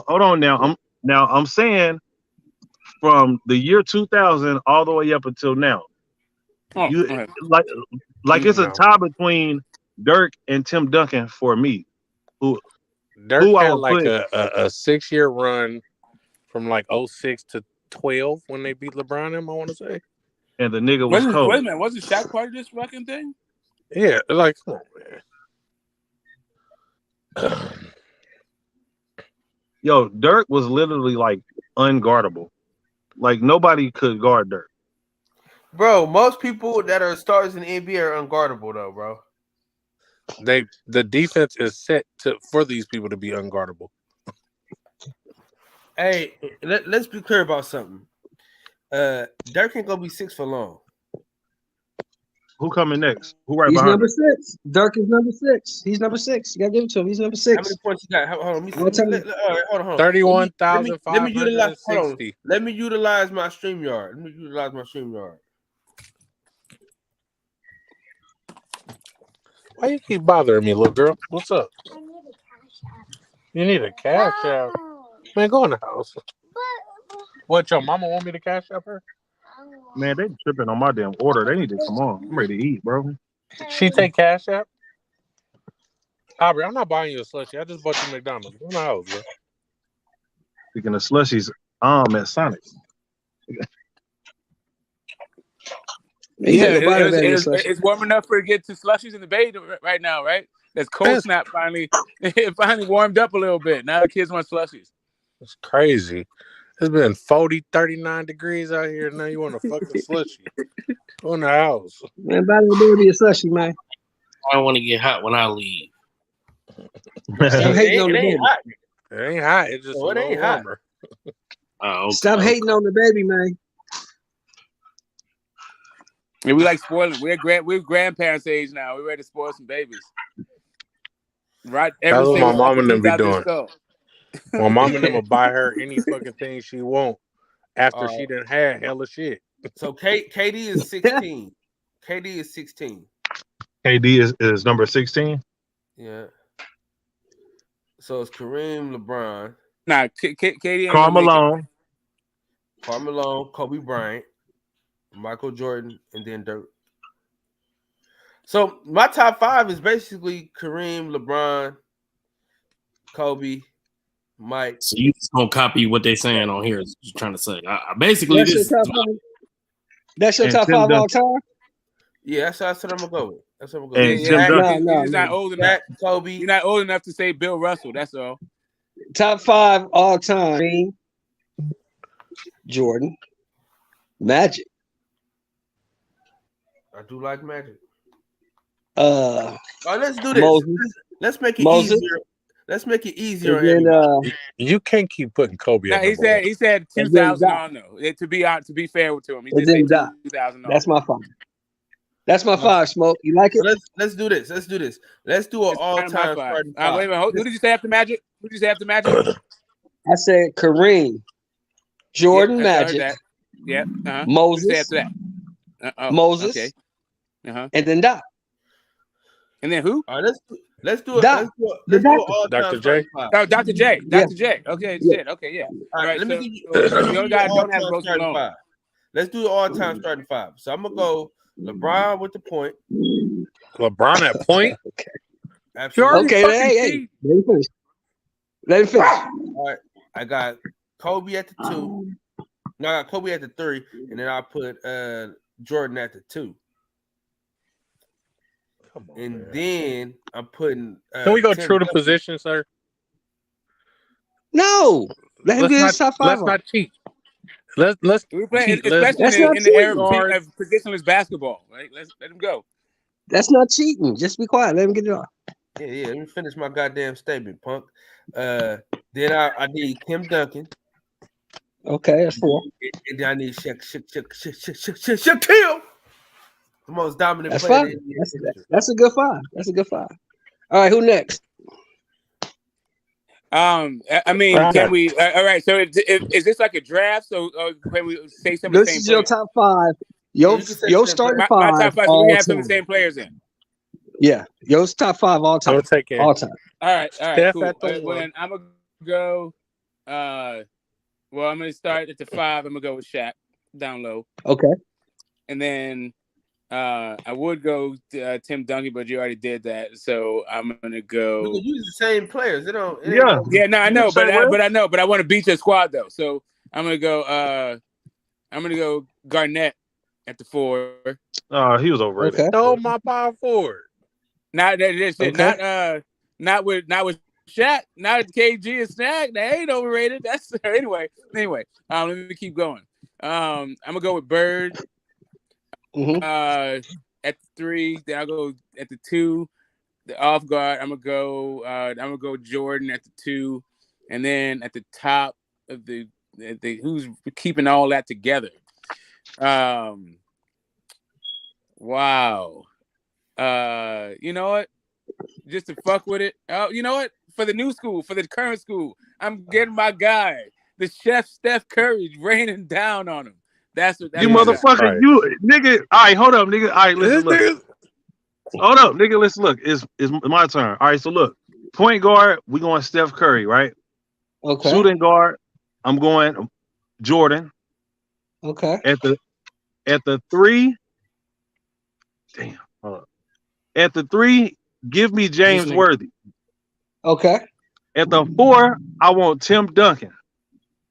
Hold on now. I'm saying from the year 2000 all the way up until now. Oh, like it's a tie between Dirk and Tim Duncan for me. Dirk had like a 6-year run from like 06 to 12 when they beat LeBron. I want to say. And the nigga was cold. Wait a minute, wasn't Shaq part of this fucking thing? Yeah, like come on, man. Yo, Dirk was literally like unguardable. Like nobody could guard Dirk. Bro, most people that are stars in the NBA are unguardable, though, bro. The defense is set for these people to be unguardable. Hey, let's be clear about something. Dirk ain't gonna be 6 for long. Who coming next? Who right He's behind number him? 6. Dirk is number 6. He's number 6. You gotta give it to him. He's number 6. How many points you got? Hold on. Hold on. 31,560. Let me utilize my StreamYard. Why you keep bothering me, little girl? What's up? You need a cash app. Man, go in the house. What, your mama want me to cash app her? Man, they tripping on my damn order. They need to come on. I'm ready to eat, bro. She take cash app? Aubrey, I'm not buying you a slushie. I just bought you McDonald's. Go in the house, bro. Speaking of slushies, at Sonic. It's warm enough for it to get to slushies in the bay right now, right? That's cold snap finally. It finally warmed up a little bit. Now the kids want slushies. It's crazy. It's been 40, 39 degrees out here. Now you want a fucking slushie. Go in the house. Man, buy the baby a slushie, man. I don't want to get hot when I leave. Stop hating on the baby. It ain't hot. It's just it ain't hot. Okay. Stop hating on the baby, man. And we like spoiling. We're grandparents' age now. We're ready to spoil some babies. Right? That's what my mom and them be doing. My mom and them will buy her any fucking thing she want after she done had hella shit. So KD is 16. KD is 16. KD is number 16. Yeah. So it's Kareem, LeBron. Nah, KD. Karl Malone, Kobe Bryant, Michael Jordan, and then Dirk. So my top 5 is basically Kareem, LeBron, Kobe, Mike. So you just gonna copy what they're saying on here? Is what you're trying to say? I basically That's this. That's your top 5 all time. Yeah, that's what I'm gonna go with. That's what I'm gonna go with. He's not old enough. Kobe. You're not old enough to say Bill Russell. That's all. Top 5 all time. Jordan, Magic. I do like Magic. Let's do this. Moses. Let's make it Moses. easier. Let's make it easier. Then, you can't keep putting Kobe. Nah, he said 2,000 on though. To be fair to him, he just said 2,000 on. That's my 5. That's my 5. Smoke. You like it? Let's do this. Let's do an all-time starting 5. Wait a minute. Who did you say after Magic? I said Kareem, Jordan, Magic. Yeah. Moses. After that. Moses. Okay. And then Doc. And then who? All right, let's do it. Doc. Let's do all Dr. J. Oh, Dr. J. Dr. J. Okay, shit. Okay, yeah. All right, let me give you. Don't have Ghost alone. 5. Let's do the all-time starting 5. So I'm gonna go LeBron with the point. LeBron at point. Okay. Absolutely. Okay. Hey. Let him finish. All right. I got Kobe at the 2. No, I got Kobe at the 3, and then I put Jordan at the 2. And then I'm putting. Can we go true to position, sir? No. Let him get his top 5. Let's not cheat. Let's We're playing, cheat. especially in the era of positionless basketball. Right? Let him go. That's not cheating. Just be quiet. Let him get it off. Yeah. Let me finish my goddamn statement, punk. Then I need Tim Duncan. Okay, that's 4. And then I need Shaquille. The most dominant That's player. 5. That's a good 5. That's a good 5. All right, who next? I mean, can we? All right. So, is this like a draft? So, can we say some of the This same is your players? top 5. Your starting 5. My top 5. So all we have some time. of the same players in. Yeah, your top 5 all time. I'll take it. All time. All right. Steph Cool. at the Well, then I'm gonna go. Well, I'm gonna start at the 5. I'm gonna go with Shaq down low. Okay. And then I would go Tim Duncan, but you already did that, so I'm gonna go. We can use the same players. No, I know, but I want to beat your squad though. So I'm gonna go. Garnett at the 4. He was overrated. Okay. Throw my power forward. Not with Shaq, not with KG and Snack. They ain't overrated. That's anyway. Let me keep going. I'm gonna go with Bird. Mm-hmm. At the 3, then I'll go at the 2, the off guard. I'm gonna go Jordan at the 2, and then at the top of the who's keeping all that together. Wow. You know what? Just to fuck with it. Oh, you know what? For the new school, for the current school, I'm getting my guy, the chef Steph Curry, raining down on him. That's what you motherfucker. You nigga. All right, hold up, nigga. All right, listen, look. Hold up, nigga. Listen, look. It's my turn. All right, so look. Point guard, we going Steph Curry, right? Okay. Shooting guard, I'm going Jordan. Okay. At the 3, damn. Hold up. At the 3, give me James Worthy. Okay. At the 4, I want Tim Duncan.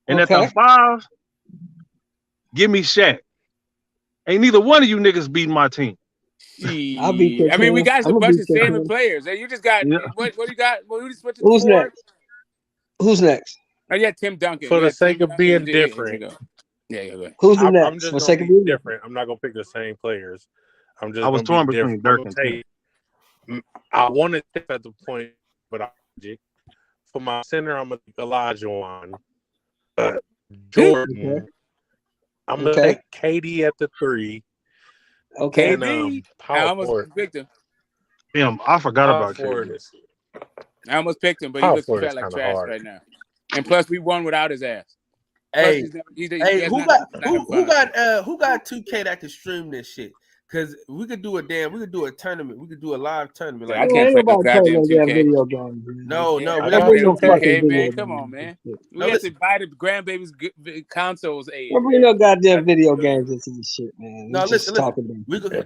And at the 5, give me Shaq. Ain't neither one of you niggas beating my team. I mean, we got a bunch of salient players. You just got what do you got? Who's next? Who's next? Oh yeah, Tim Duncan. For the sake of being different. Yeah. Who's the next? I'm just gonna be different. I'm not gonna pick the same players. I was torn between Dirk and Tim. I want to tip at the point, but for my center, I'm gonna take Olajuwon. Jordan. I'm gonna take KD at the 3. Okay. And, I almost picked him. Damn, I forgot about KD. I almost picked him, but he looks fat like trash right now. And plus, we won without his ass. Hey, who got 2K that can stream this shit? Because we could do a tournament. We could do a live tournament. I can't play no goddamn 2K. Video game. No, we got no 2K, man. Come on, man. We have to buy the grandbaby's consoles. Don't bring no goddamn video games into this shit, man. No, listen.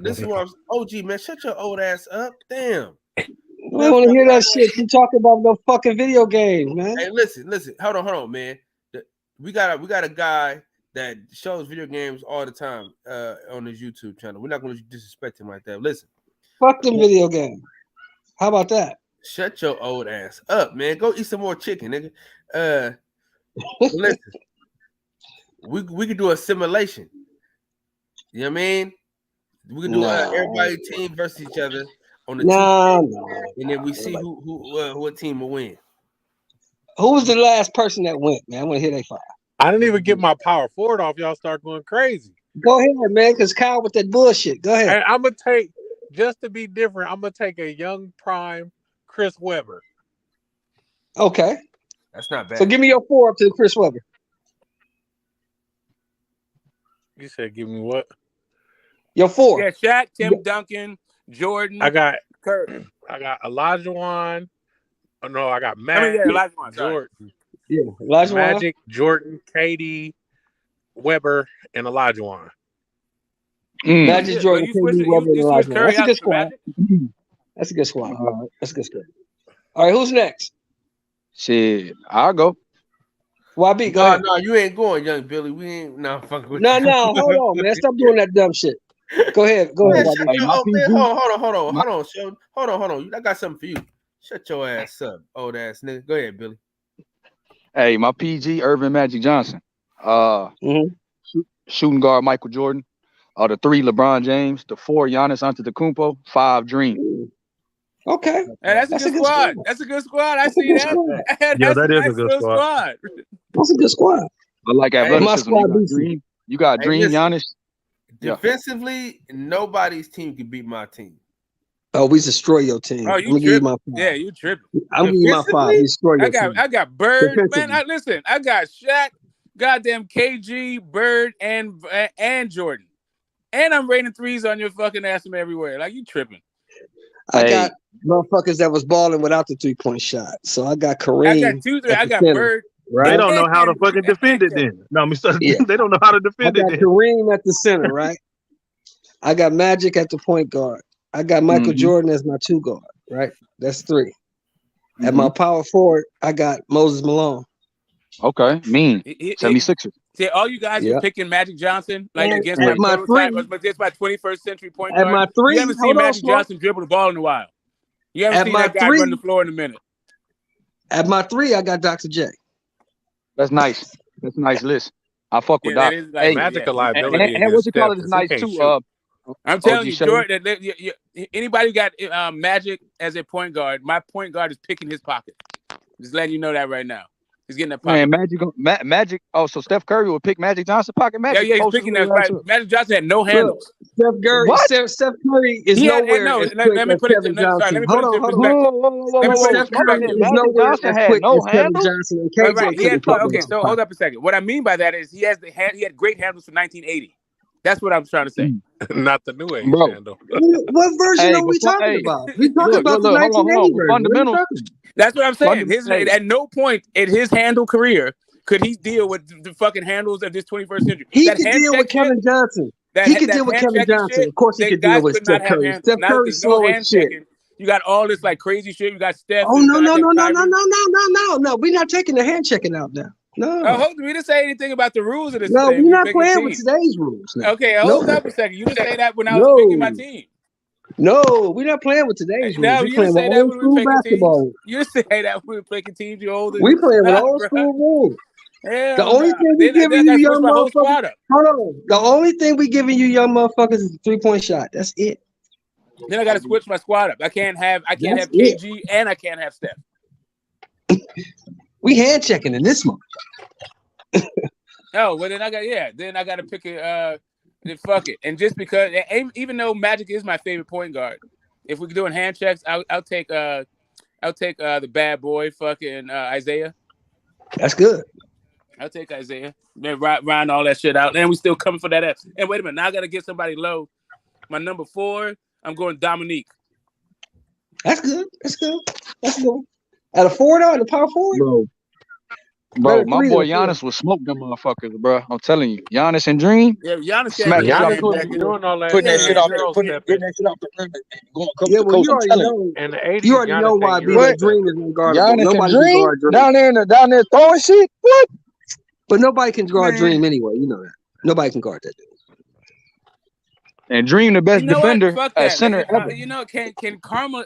This is what OG, man. Shut your old ass up. Damn. I don't want to hear that shit. You talking about no fucking video games, man. Hey, listen. Hold on, man. We got a guy that shows video games all the time on his YouTube channel. We're not going to disrespect him like that. Listen. Fuck them video games. How about that? Shut your old ass up, man. Go eat some more chicken, nigga. Listen. We could do a simulation. You know what I mean? We can do everybody team versus each other on the team. And then we see what team will win. Who was the last person that went, man? I want to hear that fire. I didn't even get my power forward off. Y'all start going crazy. Go ahead, man, because Kyle with that bullshit. Go ahead. And I'm going to take, just to be different, I'm going to take a young prime Chris Webber. Okay. That's not bad. So give me your 4 up to Chris Webber. You said give me what? Your 4. Yeah, Shaq, Tim Duncan, Jordan. I got Curry. I got Olajuwon. Oh no, I got Magic, Olajuwon, Jordan. Yeah, Olajuwon. Magic, Jordan, KD, Webber, and Olajuwon. Magic, Jordan, KD, Webber, and Olajuwon. That's a good squad. That's a good squad. All right, that's a good squad. All right, who's next? Shit, I'll go. YB, go ahead. No, you ain't going, young Billy. We ain't fucking with No, you. hold on, man. Stop doing that dumb shit. Go ahead, YB. Hold on, Sheldon. Hold on. I got something for you. Shut your ass up, old ass nigga. Go ahead, Billy. Hey, my PG, Irvin Magic Johnson. Shooting guard, Michael Jordan. The 3, LeBron James. The 4, Giannis Antetokounmpo. 5, Dream. Okay. Hey, that's a good squad. That's a good squad. I see that. Yeah, that is a good squad. That's a good squad. I like athleticism. You got Dream, Giannis. Defensively, nobody's team can beat my team. Oh, we destroy your team. Oh, you tripping? Yeah, you tripping. I'm giving you my 5. We destroy your team. I got Bird, man. I got Shaq, goddamn KG, Bird, and Jordan, and I'm raining 3s on your fucking ass from everywhere. Like you tripping? I got motherfuckers that was balling without the 3-point shot. So I got Kareem. I got 2, 3. I got Bird. Right? They don't know how to fucking defend it then. No, they don't know how to defend it. I got Kareem at the center, right? I got Magic at the point guard. I got Michael Jordan as my 2 guard, right? That's 3. At my power forward, I got Moses Malone. Okay, 76ers. See, all you guys are picking Magic Johnson like against my 21st century point guard. At my 3, you haven't seen Magic Johnson dribble the ball in a while. You haven't seen that guy run the floor in a minute. At my 3, I got Dr. J. That's nice. That's a nice list. I fuck with Doc. Magic liability. And what you call it is nice too. I'm telling you, Jordan. Anybody who got Magic as a point guard, my point guard is picking his pocket. Just letting you know that right now. He's getting that pocket. Man, Magic. Oh, so Steph Curry will pick Magic Johnson pocket. Magic. Yeah, he's picking that. Right. Magic Johnson had no handles. Steph Curry. Steph Curry is nowhere. No, let me put it. Sorry, let me put it in perspective. Steph Curry is nowhere as quick as Kevin Johnson and KJ. Okay, so hold up a second. What I mean by that is he had great handles for 1980. That's what I'm trying to say. Not the new age handle. What version are we talking about? We talking about the 1980 version. Fundamental. That's what I'm saying. At no point in his handle career could he deal with the fucking handles of this 21st century. He could deal with Kevin Johnson. He could deal with Kevin Johnson. Of course, he could deal with Steph Curry. Steph Curry's slow as shit. You got all this like crazy shit. You got Steph. Oh no! We're not taking the hand checking out now. No. We didn't say anything about the rules of this. No, we're not playing with today's rules. Now. Okay, hold up a second. You didn't say that when I was picking my team. No, we're not playing with today's rules. No, we're playing with old school basketball. You say that when we were picking teams. You older. We playing with old school rules. The only thing we giving you young motherfuckers. Hold on. The only thing we giving you young motherfuckers is a 3-point shot. That's it. Then I got to switch my squad up. I can't have KG and I can't have Steph. We hand checking in this month. Oh, well then I got to pick a then fuck it. And just because even though Magic is my favorite point guard, if we're doing hand checks, I'll take the bad boy fucking Isaiah. That's good. I'll take Isaiah. Then round all that shit out. And we still coming for that F. And wait a minute, now I gotta get somebody low. My number 4, I'm going Dominique. That's good. At a 4 though, at a power forward? Bro, my boy Giannis will smoke them motherfuckers, bro. I'm telling you. Giannis and Dream. Yeah, Giannis doing all that. Putting that shit off the rim and going to the coach. You already know why Dream is unguardable. Nobody can guard Dream. Down there throwing shit? What? But nobody can guard Dream anyway. You know that. Nobody can guard that dude. And Dream the best defender at center ever. You know, can Carmelo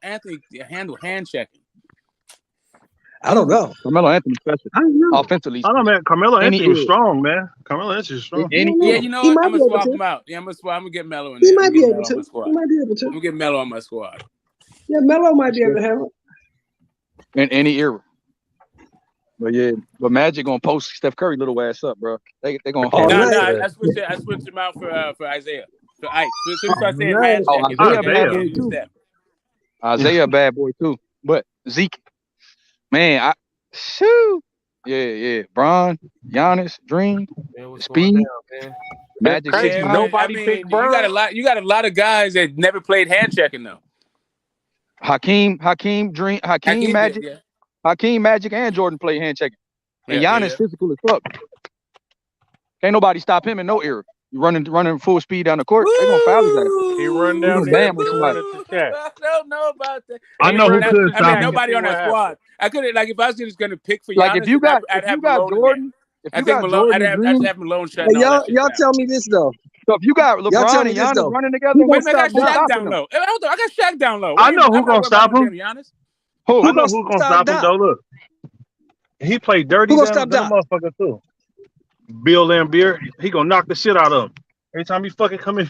Anthony handle hand checking? I don't know. Carmelo Anthony special. I don't know. Offensively. I don't know, man. Carmelo Anthony was strong, man. Carmelo Anthony was strong. Yeah, you know what? I'm gonna swap him out. Yeah, I'm gonna get Melo in there. He might be able to. I'm gonna get Melo on my squad. Yeah, Melo might be able to handle it. In any era. But Magic gonna post Steph Curry little ass up, bro. They gonna hold. I switched him out for Isaiah. For Ike. So start saying hand checking. Isaiah bad boy too. But Zeke, man, Bron, Giannis, Dream, Speed, Magic. Nobody picked Bron. You got a lot of guys that never played hand checking though. Hakeem, Magic. Yeah. Hakeem, Magic, and Jordan play hand checking. And Giannis physical as fuck. Can't nobody stop him in no era. You running full speed down the court, they gonna foul his ass. He run down there. With somebody. I don't know about that. I know who could stop him. Nobody on that squad. I couldn't if I was just gonna pick for Giannis. Like if you got Jordan, I'd have Malone shut down. Y'all tell me this though. So if you got LeBron and Giannis running together, wait, I got Shaq down low. I got Shaq down low. I know who's gonna stop him. Giannis. I know who's gonna stop him though. Look, he played dirty down that motherfucker too. Bill Laimbeer, he gonna knock the shit out of him every time he fucking come in.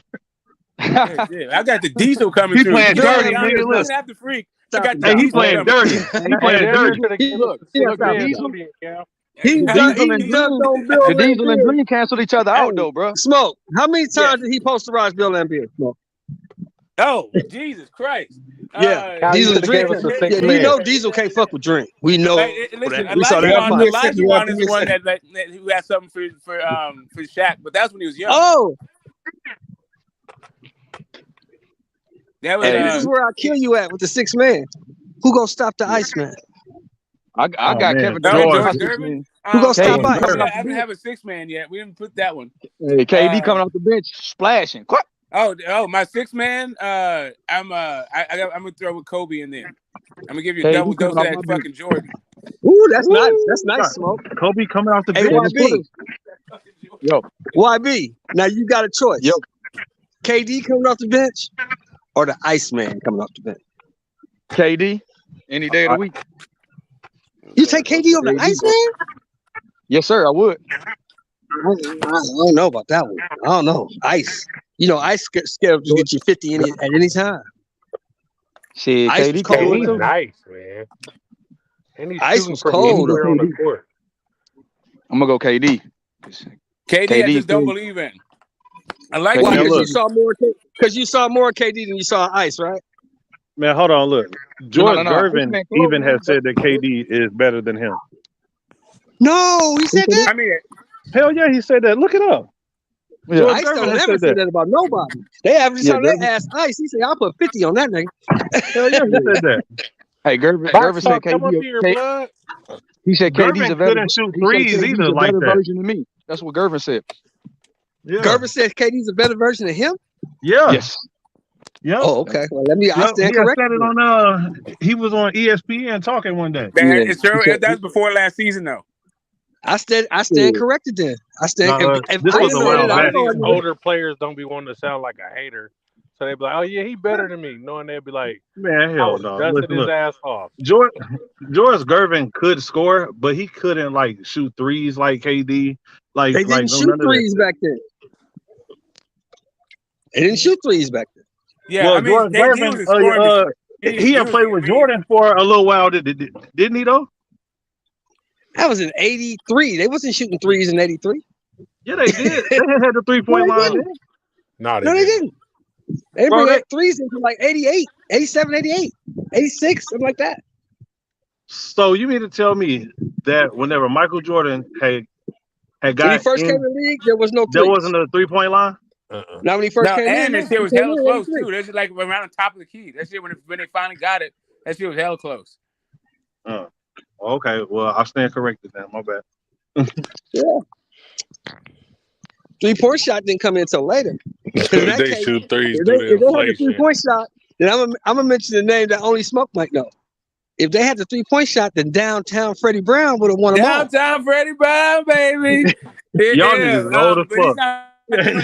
I got the diesel coming through. He playing dirty, nigga. Listen, have the freak. He playing dirty. He playing dirty. Look, the Diesel and Dream canceled each other out though, bro. Smoke. How many times did he posterize Bill Laimbeer? Smoke. Oh, Jesus Christ. Diesel Dream. We know Diesel can't fuck with Dream. We know. Listen, Olajuwon is one that who had something for Shaq, but that's when he was young. Oh. That was, this is where I kill you at with the 6 man. Who gonna stop the Iceman? I got Kevin Durant. Who gonna stop Ice? I didn't have a 6 man yet. We didn't put that one. Hey, KD coming off the bench, splashing. Oh, my 6 man. I'm gonna throw with Kobe in there. I'm gonna give you a double dose of that fucking Jordan. Ooh, that's nice. That's nice, Smoke. Kobe coming off the bench. YB. Yo, YB. Now you got a choice. Yo, KD coming off the bench, or the Iceman coming off the bench. KD, any day of the week. You take KD over the Iceman? Yes, sir. I would. I don't know about that one. I don't know. Ice. You know, Ice scared to get you 50 at any time. Shit, Ice was cold. KD's nice, man. And he's Ice shooting was from cold. anywhere on the court. I'm gonna go KD. KD, I just don't believe in. I like Why? KD. Because you saw more KD than you saw Ice, right? Man, hold on, look. George no. Gervin even has said that KD is better than him. No, he said that. I mean, hell yeah, he said that. Look it up. Yeah. George Ice Gervin don't has ever said say that. that about nobody. They every time Gervin. they ask Ice, he say, "I'll put 50 on that nigga." Hell yeah, he said that. Hey, Gervin Box said talk, come up KD. here, blood. He said KD's Gervin a better. couldn't shoot He said threes KD's either a like better that. version of me. That's what Gervin said. Yeah. Gervin says KD's a better version of him. Yeah. Yes. Yep. Oh, okay. Well, I Yep. stand He had corrected. said it on he was on ESPN talking one day. It's true. That's before last season, though. I stand corrected then. I stand. If this I was a while back. These older players don't be wanting to sound like a hater. So they be like, oh, yeah, he better than me. Knowing they'd be like, Man, hell no. dusting his Look. ass off. George Gervin could score, but he couldn't like shoot threes like KD. Like They didn't shoot none of that threes shit. back then. They didn't shoot threes back then. Yeah, Well, I mean, George KD Gervin, was scoring. he had played with Jordan for a little while, didn't he? Though. That was in '83. They wasn't shooting threes in '83. Yeah, they did. They had the 3-point line. No, they didn't. They bring that threes into like 88, 87, 88, 86, something like that. So you mean to tell me that whenever Michael Jordan had got when he first came in the league, there was no threes. There wasn't a 3-point line? Now when he first came in, and that shit was hella close too. That's just like around the top of the key. That shit when they finally got it, that shit was hella close. Okay, well I stand corrected then. My bad. Yeah. 3-point shot didn't come in until later. They shoot threes. If they had the 3-point shot, then I'm gonna mention the name that only Smoke might know. If they had the 3-point shot, then downtown Freddie Brown would have won them all. Downtown Freddie Brown, baby. Y'all niggas old as fuck.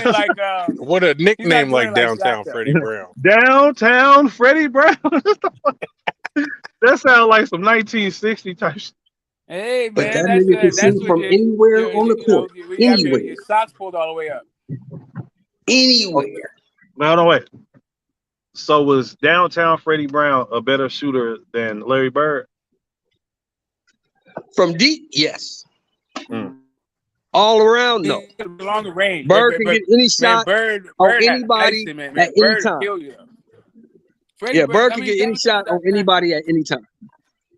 Like, what a nickname like Downtown Freddie Brown. Downtown Freddie Brown. That sounds like some 1960 type shit. Hey man, but that nigga can shoot from anywhere on the court. Anywhere. Your socks pulled all the way up. Anywhere. No, wait. So was Downtown Freddie Brown a better shooter than Larry Bird? From deep, yes. All around, no. Longer range. Bird can get any shot on anybody at any time. Yeah, Bird can get any shot on anybody at any time.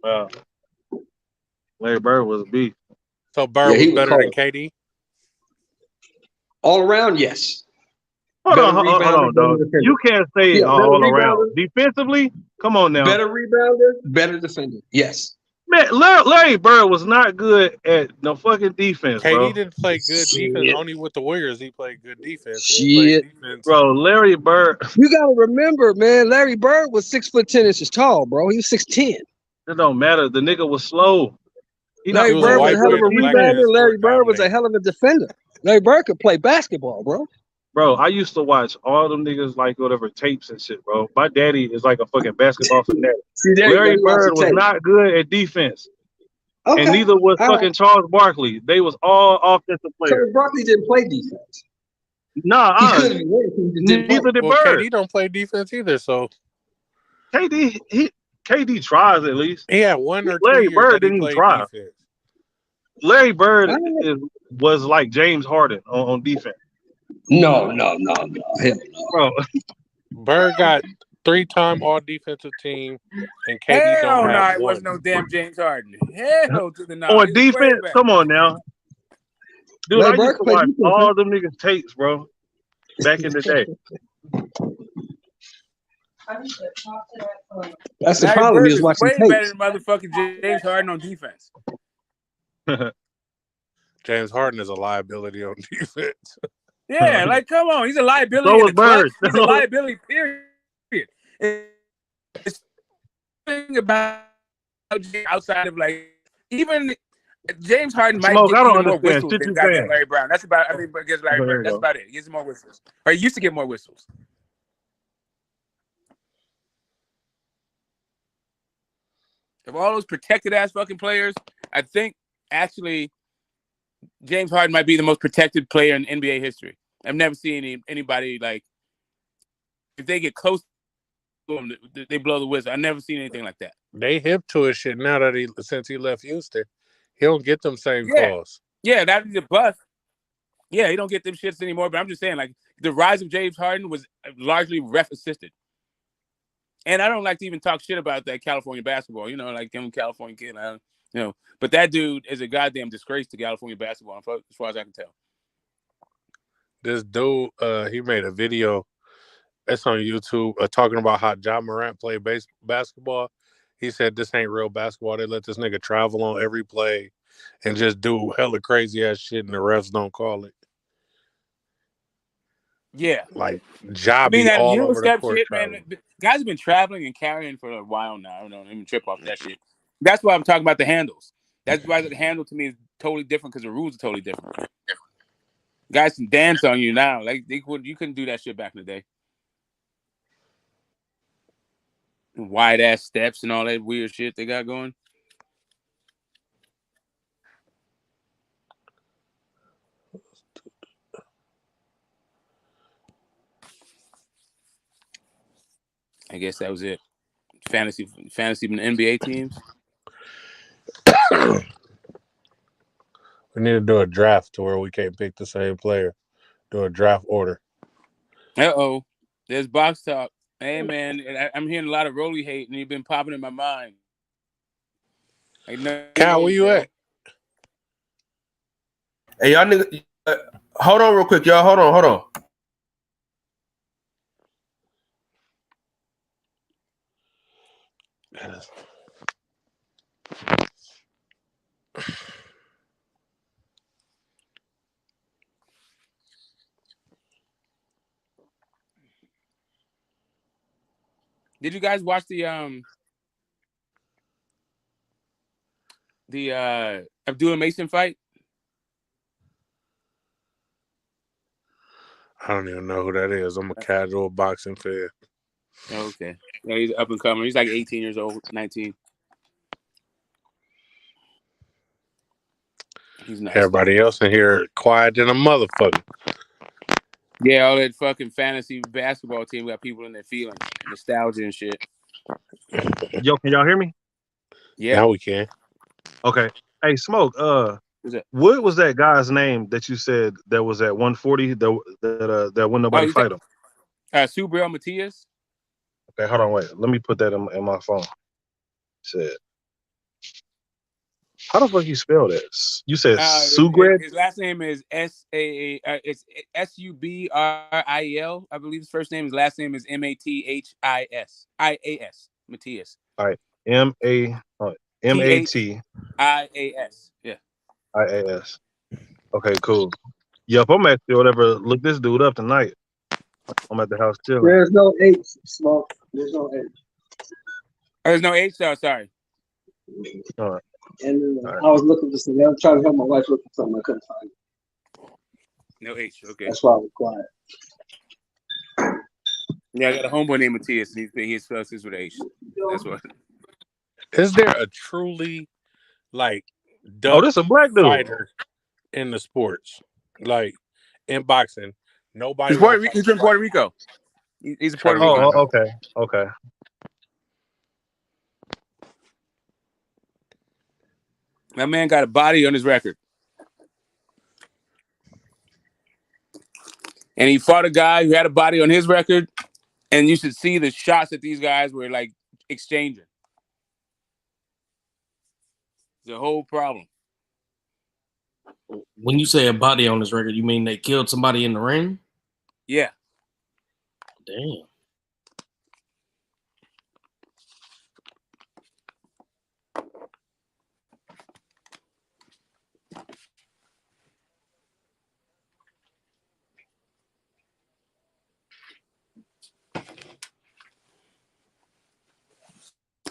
Wow. Larry Bird was a beast. So Bird was better than KD? All around, yes. Hold on, dog. You can't say all around. Defensively, come on now. Better rebounder, better defender. Yes. Man, Larry Bird was not good at no fucking defense, bro. KD didn't play good defense. Only with the Warriors, he played good defense. Shit. Bro, Larry Bird. You got to remember, man, Larry Bird was 6'10" tall, bro. He was 6'10". It don't matter. The nigga was slow. Larry Bird was a hell of a rebounder. Larry Bird was a hell of a defender. Larry Bird could play basketball, bro. Bro, I used to watch all them niggas like whatever tapes and shit, bro. My daddy is like a fucking basketball fanatic. Larry Bird was not good at defense. Okay. And neither was fucking Charles Barkley. They was all offensive players. Charles Barkley didn't play defense. Nah, neither did Bird. KD don't play defense either, so KD tries at least. He had one or 2 Larry years Bird that he didn't played try. defense. Larry Bird was like James Harden on defense. No. Hell no. Bro. Bird got 3-time all defensive team, and KD don't have it one. wasn't no damn James Harden. Hell to the no. On defense, come on now. Dude, Larry I used to Bird watch defense, all them niggas tapes, bro. Back in the day. That's the Larry problem. Bird He was watching way tapes. better than motherfucking James Harden on defense. James Harden is a liability on defense. Yeah, like come on, he's a liability. So in was the clutch. Bird. He's a liability. Period. It's thing about outside of like even James Harden might Smoke, get I don't more understand. whistles Shit than you goddamn saying. Larry Brown. That's about. I mean, against Larry There Brown, you that's go. about it. He gets more whistles, or he used to get more whistles. Of all those protected ass fucking players, I think actually James Harden might be the most protected player in NBA history. I've never seen anybody like if they get close to him, they blow the whistle. I've never seen anything like that. They hip to his shit now that since he left Houston. He don't get them same calls. Yeah, that'd be the bust. Yeah, he don't get them shits anymore. But I'm just saying, like, the rise of James Harden was largely ref assisted. And I don't like to even talk shit about that California basketball. You know, like I'm a California kid. But that dude is a goddamn disgrace to California basketball, as far as I can tell. This dude, he made a video. It's on YouTube talking about how Ja Morant played basketball. He said this ain't real basketball. They let this nigga travel on every play and just do hella crazy ass shit, and the refs don't call it. Yeah, like Ja be all over the court. Shit, man. Guys have been traveling and carrying for a while now. I don't even trip off that shit. That's why I'm talking about the handles. That's why the handle to me is totally different because the rules are totally different. Guys can dance on you now. Like you couldn't do that shit back in the day. Wide ass steps and all that weird shit they got going. I guess that was it. Fantasy and NBA teams. We need to do a draft to where we can't pick the same player. Do a draft order. There's box talk. Hey man, I'm hearing a lot of Rolly hate, and you've been popping in my mind. Kyle, where you at? Hey, y'all niggas, hold on real quick, y'all. Hold on. Did you guys watch the Abdullah Mason fight? I don't even know who that is. I'm a casual boxing fan. Okay. Yeah, he's up and coming. He's like 18 years old, 19. He's nice. Everybody else in here quiet than a motherfucker. Yeah, all that fucking fantasy basketball team got people in their feelings, nostalgia and shit. Yo, can y'all hear me? Yeah, now we can. Okay. Hey, Smoke. What was that guy's name that you said that was at 140 that wouldn't nobody fight him? Subriel Matias. Okay, hold on, wait. Let me put that in my phone. Said. How the fuck you spell that? You said Subriel? His last name is It's Subriel. I believe his first name. His last name is Matias. Matias. All right. Matias. Yeah. IAS. Okay, cool. Yep, I'm actually look this dude up tonight. I'm at the house chilling. There's no H, Smoke. There's no H. There's no H, though. Sorry. All right. And I was looking for something. I was trying to help my wife look for something. I couldn't find it. No H. Okay. That's why I was quiet. Yeah, I got a homeboy named Matias, and he spells his with H. That's what. Is there a truly this a black dude fighter in the sports, like in boxing? Nobody. He's in Puerto Rico. He's a Puerto Rican. Oh, okay. That man got a body on his record. And he fought a guy who had a body on his record. And you should see the shots that these guys were exchanging. The whole problem. When you say a body on his record, you mean they killed somebody in the ring? Yeah. Damn.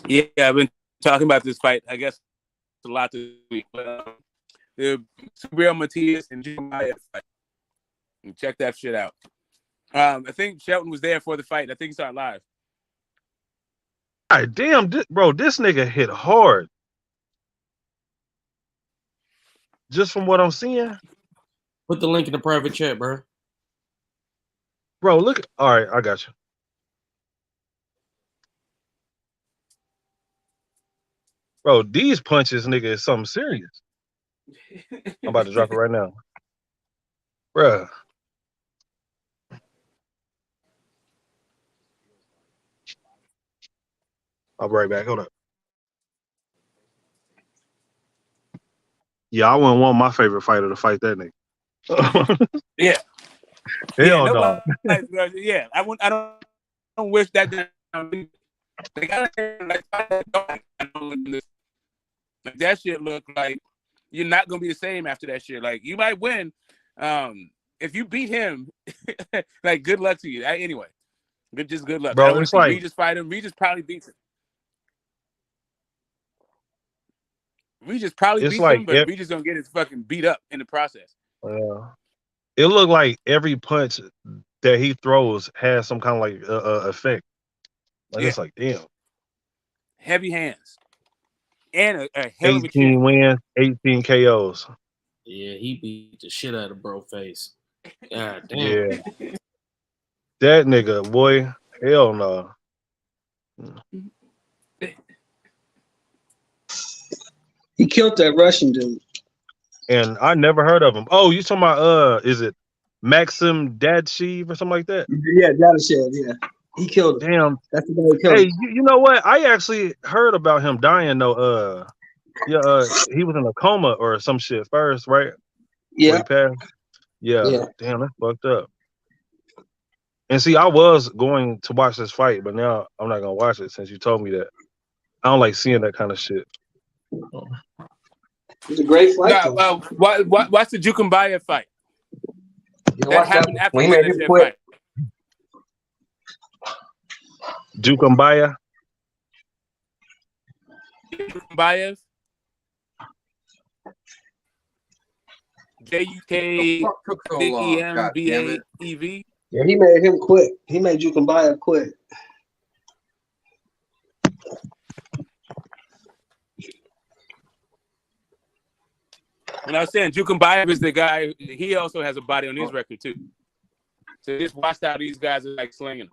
Yeah, I've been talking about this fight, I guess, a lot this week. But the Subriel Matias and Jeremiah fight. Check that shit out. I think Shelton was there for the fight. I think he saw it live. All right, damn, bro, this nigga hit hard. just from what I'm seeing. Put the link in the private chat, bro. Bro, look. All right, I got you. Bro, these punches, nigga, is something serious. I'm about to drop it right now. Bruh. I'll be right back. Hold up. Yeah, I wouldn't want my favorite fighter to fight that nigga. Yeah. Hell no. Yeah, I don't wish that down. Like, like that shit look like you're not gonna be the same after that shit. Like you might win. If you beat him, like good luck to you. Anyway, good luck. Bro, I don't want to see like, Regis fight him. Regis probably beats him. Regis probably beats him, but Regis gonna get his fucking beat up in the process. It looked like every punch that he throws has some kind of like effect. Like it's like damn. Heavy hands. And a hell of a 18 wins, 18 KOs. Yeah, he beat the shit out of bro face. God damn. Yeah. That nigga, boy, hell no. He killed that Russian dude. And I never heard of him. Oh, you talking about is it Maxim Dadshev or something like that? Yeah, Dadshev, yeah. He killed him. Damn. That's the guy who killed Hey, him. you know what? I actually heard about him dying though. He was in a coma or some shit first, right? Yeah. Yeah. Damn, that's fucked up. And see, I was going to watch this fight, but now I'm not gonna watch it since you told me that. I don't like seeing that kind of shit. It's a great fight. Watch the Jukumbaya fight. That happened after he made him that quit. fight. Jukumbaya. Jukumbayev. Jukumbaev. Yeah, he made him quit. He made Jukumbaya quit. And I was saying, Jukumbayev is the guy. He also has a body on his record too. So just watch how these guys are like slinging.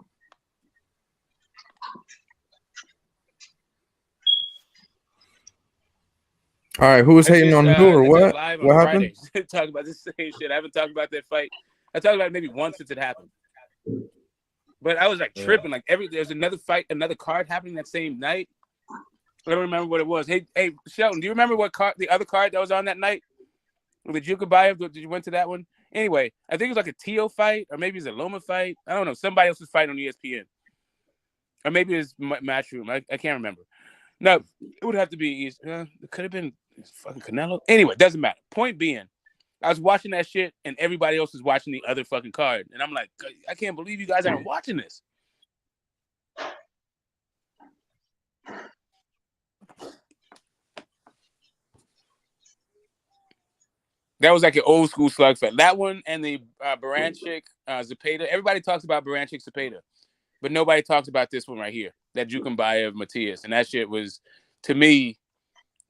All right, who was hating on who or what? What happened? Talk about this same shit. I haven't talked about that fight. I talked about it maybe once since it happened. But I was like tripping. Like there's another fight, another card happening that same night. I don't remember what it was. Hey, Shelton, do you remember what card, the other card that was on that night? The Jukumbaya, did you went to that one? Anyway, I think it was like a Teo fight, or maybe it's a Loma fight. I don't know. Somebody else's fight on ESPN. Or maybe it's Matchroom. I can't remember. No, it would have to be. It could have been fucking Canelo. Anyway, doesn't matter. Point being, I was watching that shit, and everybody else was watching the other fucking card. And I'm like, I can't believe you guys aren't watching this. That was like an old school slugfest. That one and the Baranchik, Zepeda. Everybody talks about Baranchik, Zepeda, but nobody talks about this one right here. That Jukumbaya Matias, and that shit was, to me,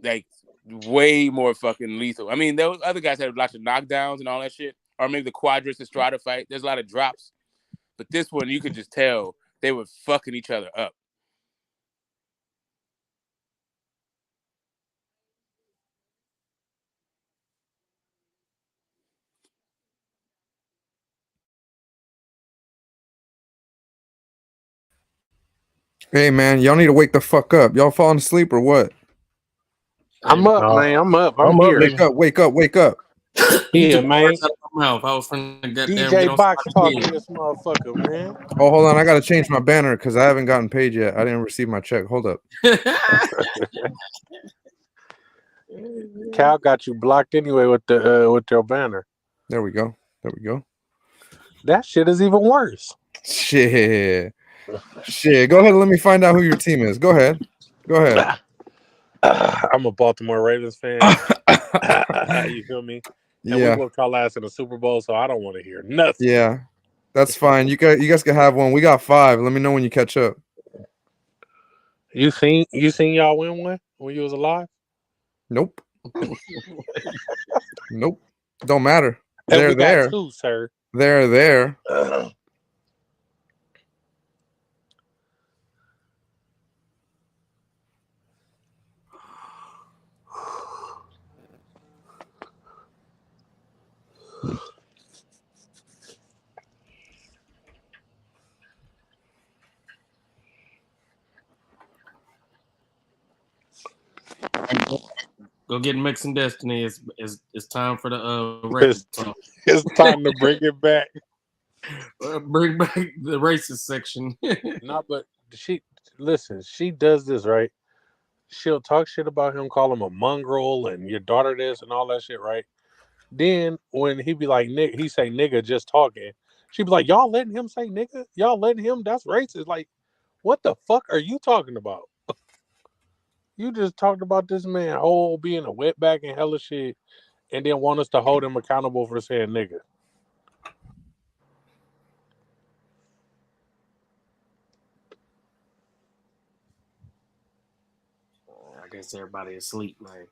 like way more fucking lethal. I mean, those other guys had lots of knockdowns and all that shit, or maybe the Quadras Estrada fight. There's a lot of drops, but this one you could just tell they were fucking each other up. Hey man, y'all need to wake the fuck up. Y'all falling asleep or what? I'm up, man. I'm up. I'm here. Wake up. Yeah, man. I was from DJ Box talking to this motherfucker, man. Oh, hold on. I gotta change my banner because I haven't gotten paid yet. I didn't receive my check. Hold up. Cal got you blocked anyway with your banner. There we go. That shit is even worse. Shit. Go ahead and let me find out who your team is. Go ahead. I'm a Baltimore Ravens fan. You feel me? And we whooped y'all last in the Super Bowl, so I don't want to hear nothing. Yeah, that's fine. You guys can have one. We got 5. Let me know when you catch up. You seen y'all win one when you was alive? Nope. Nope. Don't matter. And They're we got there. 2, sir. They're there. Go get Mixing Destiny. It's time for the race. It's time to bring it back. Bring back the racist section. No, but she does this right. She'll talk shit about him, call him a mongrel and your daughter this and all that shit, right? Then when he be like, he say nigga just talking, she be like, y'all letting him say nigga? Y'all letting him? That's racist. Like, what the fuck are you talking about? You just talked about this man, being a wetback and hella shit, and then want us to hold him accountable for saying nigga. I guess everybody asleep, man.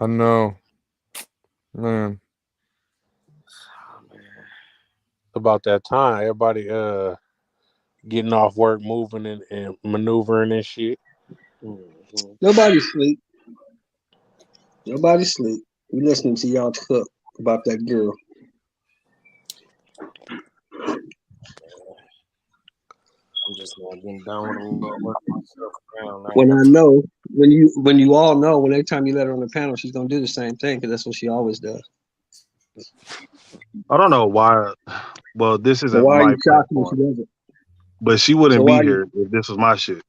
I know. Man. About that time, everybody getting off work, moving and maneuvering and shit. Nobody's sleep. Nobody's sleep. We listening to y'all talk about that girl. I'm just getting done with a little work myself around. When you all know, when every time you let her on the panel, she's gonna do the same thing because that's what she always does. I don't know why. Well, this isn't why are my you shocked when platform, she does it? but she wouldn't So be why here if this was my shit.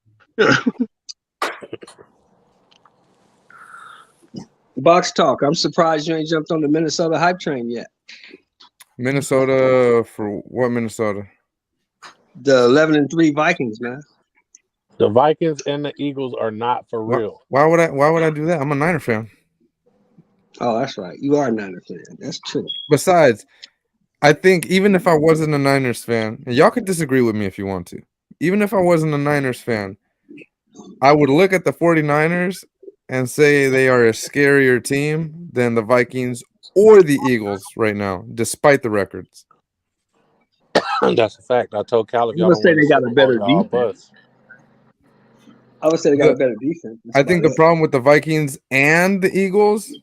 Box talk. I'm surprised you ain't jumped on the Minnesota hype train yet. Minnesota for what? Minnesota? The 11-3 Vikings, man. The Vikings and the Eagles are not for real. Why would I do that? I'm a Niner fan. Oh, that's right. You are a Niner fan. That's true. Besides, I think even if I wasn't a Niners fan, and y'all could disagree with me if you want to, even if I wasn't a Niners fan, I would look at the 49ers and say they are a scarier team than the Vikings or the Eagles right now, despite the records. That's a fact. I told Cal if I y'all would don't say win the they got Super a Bowl, better y'all defense. bust. I would say they got a better defense. That's I think about the it. problem with the Vikings and the Eagles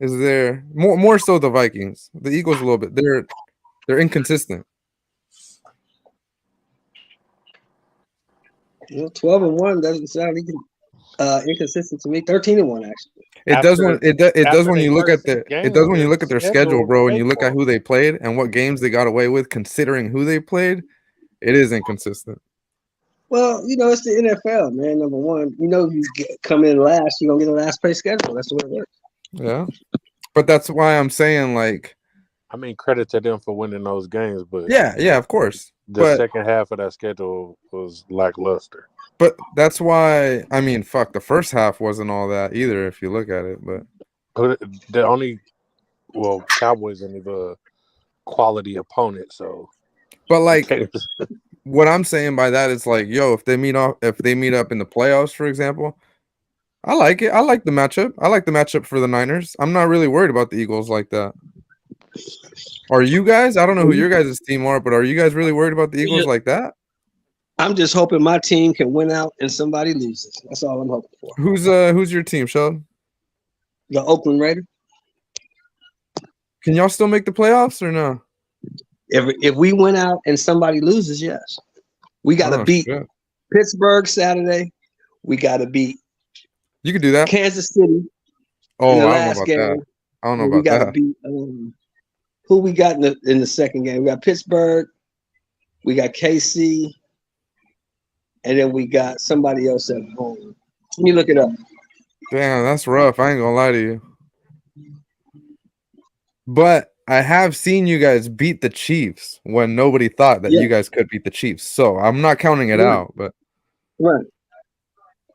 is they're more so the Vikings. The Eagles a little bit. They're inconsistent. 12-1 doesn't sound inconsistent to me. 13-1 actually. It does when you look at their schedule, bro, and you look at who they played and what games they got away with, considering who they played. It is inconsistent. Well, it's the NFL, man. Number one, you come in last, you're gonna get a last place schedule. That's the way it works. Yeah, but that's why I'm saying, like, I mean, credit to them for winning those games, but yeah, of course. The second half of that schedule was lackluster. But that's why, I mean, fuck, the first half wasn't all that either, if you look at it. But the only, Cowboys are the quality opponent, so. But like, what I'm saying by that is like, yo, if they meet up in the playoffs, for example, I like it. I like the matchup. I like the matchup for the Niners. I'm not really worried about the Eagles like that. Are you guys? I don't know who your guys' team are, but are you guys really worried about the Eagles like that? I'm just hoping my team can win out and somebody loses. That's all I'm hoping for. Who's your team, Sheldon? The Oakland Raiders. Can y'all still make the playoffs or no? If we win out and somebody loses, yes. We got to beat Pittsburgh Saturday. We got to beat. You could do that. Kansas City. Oh, I don't know about that. I don't know about that. We got to beat. Who we got in the second game? We got Pittsburgh. We got KC. And then we got somebody else at home. Let me look it up. Damn, that's rough. I ain't gonna lie to you. But I have seen you guys beat the Chiefs when nobody thought that you guys could beat the Chiefs. So I'm not counting it out, but right.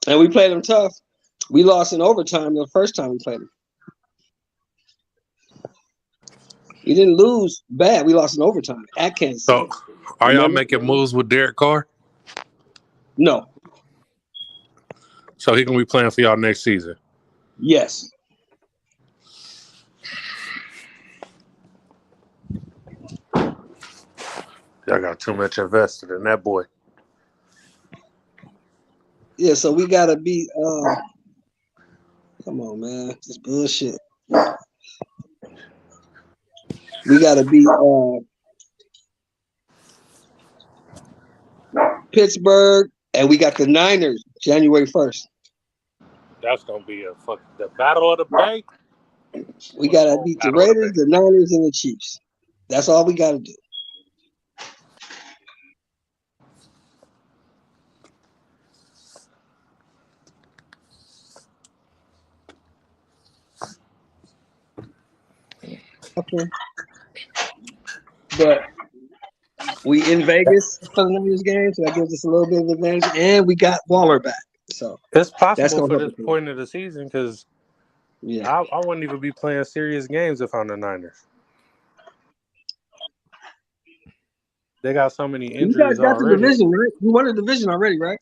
And we played them tough. We lost in overtime the first time we played them. We didn't lose bad. We lost in overtime at Kansas City. So, are y'all making moves with Derek Carr? No. So he gonna be playing for y'all next season? Yes. Y'all got too much invested in that boy. Yeah, so we gotta be. Come on, man, this bullshit. We gotta be Pittsburgh, and we got the Niners January 1st. That's gonna be the battle of the Bay. We gotta beat the Raiders, the Niners, and the Chiefs. That's all we gotta do. Okay. But we in Vegas for the Niners game, so that gives us a little bit of advantage, and we got Waller back. So It's that's possible gonna for help this point of the season because I wouldn't even be playing serious games if I'm the Niners. They got so many You guys injuries got the already. division, right? You won the division already, right?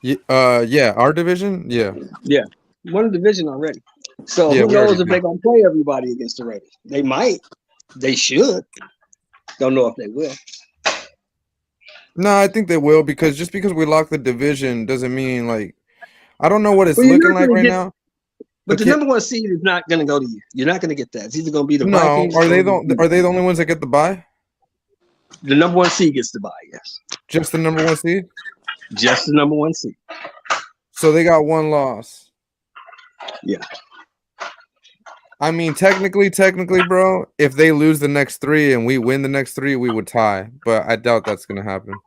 Yeah, our division, yeah. Yeah, won the division already. So Yeah, who we already knows if did. they're gonna play everybody against the Raiders? They might. They should. Don't know if they will. No, I think they will because just because we locked the division doesn't mean like I don't know what it's Well, you're looking not like gonna right get- now. But the Okay. number one seed is not going to go to you. You're not going to get that. It's either going to be the No, Vikings. are or they the the only ones that get the bye? The number one seed gets the bye. Yes, Just the number one seed? just the number one seed. So they got one loss. Yeah. I mean, technically, bro, if they lose the next three and we win the next three, we would tie. But I doubt that's gonna happen.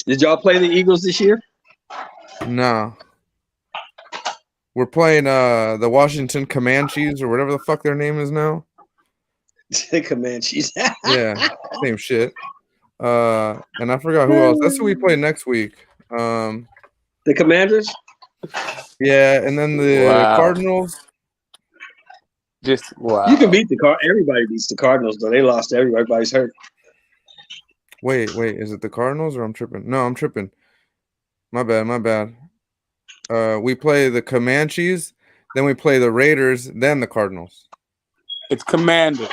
Did y'all play the Eagles this year? No. We're playing the Washington Comanches or whatever the fuck their name is now. The Comanches. Yeah, same shit. And I forgot who else. That's who we play next week. The Commanders. Yeah, and then the Wow. Cardinals. Just wow. You can beat the Everybody beats the Cardinals, though. They lost everybody. Everybody's hurt. Wait, is it the Cardinals or I'm tripping? No, I'm tripping. My bad. We play the Comanches, then we play the Raiders, then the Cardinals. It's Commanders.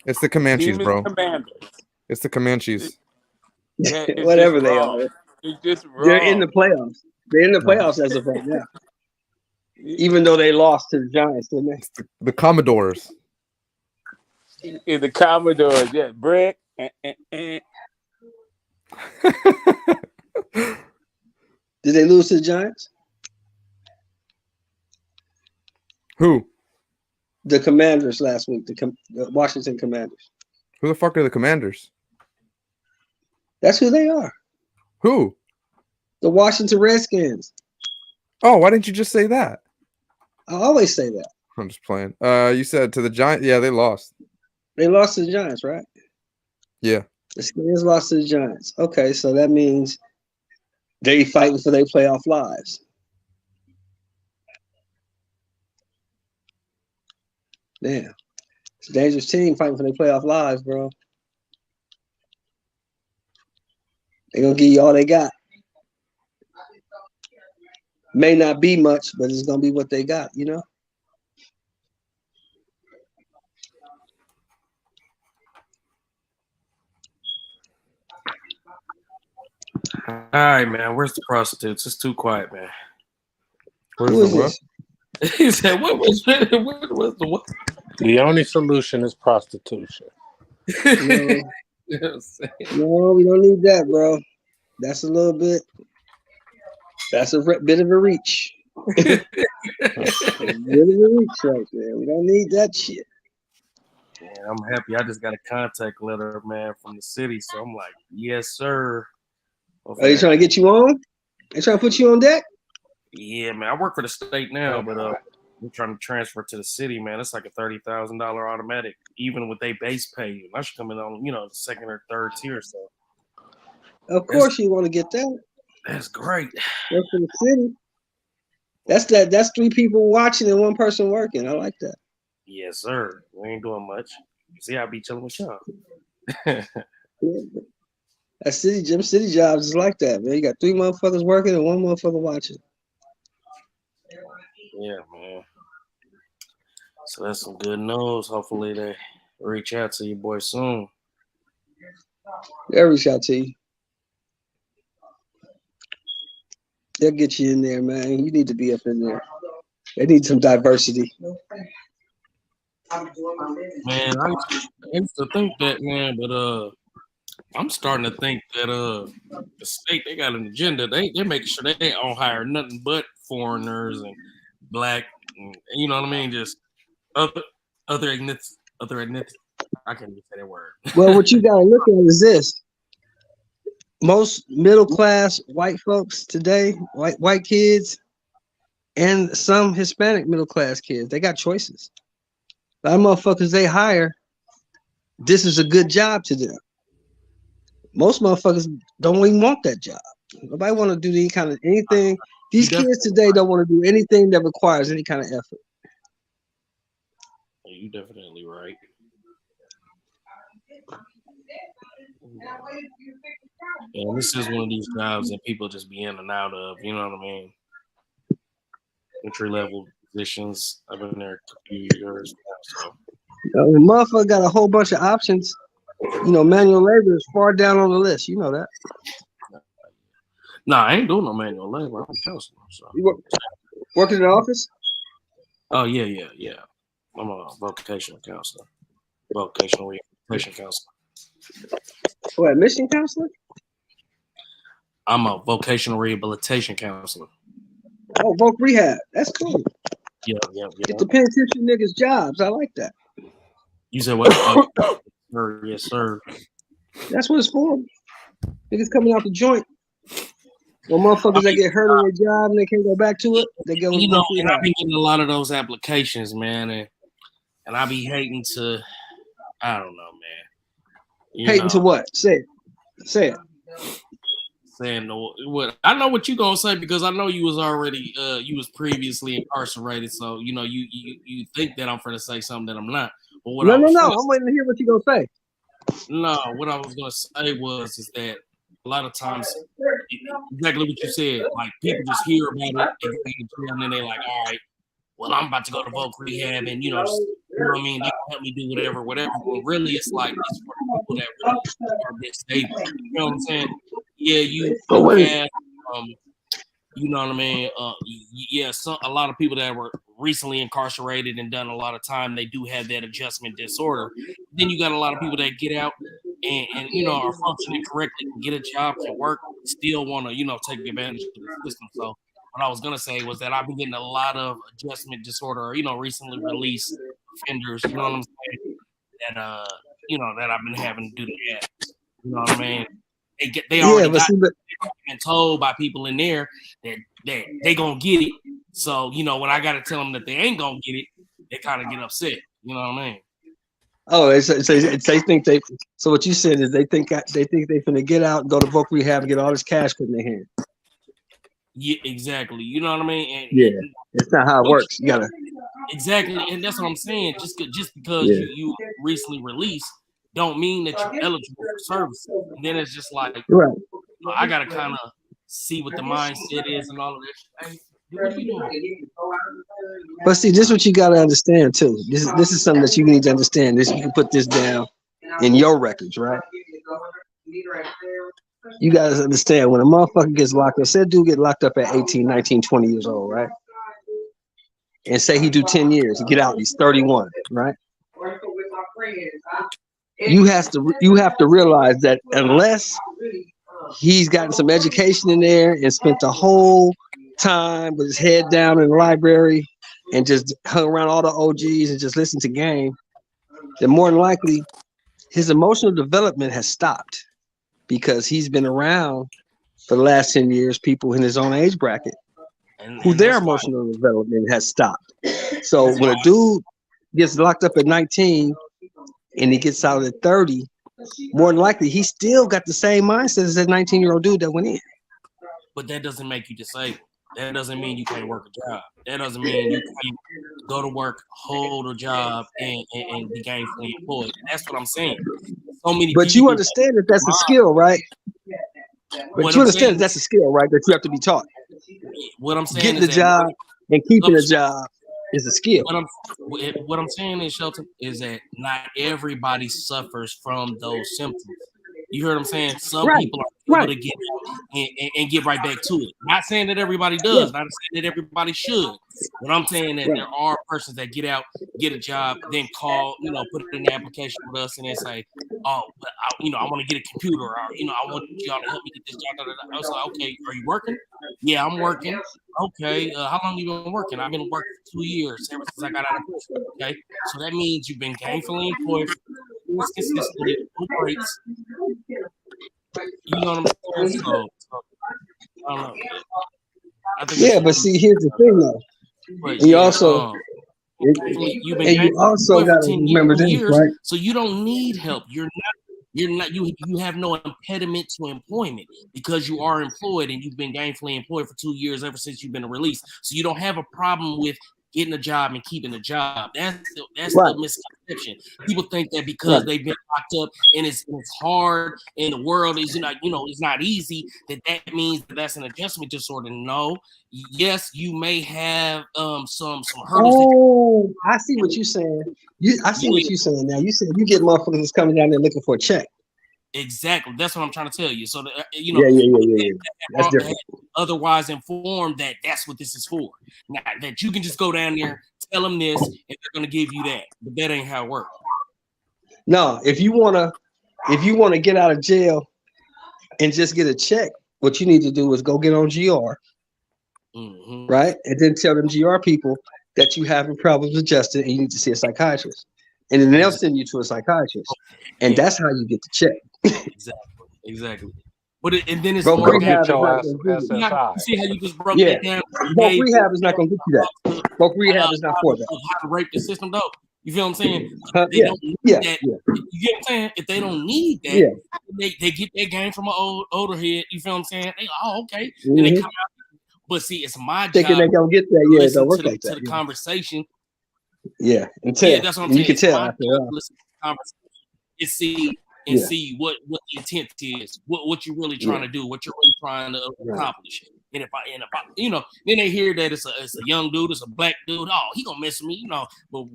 It's the Comanches, Team is bro. Commanders. It's the Comanches. Yeah, it's Whatever just they wrong. are. It's just wrong. They're in the playoffs. They're in the playoffs as of right now. Even though they lost to the Giants, didn't they? The Commodores. In the Commodores, yeah. Brick. Did they lose to the Giants? Who? The Commanders last week. The Washington Commanders. Who the fuck are the Commanders? That's who they are. Who? The Washington Redskins. Oh, why didn't you just say that? I always say that. I'm just playing. You said to the Giants. Yeah, they lost. They lost to the Giants, right? Yeah. The Skins lost to the Giants. Okay, so that means they fighting for their playoff lives. Damn. It's a dangerous team fighting for their playoff lives, bro. They're going to give you all they got. May not be much, but it's going to be what they got, you know? All right, man. Where's the prostitutes? It's too quiet, man. Who is this? He said, what was the what? The only solution is prostitution. No, we don't need that, bro. That's a little bit. That's a bit of a reach. Bit of a reach right there. We don't need that shit. Man, I'm happy. I just got a contact letter, man, from the city. So I'm like, yes, sir. Are they trying to get you on? They trying to put you on deck? Yeah, man. I work for the state now, but I'm trying to transfer to the city, man. It's like a $30,000 automatic, even with they base pay. And I should come in on, the second or third tier. So Of course you want to get that. that's great. Work for the city. That's 3 people watching and 1 person working. I like that. Yes, sir. We ain't doing much. See, I be chilling with y'all. That city jobs is like that, man. You got 3 motherfuckers working and 1 motherfucker watching. Yeah, man. So that's some good news. Hopefully they reach out to you boy soon. They'll reach out to you. They'll get you in there, man. You need to be up in there. They need some diversity. Man, I used to think that, man, but I'm starting to think that the state, they got an agenda. They're making sure they don't hire nothing but foreigners and black, and, you know what I mean? Just other ethnicities. I can't even say that word. Well, what you gotta look at is this. Most middle class white folks today, white kids, and some Hispanic middle class kids, they got choices. A lot of motherfuckers they hire, this is a good job to them. Most motherfuckers don't even want that job. Nobody want to do any kind of anything. These kids today don't want to do anything that requires any kind of effort. You definitely right. And this is one of these jobs that people just be in and out of, you know what I mean? Entry level positions. I've been there a few years now, so. The motherfucker got a whole bunch of options. You know, manual labor is far down on the list. You know that. Nah, I ain't doing no manual labor. I'm a counselor. So. You working in the office? Oh, yeah. I'm a vocational counselor. Vocational rehabilitation counselor. What, admission counselor? I'm a vocational rehabilitation counselor. Oh, voc rehab. That's cool. Yeah. Get the penitentiary niggas jobs. I like that. You said what? Yes, sir. That's what it's for. Niggas coming out the joint. When motherfuckers that get hurt on their job and they can't go back to it, they go. You know, and I've been getting a lot of those applications, man, and I be hating to. I don't know, man. Hating to what? Say it. Saying what? I know what you gonna say because I know you was already you was previously incarcerated, so you know you think that I'm gonna say something that I'm not. But what no. I'm waiting to hear what you gonna say. No, what I was gonna say is that a lot of times, exactly what you said, like people just hear about it and then they like, all right, well, I'm about to go to voc rehab and you know what I mean, they can help me do whatever. But really, it's like it's for people that really are bit stable. You know what I'm saying? Yeah, you have, you know what I mean? A lot of people that were recently incarcerated and done a lot of time, they do have that adjustment disorder. Then you got a lot of people that get out and you know are functioning correctly, can get a job, can work, still want to, you know, take advantage of the system. So what I was gonna say was that I've been getting a lot of adjustment disorder, you know, recently released offenders, you know what I'm saying? That you know, that I've been having to do that. You know what I mean? They already been told by people in there that they gonna get it. So, you know, when I gotta tell them that they ain't gonna get it, they kind of get upset. You know what I mean? Oh, they think they. So what you said is they think they finna get out, go to voc rehab, and get all this cash put in their hand. Yeah, exactly. You know what I mean? And it's not how it works. You gotta exactly, and that's what I'm saying. Just because you recently released, don't mean that you're eligible for service. And then it's just like, right. I gotta kind of see what the mindset is and all of that. Hey, what are you doing? But see, this is what you gotta understand too. This is something that you need to understand. This, you can put this down in your records, right? You guys understand when a motherfucker gets locked up, say a dude get locked up at 18, 19, 20 years old, right? And say he do 10 years, he get out, he's 31, right? You have to realize that unless he's gotten some education in there and spent the whole time with his head down in the library and just hung around all the OGs and just listened to game, then more than likely his emotional development has stopped because he's been around for the last 10 years people in his own age bracket who their emotional development has stopped. So when a dude gets locked up at 19 and he gets out at 30, more than likely he still got the same mindset as that 19-year-old dude that went in. But that doesn't make you disabled. That doesn't mean you can't work a job. That doesn't mean you can't go to work, hold a job, and be gainfully employed. And that's what I'm saying. So many. But you understand that that's a skill, right? But you understand that that's a skill, right? That you have to be taught. What I'm saying getting the job and keeping a job is a skill. What I'm saying is, Shelton, is that not everybody suffers from those symptoms. You heard what I'm saying? Some people are able to get out and get right back to it. Not saying that everybody does, not saying that everybody should. But I'm saying that there are persons that get out, get a job, then call, put in an application with us and then say, oh, I want to get a computer, or, I want y'all to help me get this job. I was like, okay, are you working? Yeah, I'm working. Okay, how long you been working? I've been working for 2 years ever since I got out of prison. Okay, so that means you've been gainfully employed consistently, no breaks. You know what I'm saying? So I don't know. Yeah, but see, here's the thing though. But you also you also got to remember this, right? So you don't need help. You have no impediment to employment because you are employed and you've been gainfully employed for 2 years ever since you've been released. So you don't have a problem with getting a job and keeping a job. That's the misconception. People think that because they've been locked up and it's hard and the world is it's not easy, that means that's an adjustment disorder. No. Yes, you may have some hurdles. Oh, I see what you're saying. I see what you're saying now. You said you get motherfuckers coming down there looking for a check. Exactly. That's what I'm trying to tell you. So that, yeah. That's different. Otherwise informed that that's what this is for. Now that you can just go down there, tell them this, and they're going to give you that. But that ain't how it works. No, if you wanna get out of jail and just get a check, what you need to do is go get on GR, right, and then tell them GR people that you having problems adjusting and you need to see a psychiatrist, and then they'll send you to a psychiatrist, and that's how you get the check. Exactly. But and then it's broke rehab. See how you just broke that down. Broke rehab is not going to get you that. Broke rehab is not for that. How to rape the system, though. You feel what I'm saying? Don't need that. You get what I'm saying? If they don't need that, they get that game from an older head. You feel what I'm saying? They okay. And they come out. But see, it's my job. Thinking they gonna get that? Yeah, it don't work like that. To the conversation. Yeah, and tell. That's what I'm saying. You can tell after listen to the conversation and see what the intent is, what you're really trying to do, what you're really trying to accomplish. And if I then they hear that it's a young dude, it's a black dude. Oh, he gonna mess with me, But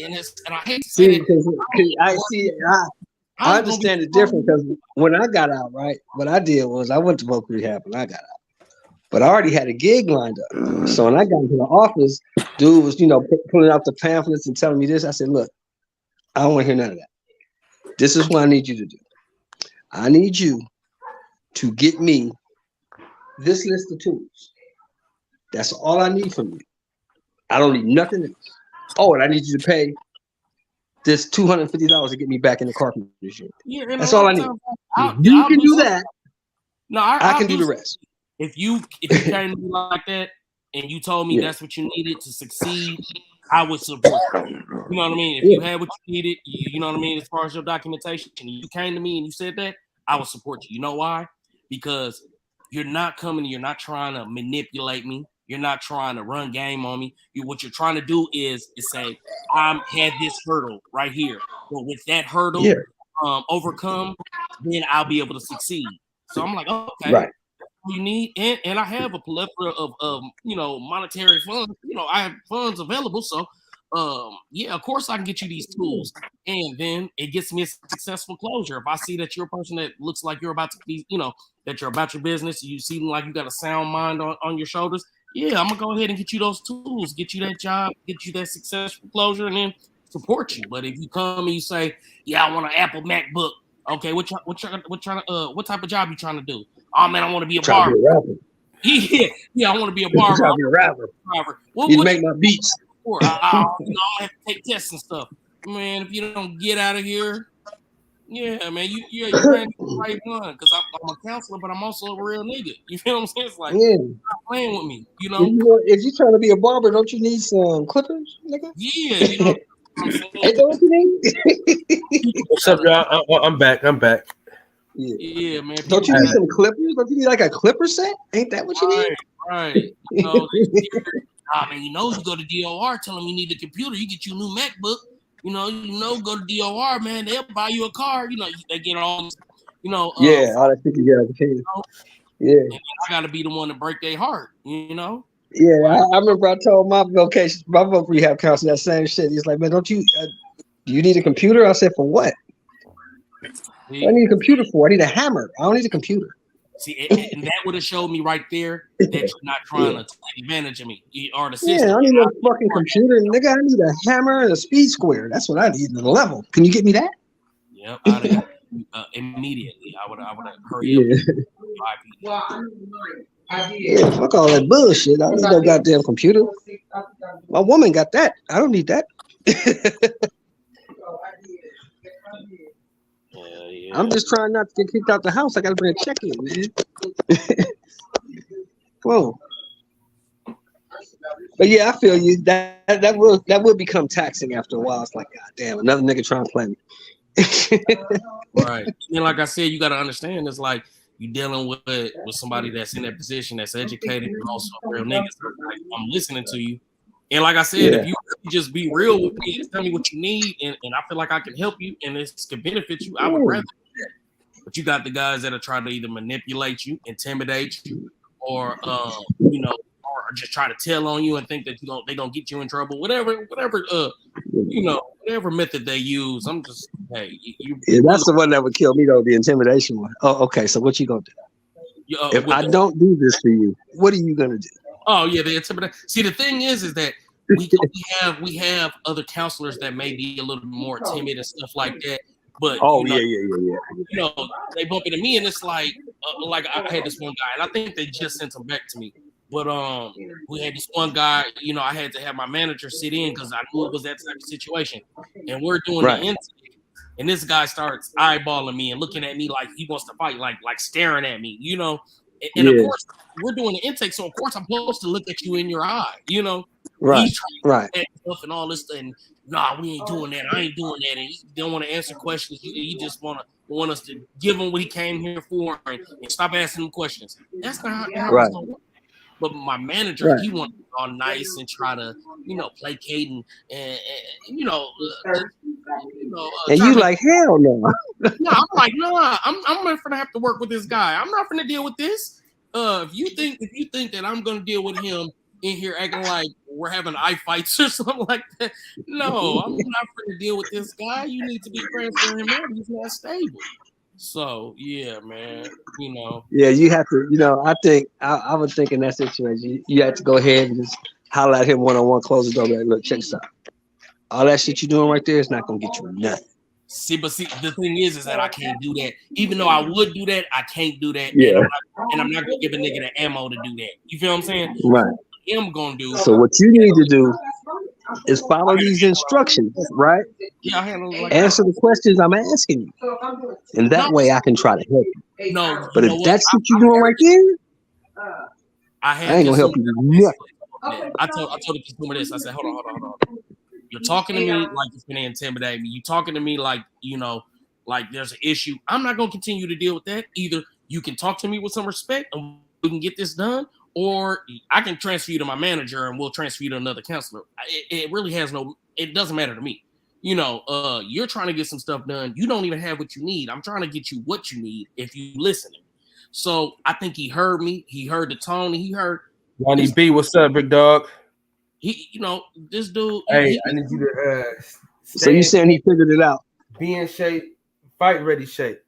and I hate to say that. I understand it different because when I got out, right, what I did was I went to voc rehab and I got out, but I already had a gig lined up. So when I got into the office, dude was pulling out the pamphlets and telling me this. I said, look, I don't want to hear none of that. This is what I need you to do. I need you to get me this list of tools. That's all I need from you. I don't need nothing else. Oh, and I need you to pay this $250 to get me back in the carpentry unit. Yeah, that's all I need. You can do that. No, I can do the rest. If you came to me like that and you told me that's what you needed to succeed, I would support you. You know what I mean? If you had what you needed, you know what I mean, as far as your documentation, and you came to me and you said that, I would support you. You know why? Because you're not trying to manipulate me. You're not trying to run game on me. What you're trying to do is say, I had this hurdle right here. But with that hurdle overcome, then I'll be able to succeed. So I'm like, okay. Right. You need and I have a plethora of monetary funds. I have funds available, so of course I can get you these tools, and then it gets me a successful closure. If I see that you're a person that looks like you're about to be, that you're about your business, you seem like you got a sound mind on your shoulders, I'm gonna go ahead and get you those tools, get you that job, get you that successful closure, and then support you. But if you come and you say, I want an Apple MacBook, okay, what type of job you trying to do? Oh man, I want to be a barber. I want to be a barber. Trying to be a rapper. You make my beats. I have to take tests and stuff. Man, if you don't get out of here, man, you're the right one. Because I'm a counselor, but I'm also a real nigga. You feel what I'm saying? It's like stop playing with me. If you're trying to be a barber, don't you need some clippers, nigga? Yeah, Ain't that what you need? What's up, y'all? I'm back. Yeah, man. Don't you need some clippers? Don't you need like a clipper set? Ain't that what you need? Right. You go to DOR, tell them you need a computer, you get you a new MacBook. Go to DOR, man. They'll buy you a car. They get all. All that shit you get. I got to be the one to break their heart. Yeah, I remember I told my voc rehab counselor that same shit. He's like, man, don't you? Do you need a computer? I said, for what? I need a computer for? I need a hammer. I don't need a computer. See, and that would have showed me right there that you're not trying to take advantage of me or the system. Yeah, I need a fucking computer, nigga. I need a hammer and a speed square. That's what I need in the level. Can you get me that? Yep, immediately. I would have hurry up. Yeah, fuck all that bullshit. I need no goddamn computer. My woman got that. I don't need that. I'm just trying not to get kicked out the house. I gotta bring a check in, man. Whoa. But yeah, I feel you. That will become taxing after a while. It's like, God damn, another nigga trying to play me. Right. And like I said, you gotta understand it's like you dealing with somebody that's in that position, that's educated, but also real niggas. Like, I'm listening to you. And like I said, if you just be real with me and tell me what you need, and I feel like I can help you and this can benefit you, I would rather do that. But you got the guys that are trying to either manipulate you, intimidate you, or or just try to tell on you and think that they're gonna get you in trouble. Whatever method they use. I'm just that's the one that would kill me though, the intimidation one. Oh, okay. So what you gonna do? If I don't do this for you, what are you gonna do? Oh yeah, the intimidation. See, the thing is that we have other counselors that may be a little more timid and stuff like that. But they bump into me and it's like I had this one guy and I think they just sent him back to me. But we had this one guy, I had to have my manager sit in because I knew it was that type of situation. And we're doing the intake, and this guy starts eyeballing me and looking at me like he wants to fight, like staring at me, And of course, we're doing the intake, so of course I'm supposed to look at you in your eye, Right, He's trying to stuff and all this, and nah, we ain't doing that. I ain't doing that. And he don't want to answer questions. He just want us to give him what he came here for and stop asking him questions. That's not how it's gonna work. But my manager, he wanted to be all nice and try to, placate and and you like, hell no. No, I'm like, nah, I'm not gonna have to work with this guy. I'm not gonna deal with this. If you think that I'm gonna deal with him in here acting like we're having eye fights or something like that, no, I'm not gonna deal with this guy. You need to be transferring him out. He's not stable. So yeah, man, Yeah, you have to. I think I would think in that situation, you have to go ahead and just holler at him one-on-one, close the door, like, look, check this out. All that shit you're doing right there is not gonna get you nothing. See, the thing is that I can't do that. Even though I would do that, I can't do that. Yeah. And I'm not gonna give a nigga the ammo to do that. You feel what I'm saying? Right. I'm gonna do. So what you need to do is follow these instructions, right? Yeah, I handle like answer the questions I'm asking you, and that way I can try to help you. No, but if that's what you're doing right there, I ain't gonna help you nothing. I told the consumer this. I said, hold on. You're talking to me like you're gonna intimidate me. You're talking to me like like there's an issue. I'm not gonna continue to deal with that. Either you can talk to me with some respect and we can get this done, or I can transfer you to my manager and we'll transfer you to another counselor. It really has it doesn't matter to me. You're trying to get some stuff done. You don't even have what you need. I'm trying to get you what you need if you listen. So I think he heard me. He heard the tone. He heard Johnny B. What's up, big dog? This dude. Hey, I need you to. So you saying he figured it out? Be in shape, fight ready shape.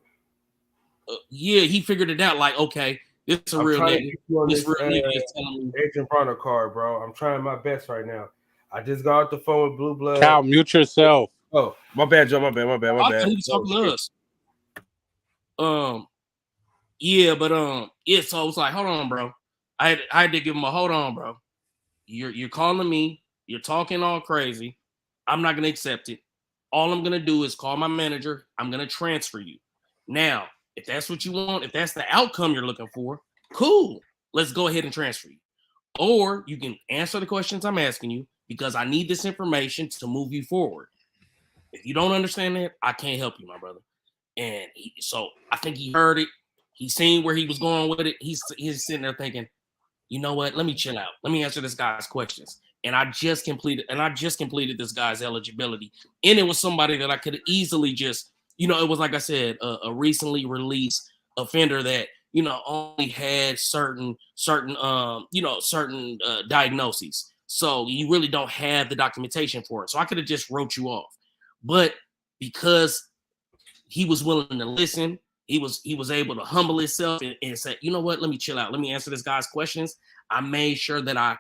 Yeah, he figured it out. Like, okay, this is a real nigga. This real nigga is telling me. Agent Bronner card, bro. I'm trying my best right now. I just got off the phone with Blue Blood. Cal, mute yourself. Oh, my bad, Joe. My bad. I thought he was talking to us. Yeah, but yeah. So I was like, hold on, bro. I had to give him a hold on, bro. You're calling me. You're talking all crazy. I'm not gonna accept it. All I'm gonna do is call my manager. I'm gonna transfer you. Now, if that's what you want, if that's the outcome you're looking for, cool. Let's go ahead and transfer you. Or you can answer the questions I'm asking you because I need this information to move you forward. If you don't understand that, I can't help you, my brother. And so I think he heard it. He seen where he was going with it. He's sitting there thinking, you know what? Let me chill out. Let me answer this guy's questions. And I just completed this guy's eligibility. And it was somebody that I could easily just, it was like I said, a recently released offender that, only had certain diagnoses. So you really don't have the documentation for it. So I could have just wrote you off. But because he was willing to listen. He was able to humble himself and say, you know what, let me chill out. Let me answer this guy's questions. I made sure that I,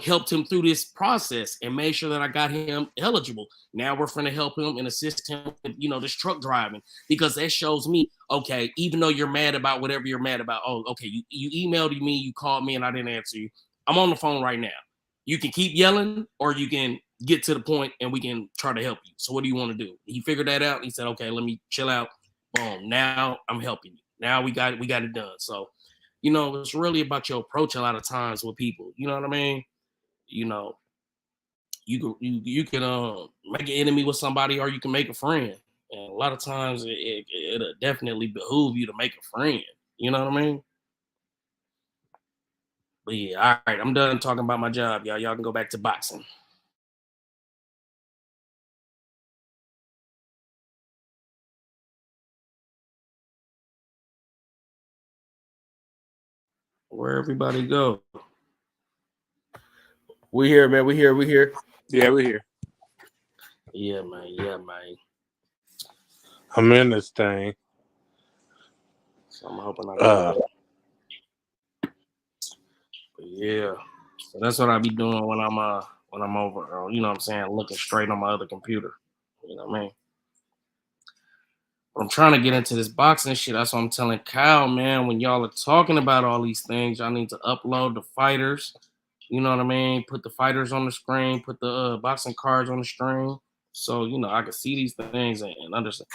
helped him through this process and made sure that I got him eligible. Now we're going to help him and assist him with, this truck driving, because that shows me, okay, even though you're mad about whatever you're mad about, oh, okay, you emailed me, you called me and I didn't answer you. I'm on the phone right now. You can keep yelling or you can get to the point and we can try to help you. So what do you want to do? He figured that out. He said, okay, let me chill out. Boom. Now I'm helping you. Now we got it done. So, it's really about your approach a lot of times with people. You know what I mean? You can make an enemy with somebody or you can make a friend. And a lot of times it'll definitely behoove you to make a friend. You know what I mean? But yeah, all right, I'm done talking about my job, y'all. Y'all can go back to boxing. Where everybody go? We here, man. We here. Yeah, we here. Yeah, man. I'm in this thing. So I'm hoping I got it. Yeah. So that's what I be doing when I'm over, what I'm saying, looking straight on my other computer. You know what I mean? I'm trying to get into this boxing shit. That's what I'm telling Kyle, man. When y'all are talking about all these things, y'all need to upload the fighters. You know what I mean? Put the fighters on the screen. Put the boxing cards on the screen. So, I can see these things and understand.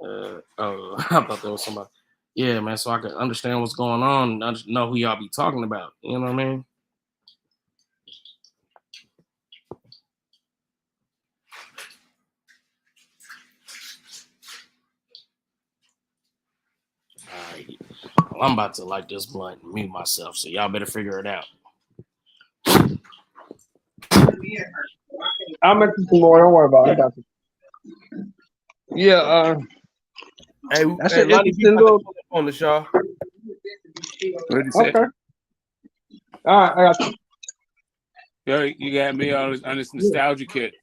I thought there was somebody. Yeah, man. So I can understand what's going on and know who y'all be talking about. You know what I mean? All right. Well, I'm about to light this blunt and mute myself, so y'all better figure it out. I'll make you some more. Don't worry about it. I got you. Yeah. Hey, that's hey, an interesting little on the show. What did you say? Okay. All right, I got you. Yo, you got me on this nostalgia kit.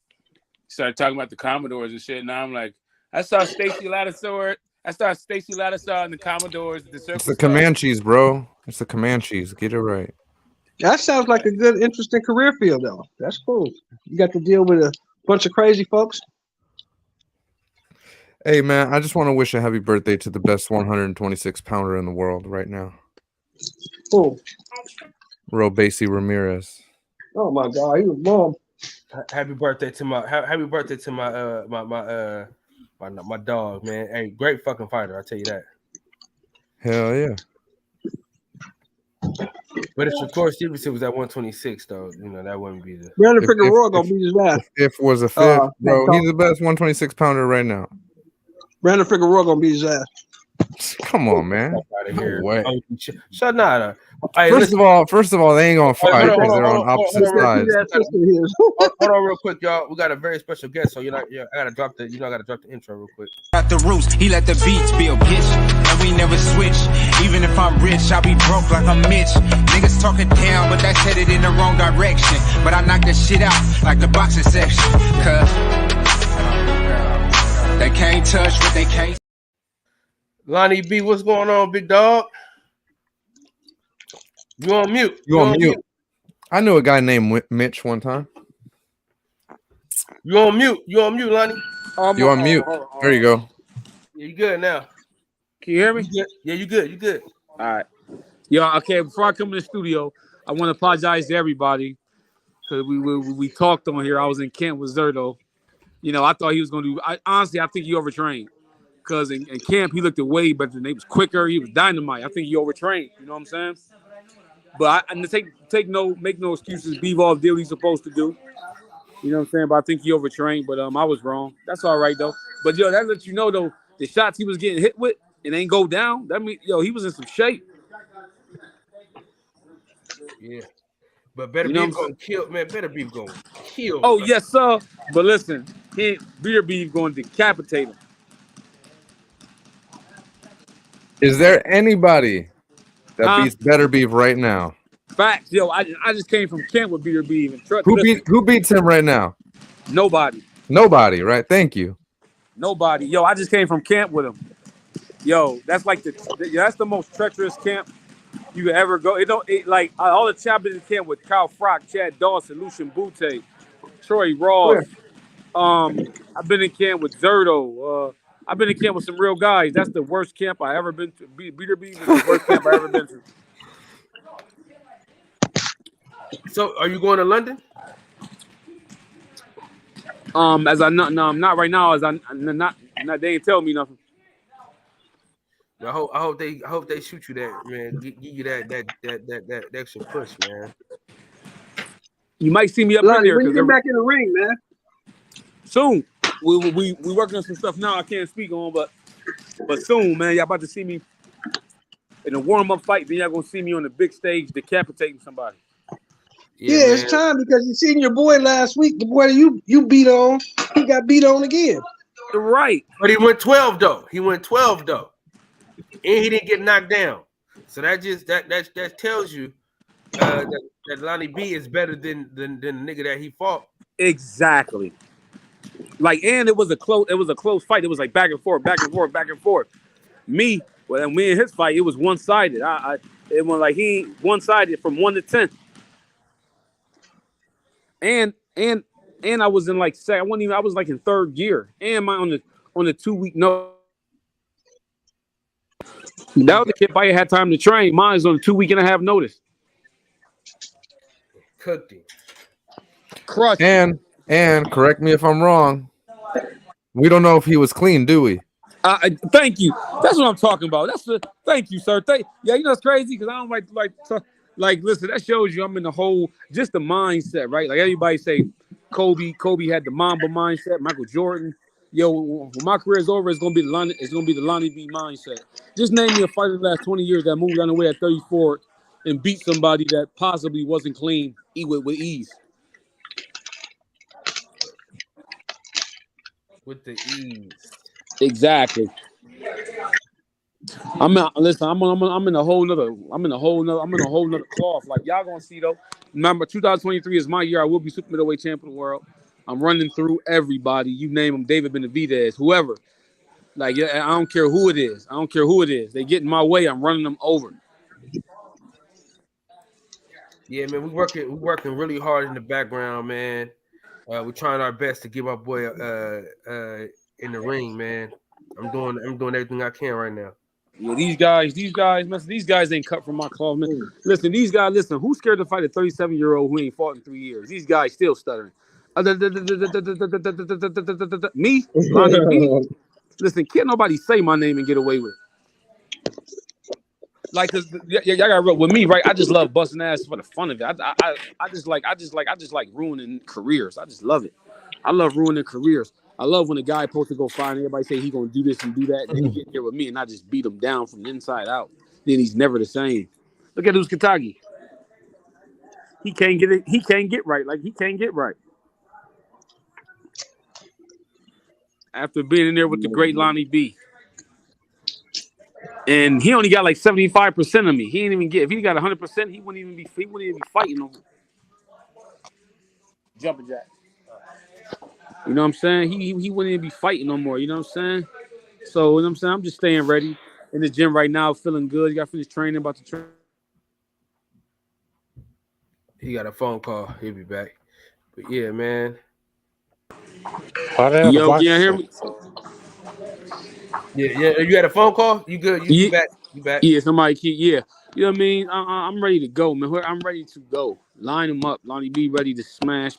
Started talking about the Commodores and shit. Now I'm like, I saw Stacey Lattisaw in the Commodores. It's the Comanches, bro. It's the Comanches. Get it right. That sounds like a good, interesting career field, though. That's cool. You got to deal with a bunch of crazy folks. Hey, man, I just want to wish a happy birthday to the best 126-pounder in the world right now. Cool. Robeisy Ramirez. Oh my God, he was born. Happy birthday to my my dog, man. Hey, great fucking fighter, I tell you that. Hell yeah. But if Shakur Stevenson was at 126, though, that wouldn't be the. Brandon Figueroa gonna beat his ass. If was a fifth, bro, he's the best 126-pounder right now. Brandon Figueroa gonna beat his ass. Come on, man. Out of here. No way. Shut up. Hey, first of all, they ain't gonna fight because they're on opposite sides. Hold on, real quick, y'all. We got a very special guest, so I gotta drop the intro real quick. Got the roots, he let the beats build, bitch, and we never switch. Even if I'm rich, I'll be broke like I'm Mitch. Niggas talking down, but that's headed in the wrong direction. But I knock that shit out like the boxing section, cause they can't touch what they can't. Lonnie B, what's going on, big dog? You on mute? You on mute? I knew a guy named Mitch one time. You on mute? Lonnie? You on mute? There you go. Yeah, you good now? Can you hear me? Yeah, you good. All right. Yo, okay, before I come to the studio, I want to apologize to everybody because we talked on here. I was in camp with Zerto. I thought he was going to do. Honestly, I think he overtrained because in camp he looked way better than he was quicker. He was dynamite. I think he overtrained. You know what I'm saying? But I make no excuses. Bivol did what he's supposed to do. You know what I'm saying? But I think he overtrained. But I was wrong. That's all right though. But that lets you know though the shots he was getting hit with and ain't go down. That means he was in some shape. Yeah. But Better Beef gonna kill, man. Better Beef gonna kill. Oh, yes, sir. But listen, Beer Beef going to decapitate him. Is there anybody that beats Better Beef right now? Facts. Yo, I just came from camp with Beer Beef. Who beats him right now? Nobody. Nobody, right? Thank you. Nobody. Yo, I just came from camp with him. Yo, that's like that's the most treacherous camp you could ever go. Like all the champions in camp with Kyle Frock, Chad Dawson, Lucian Butte, Troy Ross. I've been in camp with Zerto. I've been in camp with some real guys. That's the worst camp I ever been to. Beater B was the worst camp I ever been to. So, are you going to London? I'm not right now. They ain't tell me nothing. I hope they shoot you that, man. Give you that extra push, man. You might see me up Lonnie, in there. when you get back in the ring, man. Soon. We working on some stuff now I can't speak on, but soon, man. Y'all about to see me in a warm-up fight. Then y'all gonna see me on the big stage decapitating somebody. Yeah, it's time because you seen your boy last week. The boy you beat on, he got beat on again. Right. But he went 12 though. And he didn't get knocked down. So that tells you that Lonnie B is better than the nigga that he fought. Exactly. Like, and it was a close fight. It was like back and forth. Me and his fight, it was one-sided. It was like he one-sided from 1 to 10. And I was in like I was like in third gear. And on the 2-week notice. That was the kid I had time to train. Mine's on a 2.5 notice. Cooked him. Crushed. And correct me if I'm wrong. We don't know if he was clean, do we? Thank you. That's what I'm talking about. Thank you, sir. You know it's crazy because I don't like listen. That shows you I'm in the whole just the mindset, right? Like everybody say, Kobe had the Mamba mindset. Michael Jordan. Yo, when my career is over, it's gonna be the Lonnie B mindset. Just name me a fighter in the last 20 years that moved down the way at 34 and beat somebody that possibly wasn't clean with ease. With the ease. Exactly. I'm in a whole nother cloth. Like y'all gonna see though. Remember, 2023 is my year. I will be super middleweight champion of the world. I'm running through everybody. You name them, David Benavidez, whoever. Like, I don't care who it is. They get in my way, I'm running them over. Yeah, man, we working really hard in the background, man. We're trying our best to give our boy in the ring, man. I'm doing everything I can right now. Yeah, these guys ain't cut from my cloth, man. Listen, who's scared to fight a 37-year-old who ain't fought in 3 years? These guys still stuttering. Me? Lonnie B? Listen, can't nobody say my name and get away with it. Like, cause y'all got with me, right? I just love busting ass for the fun of it. I just like ruining careers. I just love it. I love ruining careers. I love when a guy supposed to go find everybody say he gonna do this and do that, and then he get here with me and I just beat him down from the inside out. Then he's never the same. Look at Uzcategui. He can't get it. He can't get right. Like he can't get right. After being in there with the great Lonnie B. And he only got like 75% of me. He ain't even get. If he got 100%, he wouldn't even be fighting over. Jumping jack. You know what I'm saying? He wouldn't even be fighting no more. You know what I'm saying? So you know what I'm saying? I'm just staying ready in the gym right now, feeling good. You got to finish training, about to train. He got a phone call. He'll be back. But yeah, man. Yo, can you hear me? Yeah. You had a phone call? You good? You back? You back? Yeah, somebody keep. Yeah, you know what I mean. I'm ready to go, man. I'm ready to go. Line them up, Lonnie B. Ready to smash.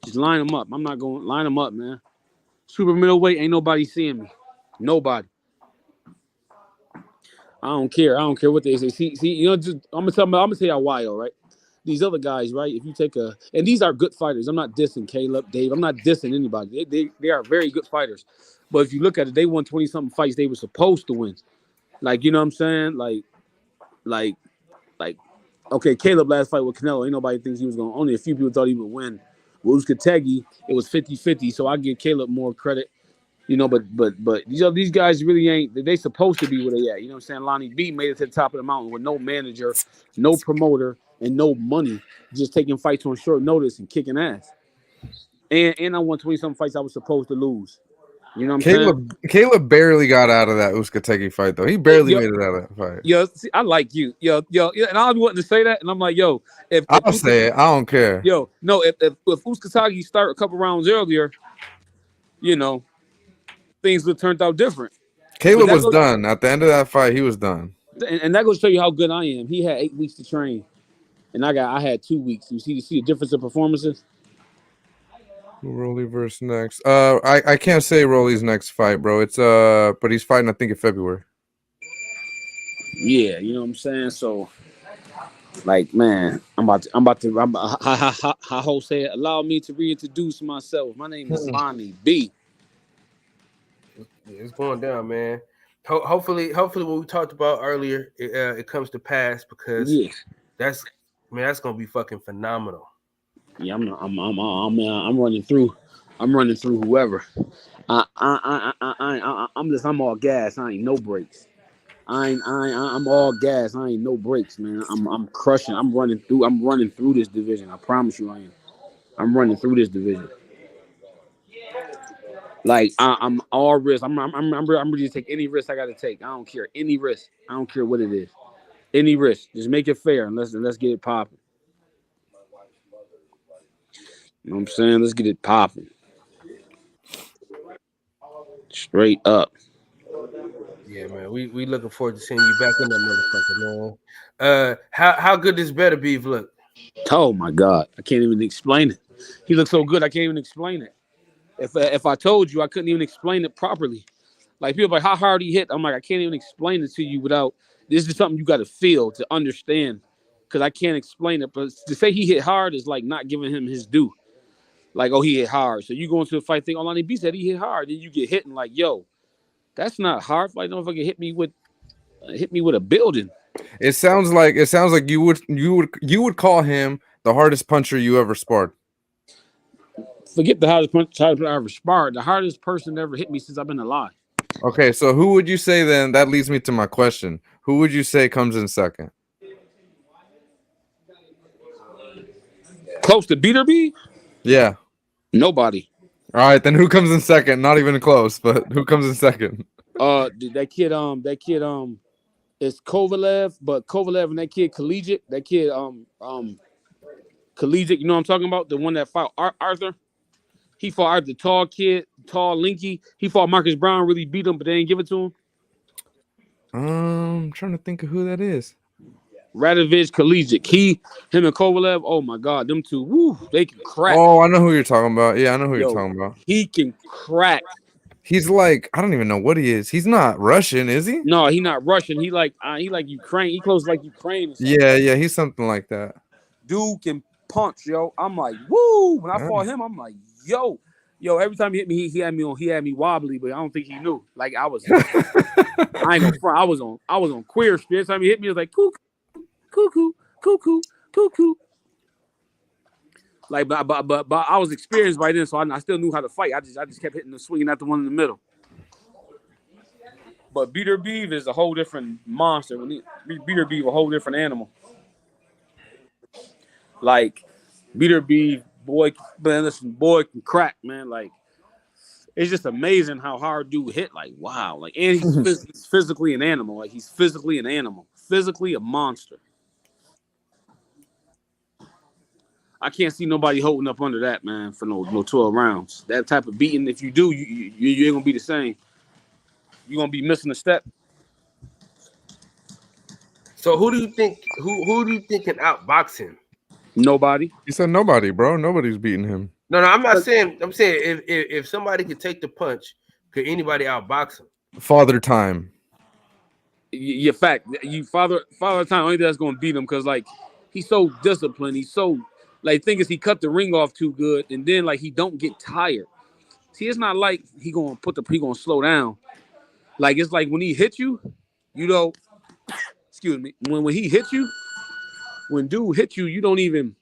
Just line them up. I'm not going. Line them up, man. Super middleweight, ain't nobody seeing me. Nobody. I don't care. I don't care what they say. See, you know, I'm gonna tell y'all why, though, right? These other guys, right? If you take and these are good fighters. I'm not dissing Caleb, Dave. I'm not dissing anybody. They are very good fighters. But if you look at it, they won 20-something fights they were supposed to win. Like, you know what I'm saying? Like, okay, Caleb last fight with Canelo, ain't nobody thinks he was going to. Only a few people thought he would win. With Uzcategui, it was 50-50, so I give Caleb more credit. You know, but these guys really ain't. They supposed to be where they at. You know what I'm saying? Lonnie B made it to the top of the mountain with no manager, no promoter, and no money, just taking fights on short notice and kicking ass. And I won 20-something fights I was supposed to lose. You know what I'm saying? Caleb barely got out of that Uskategi fight though. He barely made it out of that fight. Yo, see, I like you. Yo, and I was wanting to say that, and I'm like, yo, I'll say it. I don't care. Yo, no, if Uskategi start a couple rounds earlier, you know, things would have turned out different. Caleb was done. At the end of that fight, he was done. And that goes to show you how good I am. He had 8 weeks to train, and I had 2 weeks. You see the difference in performances? Rolly versus next. I can't say Rolly's next fight, bro. It's but he's fighting I think in February. Yeah, you know what I'm saying. So, like, man, how Ho said, allow me to reintroduce myself. My name is Lonnie B. It's going down, man. Hopefully, what we talked about earlier, it comes to pass because that's gonna be fucking phenomenal. Yeah, I'm running through whoever. I'm all gas. I ain't no brakes. I'm all gas. I ain't no brakes, man. I'm crushing. I'm running through this division. I promise you, I am. I'm running through this division. Like I'm all risk. I'm ready to take any risk I got to take. I don't care any risk. I don't care what it is. Any risk. Just make it fair and let's get it popping. You know what I'm saying? Let's get it popping. Straight up. Yeah, man. We looking forward to seeing you back in that motherfucker, man. How good does Better Beef look? Oh my God. I can't even explain it. He looks so good, I can't even explain it. If I told you, I couldn't even explain it properly. Like people are like, how hard he hit? I'm like, I can't even explain it to you without this is something you gotta feel to understand. Cause I can't explain it. But to say he hit hard is like not giving him his due. Like, oh, he hit hard. So you go into a fight, think, oh, Lonnie B said he hit hard. Then you get hit and like, yo, that's not hard. Like, no fucking hit me with a building. It sounds like you would call him the hardest puncher you ever sparred. Forget the hardest puncher I ever sparred. The hardest person that ever hit me since I've been alive. Okay, so who would you say then? That leads me to my question. Who would you say comes in second? Close to Beater B? Yeah. Nobody. All right, then who comes in second? Not even close, but who comes in second? That kid is Kovalev, but Kovalev and that kid Collegiate, Collegiate, you know what I'm talking about? The one that fought Arthur. He fought the tall kid, tall Linky. He fought Marcus Brown, really beat him, but they didn't give it to him. I'm trying to think of who that is. Radovich Collegiate. Him and Kovalev, oh my God, them two, woo, they can crack. Oh, I know who you're talking about. Yeah, I know who you're talking about. He can crack. He's like, I don't even know what he is. He's not Russian, is he? No, he's not Russian. He like Ukraine. He close like Ukraine. Yeah, he's something like that. Dude can punch, yo. I'm like, woo. When I fought him, I'm like, yo. Every time he hit me, he had me wobbly, but I don't think he knew. Like I was, I ain't gonna front. I was on queer street. Every time he hit me, it was like cuckoo, cuckoo, cuckoo, cuckoo. Like, but I was experienced by then, so I still knew how to fight. I just kept hitting the swinging at the one in the middle. But Beater Beef is a whole different monster. Beater Beef a whole different animal. Like Beater Beef, boy can crack, man. Like it's just amazing how hard dude hit. Like wow, like and he's physically an animal. Like he's physically an animal, physically a monster. I can't see nobody holding up under that, man, for no 12 rounds. That type of beating, if you do, you ain't gonna be the same. You're gonna be missing a step. So who do you think can outbox him? Nobody. He said nobody, bro. Nobody's beating him. No, I'm not saying. I'm saying if somebody could take the punch, could anybody outbox him? Father Time. Your fact, father time. Only that's gonna beat him because like he's so disciplined. He's so like thing is he cut the ring off too good, and then like he don't get tired. See, it's not like he gonna slow down. Like it's like when he hit you, you know. Excuse me. When he hit you, when dude hit you, you don't even.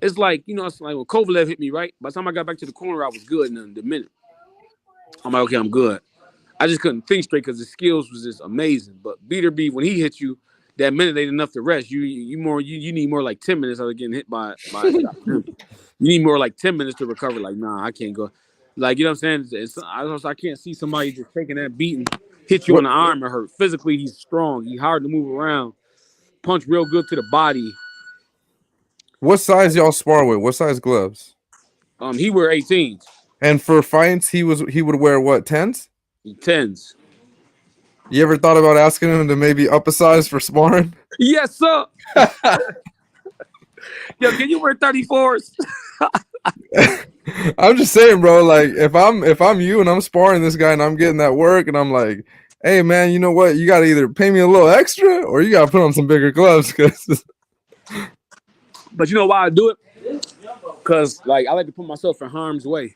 It's like it's like when Kovalev hit me, right? By the time I got back to the corner, I was good in the minute. I'm like, okay, I'm good. I just couldn't think straight because the skills was just amazing. But Beater B, when he hit you, that minute ain't enough to rest. You need more like 10 minutes of getting hit by him. You need more like 10 minutes to recover. Like, nah, I can't go. Like, you know what I'm saying? I can't see somebody just taking that beat and hit you on the arm and hurt. Physically, he's strong. He's hard to move around. Punch real good to the body. What size y'all spar with? What size gloves? He wear 18s. And for fights, he would wear what, 10s? 10s. You ever thought about asking him to maybe up a size for sparring? Yes, sir. Yo, can you wear 34s? I'm just saying, bro. Like, if I'm you and I'm sparring this guy and I'm getting that work and I'm like, hey, man, you know what? You got to either pay me a little extra or you got to put on some bigger gloves. But you know why I do it? Because, like, I like to put myself in harm's way.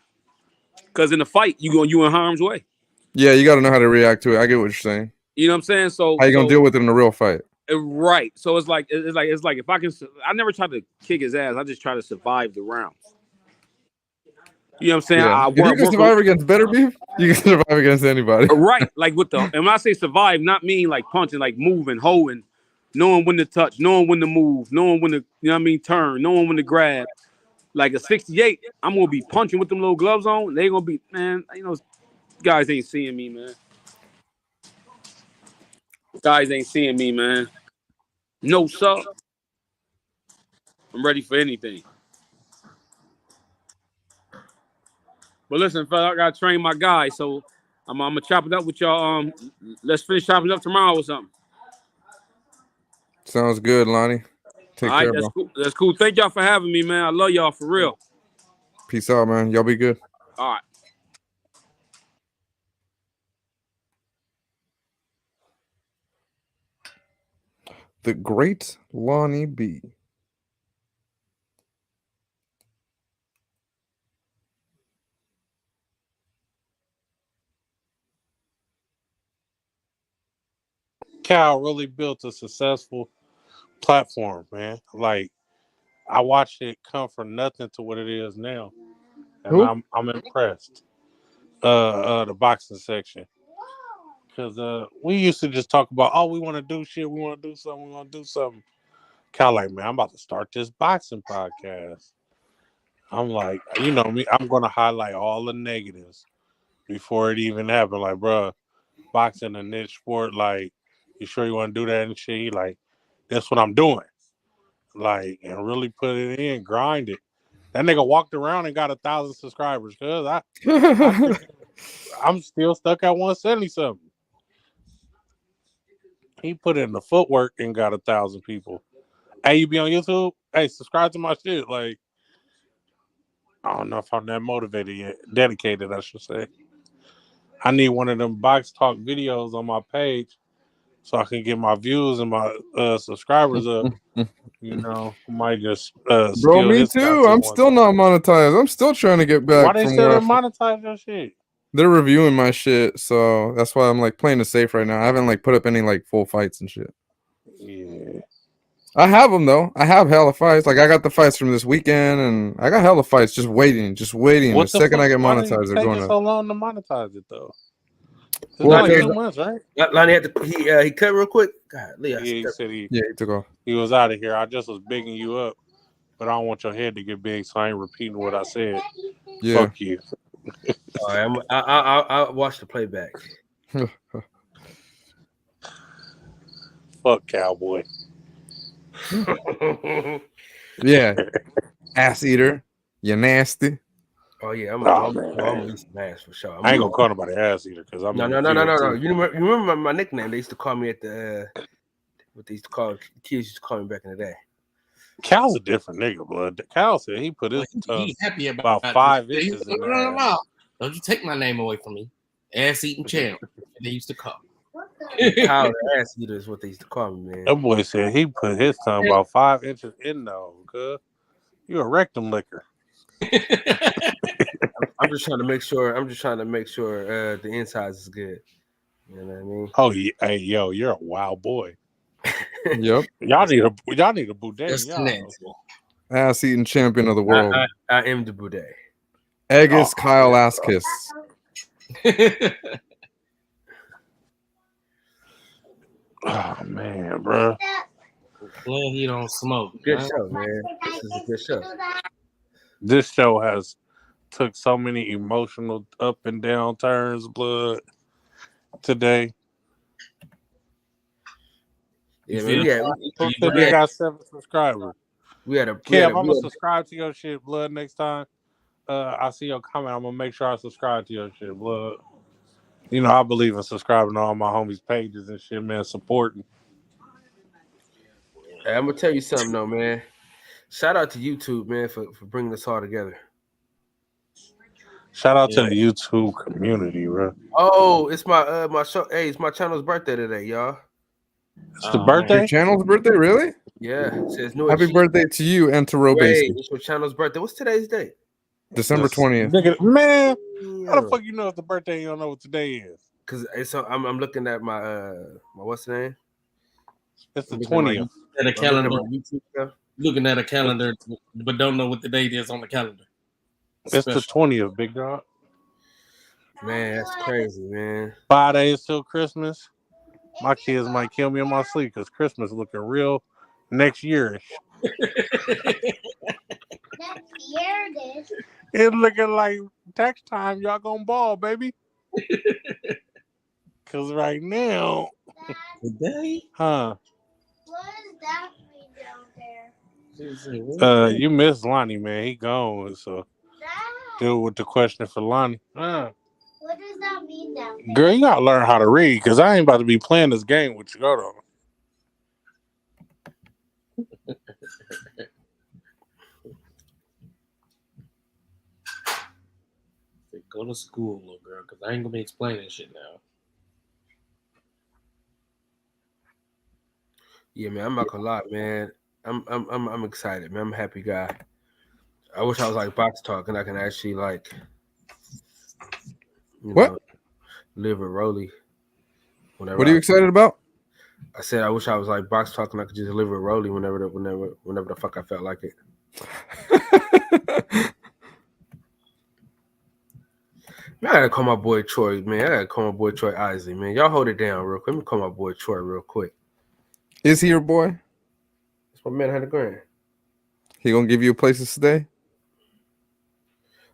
Because in the fight, you in harm's way. Yeah, you got to know how to react to it. I get what you're saying. You know what I'm saying? So how you gonna deal with it in a real fight? Right. So it's like if I can, I never try to kick his ass. I just try to survive the rounds. You know what I'm saying? Yeah. If you can survive against Better Beef, you can survive against anybody. Right. Like and when I say survive, not mean like punching, like moving, holding, knowing when to touch, knowing when to move, knowing when to, you know what I mean, turn, knowing when to grab. Like a 68, I'm gonna be punching with them little gloves on. They gonna be, man, you know, guys ain't seeing me, man. Guys ain't seeing me, man. No, sir. I'm ready for anything. But listen, fella, I gotta train my guys, so I'm gonna chop it up with y'all. Let's finish chopping it up tomorrow or something. Sounds good, Lonnie. Take care, that's bro. cool. That's cool. Thank y'all for having me, man. I love y'all for real. Peace out, man. Y'all be good. All right. The great Lonnie B. Cal really built a successful platform, man. Like, I watched it come from nothing to what it is now, and I'm impressed. The boxing section, because we used to just talk about, oh, we want to do shit, we want to do something. Cal, like, man, I'm about to start this boxing podcast. I'm like, you know me, I'm gonna highlight all the negatives before it even happened. Like, bro, boxing a niche sport. Like, you sure you want to do that and shit? He like, that's what I'm doing. Like, and really put it in, grind it. That nigga walked around and got 1,000 subscribers. Cause I'm still stuck at 170 something. He put in the footwork and got 1,000 people. Hey, you be on YouTube? Hey, subscribe to my shit. Like, I don't know if I'm that motivated yet. Dedicated, I should say. I need one of them box talk videos on my page so I can get my views and my subscribers up. You know, might just bro, me too. I'm still not monetized. I'm still trying to get back. Why they still monetize your shit? They're reviewing my shit, so that's why I'm like playing it safe right now. I haven't like put up any like full fights and shit. Yeah, I have them though. I have hella fights. Like I got the fights from this weekend, and I got hella fights just waiting. The second I get monetized, they're going up. So long to monetize it though. It's well, like 2 months, right? Lonnie had to he cut real quick. God, Lee, he said he took off. He was out of here. I just was bigging you up, but I don't want your head to get big, so I ain't repeating what I said. Yeah. Fuck you. All right, I'll watch the playback. Fuck Cowboy. Yeah, ass eater, you nasty. Oh yeah, I'm gonna eat some ass for sure. I ain't gonna call nobody ass eater because I'm no. You remember my nickname? They used to call me at the what they used to call kids used to call me back in the day. Cal's a different nigga, blood. Cal said he put his he happy about 5 inches in there. No. Don't you take my name away from me. Ass eating champ. They used to call me. Kyle the ass eater is what they used to call me, man. That boy said he put his tongue about 5 inches in though, cuz. You a rectum licker. I'm just trying to make sure the insides is good. You know what I mean? Oh yeah, hey yo, you're a wild boy. Yep. Y'all need a boudet. Ass eating champion of the world. I am the boudet. Agus Kyle Askiss. Oh man, bro. Glad he don't smoke. Good show, man. This is a good show. This show has took so many emotional up and down turns, blood, today. Yeah, man. They got 7 subscribers. We had a Kev, I'm gonna subscribe to your shit, blood. Next time I see your comment, I'm gonna make sure I subscribe to your shit, blood. You know, I believe in subscribing to all my homies' pages and shit, man. Supporting. Hey, I'm gonna tell you something though, man. Shout out to YouTube, man, for bringing us all together. Shout out to the YouTube community, bro. Oh, it's my show. Hey, it's my channel's birthday today, y'all. It's the birthday? Your channel's birthday, really? Yeah. It says new. Happy birthday to you and to Robasty. It's your channel's birthday. What's today's date? December 20th. Nigga, man, how the fuck you know it's the birthday and you don't know what today is? Because I'm looking at my my what's the name? It's the 20th. At a calendar. Looking at a calendar, but don't know what the date is on the calendar. It's the 20th, big dog. Man, that's crazy, man. 5 days till Christmas. My kids might kill me in my sleep because Christmas looking real next year-ish. It's looking like tax time. Y'all gonna ball, baby. Because right now... Today? Huh? What does that mean down there? You miss Lonnie, man. He gone, so deal with the question for Lonnie. What does that mean down there? Girl, you gotta learn how to read, because I ain't about to be playing this game with you. Go on. Go to school, little girl, because I ain't gonna be explaining shit now. Yeah, man, I'm not gonna lie, man. I'm excited, man. I'm a happy guy. I wish I was like Box Talk and I can actually like live with Rolly. What are you excited about? I said I wish I was like Box Talk and I could just live with Rolly whenever the fuck I felt like it. Man, I gotta call my boy Troy, man. I gotta call my boy Troy Isley, man. Y'all hold it down real quick. Let me call my boy Troy real quick. Is he your boy? It's my man, $100,000. He gonna give you a place to stay?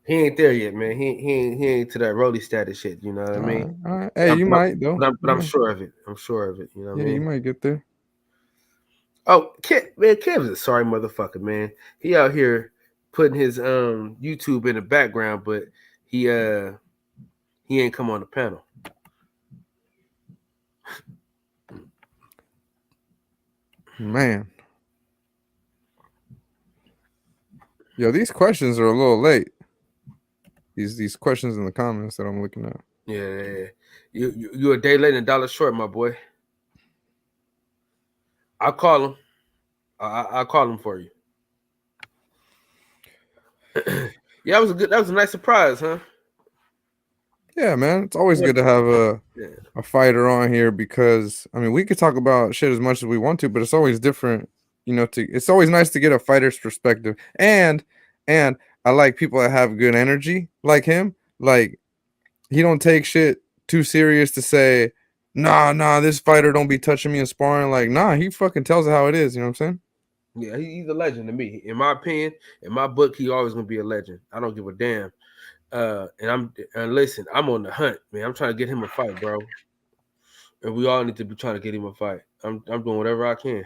He ain't there yet, man. He ain't to that Rolly status shit. You know what I mean? All right. Hey, you might though. But I'm sure of it. I'm sure of it. You know what I mean? You might get there. Oh, Kev's a sorry motherfucker, man. He out here putting his YouTube in the background, but he ain't come on the panel. Man. Yo, these questions are a little late. These questions in the comments that I'm looking at. Yeah. You a day late and a dollar short, my boy. I'll call him. I'll call him for you. Yeah, that was a nice surprise, huh? Yeah, man. It's always good to have a fighter on here because I mean we could talk about shit as much as we want to, but it's always different, you know, it's always nice to get a fighter's perspective. And I like people that have good energy like him. Like he don't take shit too serious to say, nah, this fighter don't be touching me in sparring. Like, nah, he fucking tells it how it is, you know what I'm saying? Yeah, he's a legend to me. In my opinion, in my book, he always gonna be a legend. I don't give a damn. And listen, I'm on the hunt, man. I'm trying to get him a fight, bro. And we all need to be trying to get him a fight. I'm doing whatever I can.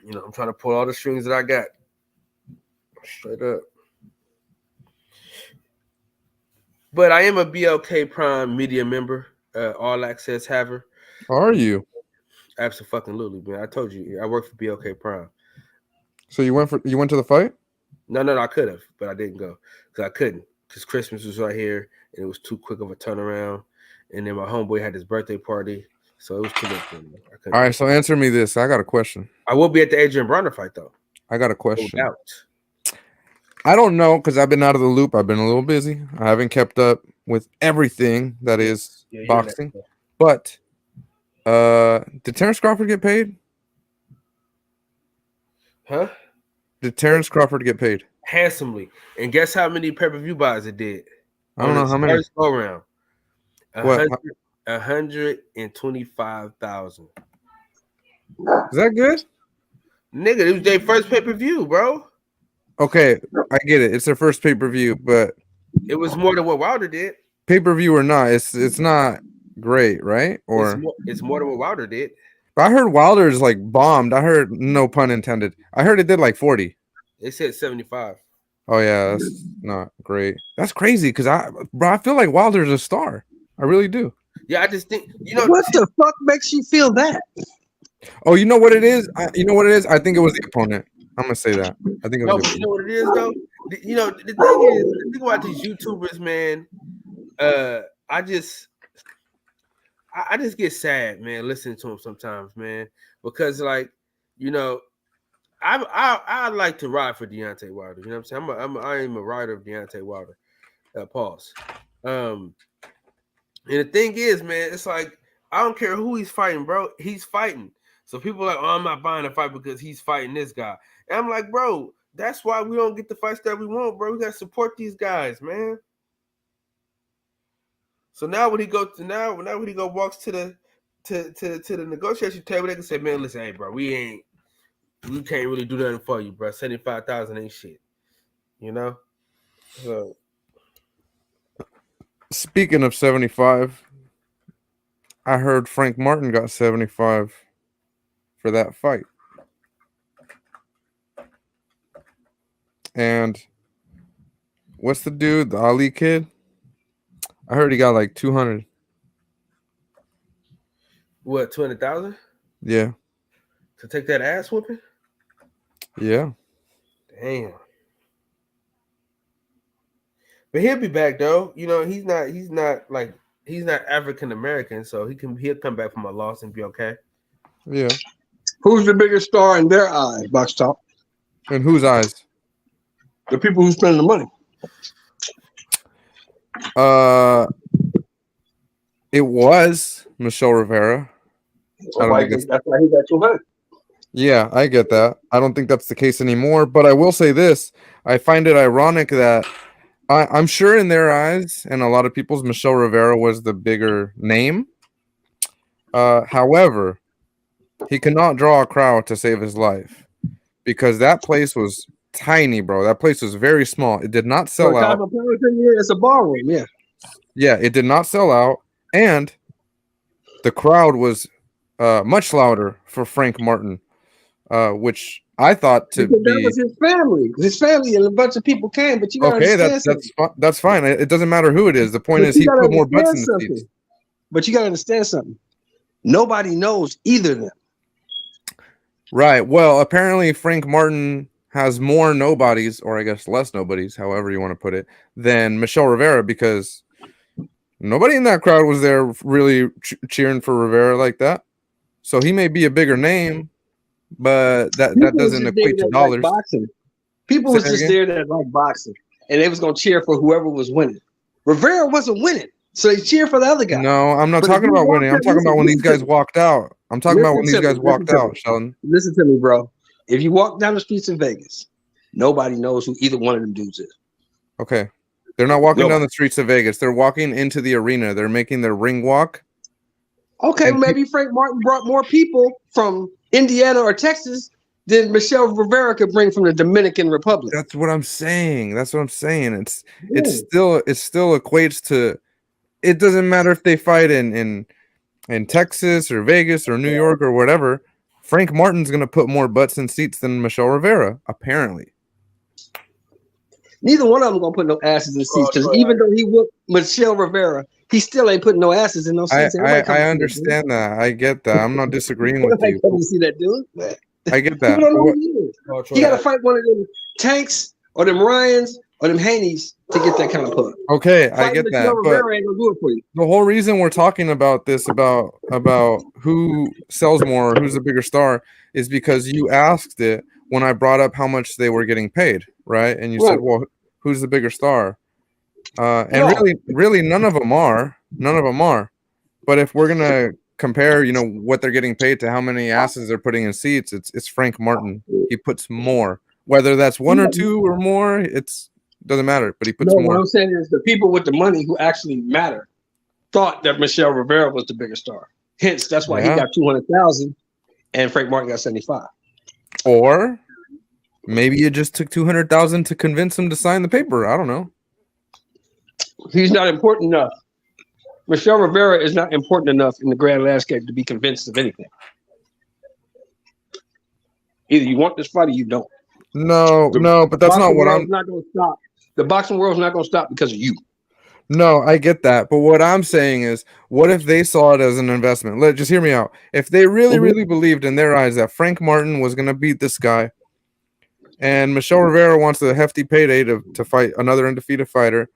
You know, I'm trying to pull all the strings that I got. Straight up. But I am a BLK Prime media member, all access haver. Are you? Absolutely, man. I told you I work for BLK Prime. So you went to the fight? No, I could have, but I didn't go because I couldn't because Christmas was right here and it was too quick of a turnaround. And then my homeboy had his birthday party, so it was too much for me. All right, so answer me this. I got a question. I will be at the Adrian Broner fight though. I got a question. No doubt. I don't know because I've been out of the loop. I've been a little busy. I haven't kept up with everything that is boxing. But did Terrence Crawford get paid? Huh? Did Terrence Crawford get paid? Handsomely. And guess how many pay-per-view buys it did? I don't know how many. First go round. What? 125,000. Is that good? Nigga, it was their first pay-per-view, bro. Okay, I get it. It's their first pay-per-view, but it was more than what Wilder did. Pay-per-view or not, it's not great, right? Or it's more than what Wilder did. I heard Wilder's like bombed. I heard, no pun intended. I heard it did like 40. They said 75. Oh yeah, that's not great. That's crazy because I feel like Wilder's a star. I really do. Yeah, I just think what the fuck makes you feel that? Oh, you know what it is? I think it was the opponent. I'm gonna say that. I think it was. You know what it is though. The thing about these YouTubers, man. I just get sad, man, listening to them sometimes, man, because I like to ride for Deontay Wilder. You know what I'm saying? I am a rider of Deontay Wilder. Pause. And the thing is, man, it's like I don't care who he's fighting, bro. He's fighting. So people are like, oh, I'm not buying a fight because he's fighting this guy. And I'm like, bro, that's why we don't get the fights that we want, bro. We gotta support these guys, man. So now when he walks to the negotiation table, they can say, man, listen, hey, bro, we can't really do nothing for you, bro. 75,000 ain't shit, you know. So speaking of 75, I heard Frank Martin got 75 for that fight, and what's the dude, the Ali kid? I heard he got like 200. What, 200,000? Yeah. To take that ass whooping? Yeah. Damn. But he'll be back though. You know, he's not African American, so he'll come back from a loss and be okay. Yeah. Who's the bigger star in their eyes, Box Talk? In whose eyes? The people who spend the money. It was Michelle Rivera. That's why he got 200. Yeah, I get that. I don't think that's the case anymore. But I will say this: I find it ironic that I'm sure in their eyes and a lot of people's, Michelle Rivera was the bigger name. However, he cannot draw a crowd to save his life because that place was tiny, bro. That place was very small. It did not sell out. It's a ballroom, yeah. Yeah, it did not sell out, and the crowd was much louder for Frank Martin, which I thought to be. That was his family. His family and a bunch of people came, but you gotta understand that's fine. It doesn't matter who it is. The point is he put more butts in the seats. But you gotta understand something. Nobody knows either of them. Right. Well, apparently Frank Martin has more nobodies, or I guess less nobodies, however you want to put it, than Michelle Rivera, because nobody in that crowd was there really cheering for Rivera like that. So he may be a bigger name, but that doesn't equate to dollars. Like boxing. People was just there that like boxing, and they was gonna cheer for whoever was winning. Rivera wasn't winning, so they cheered for the other guy. No, I'm not talking about winning. I'm talking about when these guys walked out. I'm talking about when these guys walked out, Sheldon. Listen to me, bro. If you walk down the streets in Vegas, nobody knows who either one of them dudes is. Okay. They're not walking down the streets of Vegas. They're walking into the arena. They're making their ring walk. Okay, maybe Frank Martin brought more people from Indiana or Texas than Michelle Rivera could bring from the Dominican Republic. That's what I'm saying. It still equates to. It doesn't matter if they fight in Texas or Vegas or New York or whatever. Frank Martin's going to put more butts in seats than Michelle Rivera, apparently. Neither one of them going to put no asses in seats, because even though he whooped Michelle Rivera, he still ain't putting no asses in those seats. I understand that. I get that. I'm not disagreeing with you. You see that dude? I get that. People don't know who he is. You got to fight one of them Tanks or them Ryans or them Haneys to get that kind of put. Okay, I get that. But ain't gonna do it for you. The whole reason we're talking about this, about who sells more, who's the bigger star, is because you asked it when I brought up how much they were getting paid, right? And you said, well, who's the bigger star? Really, none of them are. None of them are. But if we're gonna compare, what they're getting paid to how many asses they're putting in seats, it's Frank Martin. He puts more. Whether that's one or two or more, doesn't matter. But he puts more. What I'm saying is the people with the money who actually matter thought that Michelle Rivera was the bigger star. Hence, that's why he got 200,000 and Frank Martin got 75. Or Maybe it just took 200,000 to convince him to sign the paper. I don't know. He's not important enough. Michelle Rivera is not important enough in the grand landscape to be convinced of anything. Either you want this fight or you don't. No, but that's not what I'm. Not going to stop. The boxing world's not going to stop because of you. No, I get that. But what I'm saying is, what if they saw it as an investment? Just hear me out. If they really, really believed in their eyes that Frank Martin was going to beat this guy, and Michelle Rivera wants a hefty payday to fight another undefeated fighter,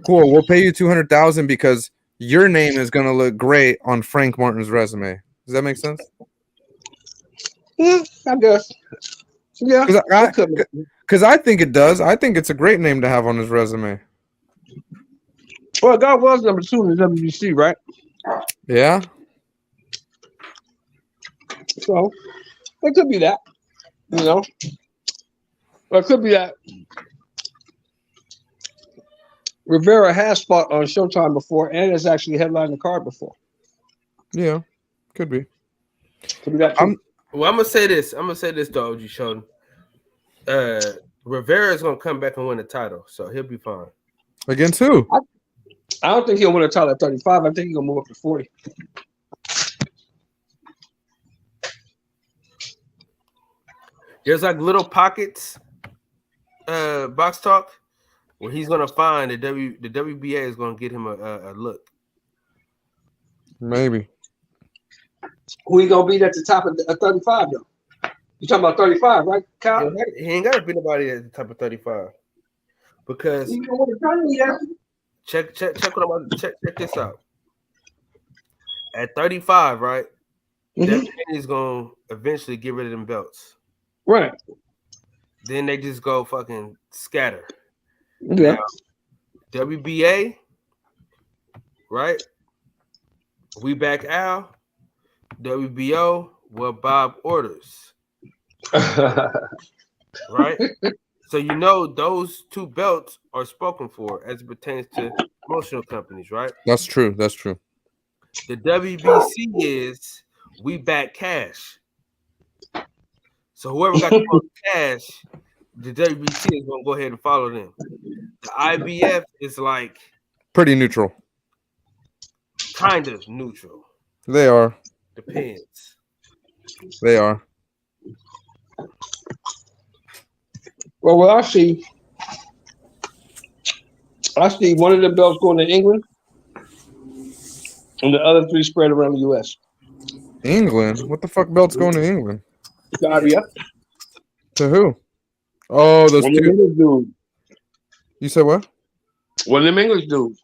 cool. We'll pay you 200,000 because your name is going to look great on Frank Martin's resume. Does that make sense? Yeah, I guess. Yeah, because I think it does. I think it's a great name to have on his resume. Well, God was number 2 in the WBC, right? Yeah. So it could be that, you know. Or it could be that Rivera has fought on Showtime before and has actually headlined the card before. Yeah, could be. Could be that too. Well, I'm gonna say this. Though, OG Sheldon. Rivera is gonna come back and win the title, so he'll be fine. Against who? I don't think he'll win a title at 35. I think he'll move up to 40. There's like little pockets, box talk, where he's gonna find the WBA is gonna get him a look. Maybe. Who he gonna beat at the top of 35 though? You talking about 35, right, Kyle? He ain't gotta beat nobody at the top of 35 because check what I'm about to check this out. At 35, right? He's gonna eventually get rid of them belts. Right. Then they just go fucking scatter. Yeah. Now, WBA, right? We back Al. WBO, what Bob orders. Right? So you know those 2 belts are spoken for as it pertains to promotional companies, right? That's true. That's true. The WBC is we back Cash. So whoever got the most cash, the WBC is gonna go ahead and follow them. The IBF is like pretty neutral. Kind of neutral. They are. Depends. They are. Well, I see one of the belts going to England, and the other 3 spread around the U.S. England? What the fuck belt's going to England? The IBF. To who? Oh, those 2 English dudes. You said what? One of them English dudes.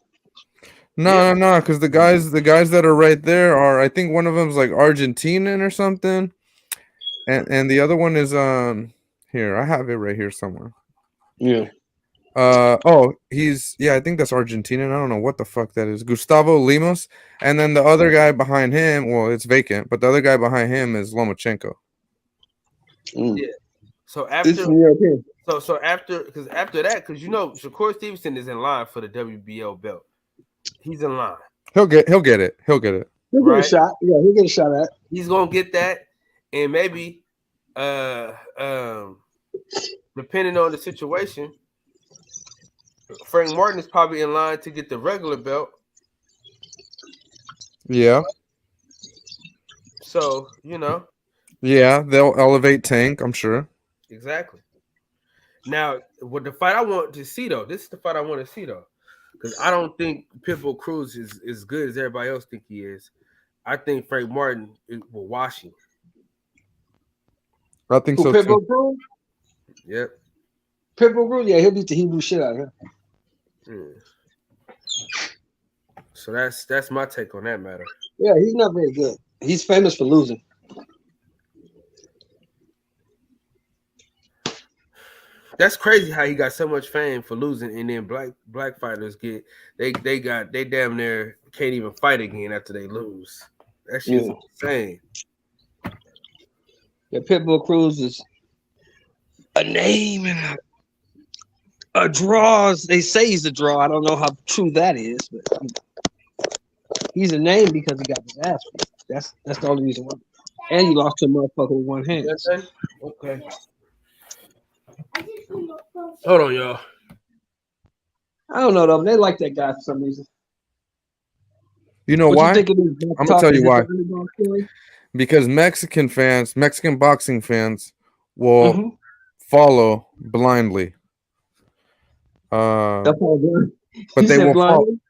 No, because the guys that are right there are, I think one of them's like Argentinian or something, and the other one is here. I have it right here somewhere. Yeah. I think that's Argentinian. I don't know what the fuck that is. Gustavo Limos, and then the other guy behind him. Well, it's vacant, but the other guy behind him is Lomachenko. Yeah. So after that, because you know Shakur Stevenson is in line for the WBO belt. He's in line. He'll get it. He'll get a shot. Yeah, he'll get a shot at. He's gonna get that, and maybe depending on the situation, Frank Martin is probably in line to get the regular belt. Yeah. So, you know. Yeah, they'll elevate Tank, I'm sure. Exactly. Now, what the fight I want to see though, this is the fight I want to see though. Because I don't think Pitbull Cruz is as good as everybody else think he is. I think Frank Martin will wash him. I think so Pitbull too. Cruz? Yep. Pitbull Cruz, yeah, he'll beat the Hebrew shit out of him. So that's my take on that matter. Yeah, he's not very good. He's famous for losing. That's crazy how he got so much fame for losing, and then black fighters get they damn near can't even fight again after they lose. That shit's insane. Yeah, Pitbull Cruz is a name and a draw. They say he's a draw. I don't know how true that is, but he's a name because he got his ass beat. That's the only reason why. And he lost to a motherfucker with one hand. Okay. Hold on, y'all. I don't know though. They like that guy for some reason. You know What why? you think of this I'm talk? gonna tell Is you it why. the underdog story? Because Mexican boxing fans will Mm-hmm. follow blindly. That's all good. But You they said will follow. blindly?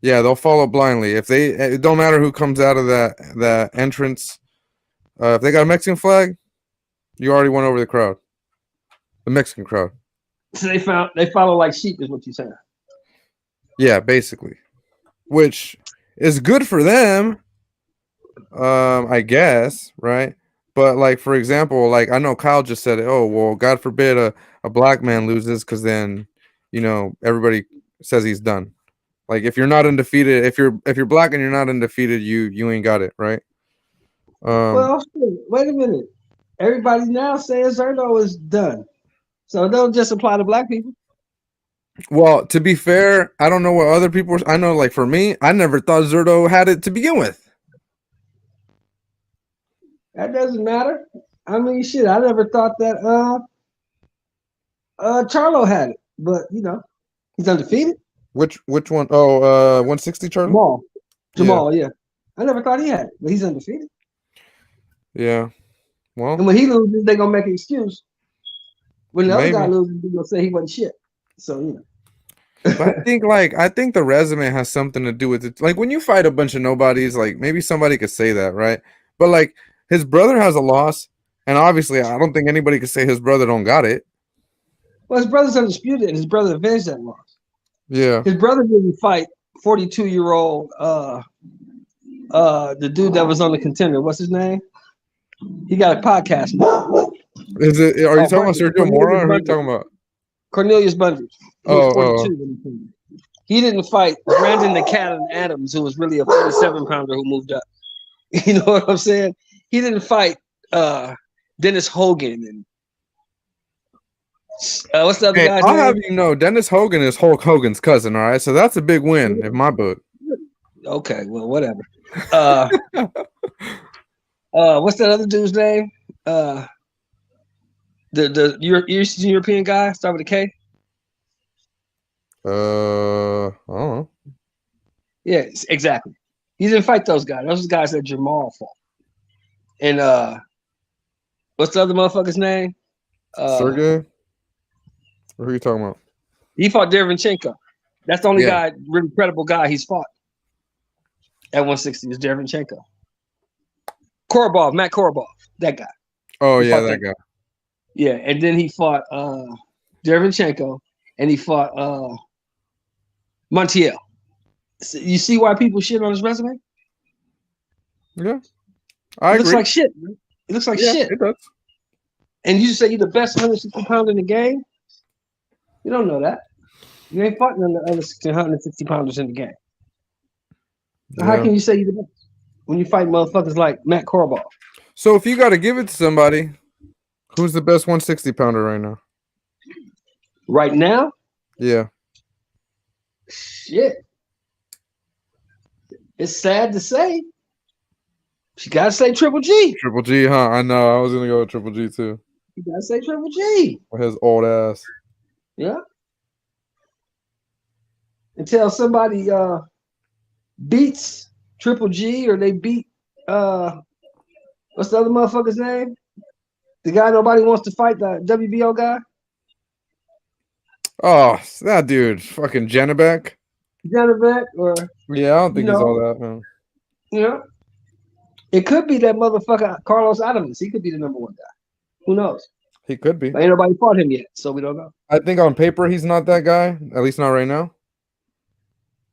Yeah, they'll follow blindly. If they, it don't matter who comes out of that entrance. If they got a Mexican flag, you already won over the crowd, the Mexican crowd. So they follow like sheep, is what you're saying. Yeah, basically, which is good for them, I guess, right? But like, for example, like I know Kyle just said, "Oh, well, God forbid a black man loses, because then, you know, everybody says he's done." Like if you're not undefeated, if you're black and you're not undefeated, you ain't got it, right? Well, wait a minute. Everybody's now saying Zerto is done, so don't just apply to black people. Well, to be fair, I don't know what other people. I know, like for me, I never thought Zerto had it to begin with. That doesn't matter. I mean, shit. I never thought that Charlo had it, but you know, he's undefeated. Which one? Oh, 160 Charlo. Jamal, yeah. I never thought he had it, but he's undefeated. Yeah. Well, and when he loses, they're gonna make an excuse. When the maybe. other guy loses, they're gonna say he wasn't shit. So you know. But I think the resume has something to do with it. Like when you fight a bunch of nobodies, like maybe somebody could say that, right? But like his brother has a loss, and obviously I don't think anybody could say his brother don't got it. Well, his brother's undisputed, and his brother avenged that loss. Yeah. His brother didn't fight 42-year-old the dude that was on the Contender. What's his name? He got a podcast now. Is it? Are you talking about Sergio Mora, or who are you talking about? Cornelius Bunders. He was 42 when he came. He didn't fight Brandon the Cannon Adams, who was really a 47-pounder who moved up. You know what I'm saying? He didn't fight Dennis Hogan and what's the other guy's I'll name? have you know, Dennis Hogan is Hulk Hogan's cousin. All right, so that's a big win in my book. Okay, well, whatever. What's that other dude's name? The Eastern European guy, start with a K. I don't know. Yes, exactly. He didn't fight those guys. Those guys that Jamal fought. And what's the other motherfucker's name? Sergey? Or who are you talking about? He fought Derevyanchenko. That's the only guy, really credible guy he's fought at 160 is Derevyanchenko. Korobov, Matt Korobov, that guy. Oh, He yeah, fought that guy. Yeah, and then he fought Derevyanchenko, and he fought Montiel. So you see why people shit on his resume? Yeah, It looks like shit. Man. It looks like shit. It does. And you say you're the best 160 pounder in the game? You don't know that. You ain't fought none of the other 160 pounders in the game. So how can you say you're the best when you fight motherfuckers like Matt Korobov? So if you got to give it to somebody, who's the best 160 pounder right now? Right now? Yeah. Shit. It's sad to say. You gotta say Triple G. Triple G, huh? I know. I was gonna go with Triple G too. You gotta say Triple G. With his old ass. Yeah. Until somebody beats Triple G or they beat what's the other motherfucker's name? The guy nobody wants to fight, the WBO guy. Oh, that dude, fucking Janibek. Janibek, or yeah, I don't think he's all that, man. Yeah. It could be that motherfucker Carlos Adames. He could be the number one guy. Who knows? He could be. But ain't nobody fought him yet, so we don't know. I think on paper he's not that guy, at least not right now.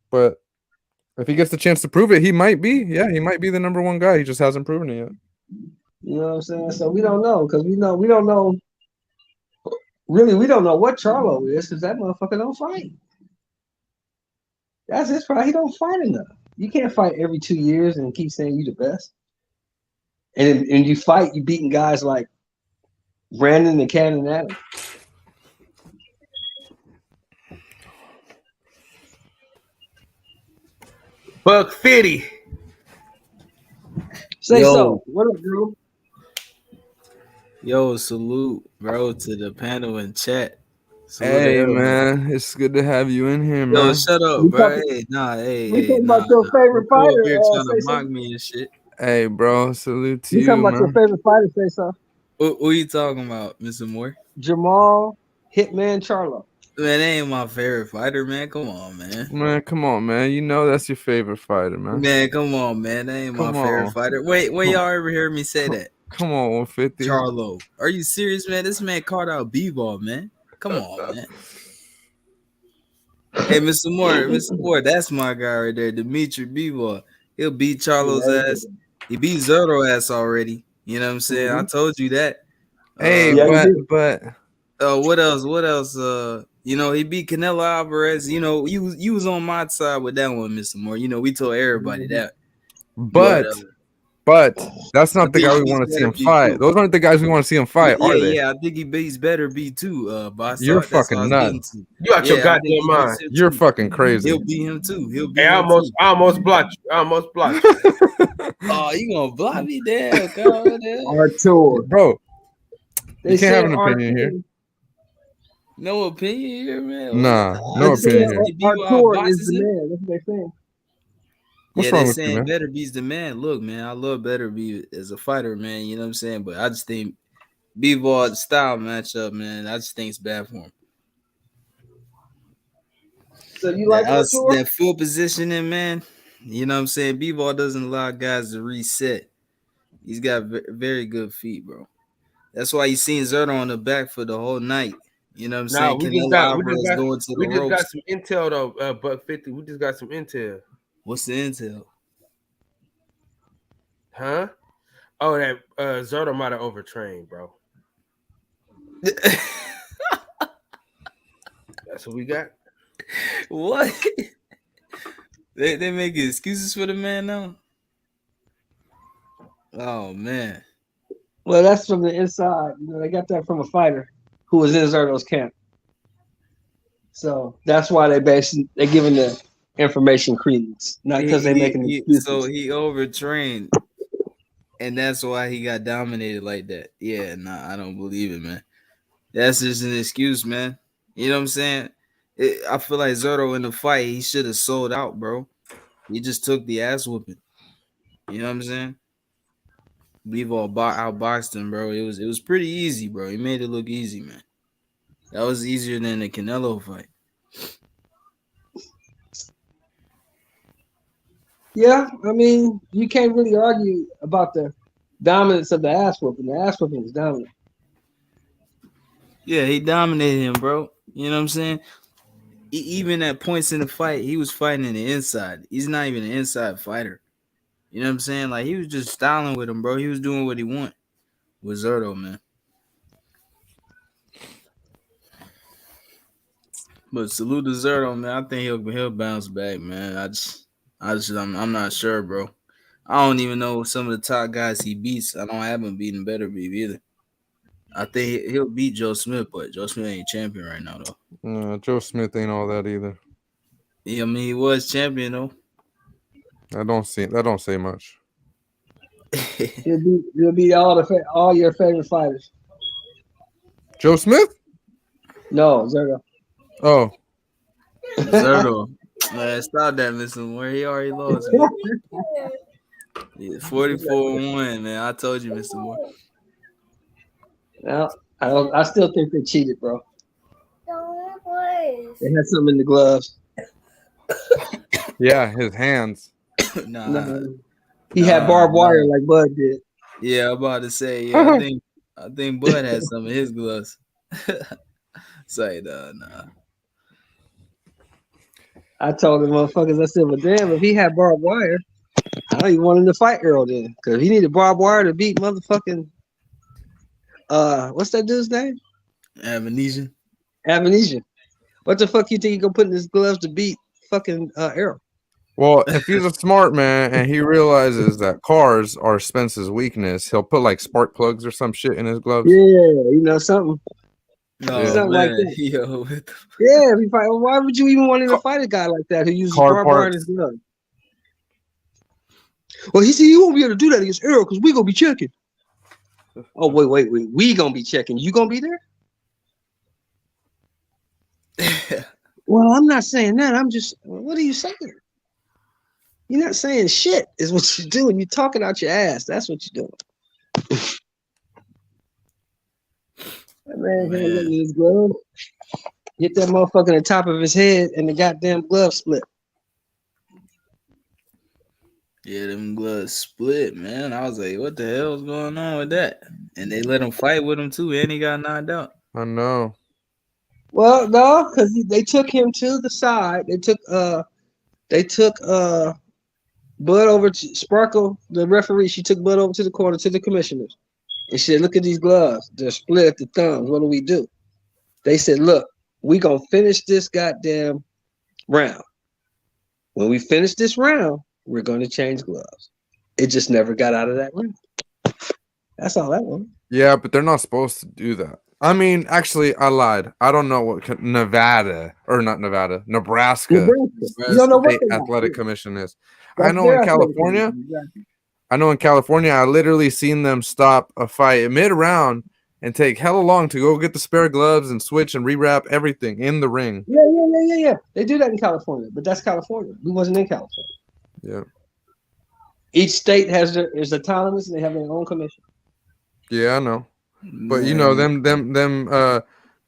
But if he gets the chance to prove it, he might be. Yeah, he might be the number one guy. He just hasn't proven it yet. You know what I'm saying? So we don't know because we don't know. Really, we don't know what Charlo is because that motherfucker don't fight. That's his problem. He don't fight enough. You can't fight every 2 years and keep saying you the best. And you fight, you beating guys like Brandon and Cannon Adams. Buck 50. Say so. What up, girl? Yo, salute, bro, to the panel and chat. Salute Hey, man, it's good to have you in here, man. Yo, shut up, bro. Hey, nah. About your favorite Come up fighter, here trying to say mock something. me and shit. Hey, bro, salute to You you, talking about your man. favorite fighter? Say so. Who you talking about, Mr. Moore? Jamal Hitman Charlo. Man, that ain't my favorite fighter, man. Come on, man. Man, come on, man. You know that's your favorite fighter, man. Man, come on, man. That ain't my favorite fighter. Wait, when y'all ever hear me say that? Come on, 150. Charlo. Are you serious, man? This man called out B-ball, man. Come on, man. Hey, Mr. Moore, that's my guy right there, Dimitri B-ball. He'll beat Charlo's ass. He beat Zerto ass already. You know what I'm saying? I told you that. Hey, but what else? What else? He beat Canelo Alvarez. You know, you was on my side with that one, Mr. Moore. You know, we told everybody that. But that's not the guy we want to see him fight. Those aren't the guys we want to see him fight, are they? Yeah, I think he's better B2. Boss. You're fucking nuts. You out your goddamn mind. You're fucking crazy. He'll beat him too. I almost blocked you. Oh, you gonna block me? Damn, Artur, bro. They You can't have an said opinion here. No opinion here, man. Nah, no opinion here. Artur is the man. That's what they're saying. What's yeah, wrong they with you, saying man? Better Be's the man. Look, man, I love Better B as a fighter, man. You know what I'm saying? But I just think B-ball style matchup, man. I just think it's bad for him. So you like that full positioning, man? You know what I'm saying? B-ball doesn't allow guys to reset. He's got very good feet, bro. That's why you seen Zerto on the back for the whole night. You know what I'm saying? We just got some intel though, Buck 50. We just got some intel. What's the intel? Huh? Oh, that Zerto might have overtrained, bro. That's what we got. What? They make excuses for the man now? Oh, man. Well, that's from the inside. You know, they got that from a fighter who was in Zerto's camp. So that's why they're giving the information credence, not because they're making excuses. So he overtrained, and that's why he got dominated like that. Yeah, nah, I don't believe it, man. That's just an excuse, man. You know what I'm saying? I feel like Zerto in the fight, he should have sold out, bro. He just took the ass whooping. You know what I'm saying? Bivol outboxed him, bro. It was pretty easy, bro. He made it look easy, man. That was easier than the Canelo fight. Yeah, I mean, you can't really argue about the dominance of the ass whooping. The ass whooping is dominant. Yeah, he dominated him, bro. You know what I'm saying? Even at points in the fight, he was fighting in the inside. He's not even an inside fighter. You know what I'm saying? Like, he was just styling with him, bro. He was doing what he wanted with Zerto, man. But salute to Zerto, man. I think he'll bounce back, man. I'm not sure, bro. I don't even know some of the top guys he beats. I haven't beaten Better Beef either. I think he'll beat Joe Smith, but Joe Smith ain't champion right now, though. No, Joe Smith ain't all that either. Yeah, I mean, he was champion, though. That don't say much. He'll beat all your favorite fighters. Joe Smith? No, Zerto. Oh. Zerto. Man, stop that, Mr. Moore. He already lost. Yeah, 44-1, man. I told you, Mr. Moore. Well, I still think they cheated, bro. They had something in the gloves. Yeah, his hands. He had barbed wire like Bud did. Yeah, I'm about to say. Yeah, I think Bud had some of his gloves. Say nah. I told the motherfuckers, I said, well, damn, if he had barbed wire, I don't even want him to fight Earl then. Because he needed barbed wire to beat motherfucking, what's that dude's name? Amnesia. What the fuck you think he gonna put in his gloves to beat fucking Earl? Well, if he's a smart man and he realizes that cars are Spence's weakness, he'll put like spark plugs or some shit in his gloves. Yeah, you know, something. Something like that. Yo, yeah, why would you even want him to fight a guy like that who uses barbed wire in his glove? Well, he said he won't be able to do that against Earl because we're gonna be checking. Oh, wait. We gonna be checking. You gonna be there? Well, I'm not saying that. I'm just. What are you saying? You're not saying shit. Is what you're doing. You're talking out your ass. That's what you're doing. That man can't look at his glove. Hit that motherfucker in the top of his head, and the goddamn glove split. Yeah, them gloves split, man. I was like, what the hell is going on with that? And they let him fight with him too, and he got knocked out. I know. Well, no, because they took him to the side. They took Bud over to Sparkle, the referee. She took Bud over to the corner to the commissioners. And she said, look at these gloves. They're split at the thumbs. What do we do? They said, look, we gonna finish this goddamn round. When we finish this round, we're gonna change gloves. It just never got out of that round. That's all that was. Yeah, but they're not supposed to do that. I mean, actually, I lied. I don't know what Nebraska You don't know what State Athletic Commission is. That's I know their in California. exactly. I know in California, I literally seen them stop a fight mid-round and take hella long to go get the spare gloves and switch and rewrap everything in the ring. Yeah. They do that in California, but that's California. We wasn't in California. Yeah. Each state is autonomous and they have their own commission. Yeah, I know. But you know, them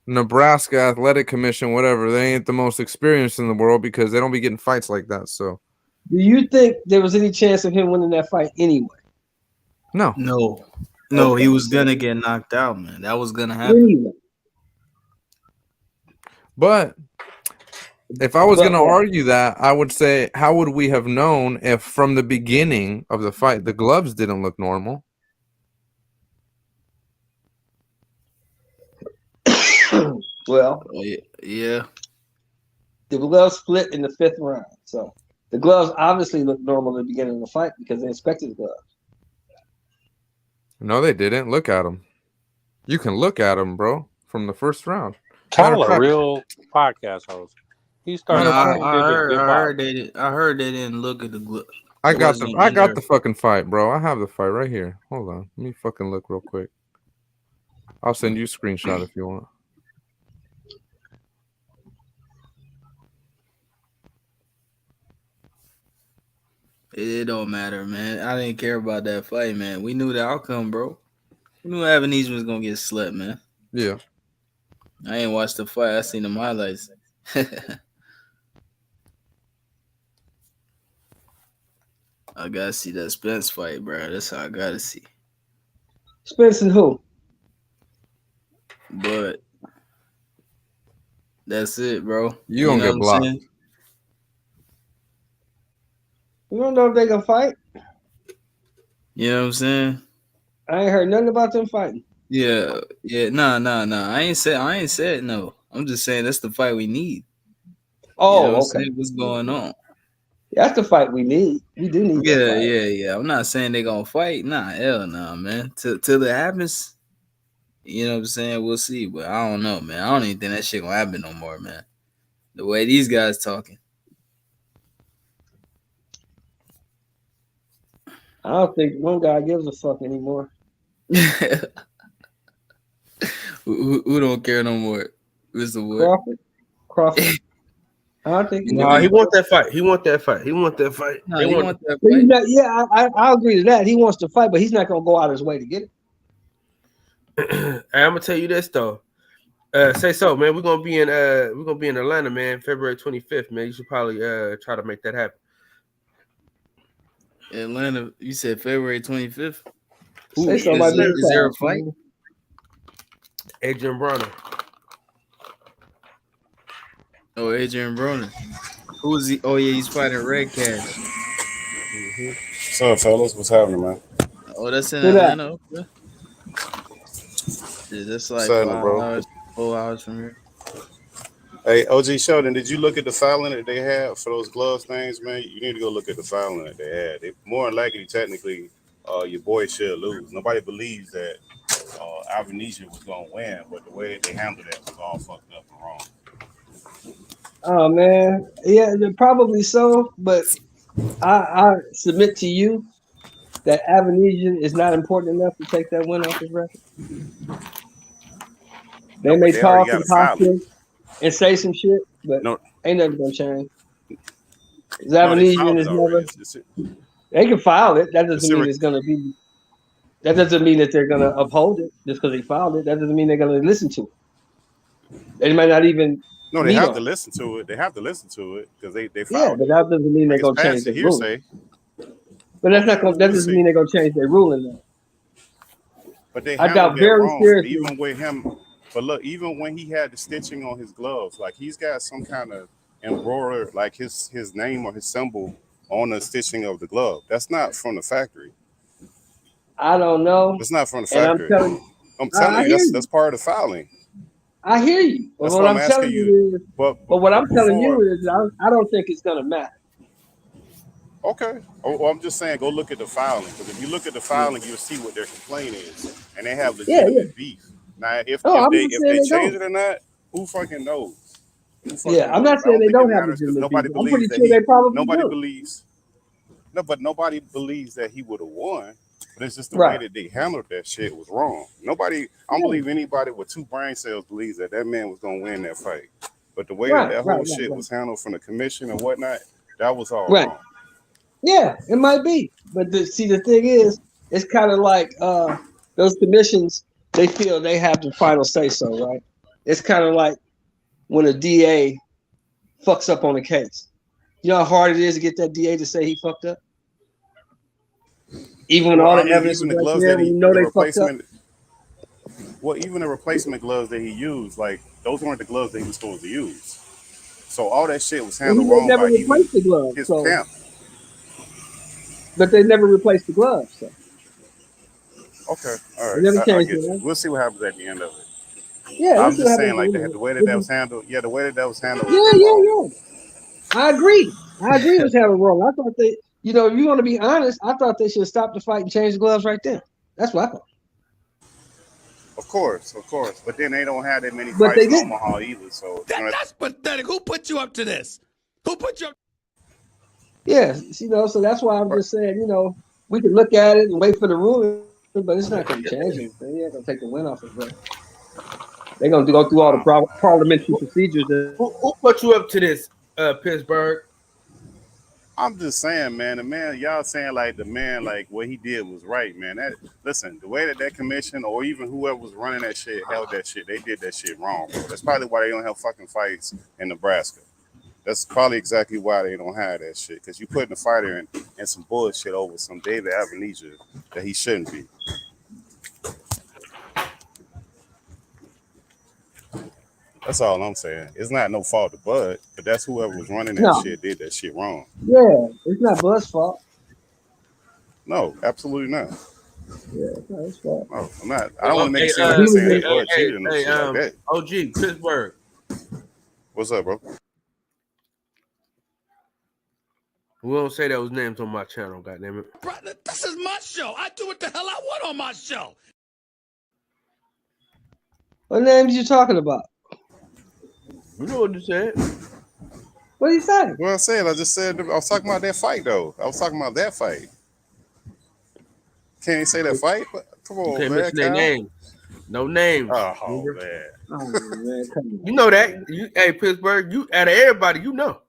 Nebraska Athletic Commission, whatever, they ain't the most experienced in the world because they don't be getting fights like that. So Do you think there was any chance of him winning that fight anyway? No. No, he was gonna get knocked out, man. That was gonna happen. Anyway. But if I was going to argue that, I would say, how would we have known if from the beginning of the fight the gloves didn't look normal? Well, yeah. The gloves split in the 5th round. So the gloves obviously looked normal at the beginning of the fight because they inspected the gloves. No, they didn't. Look at them. You can look at them, bro, from the first round. Call a real podcast host. He started. I heard they didn't look at the glove. I got the fucking fight, bro. I have the fight right here. Hold on. Let me fucking look real quick. I'll send you a screenshot if you want. It don't matter, man. I didn't care about that fight, man. We knew the outcome, bro. We knew Ebenezer was gonna get slept, man. Yeah. I ain't watched the fight. I seen them highlights. I gotta see that Spence fight, bro. That's how I gotta see. Spence and who? But that's it, bro. You gonna get blocked. We don't know if they gonna fight. You know what I'm saying? I ain't heard nothing about them fighting. Yeah. No. I ain't said no. I'm just saying that's the fight we need. Oh, you know okay. What's going on? That's the fight we need. We do need. Yeah. I'm not saying they gonna fight. Nah, hell no, man. Till it happens, you know what I'm saying? We'll see. But I don't know, man. I don't even think that shit gonna happen no more, man. The way these guys talking. I don't think one guy gives a fuck anymore. who don't care no more? Mr. Wood. Crawford. I don't think. No, he want that fight. He want that fight. No, he want that fight. Yeah, I agree to that. He wants to fight, but he's not gonna go out of his way to get it. I'm gonna tell you this though. Say so, man. We're gonna be in Atlanta, man. February 25th, man. You should probably try to make that happen. Atlanta, you said February 25th. Is there a fight? Adrian Broner. Oh, Adrian Broner. Who is he? Oh yeah, he's fighting Red Cash. What's up, fellas? What's happening, man? Oh, that's in Atlanta. Okay. Yeah, that's like 4 hours from here. Hey, OG Sheldon, did you look at the filing that they have for those gloves things, man? You need to go look at the filing that they had. They, more than likely, technically, your boy should lose. Nobody believes that Albanese was going to win, but the way that they handled it was all fucked up and wrong. Oh man, yeah, probably so. But I submit to you that Avenesian is not important enough to take that win off his record? They may talk and posture and say some shit, but ain't nothing gonna change. Avenesian is never. They can file it. That doesn't mean it's gonna be. That doesn't mean that they're gonna uphold it just because they filed it. That doesn't mean they're gonna listen to it. They might not even. No, they have to listen to it. They have to listen to it because they filed but that doesn't mean they're gonna change the ruling. But that's not. That doesn't mean they're gonna change their ruling though. But they I doubt very seriously. Even with him, but look, even when he had the stitching on his gloves, like he's got some kind of embroidered, like his name or his symbol on the stitching of the glove. That's not from the factory. I don't know. It's not from the factory. I'm telling you, that's part of the filing. I hear you. But what I'm telling you is, but what I'm telling you is, I don't think it's gonna matter. Okay. Well, I'm just saying, go look at the filing, because if you look at the filing, you'll see what their complaint is, and they have legitimate beef. Now, if they change it or not, who fucking knows? I'm not saying they don't have legitimate beef. I'm pretty sure they probably nobody do. believes. No, but nobody believes that he would have won. But it's just the way that they handled that shit was wrong. I don't believe anybody with 2 brain cells believes that man was gonna win that fight. But the way that whole shit was handled from the commission and whatnot, that was all wrong. Yeah, it might be. But the thing is, it's kind of like those commissions, they feel they have the final say so, right? It's kind of like when a DA fucks up on a case. You know how hard it is to get that DA to say he fucked up? Even when all the evidence is right there, you know they fucked up. Well, even the replacement gloves that he used, like those weren't the gloves that he was supposed to use. So all that shit was handled wrong by his camp. But they never replaced the gloves. So. Okay, all right. We'll see what happens at the end of it. Yeah, I'm just saying, like the way that was handled. Yeah, the way that was handled. Yeah. I agree. It was handled wrong. I thought they, if you want to be honest, I thought they should stop the fight and change the gloves right there. That's what I thought. Of course. But then they don't have that many fights in Omaha either. So that's pathetic. Who put you up to this? Who put you up? Yeah, so that's why I'm just saying, we can look at it and wait for the ruling, but it's not going to change anything. They're not going to take the win off of it. They're going to go through all the parliamentary procedures. Who put you up to this, Pittsburgh? I'm just saying, man. The man, y'all saying like the man, like what he did was right, man. Listen, the way that commission or even whoever was running that shit held that shit, they did that shit wrong, bro. That's probably why they don't have fucking fights in Nebraska. That's probably exactly why they don't have that shit. Because you putting a fighter in some bullshit over some David Avenesian that he shouldn't be. That's all I'm saying. It's not no fault of Bud, but that's whoever was running that shit did that shit wrong. Yeah, it's not Bud's fault. No, absolutely not. Yeah, it's not his fault. No, I'm not. I don't want to make it seem like I'm saying Bud cheated or shit like that. OG, Pittsburgh. What's up, bro? We don't say those names on my channel, goddammit. Brother, this is my show. I do what the hell I want on my show. What names you talking about? You know what you said. What are you saying? Well, I just said I was talking about that fight, though. I was talking about that fight. Can't you say that fight? Come on, can't man. mention their name. No names. Oh man. Oh, man, you know that. Hey, Pittsburgh, you out of everybody, you know.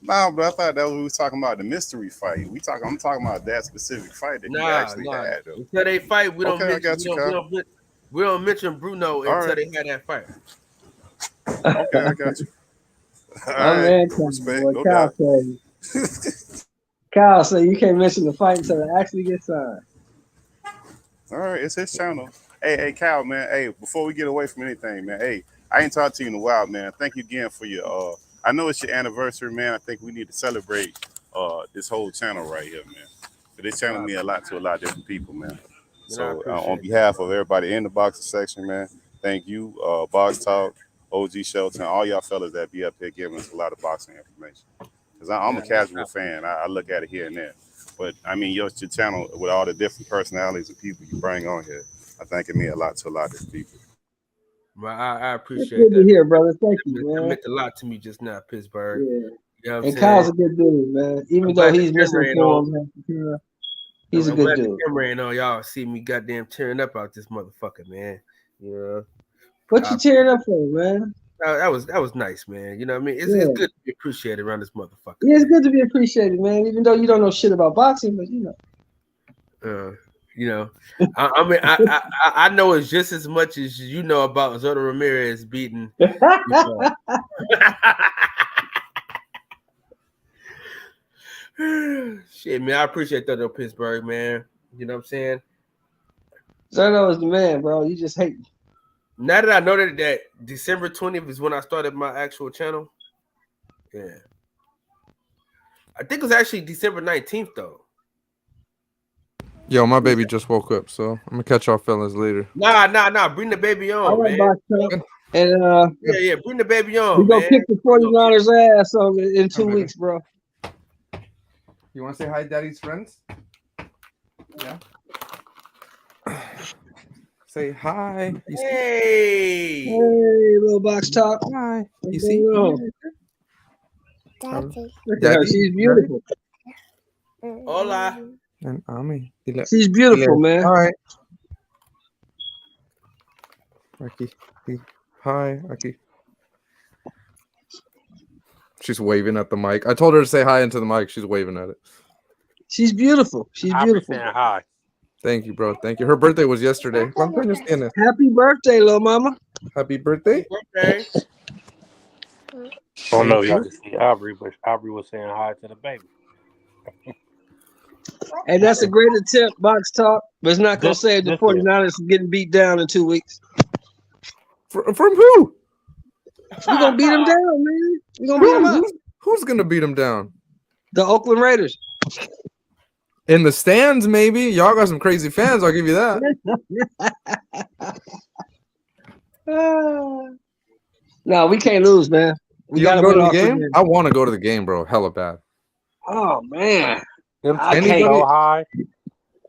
No, but I thought that was we was talking about the mystery fight. I'm talking about that specific fight that you actually had, though. Until they fight, we don't we don't mention Bruno until they had that fight. Okay, I got you. Man, Kyle said you can't mention the fight until it actually gets signed. All right, it's his channel. Hey, Kyle, man. Hey, before we get away from anything, man. Hey, I ain't talked to you in a while, man. Thank you again for your I know it's your anniversary, man. I think we need to celebrate this whole channel right here, man. This channel means a lot to a lot of different people, man. So on behalf of everybody in the boxing section, man, thank you, Box Talk, OG Shelton, all y'all fellas that be up here giving us a lot of boxing information. Because I'm a casual fan. I look at it here and there. But, I mean, your channel with all the different personalities and people you bring on here, I think it means a lot to a lot of different people. Well, I appreciate good that. to hear, brother. Thank you, man. It meant a lot to me just now, Pittsburgh. Yeah. You know what and Kyle's a good dude, man. Even though he's misinformed, He's a I'm good glad dude. the camera ain't on. Y'all see me goddamn tearing up out this motherfucker, man. Yeah. What you tearing up for, man? That was nice, man. You know what I mean? It's good to be appreciated around this motherfucker. Yeah, it's good to be appreciated, man. Even though you don't know shit about boxing, but you know. I mean, I know it's just as much as you know about Zoto Ramirez beating. Shit, man, I appreciate that though, Pittsburgh, man. You know what I'm saying? Zoto is the man, bro. You just hate me. Now that I know that December 20th is when I started my actual channel. Yeah. I think it was actually December 19th though. Yo, my baby just woke up, so I'm gonna catch y'all fellas later. Nah. Bring the baby on, All right, man. And Yeah, bring the baby on. we gonna kick the 49ers ass on in 2 weeks, bro. You want to say hi, Daddy's friends? Yeah. Say hi. Hey, little box top. Hi. You see? Daddy. She's beautiful. Hola. And Ami. She's beautiful, man. All right. Aki. Hi, Aki. She's waving at the mic. I told her to say hi into the mic. She's waving at it. She's beautiful. She's beautiful. Hi. Thank you, bro. Thank you. Her birthday was yesterday. Happy birthday, little mama. Happy birthday. Oh no, y'all can see Aubrey, but Aubrey was saying hi to the baby. And that's a great attempt, box talk, but it's not gonna save the 49ers from getting beat down in 2 weeks. From who? We're gonna beat them down, man. We're gonna beat them up. Who's gonna beat them down? The Oakland Raiders. In the stands, maybe. Y'all got some crazy fans. I'll give you that. No, we can't lose, man. We You gotta go win to the all game? 3 games. I want to go to the game, bro. Hella bad. Oh man.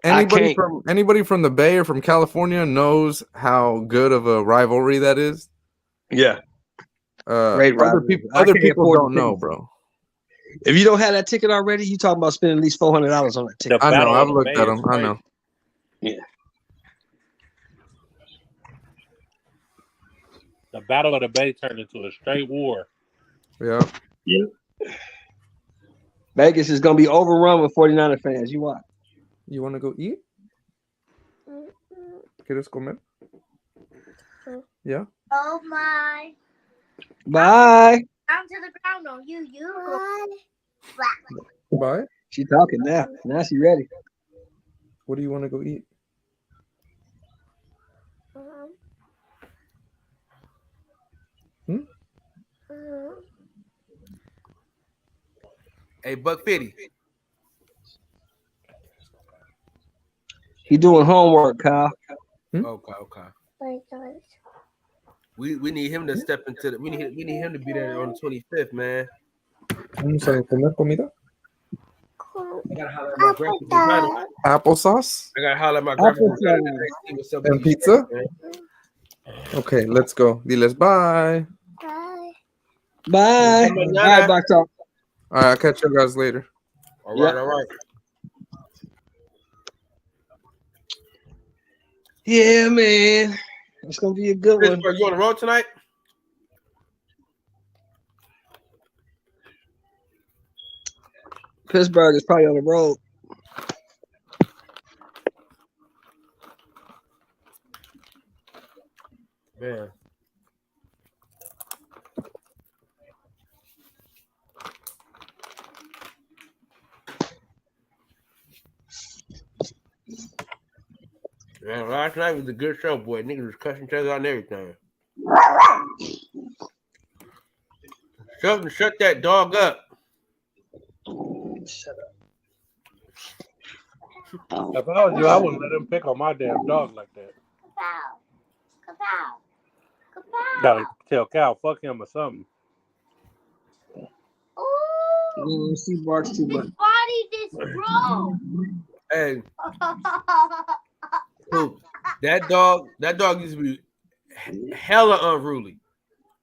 Anybody from the Bay or from California knows how good of a rivalry that is? Yeah. Other people don't know, bro. If you don't have that ticket already, you talking about spending at least $400 on that ticket. I know. I've looked at them. I know. Yeah. The Battle of the Bay turned into a straight war. Yeah. Vegas is gonna be overrun with 49er fans. You watch. You want to go eat? ¿Quieres comer? Yeah. Oh my. Bye. Down to the ground on you. Bye. She talking now. Now she ready. What do you want to go eat? Hey, Buck 50. He doing homework, Kyle. Okay. We need him to step into the. We need him to be there on the 25th, man. Vamos a comer comida. I gotta holler at my grandpa. Applesauce I gotta holler at my grandpa. and pizza. Okay, let's go. Diles bye. Bye. All right, back talk. All right, I'll catch you guys later. All right. Yeah, man. It's gonna be a good one. Are you on the road tonight? Pittsburgh is probably on the road. Man. Man, last night was a good show, boy. Niggas was cussing each other out and everything. Shut that dog up. Shut up. If I was you, I wouldn't let him pick on my damn dog like that. Gotta tell Cal, fuck him or something. She barks too much. Body this grown. Hey, that dog used to be hella unruly.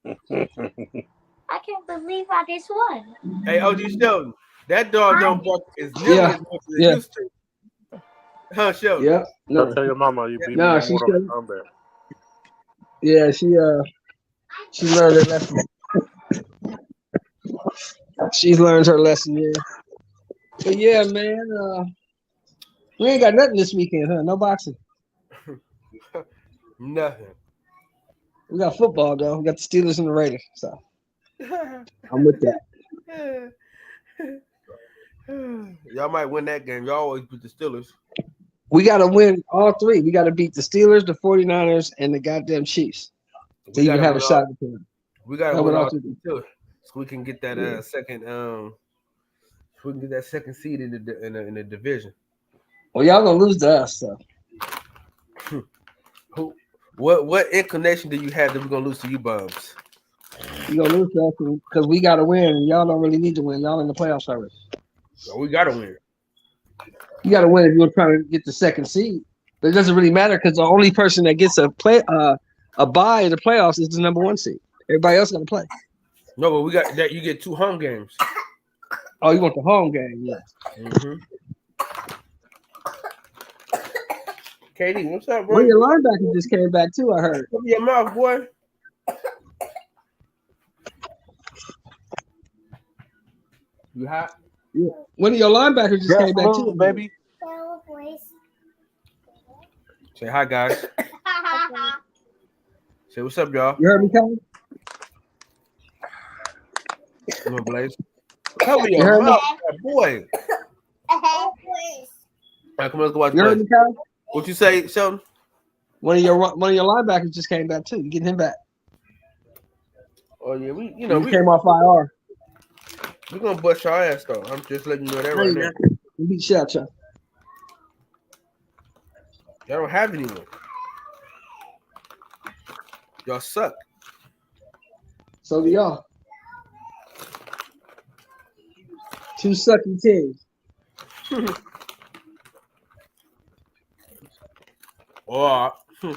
I can't believe I just won. Hey, OG Shelton, that dog don't bark as nearly as much as it used to. Huh, show. Yeah. No. Tell your mama you beat me in Mortal Kombat. Yeah, she learned her lesson. She's learned her lesson, yeah. But yeah, man, we ain't got nothing this weekend, huh? No boxing. Nothing. We got football though. We got the Steelers and the Raiders. So I'm with that. Y'all might win that game. Y'all always beat the Steelers. We got to win all three. We got to beat the Steelers, the 49ers, and the goddamn Chiefs. So you can have a shot at them. We got to win all three so we can get that second. So we can get that second seed in the division. Well, y'all gonna lose to us, so. What inclination do you have that we're gonna lose to you bums? You gonna lose to us because we gotta win, and y'all don't really need to win. Y'all in the playoffs already. So we gotta win. You gotta win if you're trying to get the second seed. But it doesn't really matter because the only person that gets a bye in the playoffs is the number 1 seed. Everybody else gonna play. No, but we got that. You get 2 home games. Oh, you want the home game? Yeah. Mm-hmm. KD, what's up, bro? Well, your linebacker just came back too. I heard. Open your mouth, boy. You hot? Yeah. One of your linebackers just came back too, baby. Say hi, guys. Say what's up, y'all. You heard me, Kevin? Come on, Blaze. Cover your mouth, boy. All right, come on, let's go watch. You heard me, Kevin? What you say, Sheldon? One of your linebackers just came back too. You getting him back? Oh yeah, we he came off IR. We're gonna bust your ass though. I'm just letting you know that right now. We beat shit out y'all. Y'all don't have anyone. Y'all suck. So do y'all. 2 sucky teams. Oh. 2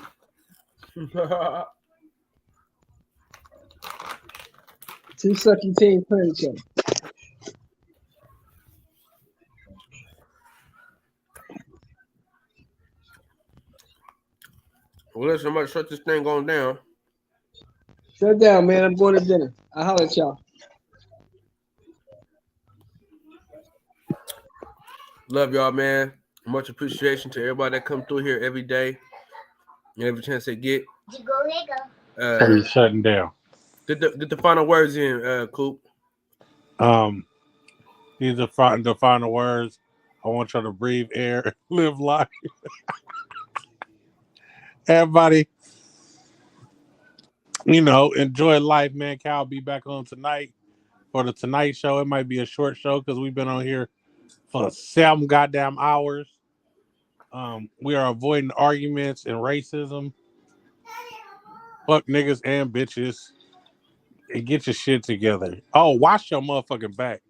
sucky teams playing each other. Well, listen, I'm about to shut this thing going down. Shut down, man. I'm going to dinner. I'll holler at y'all. Love y'all, man. Much appreciation to everybody that come through here every day and every chance they get. He's shutting down. Get the final words in, Coop. These are the final words. I want y'all to breathe air, live life. Everybody, enjoy life, man. Cal will be back on tonight for the Tonight Show. It might be a short show because we've been on here for 7 goddamn hours. We are avoiding arguments and racism. Fuck niggas and bitches. And get your shit together. Oh, wash your motherfucking back.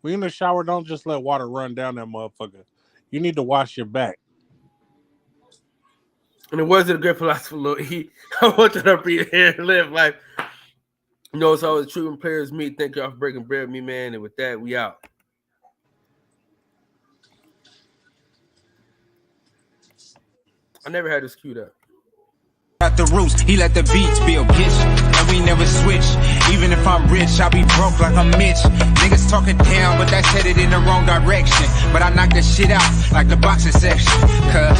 When you're in the shower, don't just let water run down that motherfucker. You need to wash your back. And it wasn't a great philosophy, Lil E. I want you to be here and live life. It's always true when players meet. Thank y'all for breaking bread with me, man. And with that, we out. I never had this queued up. At the roots, he let the beats build, bitch, and we never switch. Even if I'm rich, I'll be broke like I'm Mitch. Niggas talking down, but that's headed in the wrong direction. But I knock that shit out like the boxing section. Cause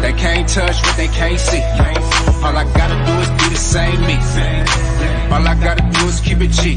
they can't touch what they can't see. All I gotta do is be the same me. All I gotta do is keep it G.